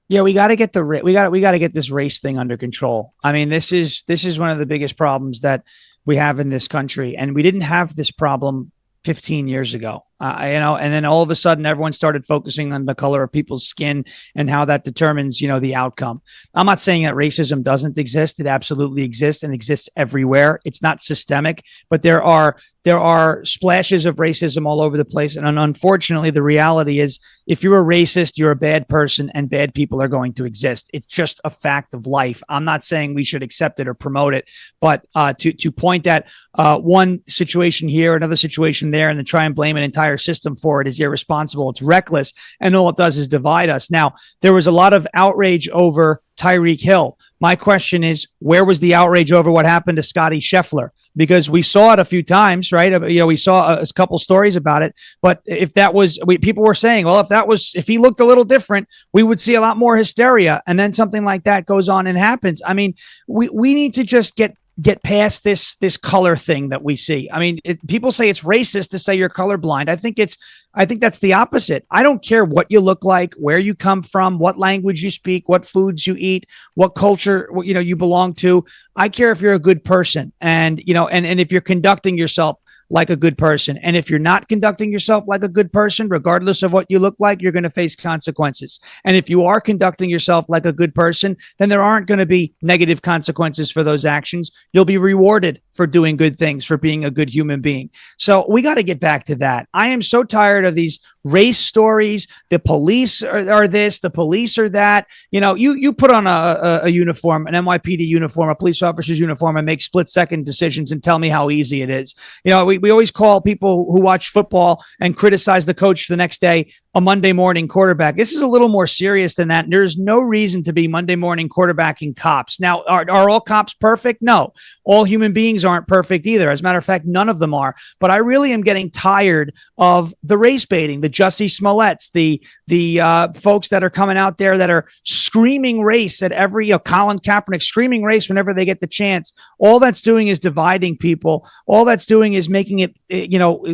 Yeah, we got to get we got to get this race thing under control. I mean, this is one of the biggest problems that we have in this country, and we didn't have this problem 15 years ago. And then all of a sudden everyone started focusing on the color of people's skin and how that determines, the outcome. I'm not saying that racism doesn't exist. It absolutely exists and exists everywhere. It's not systemic, but there are splashes of racism all over the place. And unfortunately, the reality is if you're a racist, you're a bad person, and bad people are going to exist. It's just a fact of life. I'm not saying we should accept it or promote it, but to point at one situation here, another situation there, and then try and blame an entire system for it is irresponsible. It's reckless, and all it does is divide us. Now, there was a lot of outrage over Tyreek Hill. My question is, where was the outrage over what happened to Scotty Scheffler? because we saw it a few times, right? We saw a couple stories about it. But if that was, people were saying, well, if he looked a little different, we would see a lot more hysteria. And then something like that goes on and happens. I mean, we need to just get past this color thing that we see. I mean, people say it's racist to say you're colorblind. I think that's the opposite. I don't care what you look like, where you come from, what language you speak, what foods you eat, what culture you belong to. I care if you're a good person, and if you're conducting yourself like a good person. And if you're not conducting yourself like a good person, regardless of what you look like, you're going to face consequences. And if you are conducting yourself like a good person, then there aren't going to be negative consequences for those actions. You'll be rewarded for doing good things, for being a good human being. So we got to get back to that. I am so tired of these race stories. The police are this, the police are that. You put on a uniform, an NYPD uniform, a police officer's uniform, and make split-second decisions and tell me how easy it is. We always call people who watch football and criticize the coach the next day a Monday morning quarterback. This is a little more serious than that. There's no reason to be Monday morning quarterbacking cops. Now, are all cops perfect? No. All human beings aren't perfect either. As a matter of fact, none of them are. But I really am getting tired of the race baiting, the Jussie Smolletts, the folks that are coming out there that are screaming race at every, Colin Kaepernick screaming race whenever they get the chance. All that's doing is dividing people. All that's doing is making it,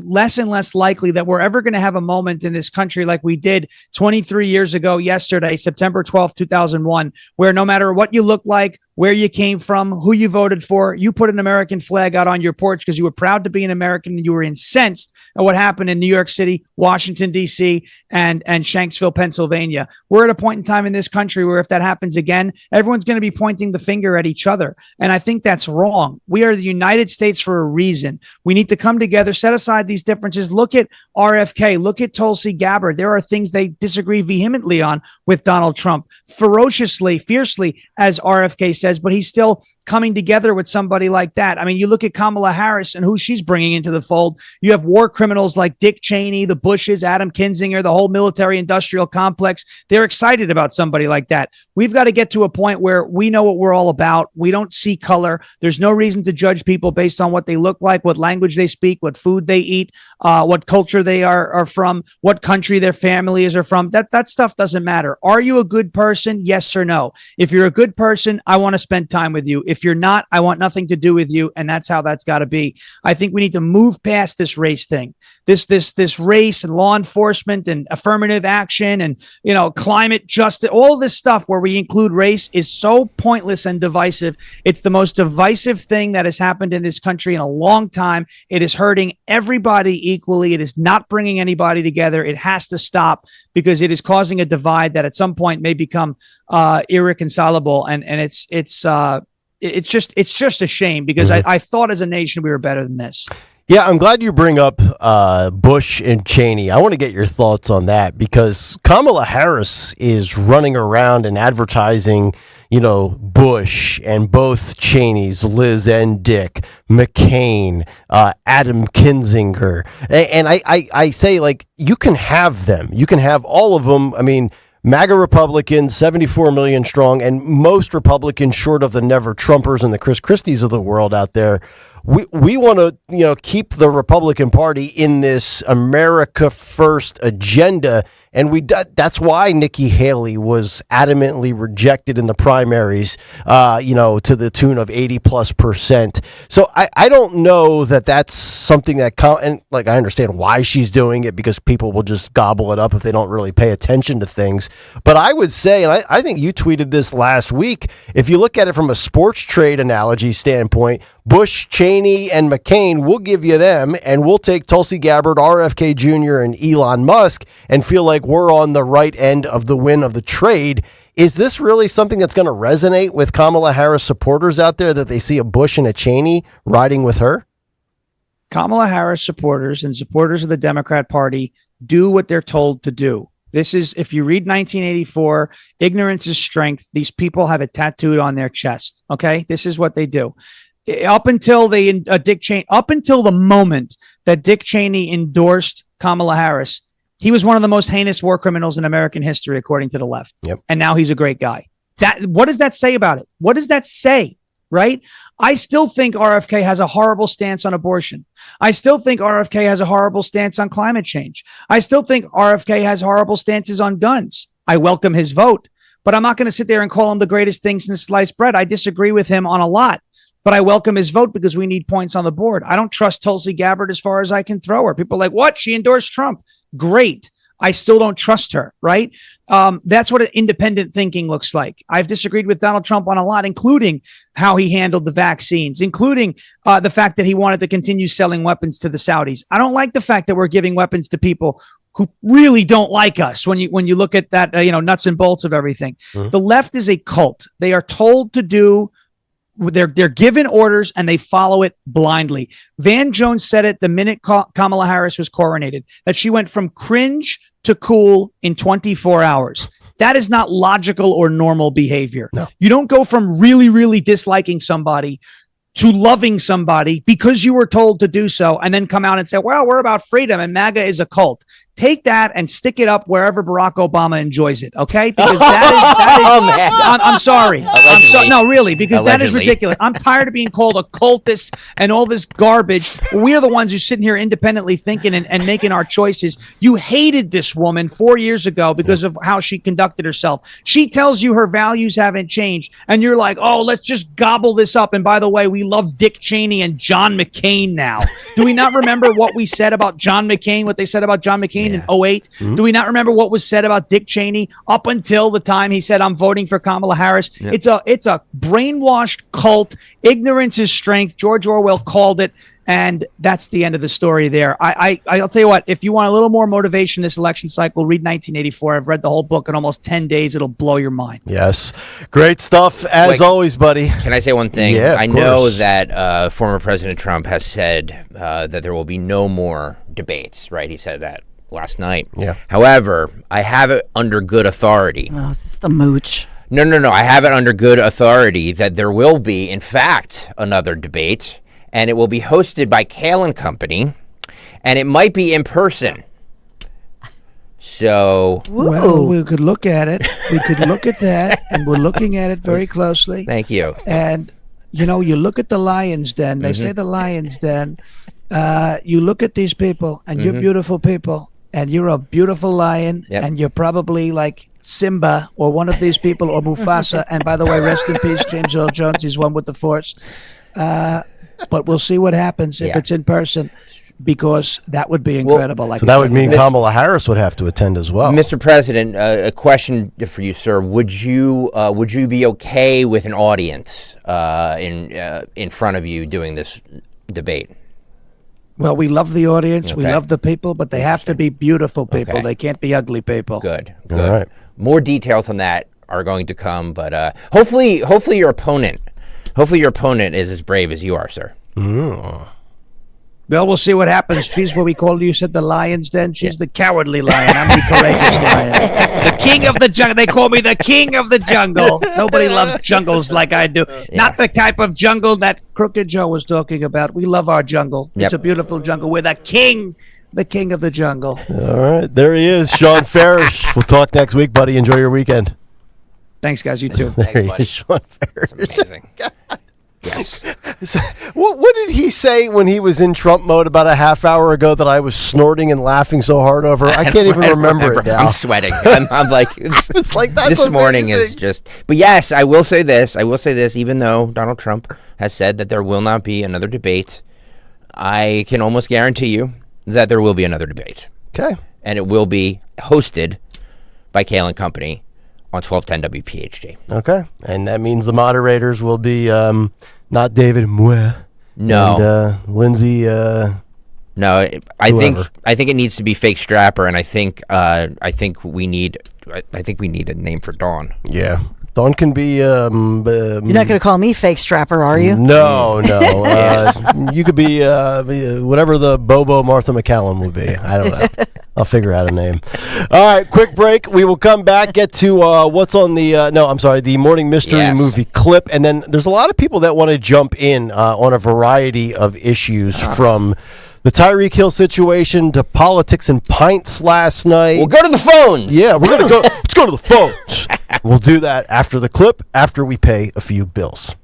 less and less likely that we're ever going to have a moment in this country like we did 23 years ago yesterday, September 12th, 2001, where no matter what you look like, where you came from, who you voted for, you put an American flag out on your porch because you were proud to be an American and you were incensed at what happened in New York City, Washington, D.C., and Shanksville, Pennsylvania. We're at a point in time in this country where if that happens again, everyone's going to be pointing the finger at each other. And I think that's wrong. We are the United States for a reason. We need to come together, set aside these differences. Look at RFK. Look at Tulsi Gabbard. There are things they disagree vehemently on with Donald Trump, ferociously, fiercely, as RFK says, but he's still coming together with somebody like that. I mean, you look at Kamala Harris and who she's bringing into the fold. You have war criminals like Dick Cheney, the Bushes, Adam Kinzinger, the whole military industrial complex. They're excited about somebody like that. We've got to get to a point where we know what we're all about. We don't see color. There's no reason to judge people based on what they look like, what language they speak, what food they eat, what culture they are from, what country their families are from. That stuff doesn't matter. Are you a good person? Yes or no? If you're a good person, I want to spend time with you. If you're not, I want nothing to do with you. And that's how that's got to be. I think we need to move past this race thing, this race and law enforcement and affirmative action and, climate justice, all this stuff where we include race is so pointless and divisive. It's the most divisive thing that has happened in this country in a long time. It is hurting everybody equally. It is not bringing anybody together. It has to stop because it is causing a divide that at some point may become irreconcilable. And it's just a shame because I thought as a nation we were better than this. Yeah, I'm glad you bring up Bush and Cheney. I want to get your thoughts on that because Kamala Harris is running around and advertising, Bush and both Cheneys, Liz and Dick, McCain, Adam Kinzinger. And I say, you can have them. You can have all of them. I mean, MAGA Republicans, 74 million strong, and most Republicans, short of the never Trumpers and the Chris Christies of the world out there, we want to, keep the Republican Party in this America First agenda. And that's why Nikki Haley was adamantly rejected in the primaries, to the tune of 80+%. So I don't know that that's something that, I understand why she's doing it because people will just gobble it up if they don't really pay attention to things. But I would say, and I think you tweeted this last week, if you look at it from a sports trade analogy standpoint, Bush, Cheney, and McCain, we'll give you them, and we'll take Tulsi Gabbard, RFK Jr., and Elon Musk and feel like we're on the right end of the win of the trade. Is this really something that's going to resonate with Kamala Harris supporters out there that they see a Bush and a Cheney riding with her? Kamala Harris supporters and supporters of the Democrat Party do what they're told to do. This is, if you read 1984, ignorance is strength. These people have it tattooed on their chest. Okay, this is what they do. Up until the moment that Dick Cheney endorsed Kamala Harris, he was one of the most heinous war criminals in American history, according to the left. Yep. And now he's a great guy. What does that say about it? What does that say? right? I still think RFK has a horrible stance on abortion. I still think RFK has a horrible stance on climate change. I still think RFK has horrible stances on guns. I welcome his vote, but I'm not going to sit there and call him the greatest thing since sliced bread. I disagree with him on a lot, but I welcome his vote because we need points on the board. I don't trust Tulsi Gabbard as far as I can throw her. People are like, what? She endorsed Trump. Great. I still don't trust her, right? That's what an independent thinking looks like. I've disagreed with Donald Trump on a lot, including how he handled the vaccines, including the fact that he wanted to continue selling weapons to the Saudis. I don't like the fact that we're giving weapons to people who really don't like us when you look at that, nuts and bolts of everything. Mm-hmm. The left is a cult. They are told to do, they're given orders and they follow it blindly. Van Jones said it the minute Kamala Harris was coronated, that she went from cringe to cool in 24 hours. That is not logical or normal behavior. No. You don't go from really, really disliking somebody to loving somebody because you were told to do so and then come out and say, well, we're about freedom and MAGA is a cult. Take that and stick it up wherever Barack Obama enjoys it, okay? Because I'm sorry. No, really, because Allegedly. that is ridiculous. I'm tired of being called a cultist and all this garbage. We are the ones who sitting here independently thinking and making our choices. You hated this woman 4 years ago because of how she conducted herself. She tells you her values haven't changed, and you're like, oh, let's just gobble this up. And by the way, we love Dick Cheney and John McCain now. Do we not remember what we said about John McCain, what they said about John McCain in 2008? Mm-hmm. Do we not remember what was said about Dick Cheney up until the time he said, I'm voting for Kamala Harris? Yep. It's a brainwashed cult. Ignorance is strength. George Orwell called it. And that's the end of the story there. I'll tell you what, if you want a little more motivation this election cycle, read 1984. I've read the whole book in almost 10 days. It'll blow your mind. Yes. Great stuff, as always, buddy. Can I say one thing? Yeah, I know that former President Trump has said that there will be no more debates, right? He said that last night. Yeah. However, I have it under good authority. Oh, is this the mooch? No. I have it under good authority that there will be, in fact, another debate. And it will be hosted by Kayal and Company, and it might be in person. So, well, we could look at it. We could look at that, and we're looking at it very closely. Thank you. And you look at the Lion's Den. They say the Lion's Den. You look at these people, and you're beautiful people, and you're a beautiful lion, and you're probably like Simba or one of these people or Mufasa. And by the way, rest in peace, James Earl Jones. He's one with the Force. But we'll see what happens if it's in person, because that would be incredible. So that would mean Kamala Harris would have to attend as well. Mr. President, a question for you, sir. Would you be okay with an audience in front of you doing this debate? Well, we love the audience. Okay. We love the people, but they have to be beautiful people. Okay. They can't be ugly people. Good. All right. More details on that are going to come, but hopefully your opponent is as brave as you are, sir. Mm. Well, we'll see what happens. She's what we call, you said, the Lion's Den. She's the cowardly lion. I'm the courageous lion. The king of the jungle. They call me the king of the jungle. Nobody loves jungles like I do. Yeah. Not the type of jungle that Crooked Joe was talking about. We love our jungle. Yep. It's a beautiful jungle. We're the king of the jungle. All right. There he is, Sean Farish. We'll talk next week, buddy. Enjoy your weekend. Thanks, guys. You too. Thanks, buddy. Sean Farish. That's amazing. Yes. What did he say when he was in Trump mode about a half hour ago that I was snorting and laughing so hard over? I can't even remember it now. I'm sweating. I'm like, it's like that's this morning is just. But yes, I will say this. Even though Donald Trump has said that there will not be another debate, I can almost guarantee you that there will be another debate. Okay. And it will be hosted by Kayal and Company on 1210 WPHT. Okay. And that means the moderators will be not David Mouet. No. And Lindsay. No, I think it needs to be Fake Strapper, and I think we need a name for Dawn. Yeah. Dawn can be. You're not going to call me Fake Strapper, are you? No. You could be whatever the Bobo Martha McCallum would be. I don't know. I'll figure out a name. All right, quick break. We will come back, get to what's on the Morning Mystery Movie clip. And then there's a lot of people that want to jump in on a variety of issues from the Tyreek Hill situation to politics and pints last night. We'll go to the phones. Yeah, we're going to go. Let's go to the phones. We'll do that after the clip, after we pay a few bills.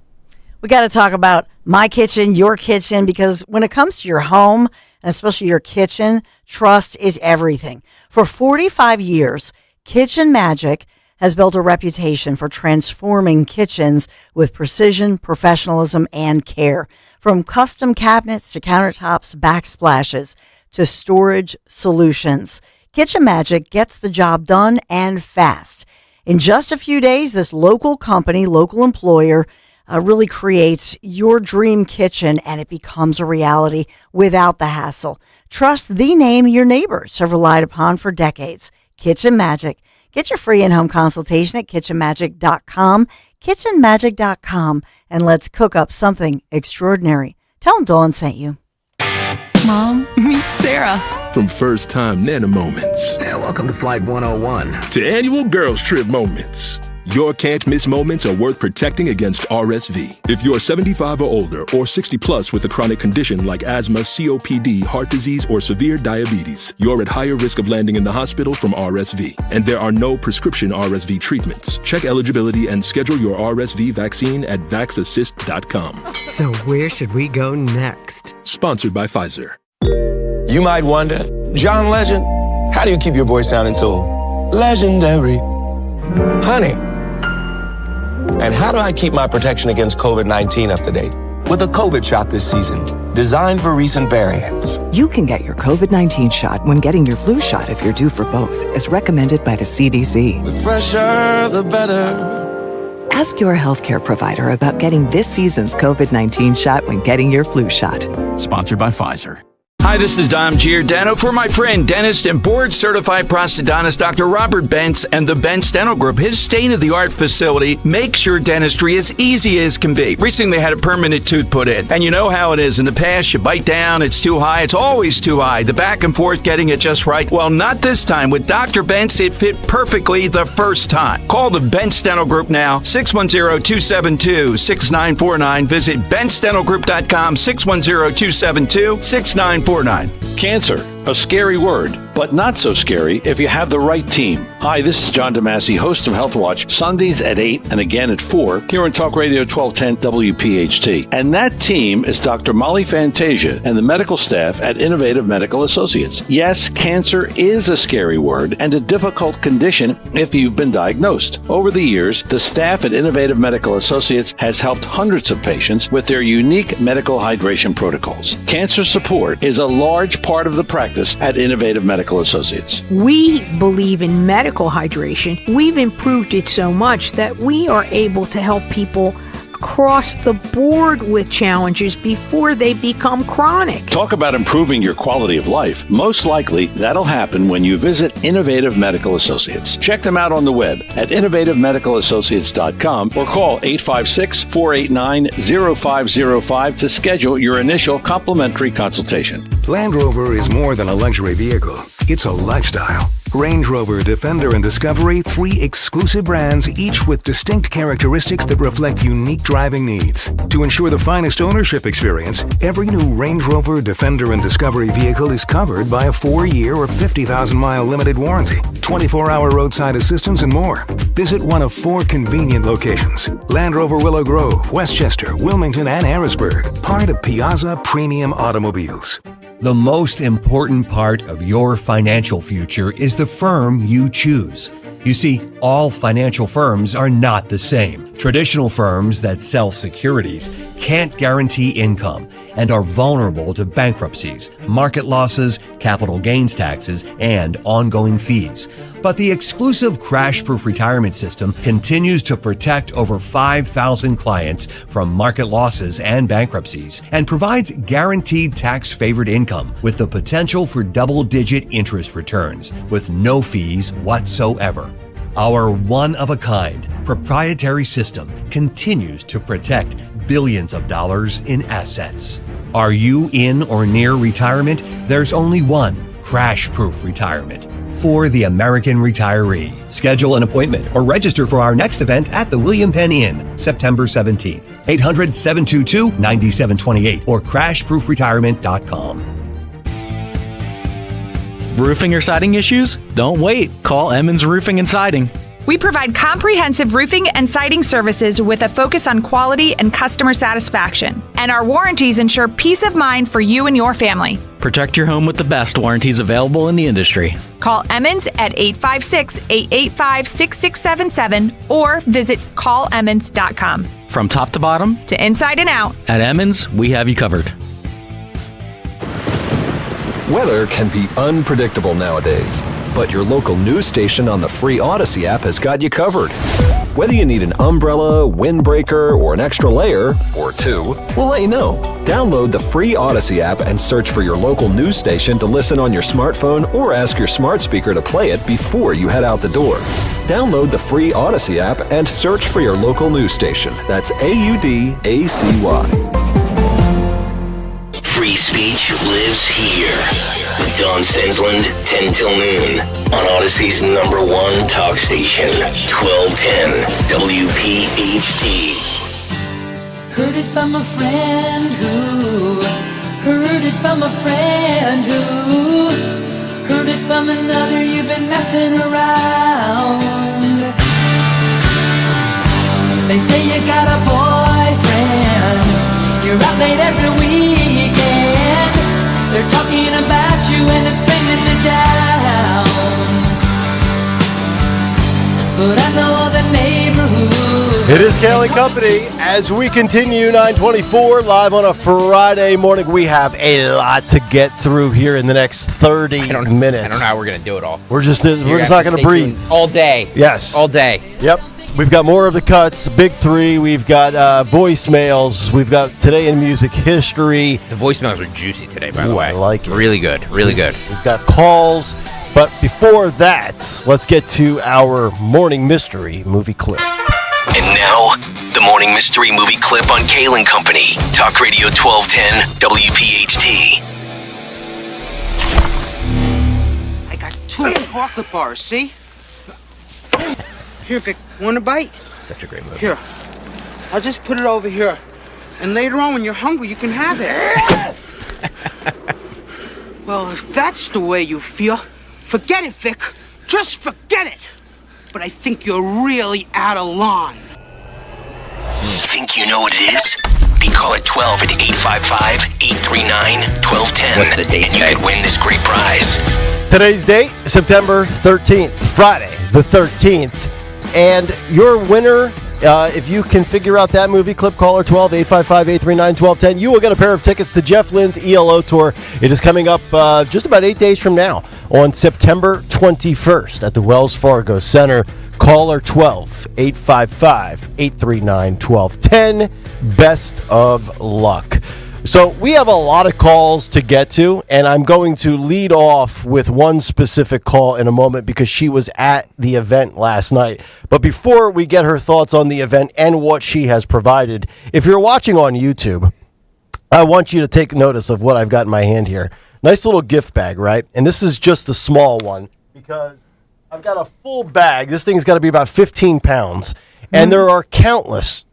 We got to talk about my kitchen, your kitchen, because when it comes to your home, and especially your kitchen, trust is everything. For 45 years, Kitchen Magic has built a reputation for transforming kitchens with precision, professionalism, and care. From custom cabinets to countertops, backsplashes to storage solutions, Kitchen Magic gets the job done and fast. In just a few days, this local company, local employer, really creates your dream kitchen, and it becomes a reality without the hassle. Trust the name your neighbors have relied upon for decades, Kitchen Magic. Get your free in-home consultation at kitchenmagic.com, kitchenmagic.com, and let's cook up something extraordinary. Tell them Dawn sent you. Mom, meet Sarah. From first-time Nana moments. Yeah, welcome to Flight 101. To annual girls trip moments. Your can't-miss moments are worth protecting against RSV. If you're 75 or older or 60 plus with a chronic condition like asthma, COPD, heart disease, or severe diabetes, you're at higher risk of landing in the hospital from RSV. And there are no prescription RSV treatments. Check eligibility and schedule your RSV vaccine at vaxassist.com. So where should we go next? Sponsored by Pfizer. You might wonder, John Legend, how do you keep your voice sounding so legendary? Honey. And how do I keep my protection against COVID-19 up to date? With a COVID shot this season, designed for recent variants. You can get your COVID-19 shot when getting your flu shot if you're due for both, as recommended by the CDC. The fresher, the better. Ask your healthcare provider about getting this season's COVID-19 shot when getting your flu shot. Sponsored by Pfizer. Hi, this is Dom Giordano for my friend, dentist and board-certified prosthodontist Dr. Robert Bentz and the Bentz Dental Group. His state-of-the-art facility makes your dentistry as easy as can be. Recently, they had a permanent tooth put in, and you know how it is. In the past, you bite down, it's too high, it's always too high. The back and forth getting it just right. Well, not this time. With Dr. Bentz, it fit perfectly the first time. Call the Bentz Dental Group now, 610-272-6949. Visit BentzDentalGroup.com, 610-272-6949. Cancer, a scary word, but not so scary if you have the right team. Hi, this is John DeMasi, host of Health Watch, Sundays at 8 and again at 4 here on Talk Radio 1210 WPHT. And that team is Dr. Molly Fantasia and the medical staff at Innovative Medical Associates. Yes, cancer is a scary word and a difficult condition if you've been diagnosed. Over the years, the staff at Innovative Medical Associates has helped hundreds of patients with their unique medical hydration protocols. Cancer support is a large part of the practice at Innovative Medical Associates. We believe in medical hydration. We've improved it so much that we are able to help people across the board with challenges before they become chronic. Talk about improving your quality of life. Most likely, that'll happen when you visit Innovative Medical Associates. Check them out on the web at innovativemedicalassociates.com or call 856-489-0505 to schedule your initial complimentary consultation. Land Rover is more than a luxury vehicle. It's a lifestyle. Range Rover, Defender, and Discovery, 3 exclusive brands, each with distinct characteristics that reflect unique driving needs. To ensure the finest ownership experience, every new Range Rover, Defender, and Discovery vehicle is covered by a 4-year or 50,000-mile limited warranty, 24-hour roadside assistance, and more. Visit one of 4 convenient locations: Land Rover Willow Grove, Westchester, Wilmington, and Harrisburg, part of Piazza Premium Automobiles. The most important part of your financial future is the firm you choose. You see, all financial firms are not the same. Traditional firms that sell securities can't guarantee income and are vulnerable to bankruptcies, market losses, capital gains taxes, and ongoing fees. But the exclusive crash-proof retirement system continues to protect over 5,000 clients from market losses and bankruptcies and provides guaranteed tax-favored income with the potential for double-digit interest returns with no fees whatsoever. Our one-of-a-kind proprietary system continues to protect billions of dollars in assets. Are you in or near retirement? There's only one crash-proof retirement for the American retiree. Schedule an appointment or register for our next event at the William Penn Inn, September 17th. 800-722-9728 or crashproofretirement.com. Roofing or siding issues? Don't wait. Call Emmons Roofing and Siding. We provide comprehensive roofing and siding services with a focus on quality and customer satisfaction. And our warranties ensure peace of mind for you and your family. Protect your home with the best warranties available in the industry. Call Emmons at 856-885-6677 or visit callemmons.com. From top to bottom, to inside and out, at Emmons, we have you covered. Weather can be unpredictable nowadays, but your local news station on the free Odyssey app has got you covered. Whether you need an umbrella, windbreaker, or an extra layer, or two, we'll let you know. Download the free Odyssey app and search for your local news station to listen on your smartphone or ask your smart speaker to play it before you head out the door. Download the free Odyssey app and search for your local news station. That's AUDACY. Free speech lives here. With Don Stensland, 10 till noon. On Odyssey's #1 talk station, 1210 WPHT. Heard it from a friend who heard it from a friend who heard it from another. You've been messing around. They say you got a boyfriend. You're out late every weekend. They're talking about you and it's bringing me down. But I know the neighborhood. It is Kayal and Company as we continue 924 live on a Friday morning. We have a lot to get through here in the next 30 minutes. I don't know how we're going to do it all. We're just not going to breathe. All day. Yes. All day. Yep. We've got more of the cuts, big three. We've got voicemails. We've got Today in Music History. The voicemails are juicy today, by the way. I like it. Really good. Really good. We've got calls. But before that, let's get to our morning mystery movie clip. And now, the morning mystery movie clip on Kayal and Company. Talk Radio 1210 WPHT. I got 2 chocolate bars, see? Here, Vic, want a bite? Such a great movie. Here, I'll just put it over here. And later on, when you're hungry, you can have it. Well, if that's the way you feel, forget it, Vic. Just forget it. But I think you're really out of line. Think you know what it is? Be call at 12 at 855-839-1210. What's the date today? You could win this great prize. Today's date, September 13th, Friday the 13th. And your winner, if you can figure out that movie clip, caller 12-855-839-1210, you will get a pair of tickets to Jeff Lynne's ELO tour. It is coming up just about 8 days from now on September 21st at the Wells Fargo Center. Caller 12-855-839-1210. Best of luck. So we have a lot of calls to get to, and I'm going to lead off with one specific call in a moment because she was at the event last night. But before we get her thoughts on the event and what she has provided, if you're watching on YouTube, I want you to take notice of what I've got in my hand here. Nice little gift bag, right? And this is just a small one because I've got a full bag. This thing's got to be about 15 pounds. And there are countless,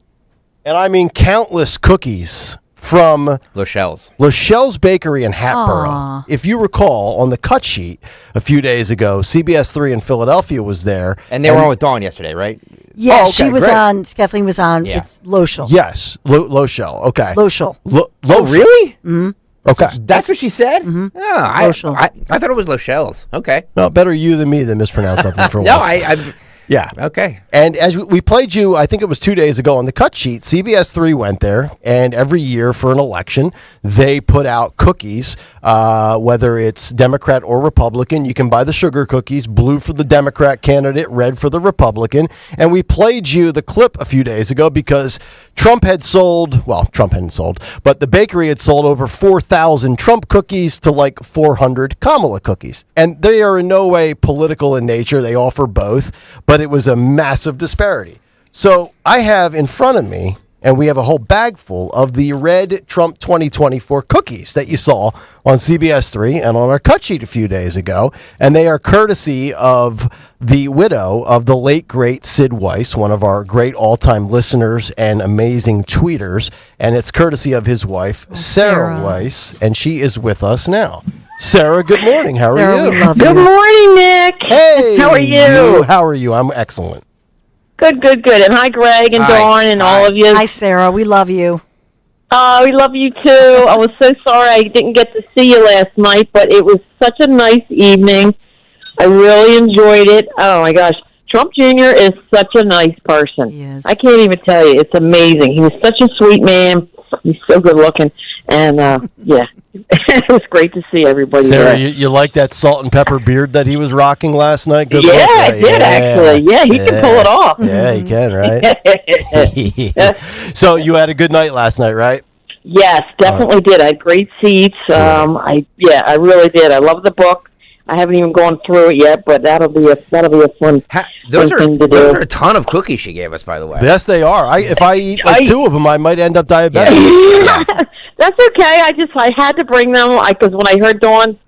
and I mean countless cookies from Lochelle's Bakery in Hatboro. Aww. If you recall, on the cut sheet a few days ago, CBS 3 in Philadelphia was there. And they were on with Dawn yesterday, right? Yeah, okay, she was great. on. Kathleen was on. Yeah. It's Loschel. Yes, Lochelle. Okay. Loschel. Loschel. Really? Mm-hmm. Okay. That's what she said? Mm-hmm. Oh, I thought it was Lochelle's. Okay. No, better you than me to mispronounce something for No, once. Yeah. Okay. And as we played you, I think it was 2 days ago on the cut sheet, CBS 3 went there, and every year for an election, they put out cookies, whether it's Democrat or Republican. You can buy the sugar cookies, blue for the Democrat candidate, red for the Republican. And we played you the clip a few days ago because Trump hadn't sold, but the bakery had sold over 4,000 Trump cookies to like 400 Kamala cookies. And they are in no way political in nature. They offer both, but it was a massive disparity. So I have in front of me, and we have a whole bag full of the red Trump 2024 cookies that you saw on CBS 3 and on our cut sheet a few days ago. And they are courtesy of the widow of the late, great Sid Weiss, one of our great all-time listeners and amazing tweeters. And it's courtesy of his wife, Sarah Weiss, and she is with us now. Sarah, good morning. How are you? Good morning, Nick. Hey. How are you? How are you? I'm excellent. Good. And hi, Greg and Dawn and all of you. Hi, Sarah. We love you. We love you too. I was so sorry I didn't get to see you last night, but it was such a nice evening. I really enjoyed it. Oh my gosh. Trump Jr. is such a nice person. Yes. I can't even tell you. It's amazing. He was such a sweet man. He's so good looking. And, yeah, it was great to see everybody Sarah, there. you like that salt and pepper beard that he was rocking last night? Good Yeah, look, I right? did, actually. Yeah, he can pull it off. Yeah, he can, right? So you had a good night last night, right? Yes, definitely did. I had great seats. I really did. I love the book. I haven't even gone through it yet, but that'll be a fun Those thing to do. are a ton of cookies she gave us, by the way. Yes, they are. If I eat two of them, I might end up diabetic. That's okay. I had to bring them because when I heard Dawn,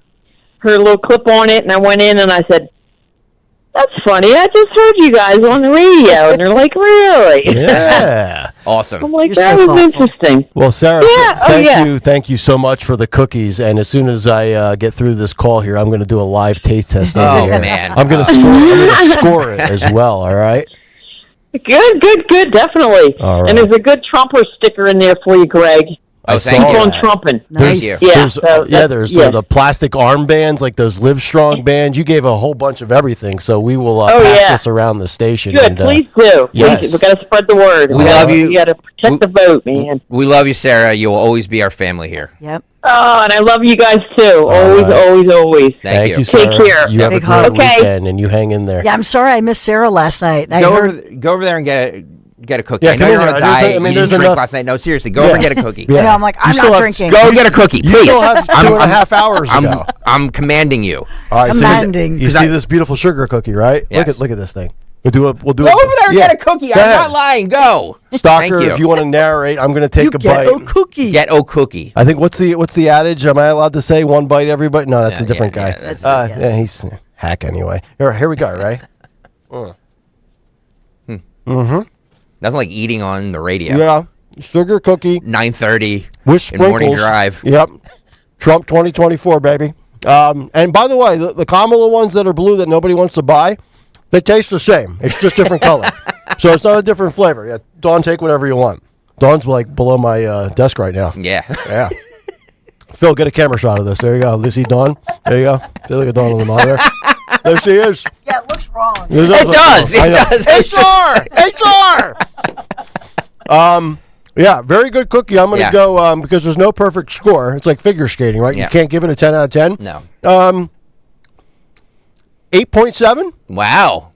her little clip on it, and I went in and I said, "That's funny. I just heard you guys on the radio," and they're like, "Really?" Yeah, awesome. I'm like, that was interesting. Well, Sarah, Yeah. thank you so much for the cookies. And as soon as I get through this call here, I'm going to do a live taste test. Oh, over here. man. I'm going to score it as well. All right. Good, definitely. All right. And there's a good Trumper sticker in there for you, Greg. I Keep saw on that. trumping. There's Yeah, the plastic armbands, like those Live Strong bands. You gave a whole bunch of everything, so we will Oh, pass yeah. this around the station. Good, and, please do. Yes. We've got to spread the word. We love you. You got to protect the vote, man. We love you, Sarah. You will always be our family here. Yep. Oh, and I love you guys too. Always. Thank you. Sarah. Take care. You have a Big great hug. weekend, and you hang in there. Yeah, I'm sorry I missed Sarah last night. I Go heard. over there and get a cookie. Yeah, I know come you're in on a here. diet. I mean, You there's didn't drink enough- last night. No, seriously, go over and get a cookie. I know, I'm like, I'm You still not have- drinking. Go get a cookie, You please. still have 2.5 hours to go. I'm commanding you. All right, Commanding. you see this beautiful sugar cookie, right? Yes. Look at this thing. We'll do Go over there and get a cookie. Go I'm ahead. not lying. Go. Stalker, Thank if you want to narrate, I'm going to take a bite. cookie. Get a cookie. I think what's the adage? Am I allowed to say one bite everybody? No, that's a different guy. that's Yeah, he's hack anyway. Here we go, right? Mm-hmm. Nothing like eating on the radio. Yeah. Sugar cookie. 9:30 With in morning sprinkles. drive. Yep. Trump 2024, baby. And by the way, the Kamala ones that are blue that nobody wants to buy, they taste the same. It's just different color. So it's not a different flavor. Yeah, Dawn, take whatever you want. Dawn's like below my desk right now. Yeah. Yeah. Phil, get a camera shot of this. There you go. You see Dawn? There you go. Feel like a Dawn on the monitor. There she is. Yeah, it looks wrong. It does. HR. Yeah, very good cookie. I'm going to go because there's no perfect score. It's like figure skating, right? Yeah. You can't give it a 10 out of 10. No. 8.7. Wow.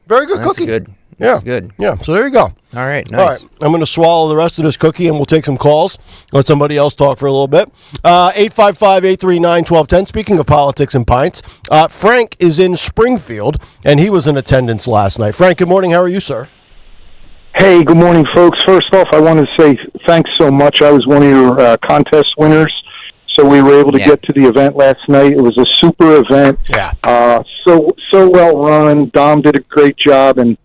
Very good That's cookie. good. Yeah. That's good. Yeah. So there you go. All right. Nice. All right. I'm going to swallow the rest of this cookie and we'll take some calls. Let somebody else talk for a little bit. 855-839-1210. Speaking of politics and pints, Frank is in Springfield and he was in attendance last night. Frank, good morning. How are you, sir? Hey, good morning, folks. First off, I want to say thanks so much. I was one of your contest winners, so we were able to get to the event last night. It was a super event. Yeah. So well run. Dom did a great job, and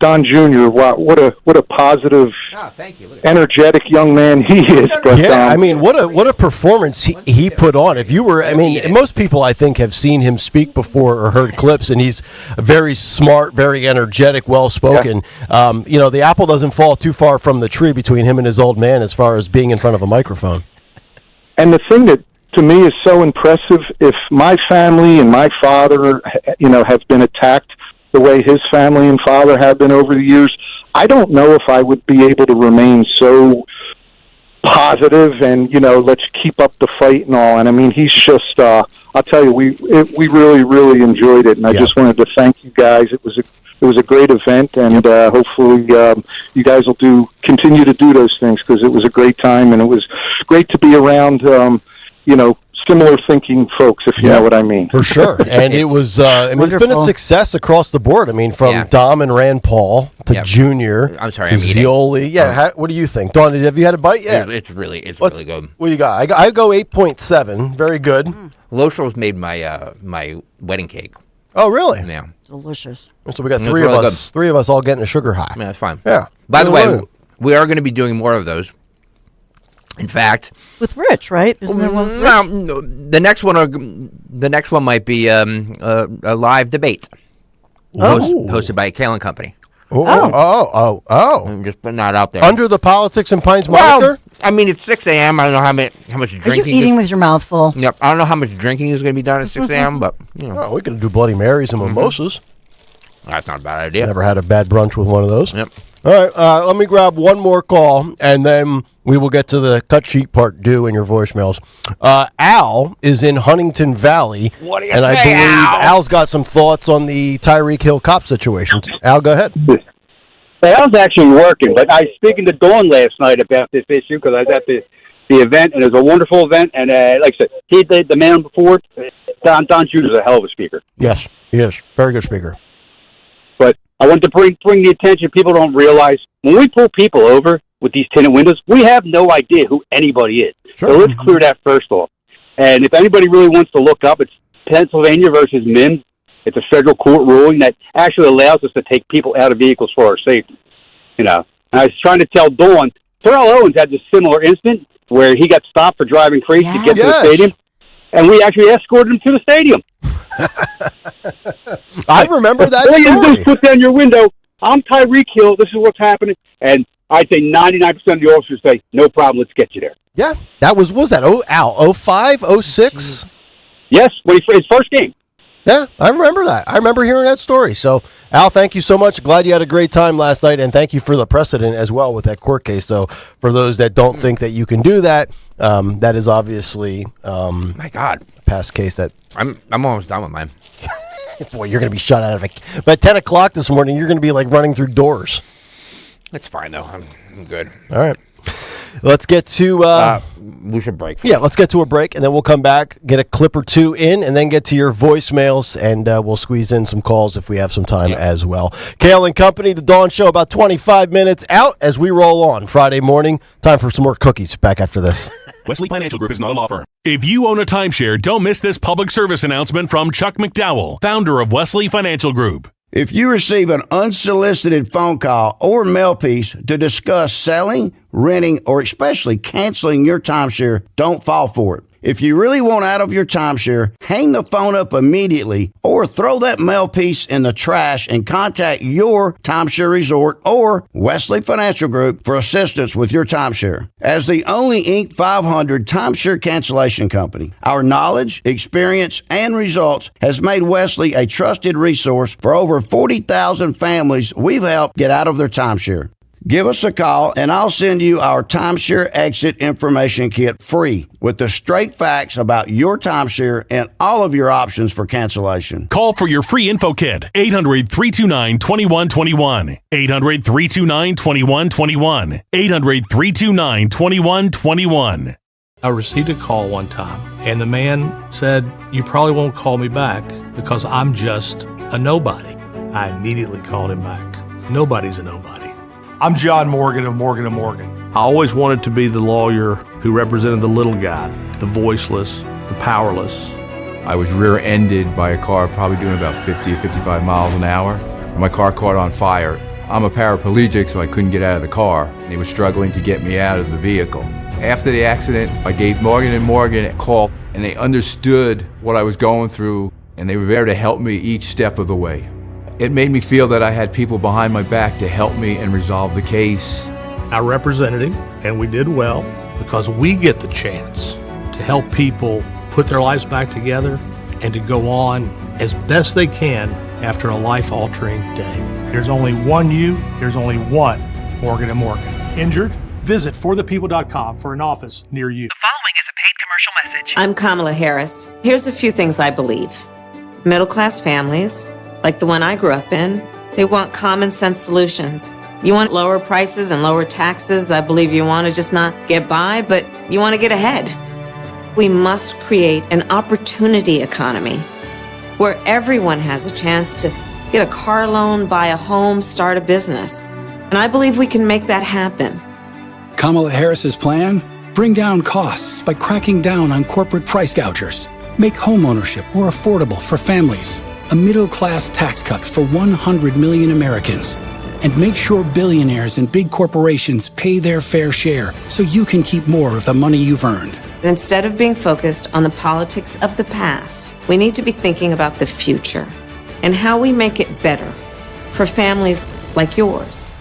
Don Jr. Wow, what a positive, energetic young man he is. But, I mean, what a performance he put on. If you were, I mean, most people I think have seen him speak before or heard clips, and he's very smart, very energetic, well spoken. The apple doesn't fall too far from the tree between him and his old man as far as being in front of a microphone. And the thing that to me is so impressive, if my family and my father, have been attacked the way his family and father have been over the years, I don't know if I would be able to remain so positive and, let's keep up the fight and all. And I mean, he's just, I'll tell you, we really, really enjoyed it. And I just wanted to thank you guys. It was a great event, and hopefully you guys will continue to do those things, because it was a great time, and it was great to be around, similar thinking folks, if you know what I mean. For sure. And it was, it's been a success across the board. I mean, from Dom and Rand Paul to Junior I'm sorry, to I'm eating. Zioli. Yeah, what do you think? Dawn, have you had a bite yet? It's really good. What you got? I go 8.7. Very good. Loschel's made my my wedding cake. Oh, really? Yeah. Delicious. So we got It's three really of us. 3 of us all getting a sugar high. Yeah, that's fine. Yeah. By the way, we are going to be doing more of those. In fact, with Rich, right? Isn't there one with Rich? No, the next one might be a live debate hosted by Kayal and Company. Oh. I'm just putting that out there. Under the Politics and Pints moniker? I mean, it's 6 a.m. I don't know how much drinking. Are you eating with your mouth full? Yep. I don't know how much drinking is going to be done at 6 a.m., but, Well, we can do Bloody Marys and mimosas. That's not a bad idea. Never had a bad brunch with one of those. Yep. All right, let me grab one more call, and then we will get to the cut sheet part due in your voicemails. Al is in Huntington Valley. What do you and say, I believe Al? Al's got some thoughts on the Tyreek Hill cop situation. Al, go ahead. I was actually working, but I was speaking to Dawn last night about this issue because I was at the event, and it was a wonderful event. And like I said, he did the man before. Don Judah is a hell of a speaker. Yes, he is. Very good speaker. But I want to bring the attention. People don't realize when we pull people over with these tinted windows, we have no idea who anybody is. Sure. So let's clear that first off. And if anybody really wants to look up, it's Pennsylvania versus Mims. It's a federal court ruling that actually allows us to take people out of vehicles for our safety. And I was trying to tell Dawn, Terrell Owens had this similar incident where he got stopped for driving crazy to get to the stadium, and we actually escorted him to the stadium. I remember that All you do story. is put down your window, I'm Tyreek Hill, this is what's happening, and I'd say 99% of the officers say, no problem, let's get you there. Yeah, that was that 05, 06? Yes, when his first game. Yeah, I remember that. I remember hearing that story. So, Al, thank you so much. Glad you had a great time last night, and thank you for the precedent as well with that court case. So, for those that don't think that you can do that, that is obviously my God, a past case that I'm almost done with mine. Boy, you're going to be shut out of it. But at 10 o'clock this morning, you're going to be like running through doors. It's fine though. I'm good. All right. Let's get to... we should break. Let's get to a break, and then we'll come back, get a clip or two in, and then get to your voicemails, and we'll squeeze in some calls if we have some time as well. Kayal and Company, The Dawn Show, about 25 minutes out as we roll on Friday morning. Time for some more cookies. Back after this. Wesley Financial Group is not a law firm. If you own a timeshare, don't miss this public service announcement from Chuck McDowell, founder of Wesley Financial Group. If you receive an unsolicited phone call or mail piece to discuss selling, renting, or especially canceling your timeshare, don't fall for it. If you really want out of your timeshare, hang the phone up immediately or throw that mail piece in the trash and contact your timeshare resort or Wesley Financial Group for assistance with your timeshare. As the only Inc. 500 timeshare cancellation company, our knowledge, experience, and results has made Wesley a trusted resource for over 40,000 families we've helped get out of their timeshare. Give us a call, and I'll send you our timeshare exit information kit free with the straight facts about your timeshare and all of your options for cancellation. Call for your free info kit. 800-329-2121. 800-329-2121. 800-329-2121. I received a call one time, and the man said, "You probably won't call me back because I'm just a nobody." I immediately called him back. Nobody's a nobody. I'm John Morgan of Morgan & Morgan. I always wanted to be the lawyer who represented the little guy, the voiceless, the powerless. I was rear-ended by a car probably doing about 50 or 55 miles an hour. My car caught on fire. I'm a paraplegic, so I couldn't get out of the car. They were struggling to get me out of the vehicle. After the accident, I gave Morgan & Morgan a call, and they understood what I was going through, and they were there to help me each step of the way. It made me feel that I had people behind my back to help me and resolve the case. I represented him, and we did well because we get the chance to help people put their lives back together and to go on as best they can after a life-altering day. There's only one you, there's only one Morgan & Morgan. Injured? Visit forthepeople.com for an office near you. The following is a paid commercial message. I'm Kamala Harris. Here's a few things I believe. Middle-class families, like the one I grew up in, they want common sense solutions. You want lower prices and lower taxes. I believe you want to just not get by, but you want to get ahead. We must create an opportunity economy where everyone has a chance to get a car loan, buy a home, start a business. And I believe we can make that happen. Kamala Harris's plan? Bring down costs by cracking down on corporate price gougers. Make homeownership more affordable for families. A middle-class tax cut for 100 million Americans. And make sure billionaires and big corporations pay their fair share so you can keep more of the money you've earned. Instead of being focused on the politics of the past, we need to be thinking about the future and how we make it better for families like yours.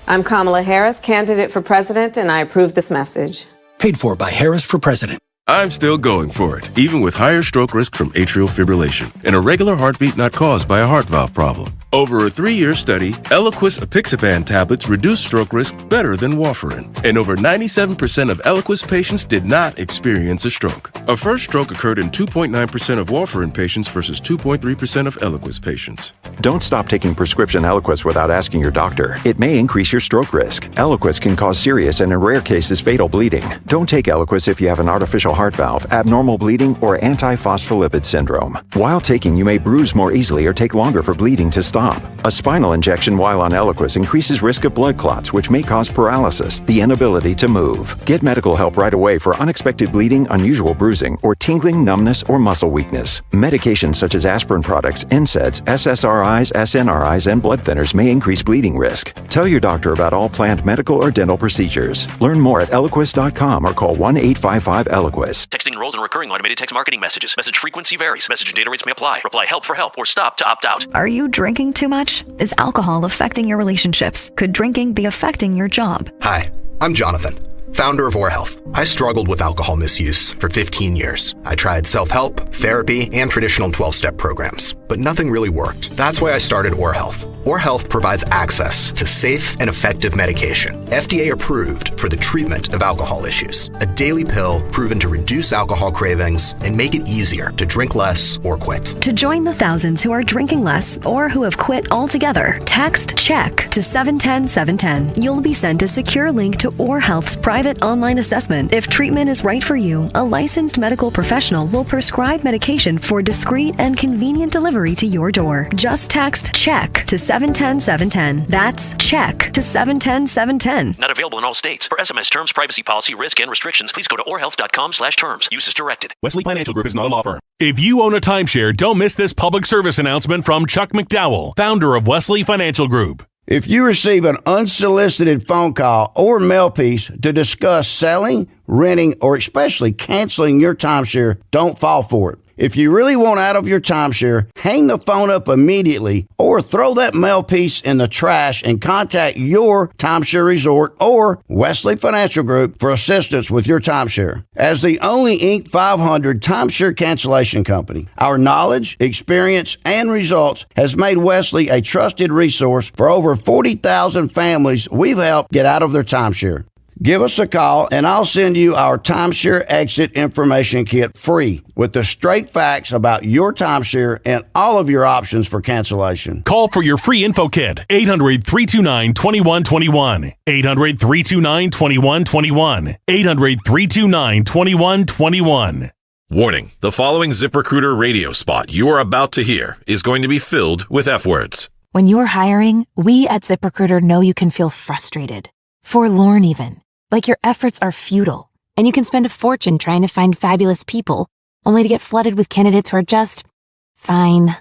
I'm Kamala Harris, candidate for president, and I approve this message. Paid for by Harris for President. I'm still going for it, even with higher stroke risk from atrial fibrillation, an irregular heartbeat not caused by a heart valve problem. Over a 3-year study, Eliquis apixaban tablets reduce stroke risk better than warfarin, and over 97% of Eliquis patients did not experience a stroke. A first stroke occurred in 2.9% of warfarin patients versus 2.3% of Eliquis patients. Don't stop taking prescription Eliquis without asking your doctor. It may increase your stroke risk. Eliquis can cause serious and in rare cases fatal bleeding. Don't take Eliquis if you have an artificial heart valve, abnormal bleeding, or antiphospholipid syndrome. While taking, you may bruise more easily or take longer for bleeding to stop. A spinal injection while on Eliquis increases risk of blood clots, which may cause paralysis, the inability to move. Get medical help right away for unexpected bleeding, unusual bruising, or tingling, numbness, or muscle weakness. Medications such as aspirin products, NSAIDs, SSRIs, SNRIs, and blood thinners may increase bleeding risk. Tell your doctor about all planned medical or dental procedures. Learn more at Eliquis.com or call 1-855-ELIQUIS. Texting enrolls in recurring automated text marketing messages. Message frequency varies. Message and data rates may apply. Reply help for help or stop to opt out. Are you drinking too much? Is alcohol affecting your relationships? Could drinking be affecting your job? Hi, I'm Jonathan, founder of Or Health. I struggled with alcohol misuse for 15 years. I tried self-help, therapy, and traditional 12-step programs, but nothing really worked. That's why I started Or Health. Or Health provides access to safe and effective medication, FDA approved for the treatment of alcohol issues. A daily pill proven to reduce alcohol cravings and make it easier to drink less or quit. To join the thousands who are drinking less or who have quit altogether, text CHECK to 710-710. You'll be sent a secure link to Or Health's private online assessment. If treatment is right for you, a licensed medical professional will prescribe medication for discreet and convenient delivery to your door. Just text CHECK to 710-710. That's CHECK to 710-710. Not available in all states. For SMS terms, privacy policy, risk, and restrictions, please go to orhealth.com/terms. Use as directed. Wesley Financial Group is not a law firm. If you own a timeshare, don't miss this public service announcement from Chuck McDowell, founder of Wesley Financial Group. If you receive an unsolicited phone call or mail piece to discuss selling, renting, or especially canceling your timeshare, don't fall for it. If you really want out of your timeshare, hang the phone up immediately or throw that mail piece in the trash and contact your timeshare resort or Wesley Financial Group for assistance with your timeshare. As the only Inc. 500 timeshare cancellation company, our knowledge, experience, and results has made Wesley a trusted resource for over 40,000 families we've helped get out of their timeshare. Give us a call and I'll send you our timeshare exit information kit free with the straight facts about your timeshare and all of your options for cancellation. Call for your free info kit. 800-329-2121. 800-329-2121. 800-329-2121. Warning, the following ZipRecruiter radio spot you are about to hear is going to be filled with F words. When you're hiring, we at ZipRecruiter know you can feel frustrated, forlorn even, like your efforts are futile, and you can spend a fortune trying to find fabulous people, only to get flooded with candidates who are just fine.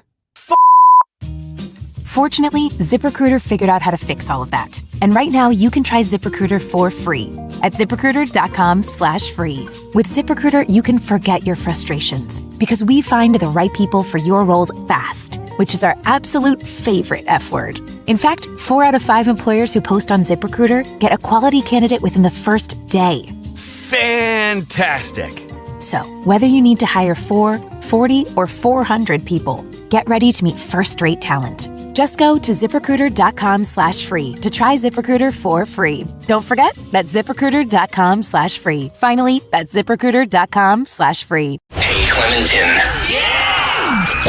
Fortunately, ZipRecruiter figured out how to fix all of that. And right now, you can try ZipRecruiter for free at ZipRecruiter.com/free. With ZipRecruiter, you can forget your frustrations because we find the right people for your roles fast, which is our absolute favorite F word. In fact, 4 out of 5 employers who post on ZipRecruiter get a quality candidate within the first day. Fantastic. So, whether you need to hire 4, 40, or 400 people, get ready to meet first-rate talent. Just go to ZipRecruiter.com/free to try ZipRecruiter for free. Don't forget, that's ZipRecruiter.com/free. Finally, that's ZipRecruiter.com/free. Hey, Clementon.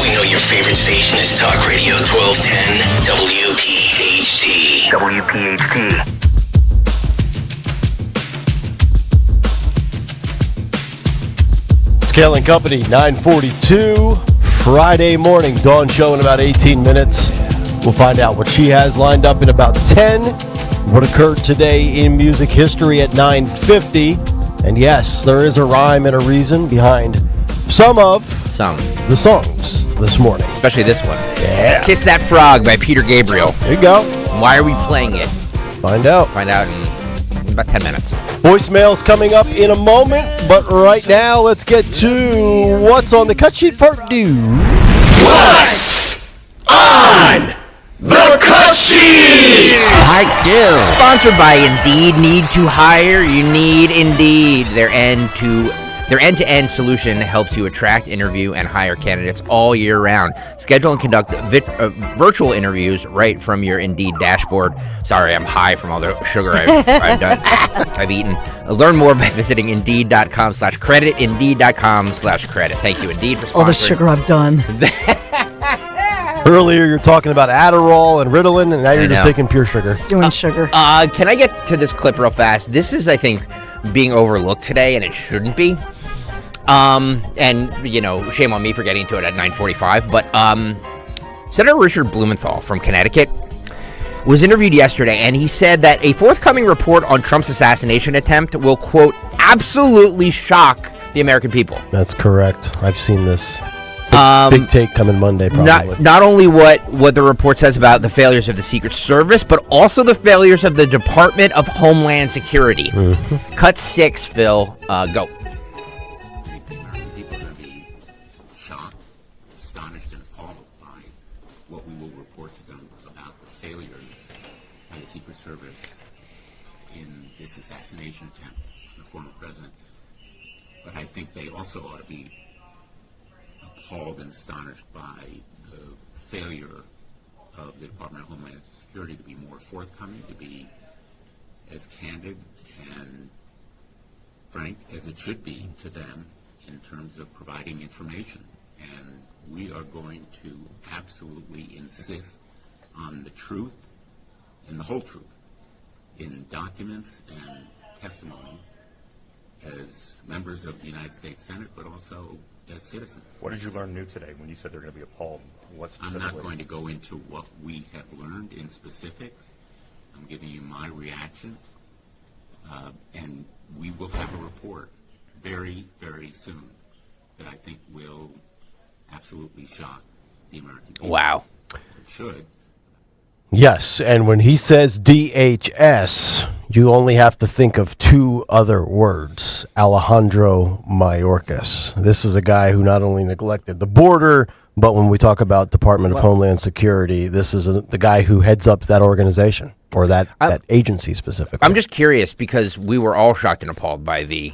We know your favorite station is Talk Radio 1210 WPHT. WPHT. It's Kayal and Company, 9:42, Friday morning. Dawn show in about 18 minutes. We'll find out what she has lined up in about 10. What occurred today in music history at 9:50. And yes, there is a rhyme and a reason behind some the songs this morning. Especially this one. Yeah. Kiss That Frog by Peter Gabriel. There you go. Why are we playing it? Find out. Find out in about 10 minutes. Voicemails coming up in a moment, but right now let's get to What's on the Cut Sheet Part 2. What's on the cut sheet? Part 2. Sponsored by Indeed. Need to hire? You need Indeed. Their end-to-end solution helps you attract, interview, and hire candidates all year round. Schedule and conduct virtual interviews right from your Indeed dashboard. Sorry, I'm high from all the sugar I've eaten. Learn more by visiting Indeed.com/credit. Indeed.com/credit. Thank you, Indeed, for sponsoring. All the sugar I've done. Earlier, you're talking about Adderall and Ritalin, and now you're just taking pure sugar. Doing sugar. Can I get to this clip real fast? This is, I think, being overlooked today, and it shouldn't be. And, shame on me for getting to it at 9:45. But Senator Richard Blumenthal from Connecticut was interviewed yesterday, and he said that a forthcoming report on Trump's assassination attempt will, quote, absolutely shock the American people. That's correct. I've seen this. Big take coming Monday, probably. Not only what the report says about the failures of the Secret Service, but also the failures of the Department of Homeland Security. Mm-hmm. Cut 6, Phil. Go. People are going to be shocked, astonished, and appalled by what we will report to them about the failures by the Secret Service in this assassination attempt on the former president. But I think they also ought to be appalled and astonished by the failure of the Department of Homeland Security to be more forthcoming, to be as candid and frank as it should be to them in terms of providing information. And we are going to absolutely insist on the truth and the whole truth in documents and testimony as members of the United States Senate, but also as citizens. What did you learn new today when you said they're going to be appalled? What specifically? I'm not going to go into what we have learned in specifics. I'm giving you my reaction, and we will have a report very, very soon that I think will absolutely shock the American people. Wow. It should. Yes, and when he says DHS, you only have to think of two other words, Alejandro Mayorkas. This is a guy who not only neglected the border, but when we talk about Department of Homeland Security, this is the guy who heads up that organization, or that agency specifically. I'm just curious, because we were all shocked and appalled by the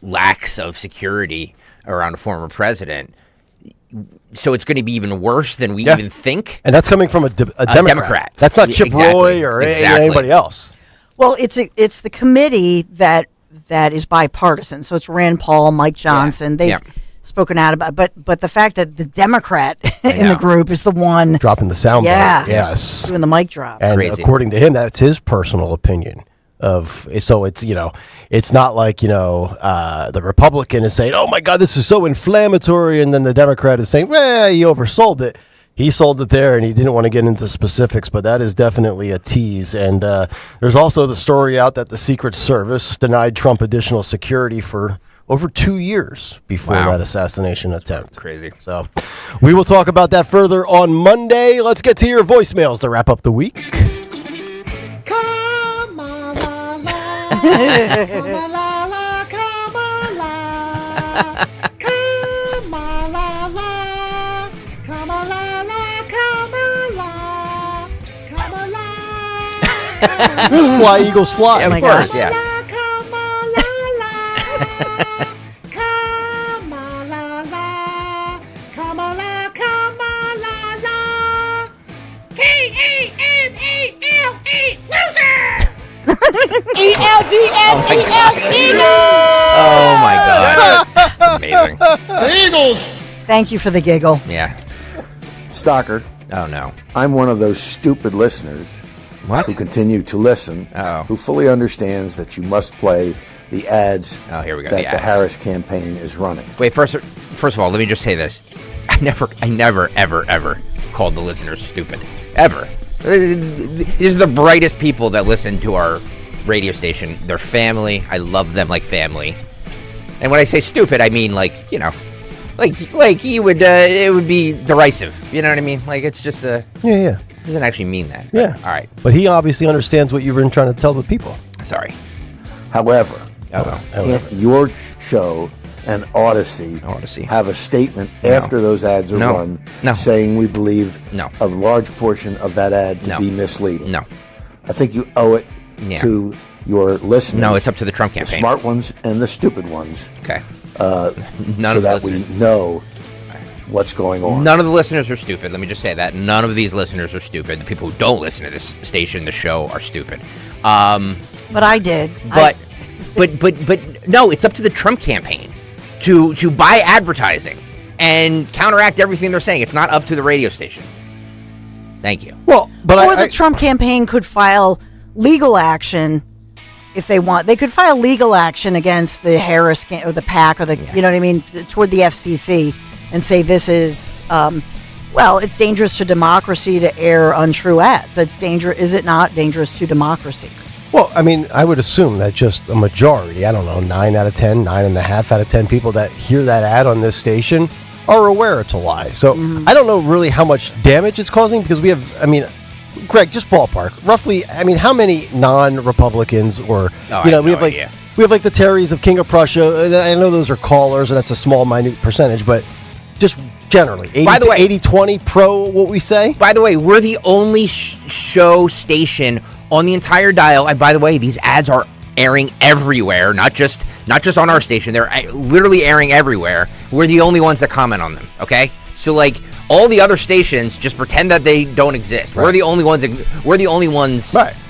lacks of security around a former president. So it's going to be even worse than we even think. And that's coming from a Democrat. That's not Chip Roy or anybody else. Well, it's the committee that is bipartisan. So it's Rand Paul, Mike Johnson. They've spoken out about but the fact that the Democrat in the group is the one dropping the soundbite. Yeah. Yes. Doing the mic drop. And according to him, that's his personal opinion. So it's it's not like the Republican is saying, oh my God, this is so inflammatory, and then the Democrat is saying, well, he oversold it. He sold it there, and he didn't want to get into specifics, but that is definitely a tease. And there's also the story out that the Secret Service denied Trump additional security for over 2 years before that assassination attempt. Crazy. So we will talk about that further on Monday. Let's get to your voicemails to wrap up the week. This is Fly Eagles Fly. Yeah, of course, yeah. Oh my God. That's amazing. The Eagles. Thank you for the giggle. Yeah. Stockard. Oh no. I'm one of those stupid listeners who continue to listen, who fully understands that you must play the ads here we go, that the the ads. Harris campaign is running. Wait, first of all, let me just say this. I never, ever called the listeners stupid. Ever. These are the brightest people that listen to our radio station. They're family. I love them like family. And when I say stupid, I mean like you would, it would be derisive. You know what I mean? Like it's just a... Yeah. He doesn't actually mean that. Yeah. All right. But he obviously understands what you've been trying to tell the people. Sorry. However, can't your show and Odyssey have a statement after those ads are run saying we believe a large portion of that ad to be misleading? No. I think you owe it to your listeners. No, it's up to the Trump campaign. The smart ones and the stupid ones. Okay. So that we know what's going on. None of the listeners are stupid. Let me just say that. None of these listeners are stupid. The people who don't listen to this station, the show, are stupid. But I did. But no, it's up to the Trump campaign to buy advertising and counteract everything they're saying. It's not up to the radio station. Thank you. Well, but the Trump campaign could file legal action if they want. They could file legal action against the Harris or the PAC or you know what I mean, toward the FCC and say this is, it's dangerous to democracy to air untrue ads. It's dangerous. Is it not dangerous to democracy? Well, I mean, I would assume that just a majority, I don't know, 9 out of 10, 9.5 out of 10 people that hear that ad on this station are aware it's a lie. So I don't know really how much damage it's causing because we have, I mean, Greg, just ballpark, roughly, I mean, how many non-Republicans or, we have like the Terrys of King of Prussia. I know those are callers and that's a small, minute percentage, but just generally, 80-20 pro what we say? By the way, we're the only show station on the entire dial, and by the way, these ads are airing everywhere, not just on our station. They're literally airing everywhere. We're the only ones that comment on them, okay? So like all the other stations just pretend that they don't exist. Right. We're the only ones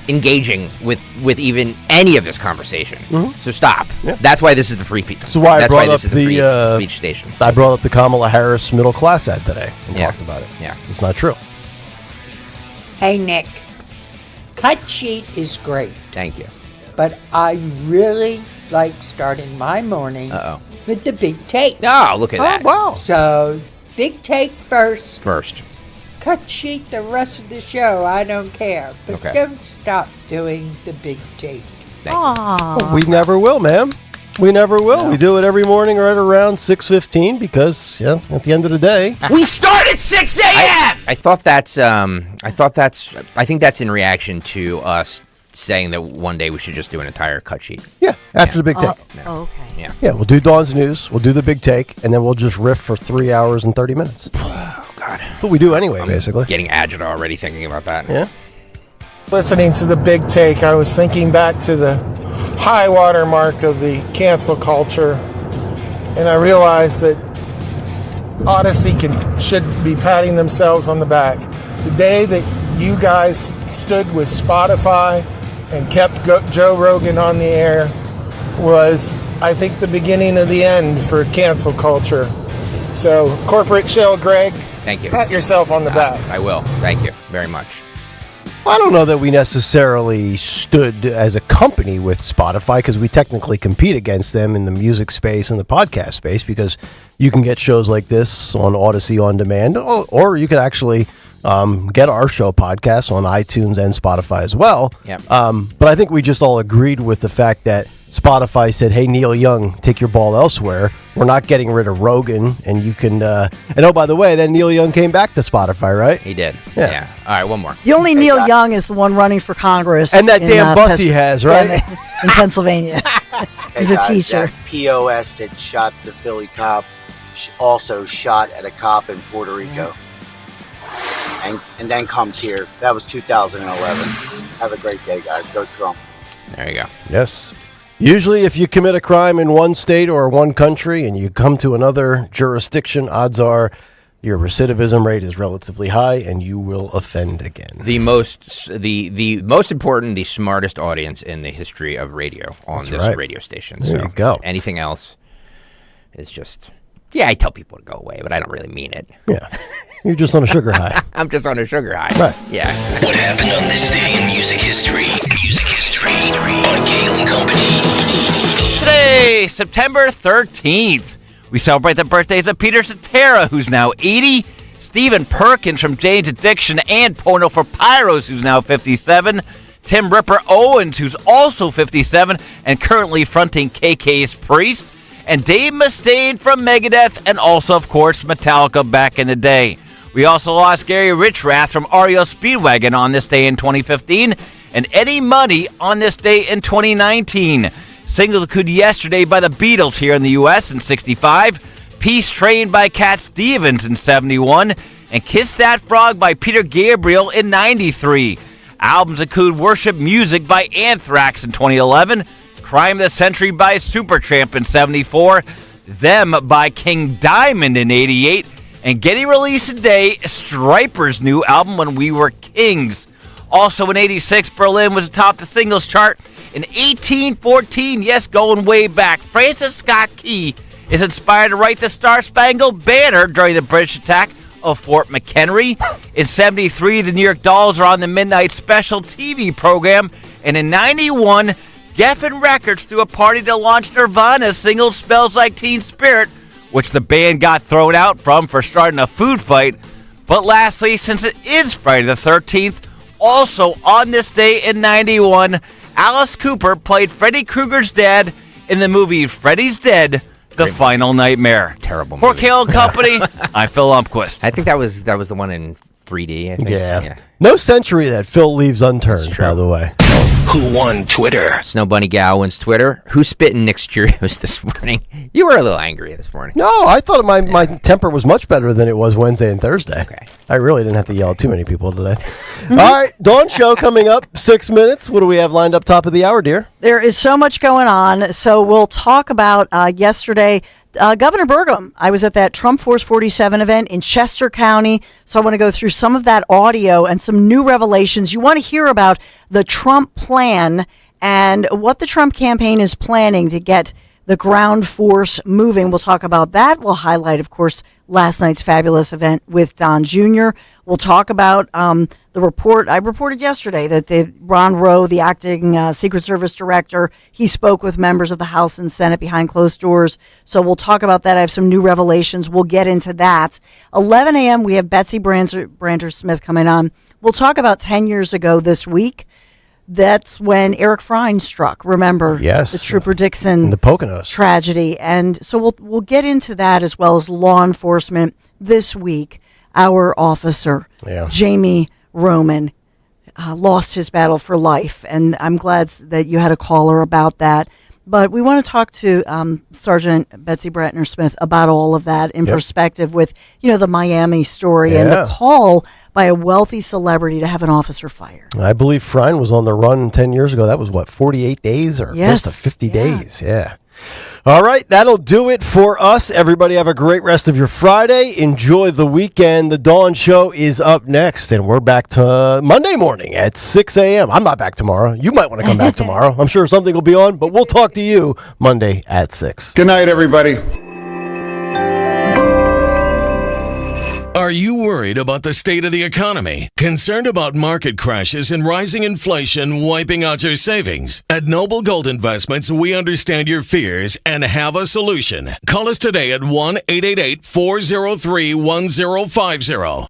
engaging with even any of this conversation. Mm-hmm. So stop. Yeah. That's why this is the free people. So why I brought up the free speech station. I brought up the Kamala Harris middle class ad today and talked about it. Yeah. It's not true. Hey Nick. Cut sheet is great. Thank you. But I really like starting my morning with the big take. Oh, look at that. Wow. So, big take first. First. Cut sheet the rest of the show. I don't care. But don't stop doing the big take. We never will, ma'am. We never will. No. We do it every morning right around 6:15 because, at the end of the day, we start at 6 a.m. I think that's in reaction to us saying that one day we should just do an entire cut sheet. Yeah, after the big take. Okay. Yeah, we'll do Dawn's News, we'll do the big take, and then we'll just riff for 3 hours and 30 minutes. Oh, God. But we do anyway, basically. Getting agita already thinking about that. Yeah. Listening to the big take, I was thinking back to the high water mark of the cancel culture, and I realized that Odyssey should be patting themselves on the back. The day that you guys stood with Spotify and kept Joe Rogan on the air was, I think, the beginning of the end for cancel culture. So, corporate shell, Greg. Thank you. Pat yourself on the back. I will. Thank you very much. I don't know that we necessarily stood as a company with Spotify because we technically compete against them in the music space and the podcast space because you can get shows like this on Odyssey On Demand or you could actually get our show podcasts on iTunes and Spotify as well. Yep. But I think we just all agreed with the fact that Spotify said, hey, Neil Young, take your ball elsewhere. We're not getting rid of Rogan. And you can, and oh, by the way, then Neil Young came back to Spotify, right? He did. Yeah. All right, one more. The only Neil Young is the one running for Congress. And that damn bus he has, right? In Pennsylvania. He's a teacher. That POS that shot the Philly cop also shot at a cop in Puerto Rico. And then comes here. That was 2011. Have a great day, guys. Go Trump. There you go. Yes. Usually if you commit a crime in one state or one country and you come to another jurisdiction, odds are your recidivism rate is relatively high and you will offend again. The most important, the smartest audience in the history of radio on this radio station. There you go. Anything else is just, I tell people to go away, but I don't really mean it. Yeah. You're just on a sugar high. I'm just on a sugar high. Right. Yeah. What happened on this day in music history? Music history on Kayal and Company. Today, September 13th, we celebrate the birthdays of Peter Cetera, who's now 80, Stephen Perkins from Jane's Addiction and Porno for Pyros, who's now 57, Tim Ripper Owens, who's also 57 and currently fronting KK's Priest, and Dave Mustaine from Megadeth, and also, of course, Metallica back in the day. We also lost Gary Richrath from REO Speedwagon on this day in 2015, and Eddie Money on this day in 2019. Single Could yesterday by the Beatles here in the U.S. in 65, Peace Train by Cat Stevens in 71, and Kiss That Frog by Peter Gabriel in 93. Albums include Worship Music by Anthrax in 2011, Crime of the Century by Supertramp in 74, Them by King Diamond in 88, and getting released today, Stryper's new album, When We Were Kings. Also in 86, Berlin was atop the singles chart. In 1814, yes, going way back, Francis Scott Key is inspired to write the Star-Spangled Banner during the British attack of Fort McHenry. In 73, the New York Dolls are on the Midnight Special TV program. And in 91, Geffen Records threw a party to launch Nirvana's single Smells Like Teen Spirit, which the band got thrown out from for starting a food fight. But lastly, since it is Friday the 13th, also on this day in 91, Alice Cooper played Freddy Krueger's dad in the movie Freddy's Dead, The Final Nightmare. Terrible For movie. Kayal Company, I'm Phil Umquist. I think that was the one in 3D, I think. Yeah. No century that Phil leaves unturned, by the way. Who won Twitter? Snow Bunny Gal wins Twitter. Who spit in Nick's Cheerios this morning? You were a little angry this morning. No, I thought my temper was much better than it was Wednesday and Thursday. Okay. I really didn't have to yell at too many people today. All right, Dawn Show coming up, 6 minutes. What do we have lined up top of the hour, dear? There is so much going on. So we'll talk about yesterday. Governor Burgum, I was at that Trump Force 47 event in Chester County. So I want to go through some of that audio and some new revelations. You want to hear about the Trump plan and what the Trump campaign is planning to get the ground force moving. We'll talk about that. We'll highlight, of course, last night's fabulous event with Don Jr. We'll talk about the report. I reported yesterday that Ron Rowe, the acting Secret Service director, he spoke with members of the House and Senate behind closed doors. So we'll talk about that. I have some new revelations. We'll get into that. 11 a.m., we have Betsy Branter Smith coming on. We'll talk about 10 years ago this week. That's when Eric Frein struck. Remember, yes, the Trooper Dixon, the Poconos tragedy, and so we'll get into that as well as law enforcement this week. Our officer, Jamie Roman, lost his battle for life, and I'm glad that you had a caller about that. But we want to talk to Sergeant Betsy Branter Smith about all of that in perspective with, the Miami story and the call by a wealthy celebrity to have an officer fired. I believe Frein was on the run 10 years ago. That was, 48 days or close to 50 days? Yeah. All right, that'll do it for us. Everybody have a great rest of your Friday. Enjoy the weekend. The Dawn Show is up next, and we're back to Monday morning at 6 a.m. I'm not back tomorrow. You might want to come back tomorrow. I'm sure something will be on, but we'll talk to you Monday at 6. Good night, everybody. Are you worried about the state of the economy? Concerned about market crashes and rising inflation wiping out your savings? At Noble Gold Investments, we understand your fears and have a solution. Call us today at 1-888-403-1050.